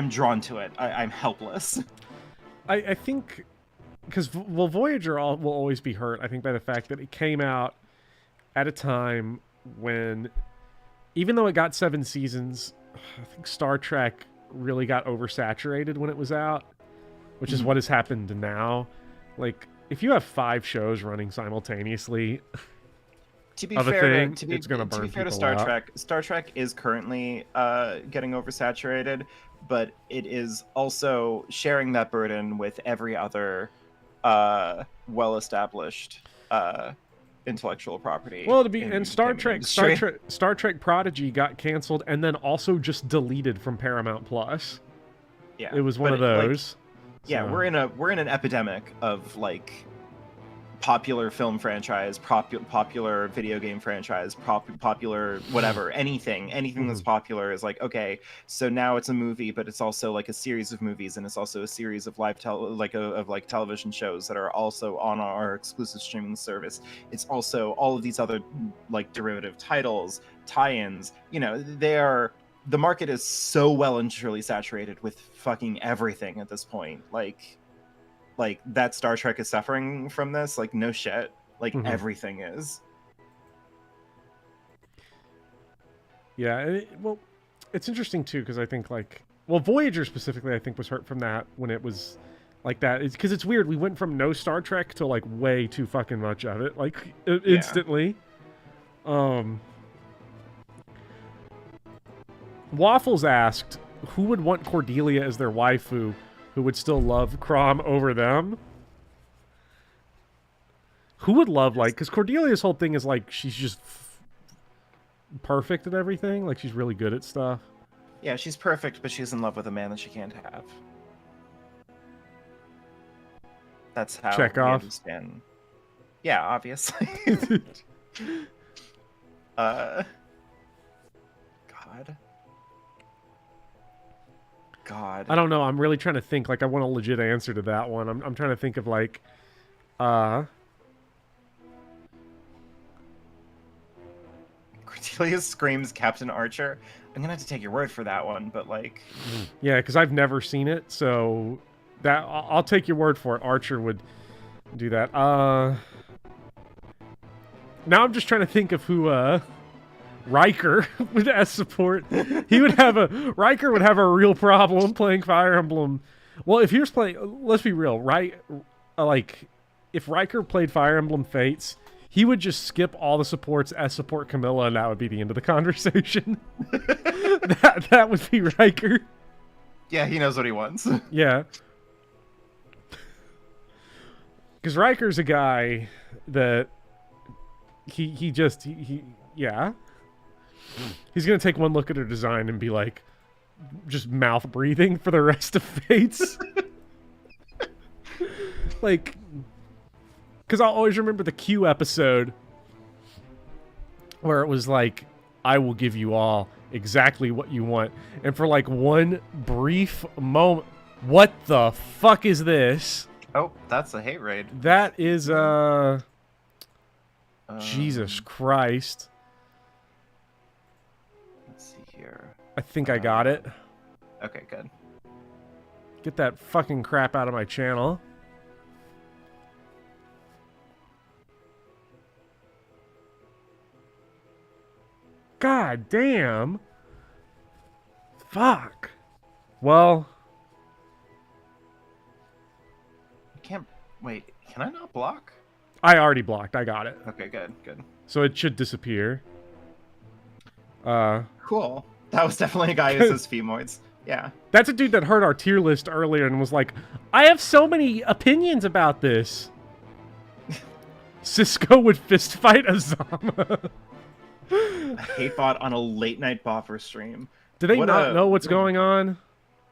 drawn to it. I'm helpless. I think... Because, Voyager will always be hurt, I think, by the fact that it came out at a time when, even though it got 7 seasons, I think Star Trek really got oversaturated when it was out, which is what has happened now. Like, if you have 5 shows running simultaneously, To be it's going to burn to people Star out. Trek, Star Trek is currently getting oversaturated, but it is also sharing that burden with every other well-established intellectual property. Well, Star Trek Prodigy got canceled and then also just deleted from Paramount Plus. Yeah, it was one of those. Yeah, so. we're in an epidemic of, like, popular film franchise, popular video game franchise, popular whatever, anything that's popular is like, okay, so now it's a movie, but it's also like a series of movies, and it's also a series of television shows that are also on our exclusive streaming service. It's also all of these other, like, derivative titles, tie-ins. You know, the market is so well and truly saturated with fucking everything at this point. Like that Star Trek is suffering from this, like, no shit. Like, everything is. Yeah, it's interesting too, because I think, like, Voyager specifically, I think, was hurt from that when it was like that. It's because it's weird. We went from no Star Trek to, like, way too fucking much of it, like, instantly. Waffles asked, who would want Cordelia as their waifu, who would still love Crom over them? Who would love, like, because Cordelia's whole thing is, like, she's just perfect at everything. Like, she's really good at stuff. Yeah, she's perfect, but she's in love with a man that she can't have. That's how Check we off. understand. Yeah, obviously. God. I don't know. I'm really trying to think. Like, I want a legit answer to that one. I'm trying to think of, like, Cordelia screams Captain Archer. I'm gonna have to take your word for that one, but, like... Yeah, because I've never seen it, so that I'll take your word for it. Archer would do that. Now I'm just trying to think of who, Riker would as support. Riker would have a real problem playing Fire Emblem. Well, if he was playing, let's be real, right? Like, if Riker played Fire Emblem Fates, he would just skip all the supports as support Camilla, and that would be the end of the conversation. that would be Riker. Yeah, he knows what he wants. Yeah. Because Riker's a guy that yeah. He's going to take one look at her design and be like, just mouth breathing for the rest of Fates. Like, because I'll always remember the Q episode where it was like, I will give you all exactly what you want. And for, like, one brief moment, what the fuck is this? Oh, that's a hate raid. That is, Jesus Christ. Let's see here. I think I got it. Okay, good. Get that fucking crap out of my channel. God damn. Fuck. Well. Can't... Wait, can I not block? I already blocked. I got it. Okay, good, good. So it should disappear. Cool. That was definitely a guy who says femoids. Yeah. That's a dude that heard our tier list earlier and was like, I have so many opinions about this. Cisco would fist fight Azama. A hate bot on a late night boffer stream. Do they What not a- know what's going on?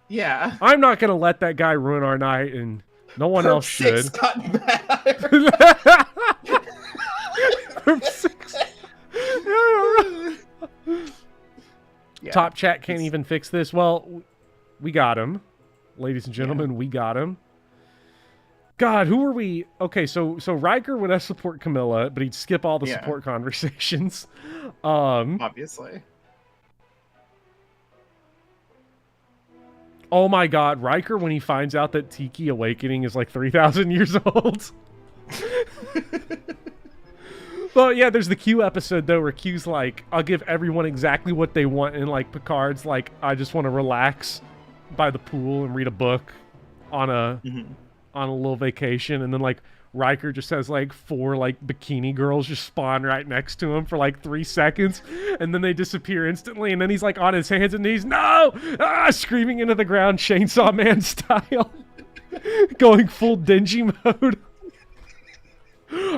Yeah. I'm not going to let that guy ruin our night, and no one else should. Six got mad. From 6. Yeah. Top chat can't even fix this. Well, we got him. Ladies and gentlemen, we got him. God, who are we? Okay, so Riker would support Camilla, but he'd skip all the support conversations. Obviously. Oh my God, Riker, when he finds out that Tiki Awakening is like 3,000 years old. Well, yeah, there's the Q episode, though, where Q's like, I'll give everyone exactly what they want, and, like, Picard's like, I just want to relax by the pool and read a book on a little vacation, and then, like, Riker just has, like, 4, like, bikini girls just spawn right next to him for, like, 3 seconds, and then they disappear instantly, and then he's, like, on his hands and knees, no! Ah! Screaming into the ground, Chainsaw Man style. Going full dingy mode.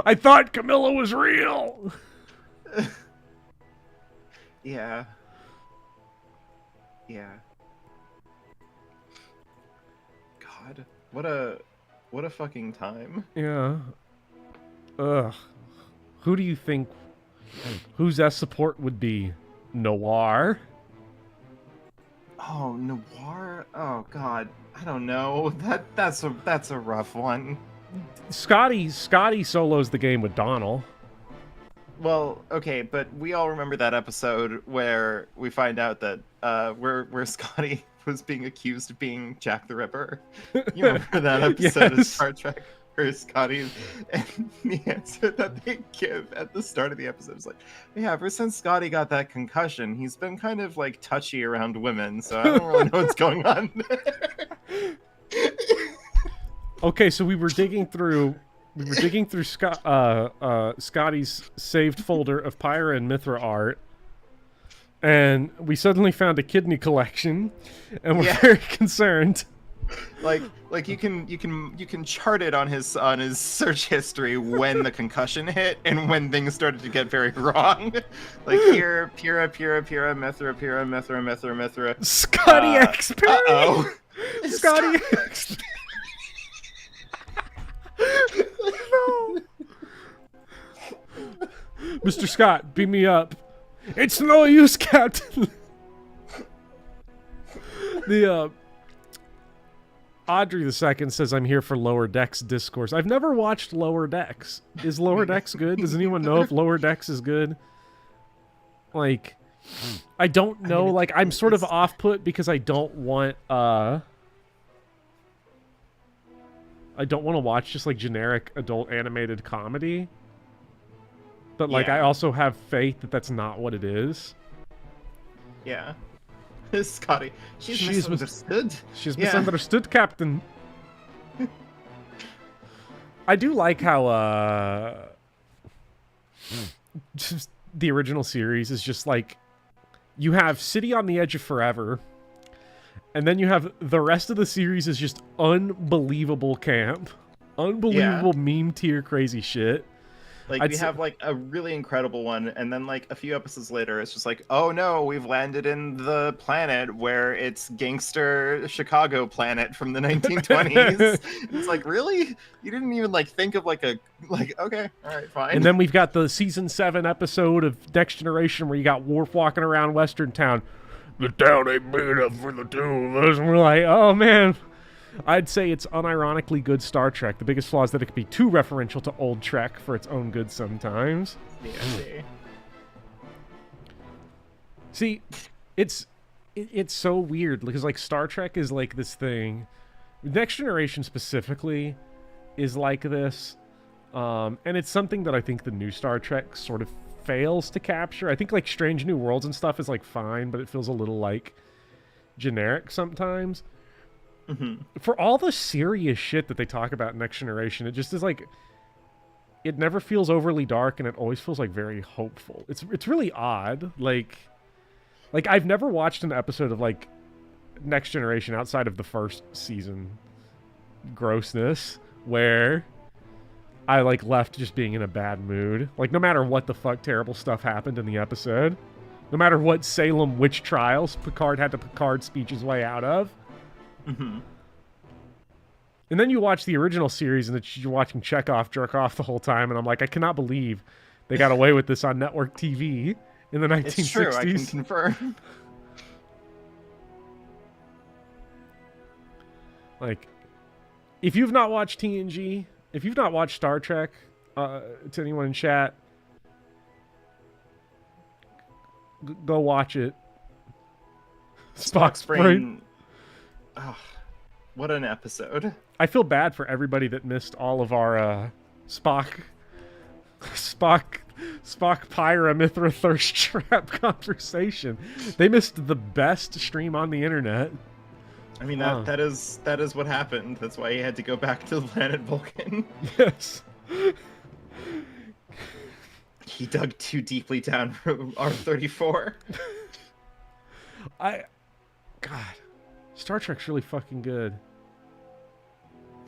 I thought Camilla was real. Yeah. Yeah. God, what a fucking time. Yeah. Ugh. Who do you think whose S support would be? Noir? Oh, Noir. Oh God, I don't know. That's a rough one. Scotty solos the game with Donald. Well, okay, but we all remember that episode where we find out that where Scotty was being accused of being Jack the Ripper. You remember that episode of Yes. Star Trek where Scotty, and the answer that they give at the start of the episode is like, yeah, ever since Scotty got that concussion, he's been kind of like touchy around women, so I don't really know what's going on. Okay, so we were digging through Scotty's saved folder of Pyra and Mithra art, and we suddenly found a kidney collection, and we're very concerned. Like you can chart it on his search history when the concussion hit and when things started to get very wrong. Like here, Pura, Mithra. Scotty X Perry. Uh-oh. Scotty X. No. Mr. Scott, beam me up. It's no use, Captain. The Audrey II says, I'm here for Lower Decks discourse. I've never watched Lower Decks. Is Lower Decks good? Does anyone know if Lower Decks is good? Like, I don't know. Like, I'm sort of off-put because I don't want to watch just like generic adult animated comedy. But like, I also have faith that that's not what it is. Yeah. Scotty, she's misunderstood. She's misunderstood, Captain. I do like how just the original series is just like, you have City on the Edge of Forever, and then you have the rest of the series is just unbelievable camp. Unbelievable meme tier crazy shit. Like, we have, like, a really incredible one, and then, like, a few episodes later, it's just like, oh no, we've landed in the planet where it's gangster Chicago planet from the 1920s. It's like, really? You didn't even, like, think of, like, okay, alright, fine. And then we've got the season 7 episode of Next Generation where you got Worf walking around Western Town. The town ain't big enough for the two of us. And we're like, oh man. I'd say it's unironically good Star Trek. The biggest flaw is that it could be too referential to old Trek for its own good sometimes. Yeah, see, it's so weird because like Star Trek is like this thing. Next Generation specifically is like this, and it's something that I think the new Star Trek sort of fails to capture. I think like Strange New Worlds and stuff is like fine, but it feels a little like generic sometimes. For all the serious shit that they talk about in Next Generation, it just is like, it never feels overly dark, and it always feels like very hopeful. It's really odd. Like I've never watched an episode of like Next Generation outside of the first season grossness, where I like left just being in a bad mood. Like, no matter what the fuck terrible stuff happened in the episode, no matter what Salem witch trials Picard had to Picard speech his way out of. Mm-hmm. And then you watch the original series and you're watching Chekhov jerk off the whole time, and I'm like, I cannot believe they got away with this on network TV in the 1960s. It's true, I can confirm. Like, if you've not watched TNG, if you've not watched Star Trek, to anyone in chat, go watch it. Spock's brain. Oh, what an episode. I feel bad for everybody that missed all of our Spock Pyra Mithra thirst trap conversation. They missed the best stream on the internet. I mean, that is what happened. That's why he had to go back to the planet Vulcan. Yes. He dug too deeply down from R34. God, Star Trek's really fucking good.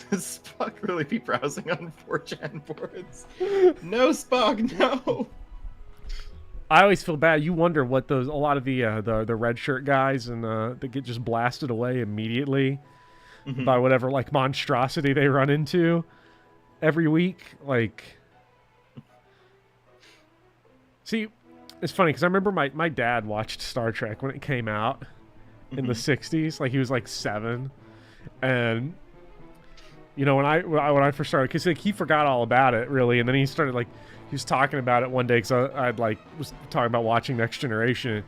Does Spock really be browsing on 4chan boards? No, Spock, no. I always feel bad. You wonder what a lot of the red shirt guys and that get just blasted away immediately by whatever like monstrosity they run into every week. Like, see, it's funny because I remember my dad watched Star Trek when it came out in the 60s. Like, he was like 7, and you know, when I first started, because like, he forgot all about it really, and then he started like. He was talking about it one day because I'd like was talking about watching Next Generation.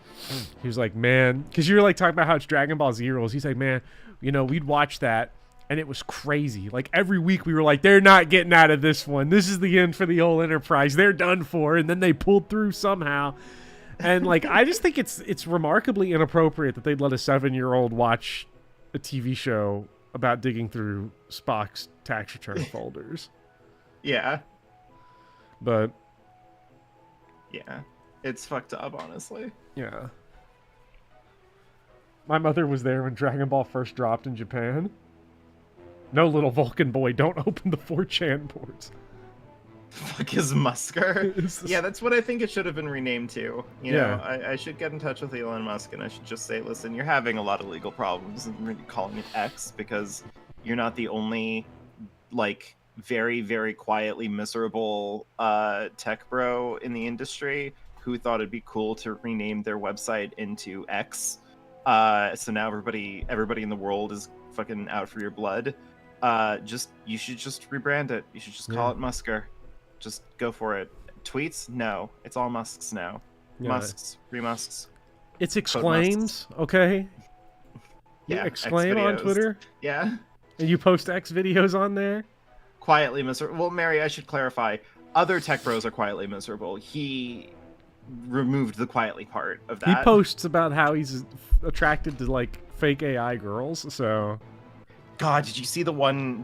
He was like, man, because you were like talking about how it's Dragon Ball Z rules. He's like, man, you know, we'd watch that and it was crazy. Like every week we were like, they're not getting out of this one. This is the end for the whole Enterprise. They're done for. And then they pulled through somehow. And like, I just think it's remarkably inappropriate that they'd let a 7-year-old watch a TV show about digging through Spock's tax return folders. Yeah. But yeah, it's fucked up, honestly. Yeah. My mother was there when Dragon Ball first dropped in Japan. No, little Vulcan boy, don't open the 4chan boards. Fuck is Musker? Yeah, that's what I think it should have been renamed to. You know, I should get in touch with Elon Musk and I should just say, listen, you're having a lot of legal problems and really calling it X because you're not the only, like, very, very quietly miserable tech bro in the industry who thought it'd be cool to rename their website into X. So now everybody in the world is fucking out for your blood. You should just rebrand it. You should just call it Musker. Just go for it. Tweets? No. It's all Musks now. Yeah. Musks. Remusks. It's exclaims, okay? You Yeah. exclaim X on videos. Twitter? Yeah. And you post X videos on there? Quietly miserable. Well, Mary, I should clarify. Other tech bros are quietly miserable. He removed the quietly part of that. He posts about how he's attracted to like fake AI girls. So, God, did you see the one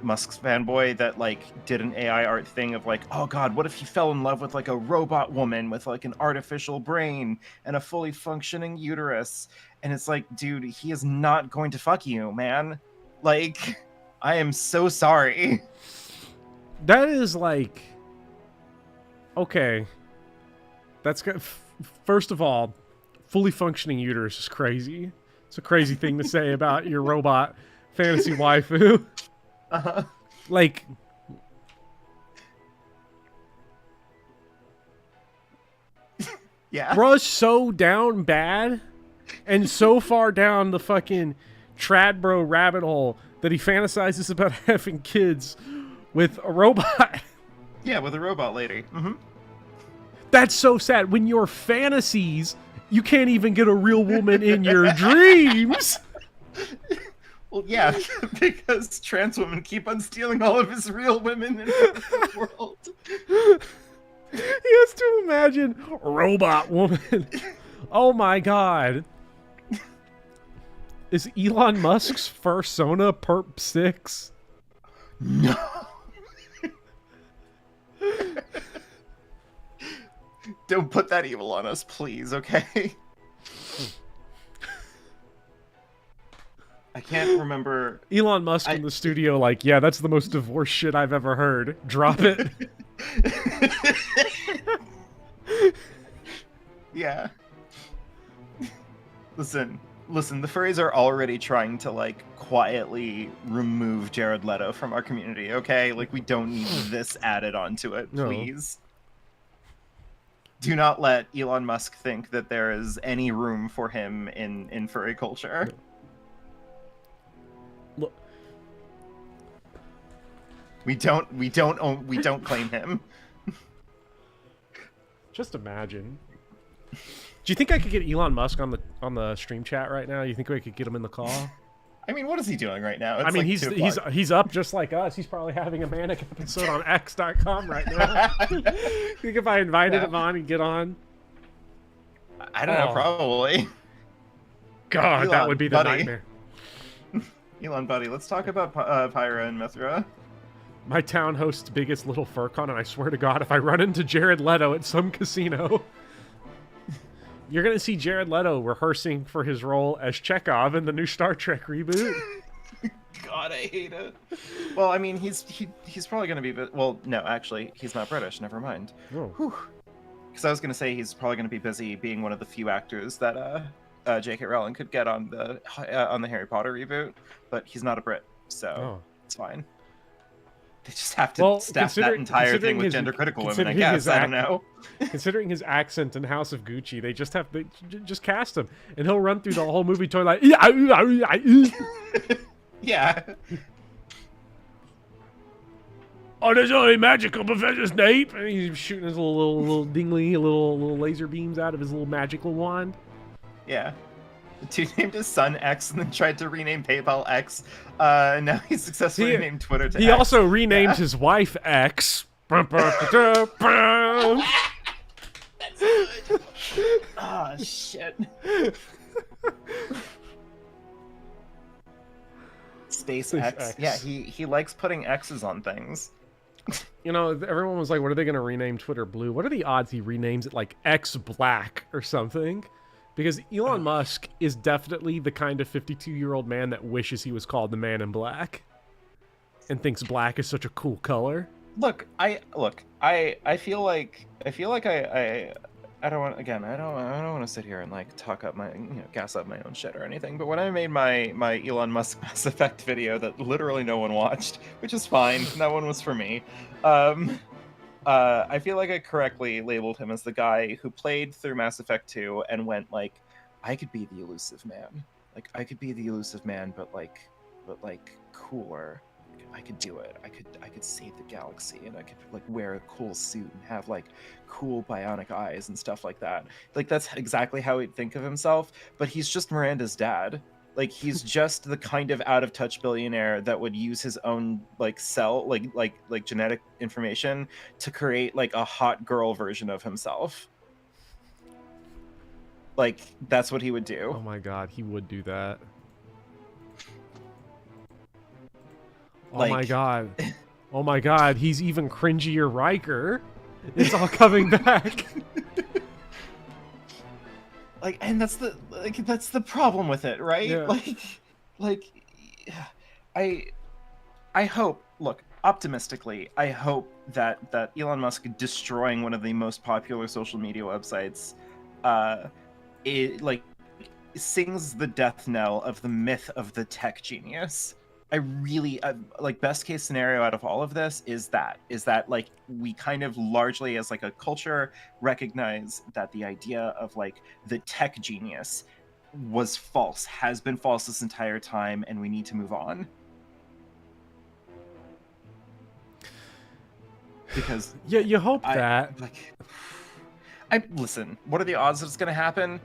Musk fanboy that like did an AI art thing of like, oh God, what if he fell in love with like a robot woman with like an artificial brain and a fully functioning uterus? And it's like, dude, he is not going to fuck you, man. Like, I am so sorry. that is like, okay, that's good. First of all, fully functioning uterus is crazy. It's a crazy thing to say about your robot fantasy waifu. Like, Yeah. bruh's so down bad and so far down the fucking trad bro rabbit hole that he fantasizes about having kids with a robot. Yeah, with a robot lady. That's so sad. When your fantasies, you can't even get a real woman in your dreams. Well, yeah, because trans women keep on stealing all of his real women in the world. He has to imagine a robot woman. Oh my god. Is Elon Musk's fursona Perp 6? No. Don't put that evil on us, please, okay? I can't remember. Elon Musk in the studio, like, yeah, that's the most divorce shit I've ever heard. Drop it. Yeah. Listen, the furries are already trying to, like, quietly remove Jared Leto from our community, okay? Like, we don't need this added onto it, No. please. Do not let Elon Musk think that there is any room for him in furry culture. Look, We don't claim him. just imagine. Do you think I could get Elon Musk on the stream chat right now? You think we could get him in the call? I mean, what is he doing right now? It's I mean, like 2 o'clock. he's up just like us. He's probably having a manic episode on X.com right now. You think if I invited him on, he'd get on? I don't know, Oh. probably. God, that Elon, would be the buddy. nightmare. Elon, buddy, let's talk about Pyra and Mithra. My town hosts biggest little furcon, and I swear to God, if I run into Jared Leto at some casino, you're gonna see Jared Leto rehearsing for his role as Chekhov in the new Star Trek reboot. God, I hate it. Well, I mean, he's probably gonna be. Well, no, actually, he's not British. Never mind. Oh. Because I was gonna say he's probably gonna be busy being one of the few actors that J.K. Rowling could get on the Harry Potter reboot, but he's not a Brit, so Oh. it's fine. They just have to staff that entire thing with his- gender critical women, I considering his guess. I don't know. Considering his accent in House of Gucci, they just have to just cast him, and he'll run through the whole movie toy like. Yeah. Oh, there's only magical Professor Snape, and he's shooting his little dingly, little laser beams out of his little magical wand. Yeah. The dude named his son X and then tried to rename PayPal X. Now he's successfully named Twitter to He X. also renamed his wife X. Ah, shit. Space X. X. Yeah, he likes putting X's on things. You know, everyone was like, what are they going to rename Twitter Blue? What are the odds he renames it like X Black or something? Because Elon Musk is definitely the kind of 52-year-old man that wishes he was called the Man in Black and thinks black is such a cool color. Look, I feel like I don't want, again, I don't want to sit here and like talk up my, gas up my own shit or anything, but when I made my Elon Musk Mass Effect video that literally no one watched, which is fine, that one was for me. I feel like I correctly labeled him as the guy who played through Mass Effect 2 and went like, I could be the elusive man. Like, I could be the elusive man, but cooler. I could do it. I could save the galaxy, and I could like wear a cool suit and have like cool bionic eyes and stuff like that. Like, that's exactly how he'd think of himself, but he's just Miranda's dad. Like, he's just the kind of out of touch billionaire that would use his own like cell like genetic information to create like a hot girl version of himself. Like, that's what he would do. Oh my God, he would do that. Oh my Like- God. Oh my God, he's even cringier Riker. It's all coming back. Like, and that's the problem with it, right? Yeah. I hope, look, optimistically, I hope that Elon Musk destroying one of the most popular social media websites it like sings the death knell of the myth of the tech genius. I really like, best case scenario out of all of this is that like we kind of largely as like a culture recognize that the idea of like the tech genius was false, has been false this entire time, and we need to move on. Because Yeah, you hope that. I listen, what are the odds that it's going to happen?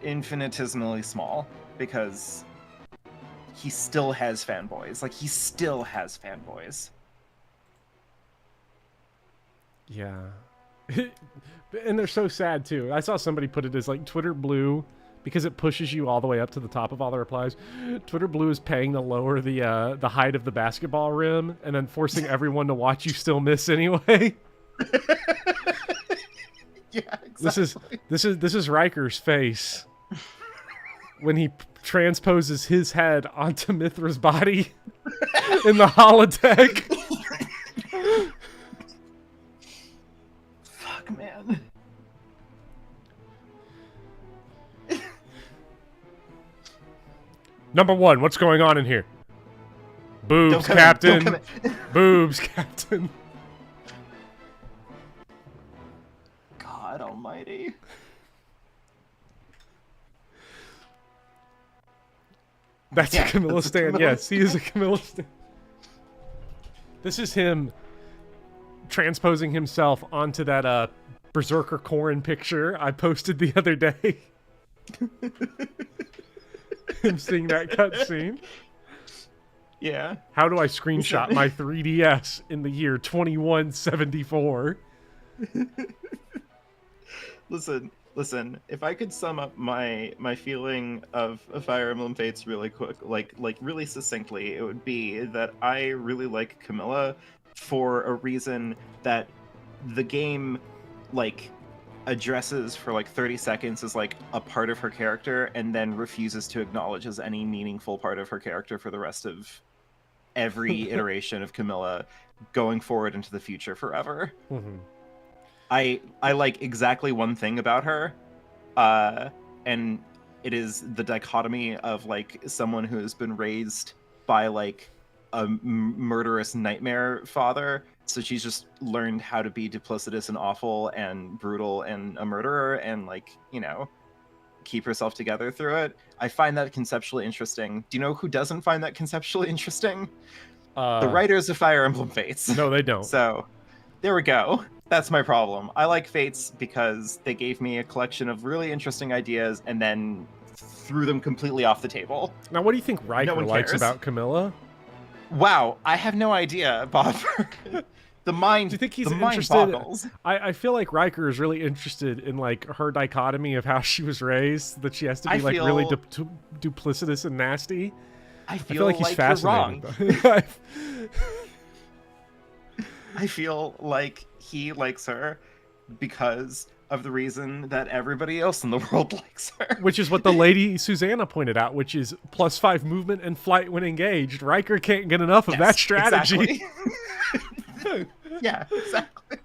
Infinitesimally small, because he still has fanboys. Like, he still has fanboys. Yeah. And they're so sad too. I saw somebody put it as like Twitter Blue, because it pushes you all the way up to the top of all the replies. Twitter Blue is paying to lower the height of the basketball rim and then forcing everyone to watch you still miss anyway. Yeah, exactly. This is Riker's face when he transposes his head onto Mithra's body in the holodeck. Fuck, man. Number 1, what's going on in here? Boobs, Don't come in, Captain. don't come in. Boobs, Captain. God almighty. That's Yeah, a Camilla that's a stand. Camilla Yes, he is a Camilla stand. This is him transposing himself onto that Berserker Corrin picture I posted the other day. Him seeing that cutscene. Yeah. How do I screenshot my 3DS in the year 2174? Listen. If I could sum up my feeling of Fire Emblem Fates really quick, like really succinctly, it would be that I really like Camilla for a reason that the game, like, addresses for like 30 seconds as like a part of her character and then refuses to acknowledge as any meaningful part of her character for the rest of every iteration of Camilla going forward into the future forever. Mm-hmm. I like exactly one thing about her, and it is the dichotomy of like someone who has been raised by like a murderous nightmare father. So she's just learned how to be duplicitous and awful and brutal and a murderer and, like, you know, keep herself together through it. I find that conceptually interesting. Do you know who doesn't find that conceptually interesting? The writers of Fire Emblem Fates. No, they don't. So there we go. That's my problem. I like Fates because they gave me a collection of really interesting ideas and then threw them completely off the table. Now, what do you think Riker likes cares. about Camilla? Wow, I have no idea, Bob. The mind. Do you think he's the mind interested? boggles. I feel like Riker is really interested in like her dichotomy of how she was raised, that she has to be like really duplicitous and nasty. I feel like he's fascinated. I feel like he likes her because of the reason that everybody else in the world likes her. Which is what the lady Susanna pointed out, which is +5 movement and flight when engaged. Riker can't get enough of that strategy. Exactly. Yeah, exactly.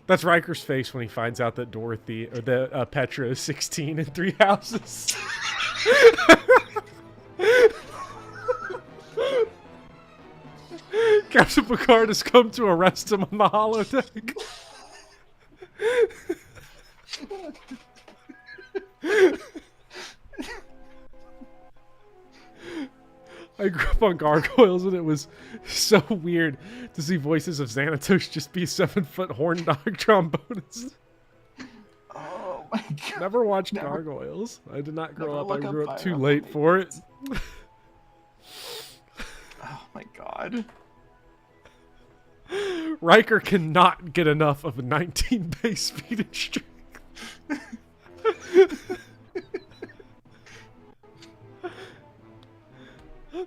That's Riker's face when he finds out that Dorothy or that Petra is 16 in 3 houses. Captain Picard has come to arrest him on the holodeck. I grew up on Gargoyles, and it was so weird to see voices of Xanatos just be 7-foot horn dog trombonists. Oh my god. Never watched Gargoyles. I did not grow up. I look grew up up too Fire late Emblem for it. Oh my god. Riker cannot get enough of a 19 base speed and strength.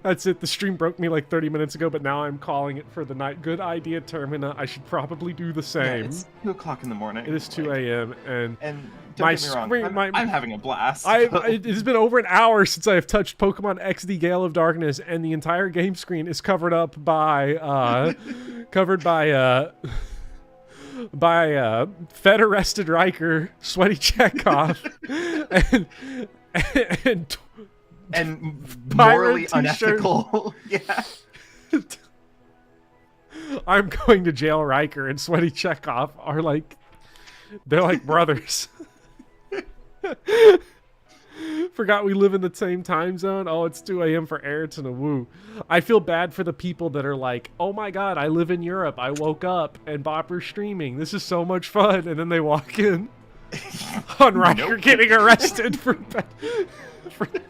That's it. The stream broke me like 30 minutes ago, but now I'm calling it for the night. Good idea, Termina. I should probably do the Yeah, same. it's 2 o'clock in the morning. It is 2 a.m. and don't my get me wrong, screen- I'm having a blast. it has been over an hour since I have touched Pokemon XD Gale of Darkness, and the entire game screen is covered up by Fed arrested Riker, sweaty Chekhov, and pirate morally t-shirt. unethical. Yeah. I'm going to jail Riker and sweaty Chekhov are like, they're like brothers. Forgot we live in the same time zone. Oh, it's 2 a.m. for Ayrton and Woo. I feel bad for the people that are like, oh my god, I live in Europe. I woke up and Bopper's streaming. This is so much fun. And then they walk in on Riker getting arrested for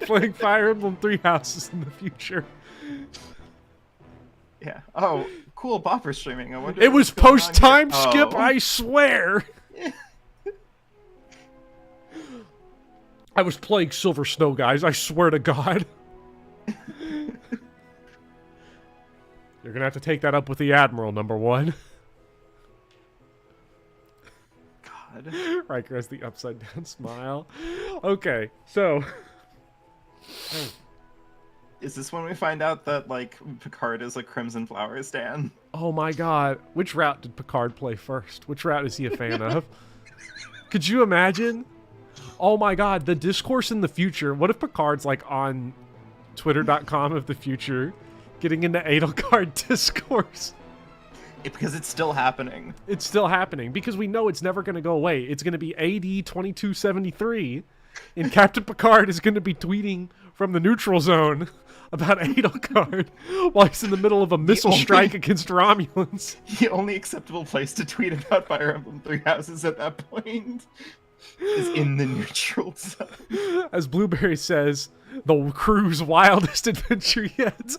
playing Fire Emblem 3 Houses in the future. Yeah. Oh, cool. Bopper streaming. I wonder. It was what's going on post time here. skip, Oh. I swear. I was playing Silver Snow, guys. I swear to God. You're gonna have to take that up with the Admiral, number 1. God. God. Riker has the upside down smile. Okay, so Is this when we find out that, like, Picard is a Crimson Flower stan? oh my god, which route did Picard play first? Which route is he a fan of? Could you imagine? Oh my god, the discourse in the future. What if Picard's like on twitter.com of the future getting into Edelgard discourse? Because it's still happening. It's still happening because we know it's never going to go away. It's going to be AD 2273 and Captain Picard is going to be tweeting from the neutral zone about Edelgard while he's in the middle of a missile strike against Romulans. The only acceptable place to tweet about Fire Emblem Three Houses at that point is in the neutral zone. As Blueberry says, the crew's wildest adventure yet.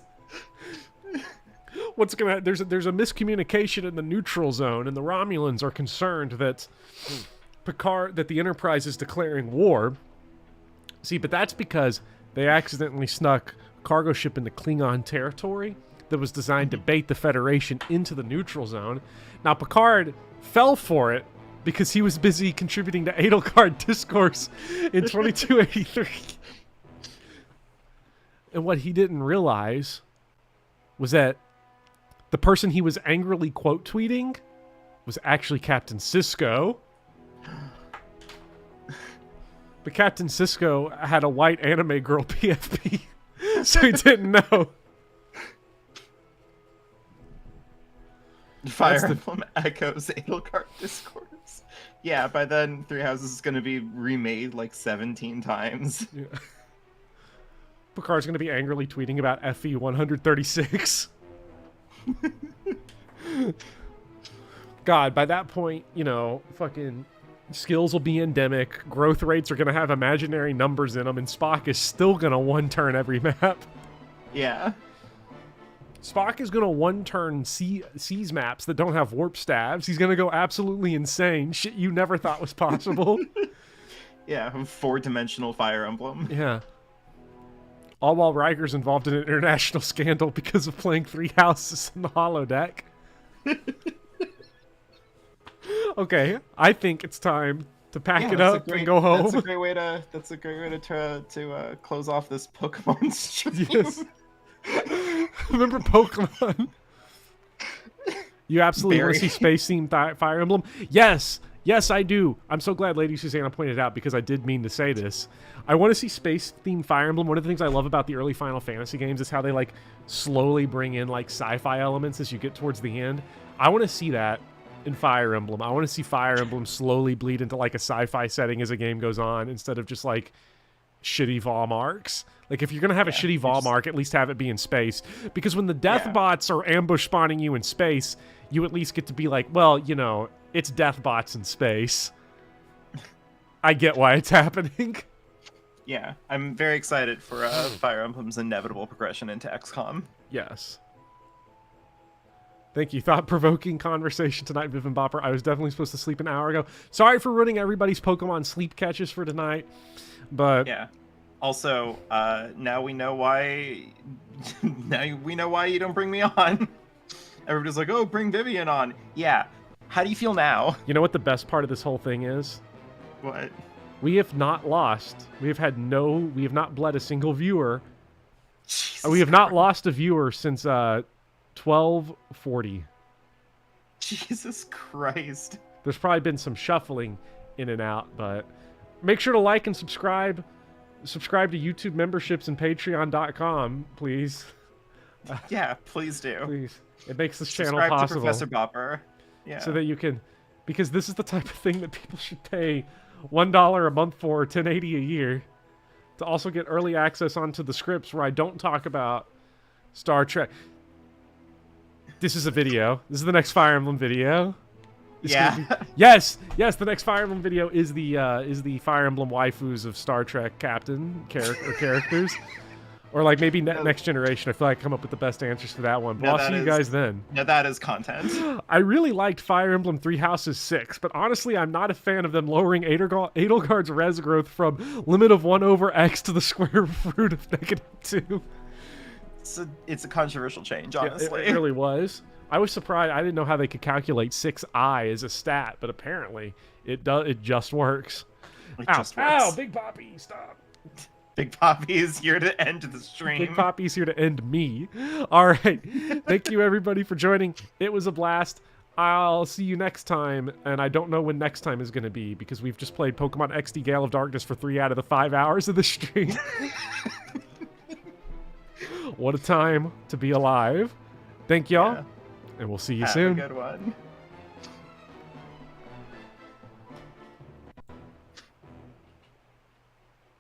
What's gonna there's a miscommunication in the neutral zone, and the Romulans are concerned that the Enterprise is declaring war. See, but that's because they accidentally snuck a cargo ship into Klingon territory that was designed to bait the Federation into the neutral zone. Now Picard fell for it because he was busy contributing to Edelgard discourse in 2283. And what he didn't realize was that the person he was angrily quote tweeting was actually Captain Sisko. But Captain Sisko had a white anime girl PFP, so he didn't know. Fire Emblem echoes Edelgard discourse. Yeah, by then Three Houses is going to be remade like 17 times. Yeah. Picard's going to be angrily tweeting about FE 136. God, by that point, you know, fucking skills will be endemic, growth rates are going to have imaginary numbers in them, and Spock is still going to one-turn every map. Yeah. Spock is going to one-turn seas maps that don't have warp staves. He's going to go absolutely insane. Shit you never thought was possible. Yeah, 4-dimensional Fire Emblem. Yeah. All while Riker's involved in an international scandal because of playing Three Houses in the holodeck. Okay, I think it's time to pack it up and go home. That's a great way to close off this Pokemon stream. Yes. Remember Pokemon? You absolutely want to see space-themed Fire Emblem? Yes! Yes, I do. I'm so glad Lady Susanna pointed out because I did mean to say this. I want to see space-themed Fire Emblem. One of the things I love about the early Final Fantasy games is how they like slowly bring in like sci-fi elements as you get towards the end. I want to see that in Fire Emblem. I want to see Fire Emblem slowly bleed into like a sci-fi setting as a game goes on instead of just like shitty Vol marks. Like if you're going to have a shitty Vol mark, at least have it be in space. Because when the death bots are ambush spawning you in space, you at least get to be like, well, you know, it's death bots in space. I get why it's happening. Yeah, I'm very excited for Fire Emblem's inevitable progression into XCOM. Yes. Thank you. Thought-provoking conversation tonight, Vivian Bopper. I was definitely supposed to sleep an hour ago. Sorry for ruining everybody's Pokemon sleep catches for tonight, but... Yeah. Also, now we know why... now we know why you don't bring me on. Everybody's like, oh, bring Vivian on. Yeah. How do you feel now? You know what the best part of this whole thing is? What? We have not lost. We have not bled a single viewer. Jesus We have not lost a viewer since 1240. Jesus Christ. There's probably been some shuffling in and out, but make sure to like and subscribe. Subscribe to YouTube memberships and Patreon.com, please. Yeah, please do. Please. It makes this channel Subscribe possible. to Professor Bopper. Yeah. So that you can, because this is the type of thing that people should pay $1 a month for, $10.80 a year, to also get early access onto the scripts where I don't talk about Star Trek. This is a video. This is the next Fire Emblem video. Yes, the next Fire Emblem video is the Fire Emblem waifus of Star Trek captain characters. Or like maybe Next Generation. I feel like I come up with the best answers for that one. But I'll see you guys then. Yeah, that is content. I really liked Fire Emblem Three Houses 6, but honestly, I'm not a fan of them lowering Edelgard's res growth from limit of 1/x to the square root of -2. It's a controversial change, honestly. It really was. I was surprised. I didn't know how they could calculate 6i as a stat, but apparently it does. It just works. It Ow, just works. ow, Big Poppy, stop. Big Poppy is here to end the stream. Big Poppy's here to end me. All right. Thank you, everybody, for joining. It was a blast. I'll see you next time, and I don't know when next time is going to be because we've just played Pokemon XD Gale of Darkness for 3 out of the 5 hours of the stream. What a time to be alive. Thank y'all, Yeah. and we'll see you Have soon. a good one.